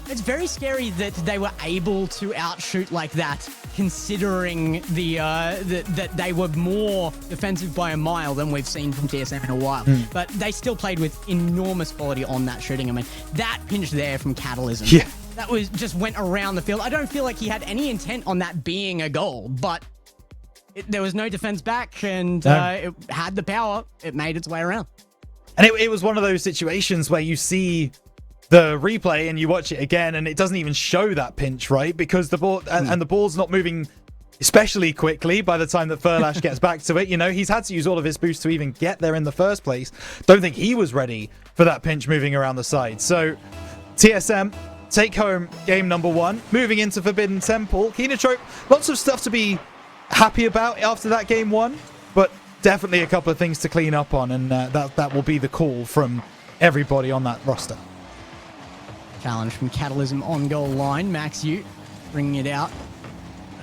It's very scary that they were able to outshoot like that, considering that they were more defensive by a mile than we've seen from TSM in a while. But they still played with enormous quality on that shooting. I mean, that pinch there from Catalysm. Yeah. That just went around the field. I don't feel like he had any intent on that being a goal, but there was no defense back, and it had the power. It made its way around. And it was one of those situations where you see the replay and you watch it again, and it doesn't even show that pinch, right? Because the ball and the ball's not moving especially quickly by the time that Furlash gets back to it. He's had to use all of his boost to even get there in the first place. Don't think he was ready for that pinch moving around the side. So TSM take home game number 1. Moving into Forbidden Temple. Kinotrope, lots of stuff to be happy about after that game 1, but definitely a couple of things to clean up on, and that will be the call from everybody on that roster. Challenge from Catalysm on goal line. Max Ute bringing it out.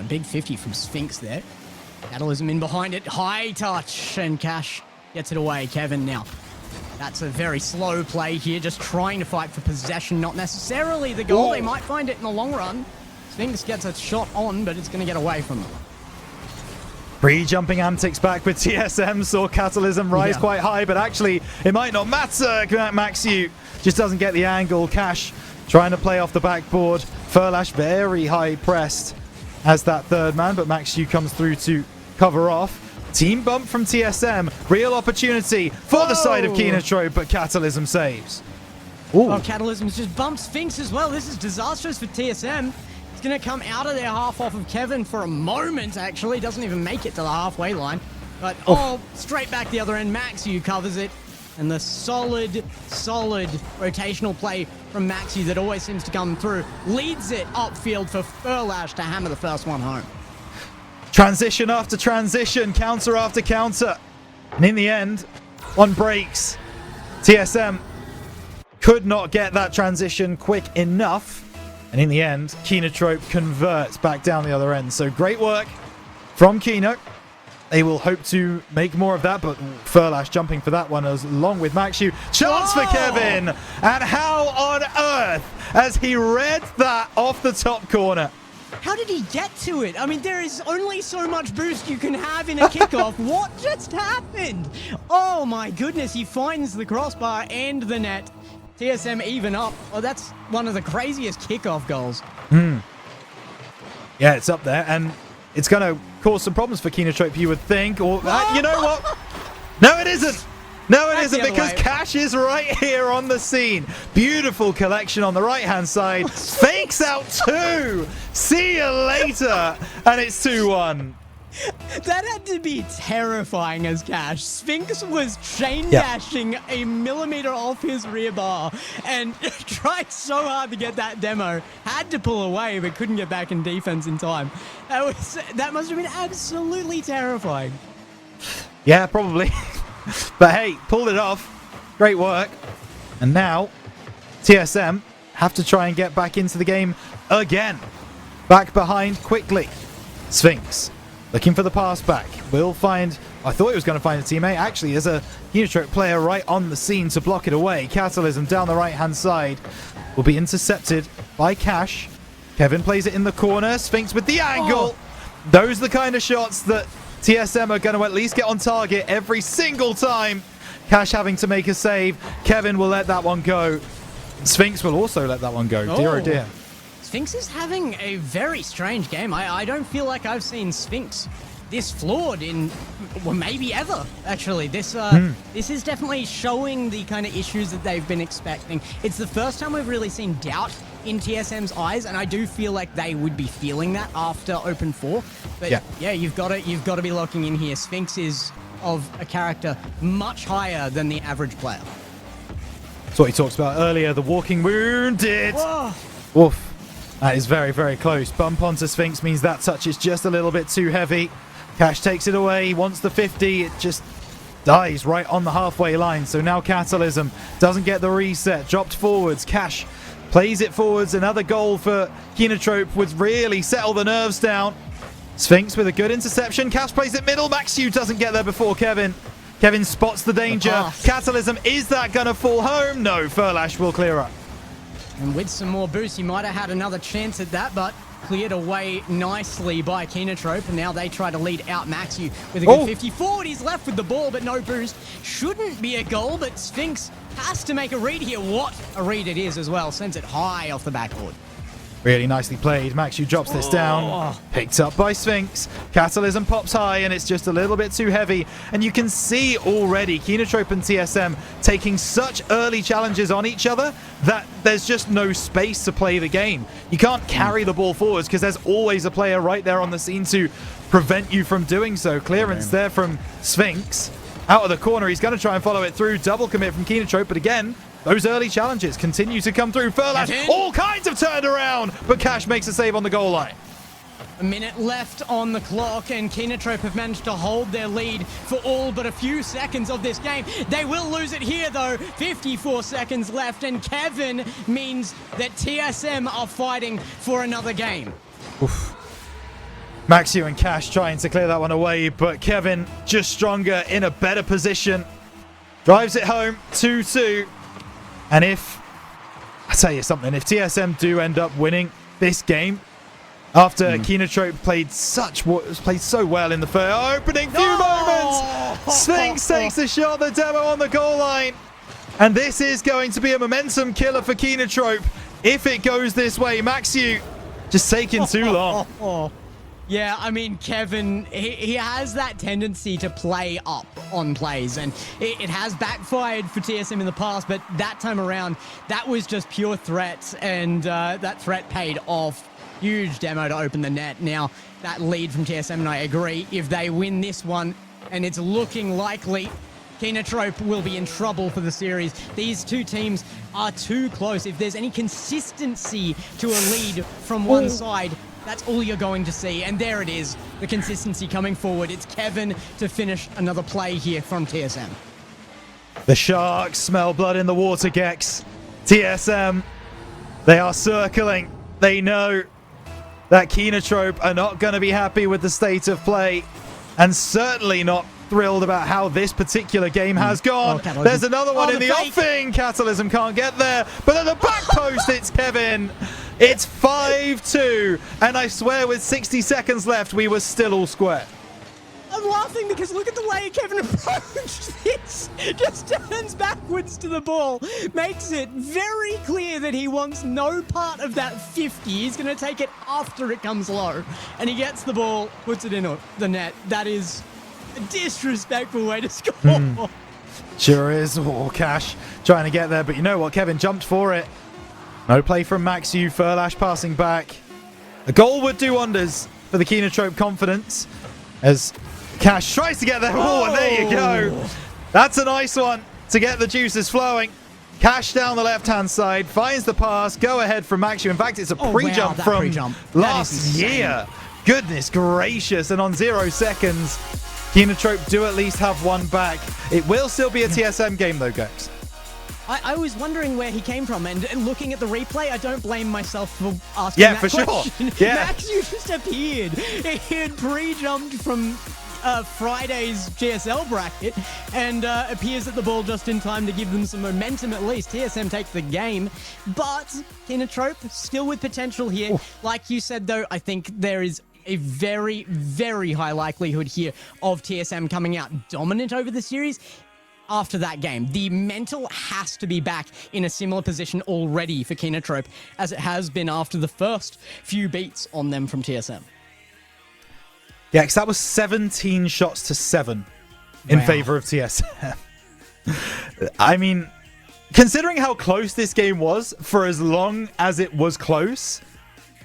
A big 50 from Sphinx there. Catalysm in behind it. High touch, and Cash gets it away. Kevin now. That's a very slow play here, just trying to fight for possession, not necessarily the goal. They might find it in the long run. Sphinx gets a shot on, but it's going to get away from them. Pre-jumping antics back with TSM, saw Catalysm rise quite high, but actually it might not matter. Max Ute just doesn't get the angle. Cash trying to play off the backboard. Furlash very high pressed as that third man, but Max Ute comes through to cover off. Team bump from TSM. Real opportunity for the side of Kinotrope, but Catalysm saves. Ooh. Oh, Catalysm's just bumped Sphinx as well. This is disastrous for TSM. It's going to come out of their half off of Kevin for a moment, actually. Doesn't even make it to the halfway line. But, straight back the other end. Max Ute covers it. And the solid rotational play from Max Ute that always seems to come through leads it upfield for Furlash to hammer the first one home. Transition after transition, counter after counter. And in the end, one breaks. TSM could not get that transition quick enough. And in the end, Kinotrope converts back down the other end. So great work from Kino. They will hope to make more of that, but Furlash jumping for that one along with Max Ute. Chance for Kevin! And how on earth as he read that off the top corner? How did he get to it? I mean, there is only so much boost you can have in a kickoff. What just happened? Oh my goodness, he finds the crossbar and the net. TSM even up. Oh, that's one of the craziest kickoff goals. Yeah, it's up there, and it's going to cause some problems for Kinotrope, you would think. Or you know what? No, it isn't. No, it isn't, because Cash is right here on the scene. Beautiful collection on the right-hand side. Fakes out 2. See you later. And it's 2-1. That had to be terrifying as Cash. Sphinx was chain dashing a millimeter off his rear bar and tried so hard to get that demo. Had to pull away, but couldn't get back in defense in time. That must have been absolutely terrifying. Yeah, probably. But hey, pulled it off. Great work. And now, TSM have to try and get back into the game again. Back behind quickly. Sphinx looking for the pass back. Will find... I thought he was going to find a teammate. Actually, there's a Kinotrope player right on the scene to block it away. Catalysm down the right-hand side will be intercepted by Cash. Kevin plays it in the corner. Sphinx with the angle. Those are the kind of shots that TSM are going to at least get on target every single time. Cash having to make a save. Kevin will let that one go. Sphinx will also let that one go. Dear oh dear. Sphinx is having a very strange game. I don't feel like I've seen Sphinx this flawed in, well, maybe ever, actually. This is definitely showing the kind of issues that they've been expecting. It's the first time we've really seen doubt in TSM's eyes, and I do feel like they would be feeling that after Open 4. But yeah, you've got to be locking in here. Sphinx is of a character much higher than the average player. That's what he talked about earlier, the walking wounded. Whoa. Woof. That is very, very close. Bump onto Sphinx means that touch is just a little bit too heavy. Cash takes it away. He wants the 50. It just dies right on the halfway line. So now Catalysm doesn't get the reset. Dropped forwards. Cash plays it forwards. Another goal for Kinotrope would really settle the nerves down. Sphinx with a good interception. Cash plays it middle. Maxu doesn't get there before Kevin. Kevin spots the danger. Catalysm, is that going to fall home? No, Furlash will clear up. And with some more boost, he might have had another chance at that, but cleared away nicely by Kinotrope. And now they try to lead out Maxu with a good 50 forward. He's left with the ball, but no boost. Shouldn't be a goal, but Sphinx has to make a read here. What a read it is as well. Sends it high off the backboard. Really nicely played. Maxu drops this down. Picked up by Sphinx. Catalysm pops high, and it's just a little bit too heavy. And you can see already Kinotrope and TSM taking such early challenges on each other that there's just no space to play the game. You can't carry the ball forwards because there's always a player right there on the scene to prevent you from doing so. Clearance there from Sphinx. Out of the corner, he's going to try and follow it through. Double commit from Kinotrope, but again, those early challenges continue to come through. Furlash, all kinds of turned around, but Cash makes a save on the goal line. A minute left on the clock, and Kinotrope have managed to hold their lead for all but a few seconds of this game. They will lose it here, though. 54 seconds left, and Kevin means that TSM are fighting for another game. Oof. Maxu and Cash trying to clear that one away, but Kevin just stronger, in a better position. Drives it home, 2-2. And I tell you something, if TSM do end up winning this game, after Kinotrope played so well in the first opening few moments, Sphinx takes the shot, the demo on the goal line. And this is going to be a momentum killer for Kinotrope if it goes this way. Maxu just taking too long. Yeah, I mean, Kevin, he has that tendency to play up on plays, and it has backfired for TSM in the past, but that time around, that was just pure threats, and that threat paid off. Huge demo to open the net. Now, that lead from TSM, and I agree, if they win this one, and it's looking likely, Kinotrope will be in trouble for the series. These two teams are too close. If there's any consistency to a lead from one side, that's all you're going to see. And there it is, the consistency coming forward. It's Kevin to finish another play here from TSM. The Sharks smell blood in the water, Gex. TSM, they are circling. They know that Kinotrope are not going to be happy with the state of play, and certainly not thrilled about how this particular game has gone. There's another one in the offing. Catalysm can't get there, but at the back post, it's Kevin. It's 5-2, and I swear with 60 seconds left, we were still all square. I'm laughing because look at the way Kevin approached this. Just turns backwards to the ball. Makes it very clear that he wants no part of that 50. He's going to take it after it comes low. And he gets the ball, puts it in the net. That is a disrespectful way to score. Sure is. Cash trying to get there, but you know what? Kevin jumped for it. No play from Maxu. Furlash passing back. A goal would do wonders for the Kinotrope confidence as Cash tries to get there. Oh, and there you go. That's a nice one to get the juices flowing. Cash down the left-hand side, finds the pass, go ahead from Maxu. In fact, it's a pre-jump from last year. Goodness gracious. And on 0 seconds, Kinotrope do at least have one back. It will still be a TSM game, though, guys. I was wondering where he came from, and looking at the replay, I don't blame myself for asking that question. Sure. Yeah, Maxu just appeared. He had pre-jumped from Friday's GSL bracket, and appears at the ball just in time to give them some momentum at least. TSM takes the game, but Kinotrope still with potential here. Like you said, though, I think there is a very, very high likelihood here of TSM coming out dominant over the series. After that game, the mental has to be back in a similar position already for Kinotrope as it has been after the first few beats on them from TSM. Yeah, because that was 17 shots to 7 in Wow. favor of TSM. I mean, considering how close this game was, for as long as it was close,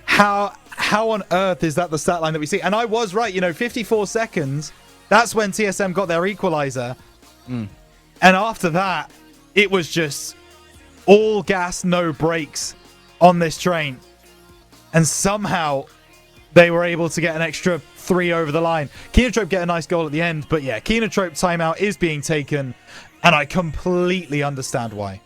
how on earth is that the stat line that we see? And I was right, 54 seconds, that's when TSM got their equalizer. And after that, it was just all gas, no brakes on this train. And somehow they were able to get an extra 3 over the line. Kenotrope get a nice goal at the end, but yeah, Kenotrope timeout is being taken, and I completely understand why.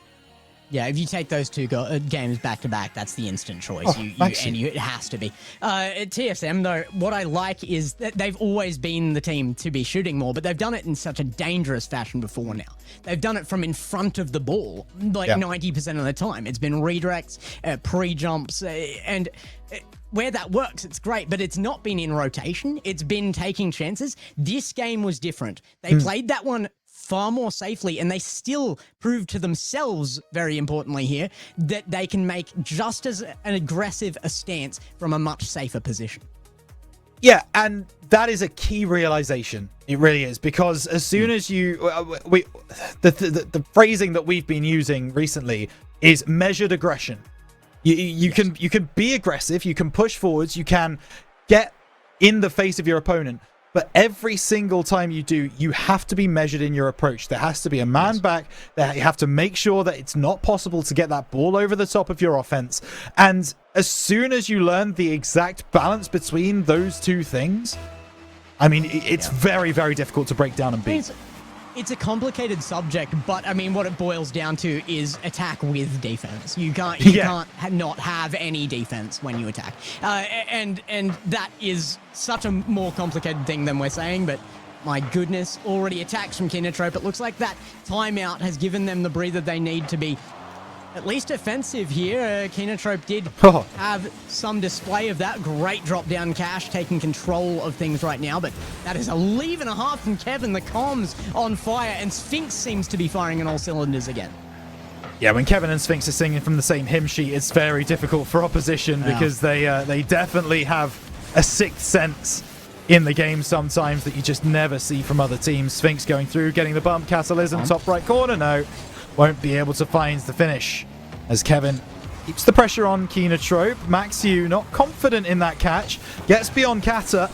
Yeah, if you take those two games back to back, that's the instant choice. Oh, It has to be. At TSM, though, what I like is that they've always been the team to be shooting more, but they've done it in such a dangerous fashion before now. They've done it from in front of the ball, like 90% of the time. It's been redirects, pre-jumps, and where that works, it's great, but it's not been in rotation. It's been taking chances. This game was different. They played that one far more safely, and they still proved to themselves, very importantly here, that they can make just as an aggressive a stance from a much safer position. Yeah, and that is a key realization. It really is, because as soon as you, the phrasing that we've been using recently is measured aggression. You can be aggressive, you can push forwards, you can get in the face of your opponent. But every single time you do, you have to be measured in your approach. There has to be a man back. You have to make sure that it's not possible to get that ball over the top of your offense. And as soon as you learn the exact balance between those two things, I mean, it's very, very difficult to break down and beat. It's a complicated subject, but I mean, what it boils down to is attack with defense. You can't not have any defense when you attack, and that is such a more complicated thing than we're saying. But my goodness, already attacks from Kenotrope. It looks like that timeout has given them the breather they need to be at least offensive here. Kenotrope did have some display of that. Great drop down cash, taking control of things right now, but that is a leave and a half from Kevin. The comms on fire, and Sphinx seems to be firing on all cylinders again. Yeah, when Kevin and Sphinx are singing from the same hymn sheet, it's very difficult for opposition because they definitely have a sixth sense in the game sometimes that you just never see from other teams. Sphinx going through, getting the bump, Catalysm, top right corner, no. Won't be able to find the finish as Kevin keeps the pressure on Kenotrope. Maxiu not confident in that catch. Gets beyond Kata.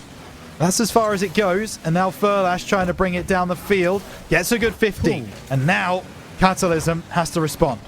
That's as far as it goes. And now Furlash trying to bring it down the field. Gets a good 50. And now Catalysm has to respond.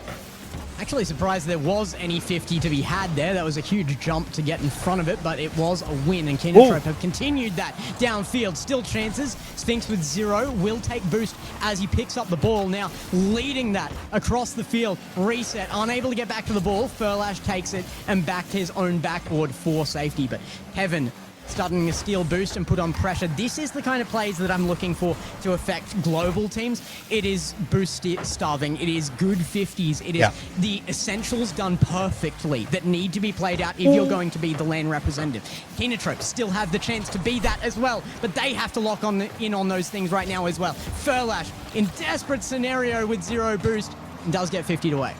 Actually surprised there was any 50 to be had there. That was a huge jump to get in front of it, but it was a win, and Kenotrope have continued that downfield. Still chances. Sphinx with 0 will take boost as he picks up the ball. Now leading that across the field. Reset, unable to get back to the ball. Furlash takes it and back to his own backboard for safety, but Kevin starting to steal boost and put on pressure. This is the kind of plays that I'm looking for to affect global teams. It is boost starving. It is good 50s. It is the essentials done perfectly that need to be played out if you're going to be the LAN representative. Kenotrope still have the chance to be that as well, but they have to lock in on those things right now as well. Furlash in desperate scenario with 0 boost and does get 50'd away.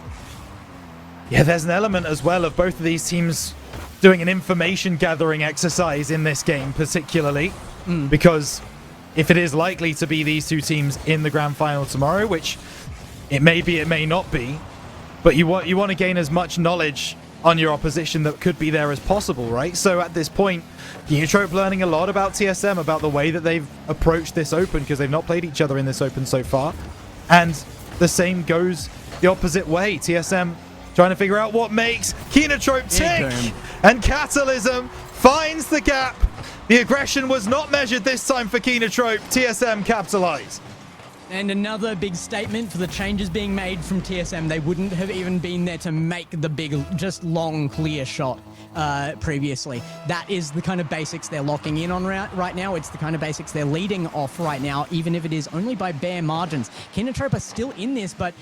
Yeah, there's an element as well of both of these teams doing an information gathering exercise in this game particularly, because if it is likely to be these two teams in the grand final tomorrow, which it may be, it may not be, but you want to gain as much knowledge on your opposition that could be there as possible, right? So at this point, Kenotrope learning a lot about TSM, about the way that they've approached this open, because they've not played each other in this open so far, and the same goes the opposite way. TSM trying to figure out what makes Kenotrope tick, and Catalysm finds the gap. The aggression was not measured this time for Kenotrope. TSM capitalize. And another big statement for the changes being made from TSM. They wouldn't have even been there to make the big, just long, clear shot previously. That is the kind of basics they're locking in on right now. It's the kind of basics they're leading off right now, even if it is only by bare margins. Kenotrope are still in this, but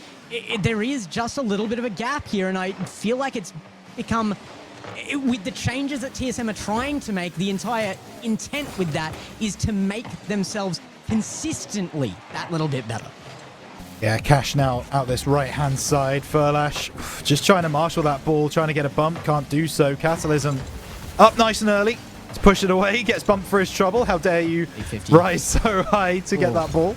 there is just a little bit of a gap here, and I feel like it's become... With the changes that TSM are trying to make, the entire intent with that is to make themselves consistently that little bit better. Yeah, Cash now out this right-hand side. Furlash just trying to marshal that ball, trying to get a bump, can't do so. Catalysm up nice and early. to push it away. Gets bumped for his trouble. How dare you 50. rise so high to get Ooh. that ball.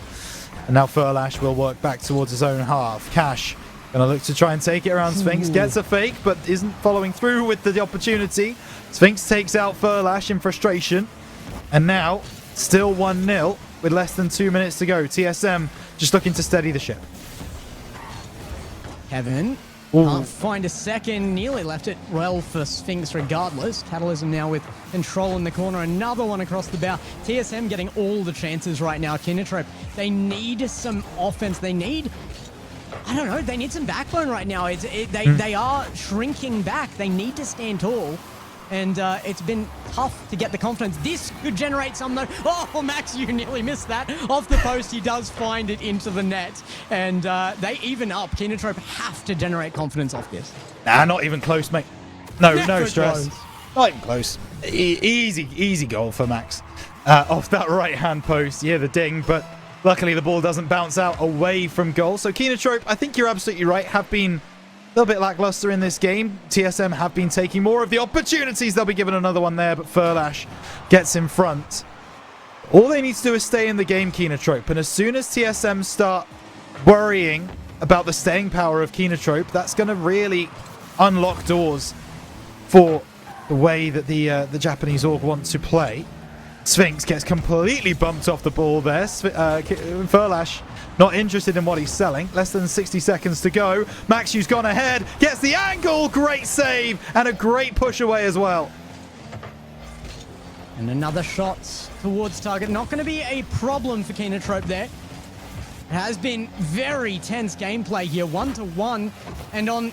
And now Furlash will work back towards his own half. Cash gonna look to try and take it around Sphinx. Gets a fake, but isn't following through with the opportunity. Sphinx takes out Furlash in frustration. And now, still 1-0 with less than 2 minutes to go. TSM just looking to steady the ship. Kevin can't find a second. Nearly left it well for Sphinx regardless. Catalysm now with control in the corner. Another one across the bow. TSM getting all the chances right now. Kinatrope, they need some offense. They need... I don't know. They need some backbone right now. They are shrinking back. They need to stand tall. And it's been tough to get the confidence. This could generate some though. Oh, Max, you nearly missed that. Off the post, he does find it into the net. And they even up. Kinatrope have to generate confidence off this. Nah, not even close, mate. No Never stress. close. Not even close. Easy goal for Max. Off that right-hand post. Yeah, the ding, but luckily the ball doesn't bounce out away from goal. So Kinatrope, I think you're absolutely right, have been a little bit lackluster in this game. TSM have been taking more of the opportunities. They'll be given another one there, but Furlash gets in front. All they need to do is stay in the game, Kinatrope. And as soon as TSM start worrying about the staying power of Kinatrope, that's going to really unlock doors for the way that the Japanese org want to play. Sphinx gets completely bumped off the ball there. Furlash not interested in what he's selling. Less than 60 seconds to go. Maxu's gone ahead, gets the angle. Great save and a great push away as well. And another shot towards target. Not going to be a problem for Kinatrope there. It has been very tense gameplay here, 1-1. And on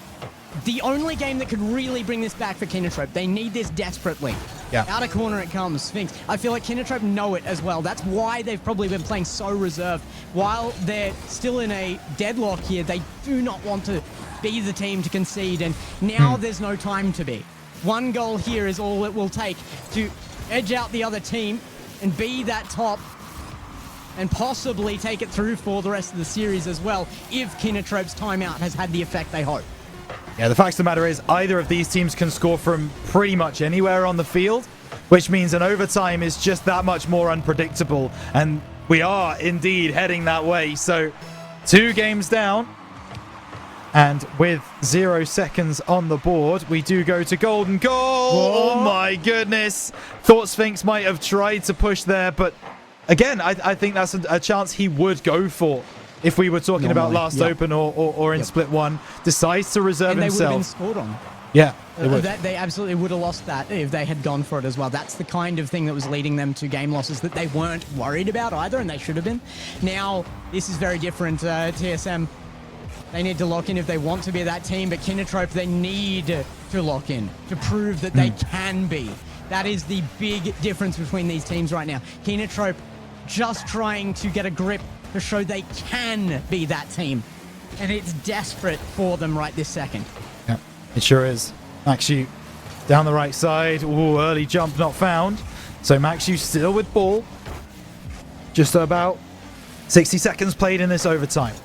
the only game that could really bring this back for Kinatrope, they need this desperately. Yeah. Out of corner it comes, Sphinx. I feel like Kinatrope know it as well. That's why they've probably been playing so reserved. While they're still in a deadlock here, they do not want to be the team to concede, and now there's no time to be. One goal here is all it will take to edge out the other team and be that top and possibly take it through for the rest of the series as well, if Kinatrope's timeout has had the effect they hope. Yeah, the fact of the matter is either of these teams can score from pretty much anywhere on the field, which means an overtime is just that much more unpredictable. And we are indeed heading that way. So 2 games down. And with 0 seconds on the board, we do go to golden goal. Whoa. Oh my goodness. Thought Sphinx might have tried to push there, but again, I think that's a chance he would go for. If we were talking about last open or in split 1, decides to reserve And they would himself. have been scored on. Yeah, they would. They absolutely would have lost that if they had gone for it as well. That's the kind of thing that was leading them to game losses that they weren't worried about either, and they should have been. Now, this is very different. TSM, they need to lock in if they want to be that team, but Kinatrope, they need to lock in to prove that they can be. That is the big difference between these teams right now. Kinatrope just trying to get a grip to show they can be that team. And it's desperate for them right this second. Yeah, it sure is. Maxu down the right side. Ooh, early jump not found. So Maxu still with ball. Just about 60 seconds played in this overtime.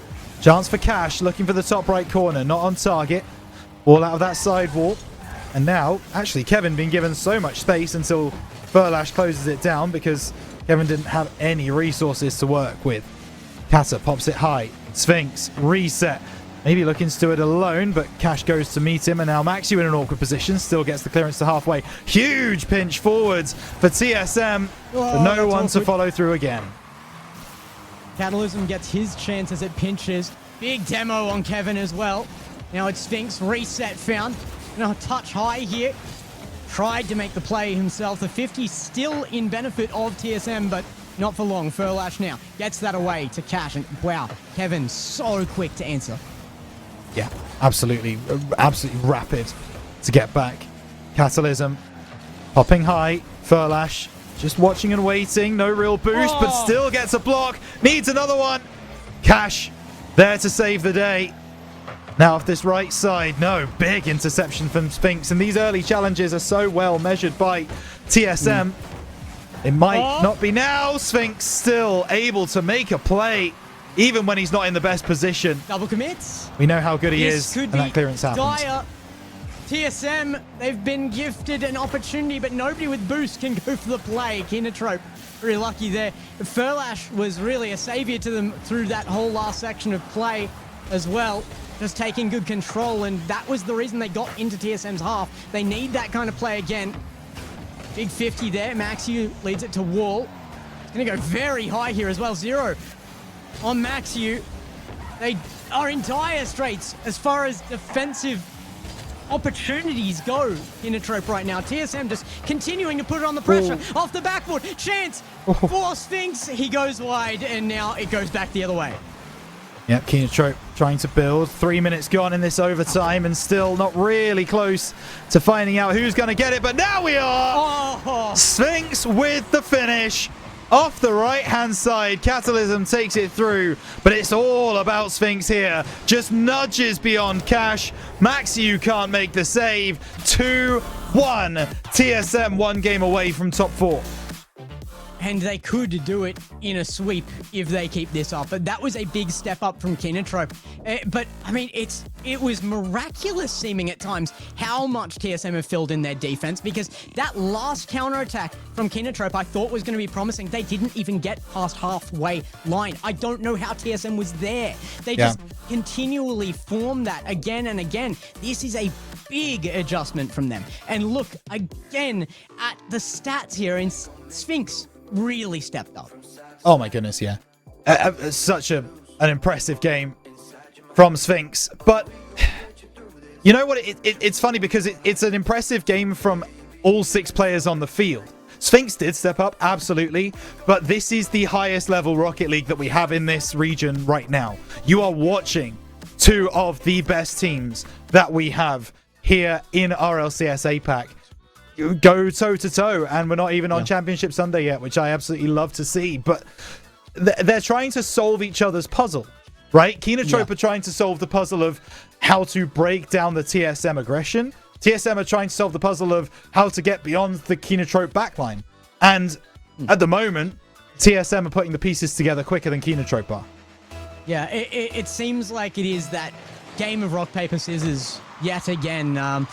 Chance for Cash, looking for the top right corner. Not on target. Ball out of that side wall. And now, actually, Kevin being given so much space until Furlash closes it down because Kevin didn't have any resources to work with. Kata pops it high. Sphinx, reset. Maybe looking to do it alone, but Cash goes to meet him, and now Maxu in an awkward position. Still gets the clearance to halfway. Huge pinch forwards for TSM, but no one to follow through again. Catalysm gets his chance as it pinches. Big demo on Kevin as well. Now it's Sphinx, reset found. Now touch high here. Tried to make the play himself. The 50 still in benefit of TSM, but not for long. Furlash now gets that away to Cash, and wow, Kevin so quick to answer. Yeah, absolutely rapid to get back. Catalysm popping high. Furlash just watching and waiting. No real boost, but still gets a block. Needs another one. Cash there to save the day. Now off this right side, no, big interception from Sphinx. And these early challenges are so well measured by TSM. It might not be now. Sphinx still able to make a play, even when he's not in the best position. Double commits. We know how good he This is, could and be that clearance happens. dire. TSM, they've been gifted an opportunity, but nobody with boost can go for the play. Kinotrope, very lucky there. Furlash was really a savior to them through that whole last section of play as well. Just taking good control, and that was the reason they got into TSM's half. They need that kind of play again. Big 50 there. Maxiu leads it to Wall. It's going to go very high here as well. 0 on Maxiu. They are in dire straits as far as defensive opportunities go. Kinotrope right now. TSM just continuing to put it on the pressure. Off the backboard. Chance for Sphinx. He goes wide, and now it goes back the other way. Yep, Kinotrope trying to build. 3 minutes gone in this overtime and still not really close to finding out who's going to get it. But now we are! Oh. Sphinx with the finish. Off the right-hand side, Catalysm takes it through, but it's all about Sphinx here. Just nudges beyond Cash. Maxiu can't make the save. 2-1. TSM 1 game away from top 4. And they could do it in a sweep if they keep this up. But that was a big step up from Kinotrope. But, I mean, it was miraculous seeming at times how much TSM have filled in their defense, because that last counterattack from Kinotrope I thought was going to be promising. They didn't even get past halfway line. I don't know how TSM was there. They just continually form that again and again. This is a big adjustment from them. And look again at the stats here in Sphinx. Really stepped up. Oh my goodness, yeah. Such an impressive game from Sphinx. But you know what? It's funny because it's an impressive game from all 6 players on the field. Sphinx did step up, absolutely. But this is the highest level Rocket League that we have in this region right now. You are watching 2 of the best teams that we have here in RLCS Apac go toe-to-toe, and we're not even on Championship Sunday yet, which I absolutely love to see. But they're trying to solve each other's puzzle, right? Kinotrope are trying to solve the puzzle of how to break down the TSM aggression. TSM are trying to solve the puzzle of how to get beyond the Kinotrope backline. And at the moment, TSM are putting the pieces together quicker than Kinotrope are. Yeah, it seems like it is that game of rock, paper, scissors yet again, and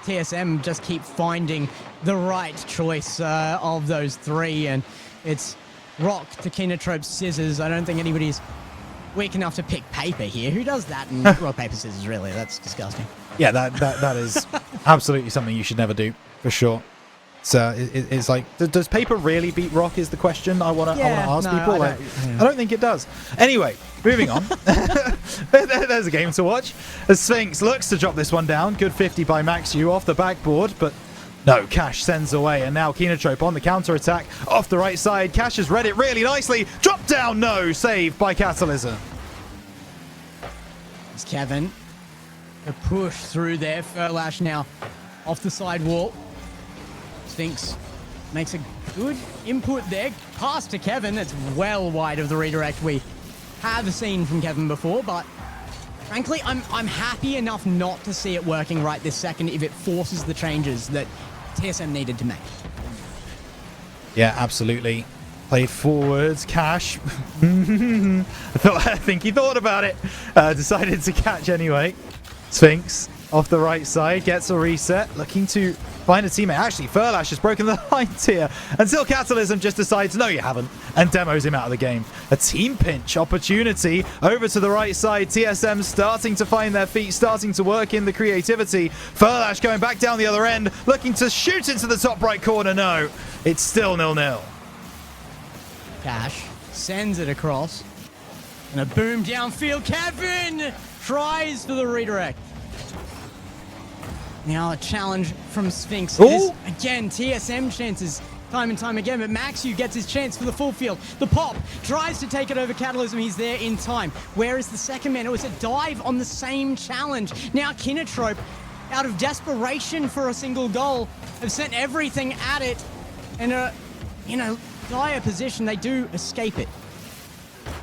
TSM just keep finding the right choice of those 3, and it's rock to Kinotrope, scissors. I don't think anybody's weak enough to pick paper here. Who does that in rock, paper, scissors, really? That's disgusting. Yeah, that is absolutely something you should never do, for sure. So it's like, does paper really beat rock is the question I want to ask people. I don't think it does. Anyway, moving on. There's a game to watch. As Sphinx looks to drop this one down. Good 50 by Maxiu off the backboard, but no, Cash sends away. And now Kinotrope on the counter-attack off the right side. Cash has read it really nicely. Drop down, no. Saved by Catalysm. It's Kevin. The push through there. Furlash now off the side wall. Sphinx makes a good input there. Pass to Kevin. It's well wide of the redirect we have seen from Kevin before, but frankly, I'm happy enough not to see it working right this second if it forces the changes that TSM needed to make. Yeah, absolutely. Play forwards, Cash. I think he thought about it. Decided to catch anyway. Sphinx off the right side, gets a reset, looking to find a teammate. Actually, Furlash has broken the lines here until Catalysm just decides, no, you haven't, and demos him out of the game. A team pinch opportunity over to the right side. TSM starting to find their feet, starting to work in the creativity. Furlash going back down the other end, looking to shoot into the top right corner. No, it's still 0-0. Cash sends it across. And a boom downfield. Kevin tries for the redirect. Now a challenge from Sphinx. It is, again, TSM chances time and time again, but Maxiu gets his chance for the full field. The pop tries to take it over Catalysm. He's there in time. Where is the second man? It was a dive on the same challenge. Now Kinotrope, out of desperation for a single goal, have sent everything at it. And in a dire position, they do escape it.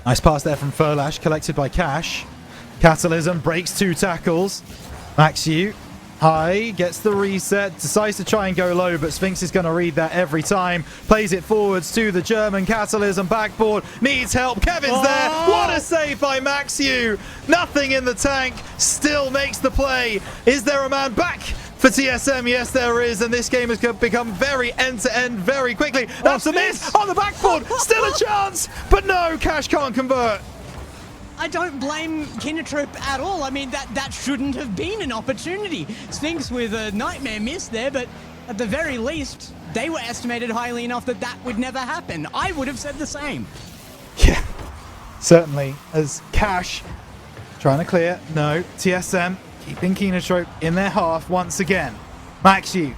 Nice pass there from Furlash, collected by Cash. Catalysm breaks 2 tackles. Maxiu high, gets the reset, decides to try and go low, but Sphinx is going to read that every time. Plays it forwards to the German. Catalysm backboard, needs help. Kevin's there. What a save by Maxiu. Nothing in the tank, still makes the play. Is there a man back for TSM. Yes, there is. And this game has become very end-to-end very quickly. That's a miss on the backboard. Still a chance. But no, Cash can't convert. I don't blame Kinotrope at all. I mean, that shouldn't have been an opportunity. Sphinx with a nightmare miss there, but at the very least, they were estimated highly enough that would never happen. I would have said the same. Yeah, certainly. As Cash trying to clear. No, TSM keeping Kinotrope in their half once again. Maxu.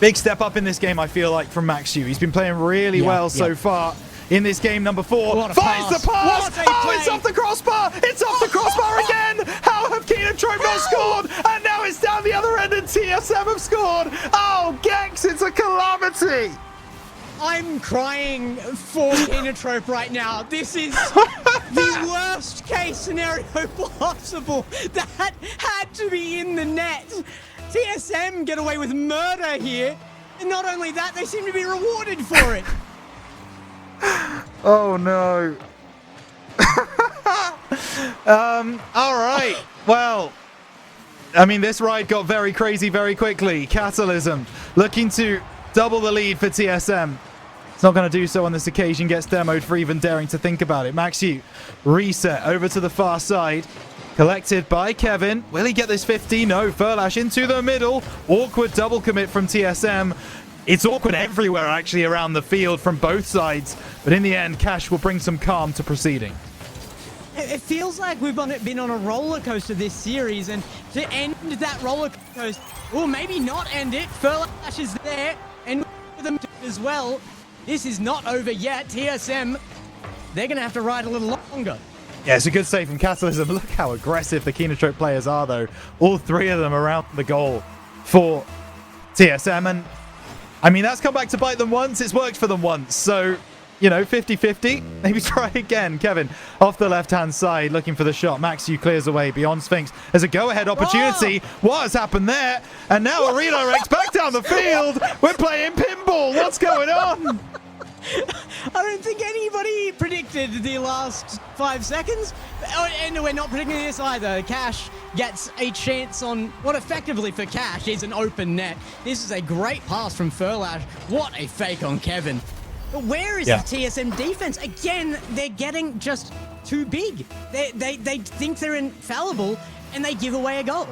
Big step up in this game, I feel like, from Maxu. He's been playing really well so far. In this game, number 4, What a finds pass. the pass. What a Oh, it's play. off the crossbar. It's off the crossbar again. How have Kinotrope not scored? And now it's down the other end and TSM have scored. Oh, Gex, it's a calamity. I'm crying for Kinotrope right now. This is the worst case scenario possible. That had to be in the net. TSM get away with murder here. And not only that, they seem to be rewarded for it. Oh no. All right. Well, I mean, this ride got very crazy very quickly. Catalysm looking to double the lead for TSM. It's not going to do so on this occasion. Gets demoed for even daring to think about it. Maxu reset over to the far side. Collected by Kevin. Will he get this 50? No. Furlash into the middle. Awkward double commit from TSM. It's awkward everywhere, actually, around the field from both sides. But in the end, Cash will bring some calm to proceeding. It feels like we've been on a roller coaster this series, and to end that roller coaster, or maybe not end it, Furlash is there, and with them as well. This is not over yet. TSM, they're going to have to ride a little longer. Yeah, it's a good save from Catalysm. Look how aggressive the Kinotrope players are, though. All 3 of them around the goal for TSM, and I mean, that's come back to bite them once. It's worked for them once. So, you know, 50-50. Maybe try again. Kevin off the left-hand side looking for the shot. Maxu clears away beyond Sphinx. There's a go-ahead opportunity. What has happened there? And now a redirect back down the field. We're playing pinball. What's going on? I don't think anybody predicted the last 5 seconds. And we're not predicting this either. Cash gets a chance on what effectively for Cash is an open net. This is a great pass from Furlash. What a fake on Kevin. But where is the TSM defense? Again, they're getting just too big. They think they're infallible and they give away a goal.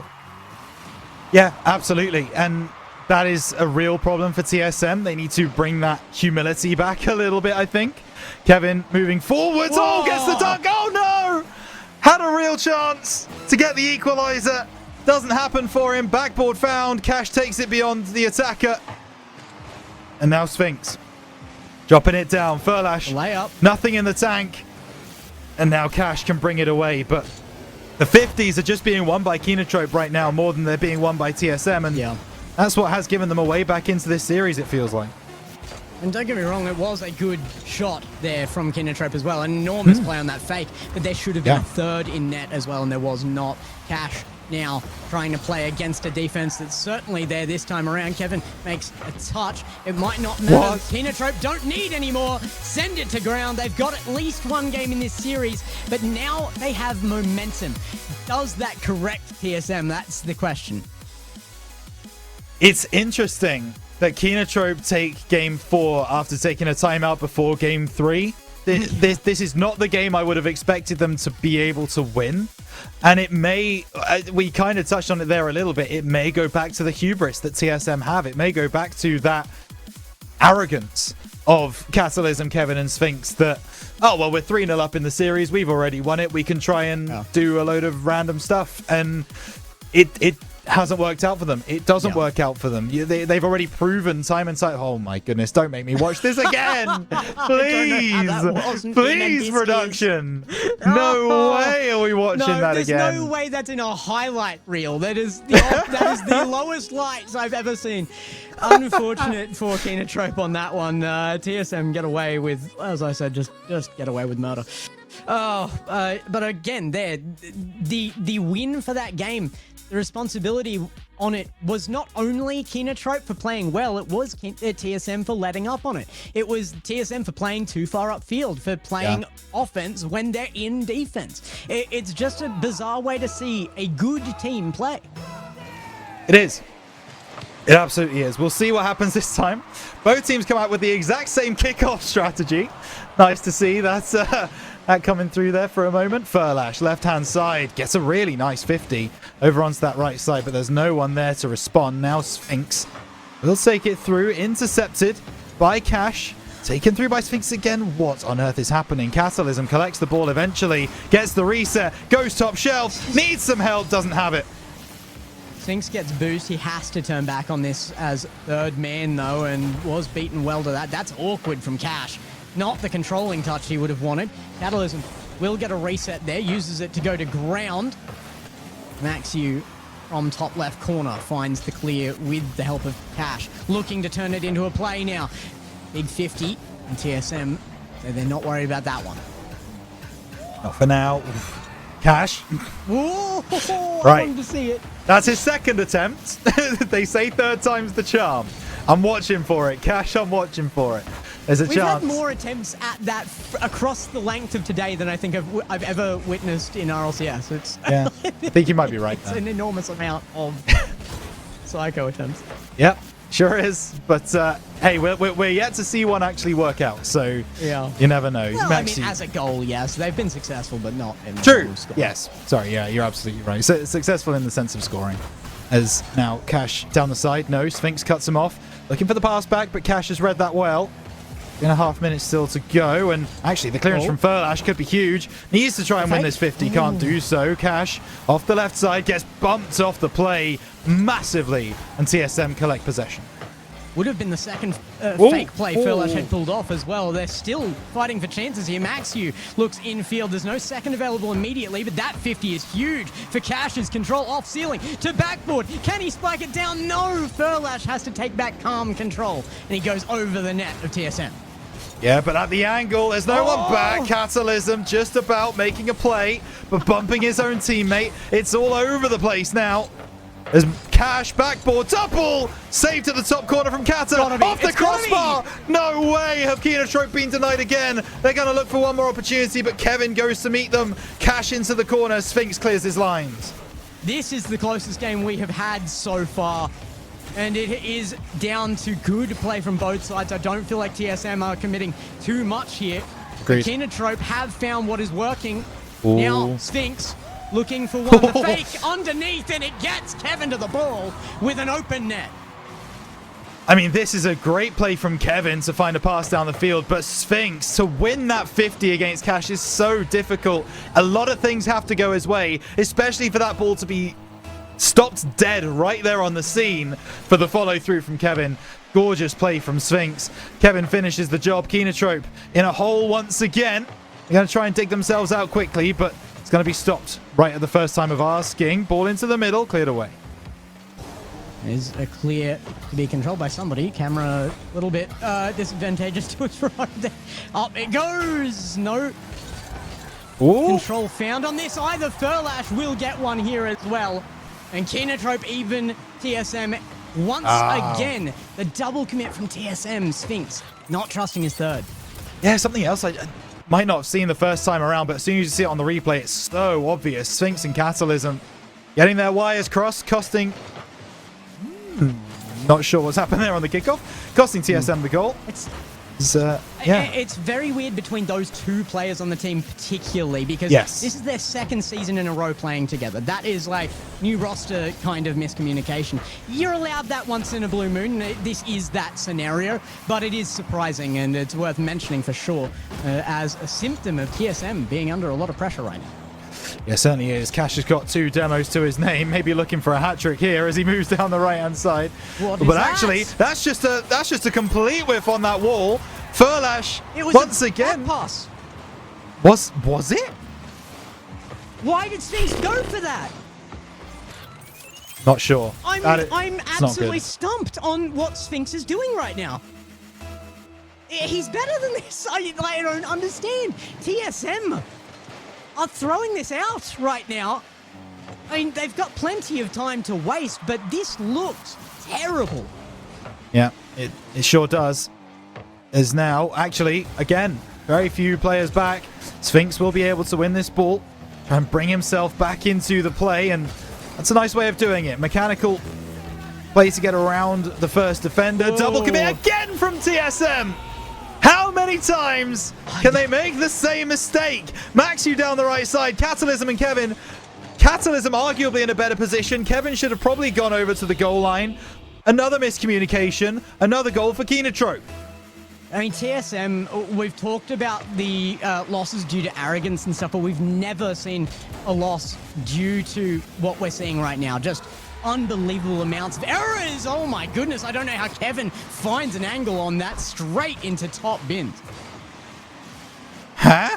Yeah, absolutely. And that is a real problem for TSM. They need to bring that humility back a little bit, I think. Kevin moving forwards. Whoa. Oh, gets the dunk. Oh, no. Had a real chance to get the equalizer. Doesn't happen for him. Backboard found. Cash takes it beyond the attacker. And now Sphinx. Dropping it down. Furlash. Layup. Nothing in the tank. And now Cash can bring it away. But the 50s are just being won by Kinotrope right now more than they're being won by TSM. And that's what has given them a way back into this series, it feels like. And don't get me wrong, it was a good shot there from Kinotrope as well. An enormous play on that fake, but there should have been a third in net as well, and there was not. Cash now trying to play against a defense that's certainly there this time around. Kevin makes a touch. It might not matter. Kinotrope don't need anymore. Send it to ground. They've got at least 1 game in this series, but now they have momentum. Does that correct TSM? That's the question. It's interesting that Kinotrope take game 4 after taking a timeout before game 3. This is not the game I would have expected them to be able to win. And it may, we kind of touched on it there a little bit, it may go back to the hubris that TSM have. It may go back to that arrogance of Catalysm, Kevin, and Sphinx that, oh, well, we're 3-0 up in the series. We've already won it. We can try and do a load of random stuff. And it hasn't worked out for them. It doesn't work out for them. They've already proven time and time. Oh my goodness! Don't make me watch this again, please, production. No way are we watching that again. There's no way that's in a highlight reel. That is the lowest lights I've ever seen. Unfortunate for Kinotrope on that one. TSM get away with, as I said, just get away with murder. But again, the win for that game. The responsibility on it was not only Kinotrope for playing well, it was TSM for letting up on it. It was TSM for playing too far upfield, for playing offense when they're in defense. It's just a bizarre way to see a good team play. It is. It absolutely is. We'll see what happens this time. Both teams come out with the exact same kickoff strategy. Nice to see that's that coming through there for a moment. Furlash, left-hand side, gets a really nice 50 over onto that right side, but there's no one there to respond. Now Sphinx will take it through, intercepted by Cash. Taken through by Sphinx again. What on earth is happening? Catalysm collects the ball eventually, gets the reset, goes top shelf, needs some help, doesn't have it. Sphinx gets boost. He has to turn back on this as third man, though, and was beaten well to that. That's awkward from Cash. Not the controlling touch he would have wanted. Catalysm will get a reset there, uses it to go to ground. Maxiu from top left corner finds the clear with the help of Cash. Looking to turn it into a play now. Big 50 and TSM, so they're not worried about that one. Not for now. Cash. Whoa! I Right. wanted to see it. That's his second attempt. They say third time's the charm. I'm watching for it. Cash, I'm watching for it. There's a We've chance. had more attempts at that across the length of today than I think I've ever witnessed in RLCS. It's Yeah, I think you might be right it's there. an enormous amount of psycho attempts. Yep, sure is. But hey, we're yet to see one actually work out, so Yeah. you never know. Well, I Maxi- mean, as a goal, yes, they've been successful, but not in the True. goal score. Yes. Sorry. Yeah, you're absolutely right. So successful in the sense of scoring. As now Cash down the side. No, Sphinx cuts him off. Looking for the pass back, but Cash has read that well. 3.5 minutes still to go, and actually the clearance from Furlash could be huge. Needs to try and win this 50, can't do so. Cash off the left side gets bumped off the play massively, and TSM collect possession. Would have been the second Ooh. fake play Furlash had pulled off as well. They're still fighting for chances here. Maxiu looks infield. There's no second available immediately, but that 50 is huge for Cash's control off ceiling to backboard. Can he spike it down? No! Furlash has to take back calm control, and he goes over the net of TSM. Yeah, but at the angle, there's no one back. Catalysm just about making a play, but bumping his own teammate. It's all over the place now. There's Cash, backboard, double! Saved to the top corner from Kata. Gotta be. Off the It's gotta crossbar! No way! Have Kinotrope been denied again? They're going to look for one more opportunity, but Kevin goes to meet them. Cash into the corner. Sphinx clears his lines. This is the closest game we have had so far, and it is down to good play from both sides. I don't feel like TSM are committing too much here. Agreed. Kinotrope have found what is working. Ooh. Now Sphinx looking for one. The fake underneath, and it gets Kevin to the ball with an open net. I mean, this is a great play from Kevin to find a pass down the field, but Sphinx, to win that 50 against Cash is so difficult. A lot of things have to go his way, especially for that ball to be stopped dead right there on the scene for the follow-through from Kevin. Gorgeous play from Sphinx. Kevin finishes the job. Kinotrope in a hole once again. They're going to try and dig themselves out quickly, but it's going to be stopped right at the first time of asking. Ball into the middle, cleared away. Is a clear to be controlled by somebody. Camera a little bit disadvantageous to its right there. Up it goes. No Ooh. control found on this either. Furlash will get one here as well. And Kinotrope even TSM once again. The double commit from TSM. Sphinx not trusting his third. Yeah, something else I might not have seen the first time around, but as soon as you see it on the replay, it's so obvious. Sphinx and Catalysm getting their wires crossed, costing... Not sure what's happened there on the kickoff. Costing TSM the goal. It's very weird between those two players on the team particularly because Yes. this is their second season in a row playing together. That is like new roster kind of miscommunication. You're allowed that once in a blue moon. This is that scenario, but it is surprising and it's worth mentioning for sure as a symptom of TSM being under a lot of pressure right now. Yeah, certainly is. Cash has got 2 demos to his name. Maybe looking for a hat-trick here as he moves down the right-hand side. What is but that? actually, that's just a complete whiff on that wall. Furlash, It was once a again. back pass. Was it? Why did Sphinx go for that? Not sure. I'm It's not absolutely good. stumped on what Sphinx is doing right now. He's better than this. I don't understand. TSM are throwing this out right now. I mean, they've got plenty of time to waste, but this looks terrible. Yeah, it sure does. As now, actually, again, very few players back. Sphinx will be able to win this ball. Try and bring himself back into the play, and that's a nice way of doing it. Mechanical Play to get around the first defender. Double commit again from TSM. How many times can they make the same mistake? Maxu down the right side. Catalysm and Kevin. Catalysm arguably in a better position. Kevin should have probably gone over to the goal line. Another miscommunication. Another goal for Kinotrope. I mean, TSM, we've talked about the losses due to arrogance and stuff, but we've never seen a loss due to what we're seeing right now. Just unbelievable amounts of errors. Oh my goodness. I don't know how Kevin finds an angle on that straight into top bins. Huh?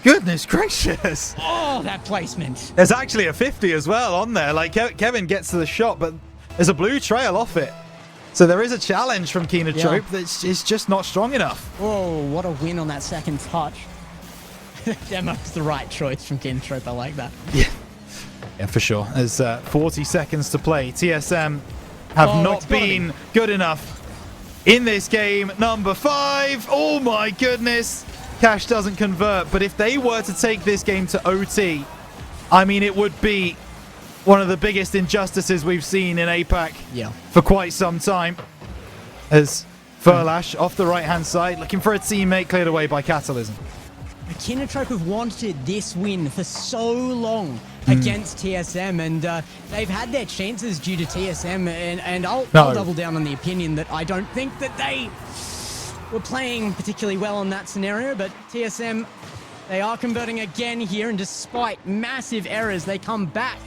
Goodness gracious. Oh, that placement. There's actually a 50 as well on there. Like, Kevin gets to the shot, but there's a blue trail off it. So there is a challenge from Kinotrope that is just not strong enough. Oh, what a win on that second touch. Demo's the right choice from Kinotrope. I like that. Yeah, for sure. There's 40 seconds to play. TSM have not been good enough in this game. Number 5. Oh my goodness. Cash doesn't convert, but if they were to take this game to OT, I mean, it would be one of the biggest injustices we've seen in Apac for quite some time. As Furlash off the right-hand side, looking for a teammate, cleared away by Catalysm. Kinotrope have wanted this win for so long against TSM, and they've had their chances due to TSM, and I'll double down on the opinion that I don't think that they were playing particularly well in that scenario, but TSM, they are converting again here, and despite massive errors, they come back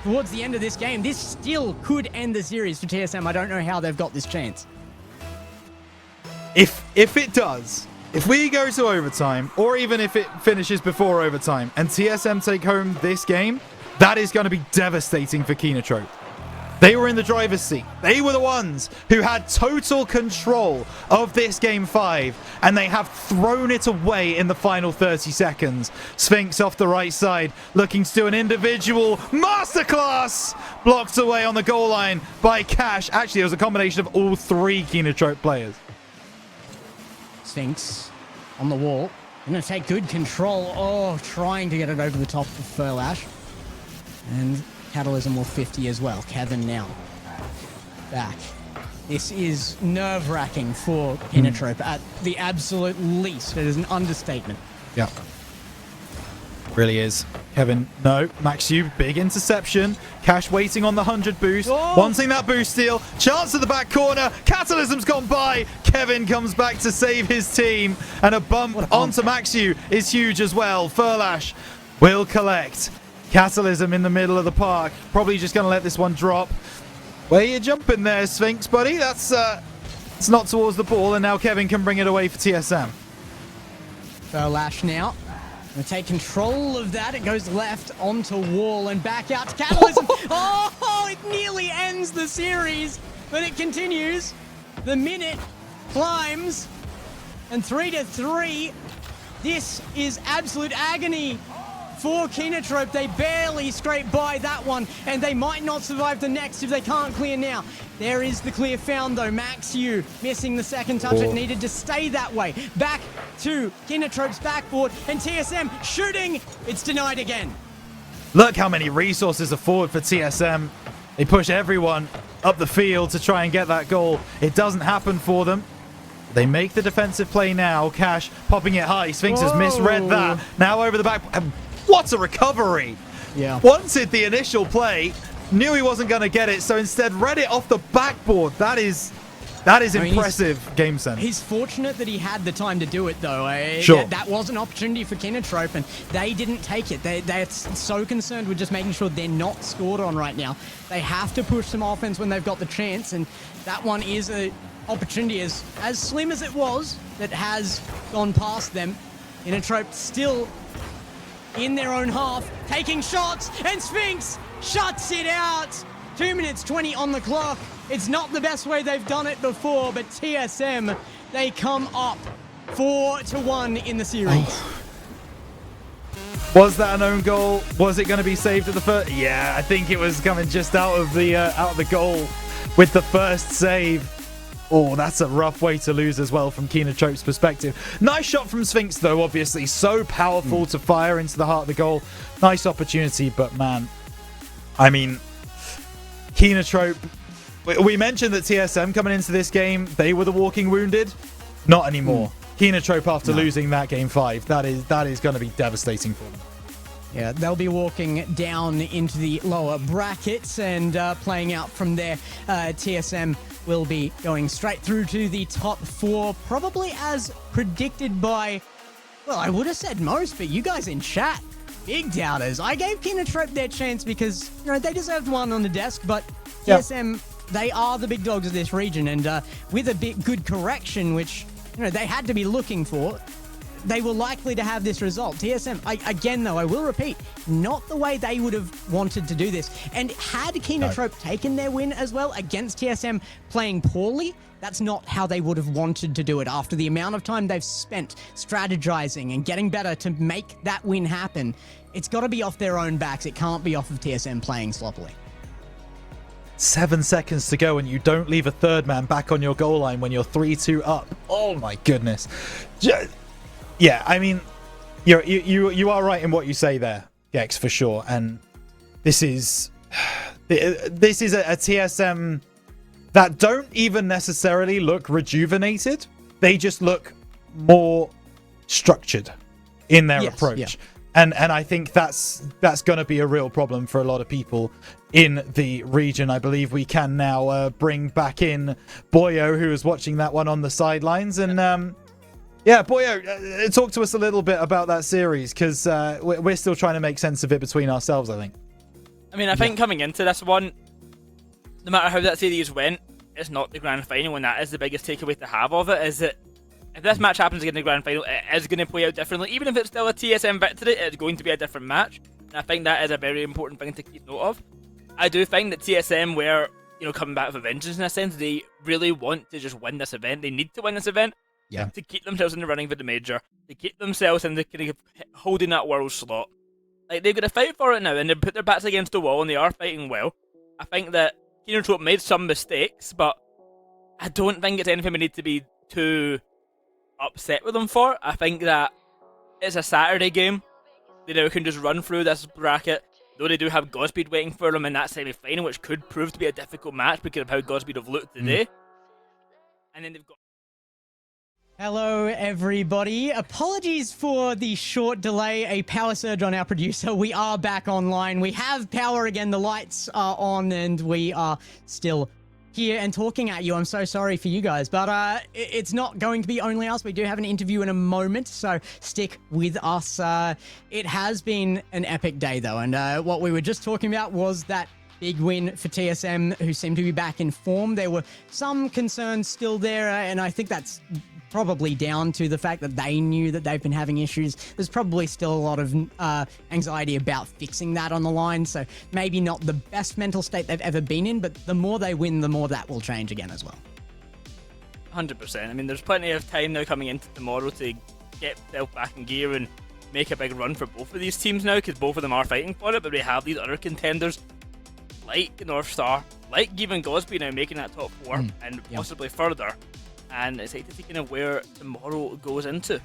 towards the end of this game. This still could end the series for TSM. I don't know how they've got this chance. If it does, if we go to overtime, or even if it finishes before overtime, and TSM take home this game, that is going to be devastating for Kinotrope. They were in the driver's seat. They were the ones who had total control of this game 5, and they have thrown it away in the final 30 seconds. Sphinx off the right side, looking to do an individual masterclass, blocked away on the goal line by Cash. Actually, it was a combination of all 3 Kinotrope players. Sphinx on the wall. Going to take good control. Oh, trying to get it over the top of Furlash. And Catalysm will 50 as well. Kevin now back. This is nerve-wracking for Kinotrope at the absolute least. It is an understatement. Yeah. Really is. Kevin, no. Maxu, big interception. Cash waiting on the 100 boost. Wanting that boost steal. Chance at the back corner. Catalysm's gone by. Kevin comes back to save his team. And a bump onto Maxu is huge as well. Furlash will collect. Catalysm in the middle of the park. Probably just going to let this one drop. Where you jumping there, Sphinx, buddy? That's it's not towards the ball. And now Kevin can bring it away for TSM. Furlash now. Going to take control of that. It goes left onto wall and back out to Catalysm. Oh, it nearly ends the series, but it continues. The minute climbs, and 3-3. This is absolute agony for Kinotrope. They barely scrape by that one, and they might not survive the next if they can't clear now. There is the clear found, though. Maxu missing the second touch. It needed to stay that way. Back to Kinotrope's backboard, and TSM shooting. It's denied again. Look how many resources are forward for TSM. They push everyone up the field to try and get that goal. It doesn't happen for them. They make the defensive play now. Cash popping it high. Sphinx has misread that. Now over the back. What a recovery. Yeah. Wanted the initial play. Knew he wasn't going to get it, so instead read it off the backboard. That is impressive game sense. He's fortunate that he had the time to do it, though. Sure. That was an opportunity for Kinotrope, and they didn't take it. They're so concerned with just making sure they're not scored on right now. They have to push some offense when they've got the chance, and that one is an opportunity as slim as it was that has gone past them. Kinotrope still in their own half, taking shots, and Sphinx shuts it out. 2 minutes 20 on the clock. It's not the best way they've done it before, but TSM, they come up 4-1 in the series. Was that an own goal? Was it going to be saved at the first? Yeah, I think it was coming just out of the goal with the first save. Oh, that's a rough way to lose as well from Kinotrope's perspective. Nice shot from Sphinx, though, obviously. So powerful to fire into the heart of the goal. Nice opportunity, but man, I mean, Kinotrope we mentioned that TSM coming into this game, they were the walking wounded. Not anymore. Kinotrope after losing that game 5, that is going to be devastating for them. Yeah, they'll be walking down into the lower brackets and playing out from there. TSM will be going straight through to the top 4, probably as predicted by, well, I would have said most, but you guys in chat, big doubters. I gave Kinotrope their chance because, you know, they deserved one on the desk, but TSM, they are the big dogs of this region, and with a bit good correction, which, you know, they had to be looking for, they were likely to have this result. TSM, again though, I will repeat, not the way they would have wanted to do this. And had Kinotrope taken their win as well against TSM playing poorly, that's not how they would have wanted to do it. After the amount of time they've spent strategizing and getting better to make that win happen, it's got to be off their own backs. It can't be off of TSM playing sloppily. 7 seconds to go and you don't leave a third man back on your goal line when you're 3-2 up. Oh my goodness. Yeah, I mean, you are right in what you say there, Gex, for sure. And this is a TSM that don't even necessarily look rejuvenated. They just look more structured in their approach. Yeah. And I think that's going to be a real problem for a lot of people in the region. I believe we can now bring back in Boyo, who is watching that one on the sidelines. And yeah, Boyo, talk to us a little bit about that series, because we're still trying to make sense of it between ourselves, I think. I mean, I think coming into this one, no matter how that series went, it's not the grand final, and that is the biggest takeaway to have of it, is that if this match happens again in the grand final, it is going to play out differently. Even if it's still a TSM victory, it's going to be a different match. And I think that is a very important thing to keep note of. I do think that TSM were, you know, coming back with a vengeance in a sense. They really want to just win this event. They need to win this event to keep themselves in the running for the major, to keep themselves in the kind of holding that world slot. Like, they've got to fight for it now, and they've put their backs against the wall, and they are fighting well. I think that Kinotrope made some mistakes, but I don't think it's anything we need to be too upset with them for. I think that it's a Saturday game. They now can just run through this bracket, though they do have Godspeed waiting for them in that semi-final, which could prove to be a difficult match because of how Godspeed have looked today. And then they've got... Hello, everybody. Apologies for the short delay, a power surge on our producer. We are back online. We have power again. The lights are on, and we are still here and talking at you. I'm so sorry for you guys, but it's not going to be only us. We do have an interview in a moment, so stick with us. It has been an epic day, though, and what we were just talking about was that big win for TSM, who seem to be back in form. There were some concerns still there, and I think that's probably down to the fact that they knew that they've been having issues. There's probably still a lot of anxiety about fixing that on the line, so maybe not the best mental state they've ever been in, but the more they win, the more that will change again as well. 100%. I mean, there's plenty of time now coming into tomorrow to get themselves back in gear and make a big run for both of these teams now, because both of them are fighting for it, but we have these other contenders like North Star, like even Godspeed now making that top 4 and possibly further. And it's excited to see kind of where tomorrow goes into.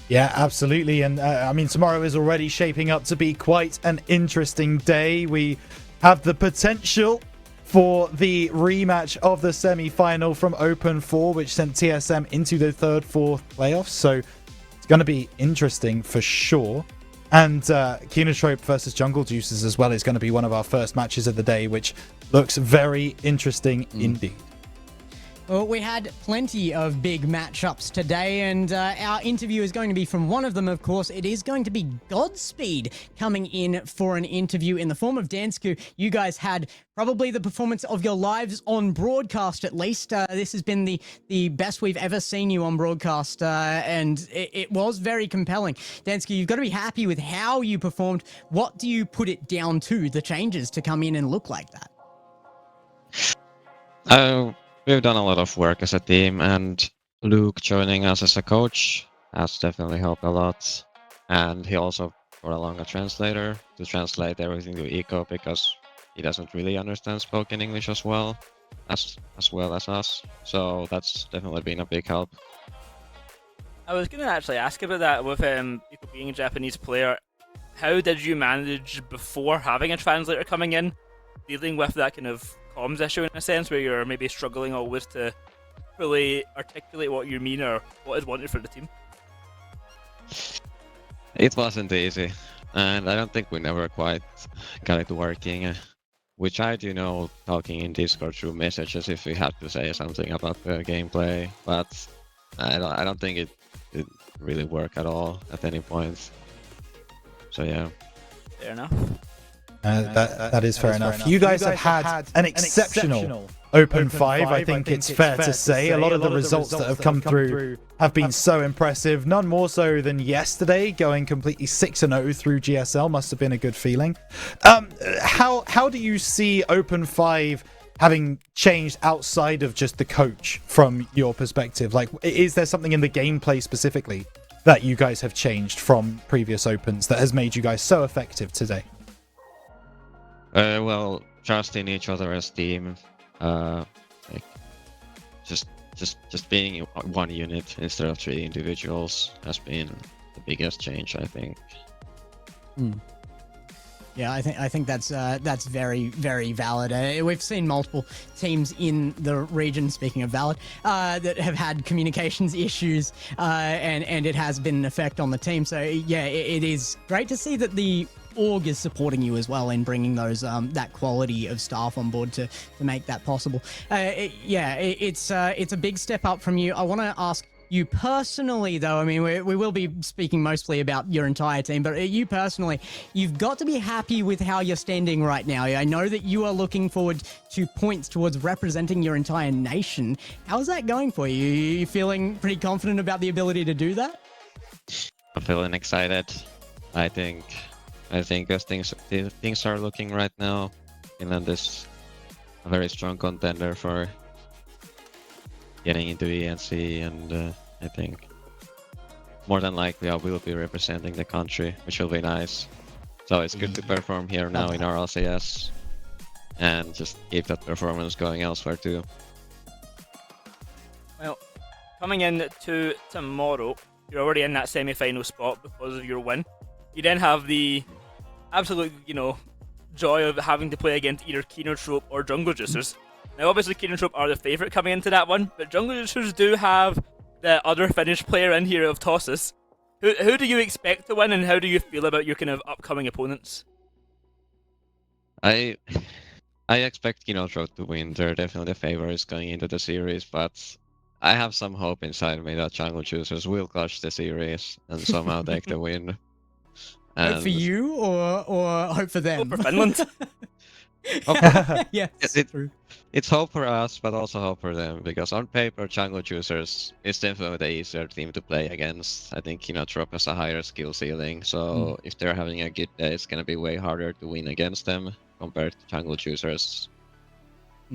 Yeah, absolutely. And I mean, tomorrow is already shaping up to be quite an interesting day. We have the potential for the rematch of the semi-final from Open 4, which sent TSM into the 3rd-4th playoffs. So it's going to be interesting for sure. And Kinotrope versus Jungle Juices as well is going to be one of our first matches of the day, which looks very interesting indeed. Well, we had plenty of big matchups today, and our interview is going to be from one of them, of course. It is going to be Godspeed coming in for an interview in the form of Dansku. You guys had probably the performance of your lives on broadcast, at least. This has been the best we've ever seen you on broadcast, and it was very compelling. Dansku, you've got to be happy with how you performed. What do you put it down to, the changes to come in and look like that? We've done a lot of work as a team, and Luke joining us as a coach has definitely helped a lot. And he also brought along a translator to translate everything to Eco, because he doesn't really understand spoken English as well as us. So that's definitely been a big help. I was going to actually ask about that with Eco being a Japanese player. How did you manage before having a translator coming in dealing with that kind of comms issue in a sense, where you're maybe struggling always to fully articulate what you mean or what is wanted for the team? It wasn't easy, and I don't think we never quite got it working. We tried, talking in Discord through messages if we had to say something about the gameplay, but I don't think it really worked at all at any point. So yeah. Fair enough. That is fair enough. You guys have had an exceptional Open 5, I think it's fair to say. A lot of the results that have come through have been so impressive. None more so than yesterday, going completely 6-0 through GSL must have been a good feeling. How do you see Open 5 having changed outside of just the coach from your perspective? Like, is there something in the gameplay specifically that you guys have changed from previous Opens that has made you guys so effective today? Well, trusting each other as team, like just being one unit instead of 3 individuals has been the biggest change, I think. Yeah, I think that's very, very valid. We've seen multiple teams in the region, speaking of valid, that have had communications issues, and it has been an effect on the team. So yeah, it is great to see that the org is supporting you as well in bringing those that quality of staff on board to make that possible. It's a big step up from you. I want to ask you personally, though. I mean, we will be speaking mostly about your entire team, but you personally, you've got to be happy with how you're standing right now. I know that you are looking forward to points towards representing your entire nation. How's that going for you? Are you feeling pretty confident about the ability to do that? I'm feeling excited. I think as things are looking right now, Finland is a very strong contender for getting into ENC, and I think more than likely I will be representing the country, which will be nice. So it's good to perform here now in RLCS and just keep that performance going elsewhere too. Well, coming in to tomorrow, you're already in that semi-final spot because of your win. You then have the absolute, joy of having to play against either Kinotrope or Jungle Juicers. Now, obviously, Kinotrope are the favourite coming into that one, but Jungle Juicers do have the other Finnish player in here of Tossus. Who do you expect to win, and how do you feel about your kind of upcoming opponents? I expect Kinotrope to win. They're definitely the favorites going into the series, but I have some hope inside me that Jungle Juicers will clutch the series and somehow take the win. Hope for you, or hope for them? Hope for Finland. Yeah, it's hope for us, but also hope for them, because on paper, Jungle Juicers is definitely the easier team to play against. I think Kinotrope has a higher skill ceiling, so if they're having a good day, it's gonna be way harder to win against them compared to Jungle Juicers.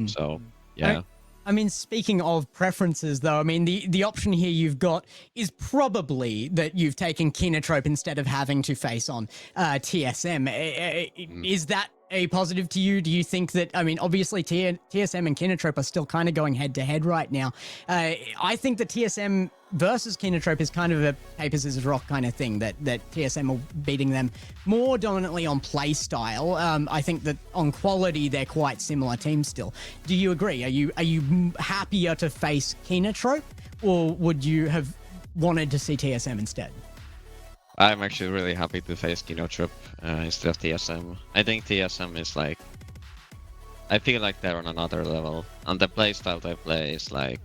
So, yeah. I mean, speaking of preferences, though, I mean, the option here you've got is probably that you've taken Kinotrope instead of having to face on TSM. Is that a positive to you? Do you think that, I mean, obviously TSM and Kinotrope are still kind of going head-to-head right now. I think that TSM versus Kinotrope is kind of a paper, scissors, rock kind of thing, that TSM are beating them more dominantly on play style. I think that on quality, they're quite similar teams still. Do you agree? Are you happier to face Kinotrope, or would you have wanted to see TSM instead? I'm actually really happy to face Kinotrope instead of TSM. I think TSM is like... I feel like they're on another level. And the playstyle they play is like...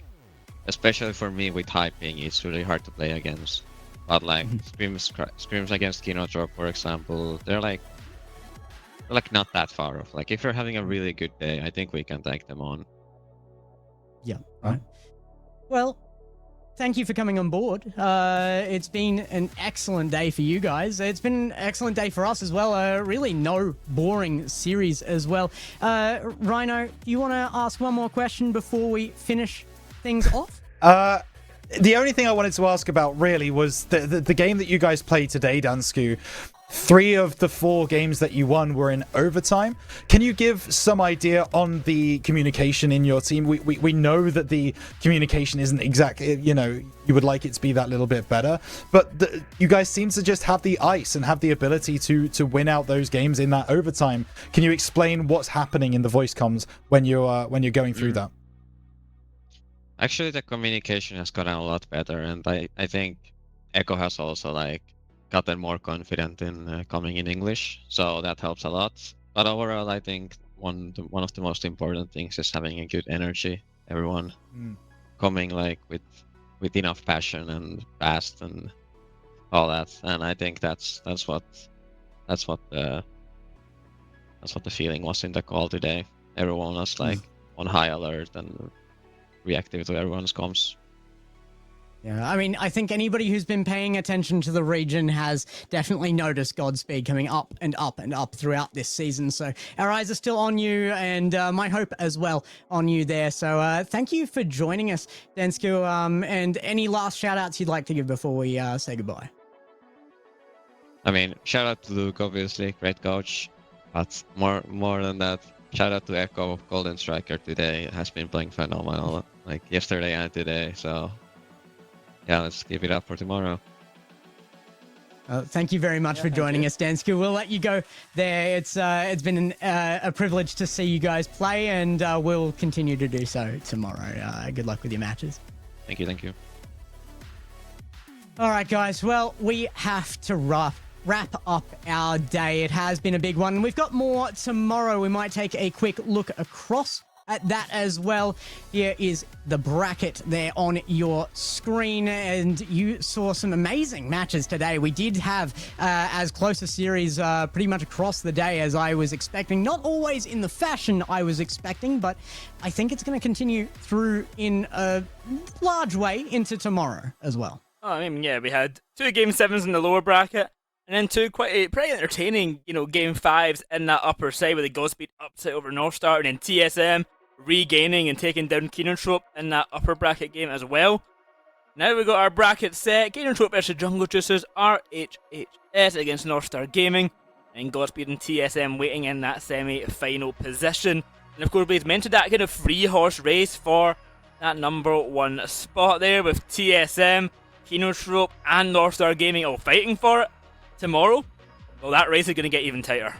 Especially for me with hyping, it's really hard to play against. But like, scrims against Kinotrope, for example, they're like not that far off. Like, if you're having a really good day, I think we can take them on. Yeah. Right. Well, thank you for coming on board. It's been an excellent day for you guys. It's been an excellent day for us as well. Really no boring series as well. Rhino, do you want to ask one more question before we finish things off? The only thing I wanted to ask about really was the game that you guys played today, Dansku. 3 of the 4 games that you won were in overtime. Can you give some idea on the communication in your team? We know that the communication isn't exactly, you know, you would like it to be that little bit better, but you guys seem to just have the ice and have the ability to win out those games in that overtime. Can you explain what's happening in the voice comms when you're going through that? Actually, the communication has gotten a lot better, and I think Echo has also like gotten more confident in coming in English, so that helps a lot. But overall, I think one of the most important things is having a good energy. Everyone coming like with enough passion and fast and all that, and I think that's what the feeling was in the call today. Everyone was like on high alert and reactive to everyone's comms. Yeah, I mean, I think anybody who's been paying attention to the region has definitely noticed Godspeed coming up and up and up throughout this season. So our eyes are still on you, and my hope as well on you there. So thank you for joining us, Densku. And any last shout outs you'd like to give before we say goodbye? I mean, shout out to Luke, obviously, great coach. But more than that, shout out to Echo, Golden Striker today. Has been playing phenomenal, like yesterday and today. So yeah, let's give it up for tomorrow. Thank you very much for joining us, Densku. We'll let you go there. It's been a privilege to see you guys play, and we'll continue to do so tomorrow. Good luck with your matches. Thank you. All right, guys. Well, we have to wrap up our day. It has been a big one. We've got more tomorrow. We might take a quick look across at that as well. Here is the bracket there on your screen, and you saw some amazing matches today. We did have as close a series pretty much across the day as I was expecting. Not always in the fashion I was expecting, but I think it's going to continue through in a large way into tomorrow as well. Oh, I mean, yeah, we had 2 Game 7s in the lower bracket, and then 2 pretty entertaining, Game 5s in that upper side with the Godspeed upset over Northstar, and then TSM regaining and taking down Keenentrop in that upper bracket game as well. Now we got our bracket set. Keenentrop versus Jungle Juicers, RHHS against Northstar Gaming, and Godspeed and TSM waiting in that semi-final position. And of course, we've mentioned that kind of 3-horse race for that number 1 spot there with TSM, Keenentrop, and Northstar Gaming all fighting for it tomorrow. Well, that race is going to get even tighter.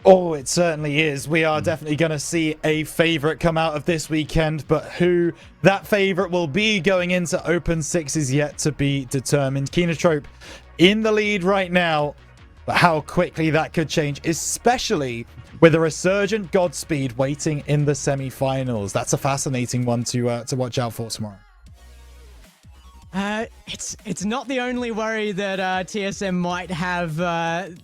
Oh, it certainly is. We are definitely going to see a favourite come out of this weekend, but who that favourite will be going into Open 6 is yet to be determined. Keenentrop in the lead right now, but how quickly that could change, especially with a resurgent Godspeed waiting in the semi-finals. That's a fascinating one to watch out for tomorrow. It's not the only worry that TSM might have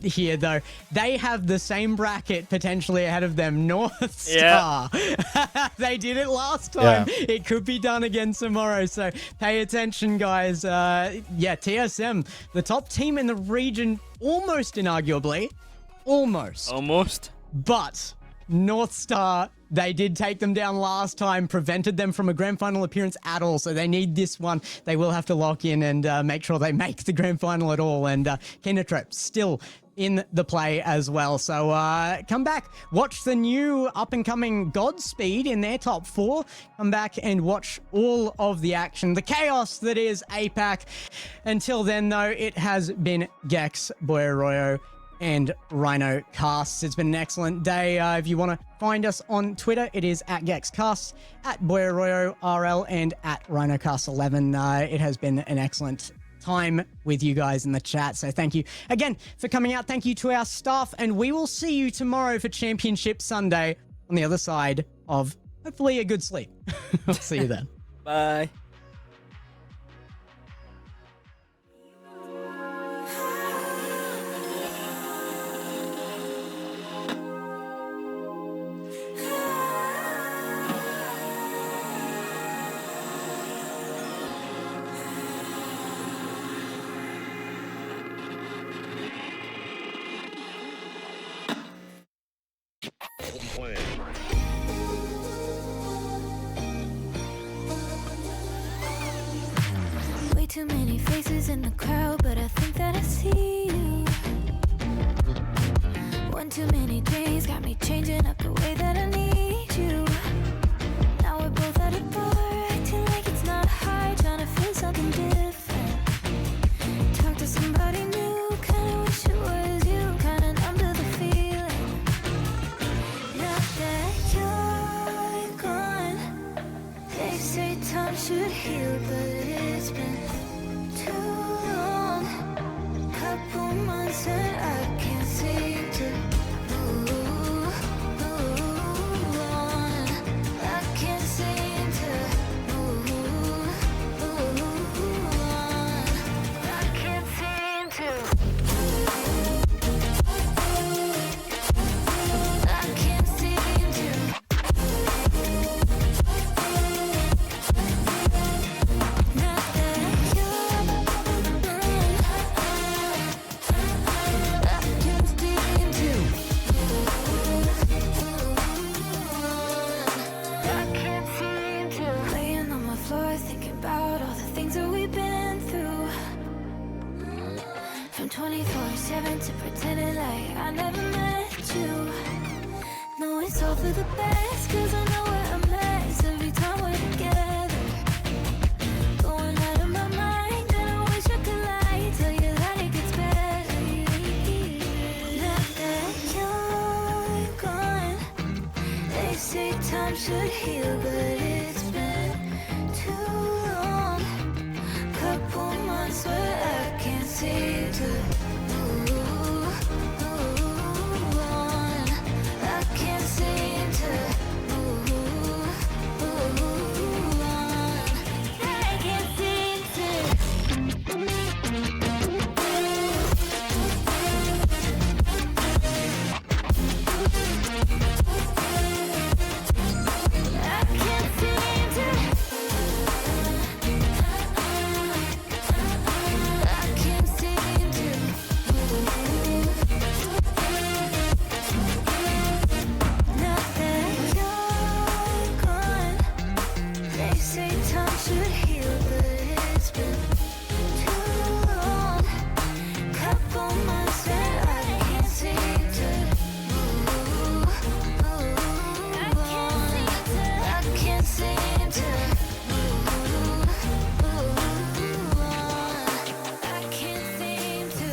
here, though. They have the same bracket potentially ahead of them, Northstar. Yeah. They did it last time. Yeah. It could be done again tomorrow, so pay attention, guys. TSM, the top team in the region, almost inarguably. Almost. But Northstar, they did take them down last time, prevented them from a grand final appearance at all, so they need this one. They will have to lock in and make sure they make the grand final at all, and Keenentrop still in the play as well. So come back, watch the new up-and-coming Godspeed in their top 4. Come back and watch all of the action, the chaos that is Apac. Until then, though, it has been Gex, Boy Arroyo, and Rhino Casts. It's been an excellent day. If you want to find us on Twitter, it is at GexCasts, at Boy Arroyo RL, and at RhinoCast11. It has been an excellent time with you guys in the chat. So thank you again for coming out. Thank you to our staff, and we will see you tomorrow for Championship Sunday on the other side of hopefully a good sleep. I'll see you then. Bye. Way too many faces in the crowd, but I think that I see you. should heal, but it's been too long. Couple months and I can't seem to move on. I can't seem to move on. I can't seem to. I can't seem to. Not that you're I can't seem to. I can't seem to. Laying on my floor thinking about all the things that we've been through. From 24/7 to pretending like I never met you. No, it's all for the best, cause I know we're a mess every time we're together. Going out of my mind, and I wish I could lie, tell you that it gets better. Now that you're gone, they say time should heal, but it's been too long. Couple months where I can't seem to move on. I can't seem to move on. I can't seem to. I can't seem to. I can't seem to. Now that you're gone, they say time should heal, but it's been too long. Couple months and I can't seem to move on. I can't seem to move on. I can't seem to.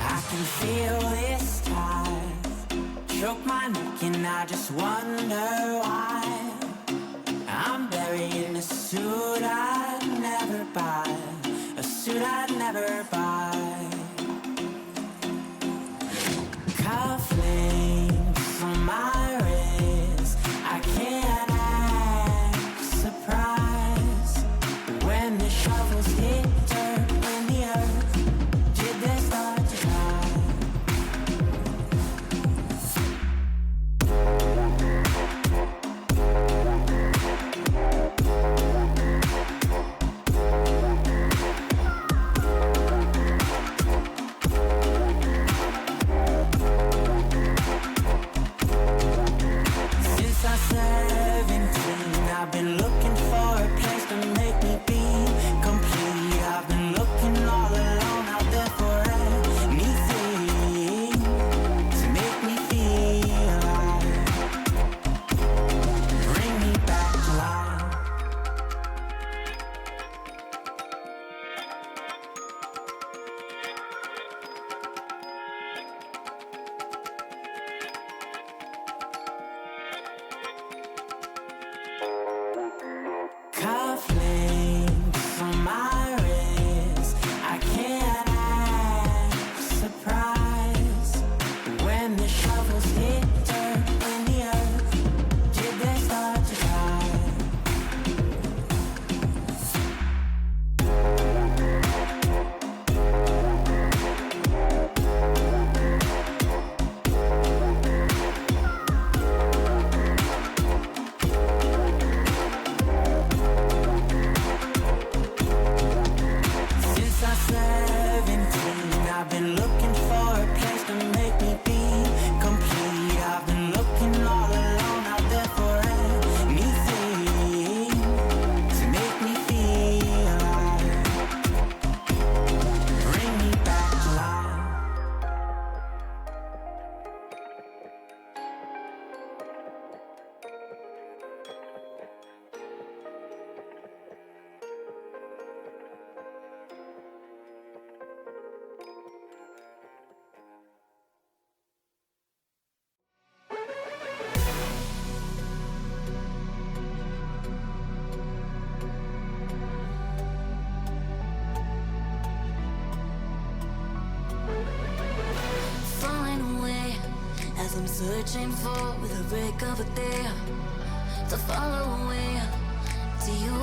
I can feel this time choke my neck and I just wonder why I'm buried in a suit I'd never buy, a suit I'd never buy. Cufflinks on my wrist, I can't act surprised when the shovels hit dirt in the earth. Did they start to die? Cause I'm searching for the break of a day to follow away to you.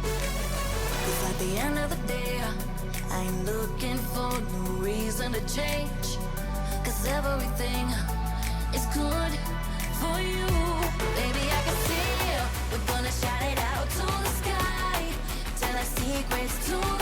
Cause at the end of the day, I ain't looking for no reason to change. Cause everything is good for you. Baby, I can see we're gonna shout it out to the sky. Tell our secrets to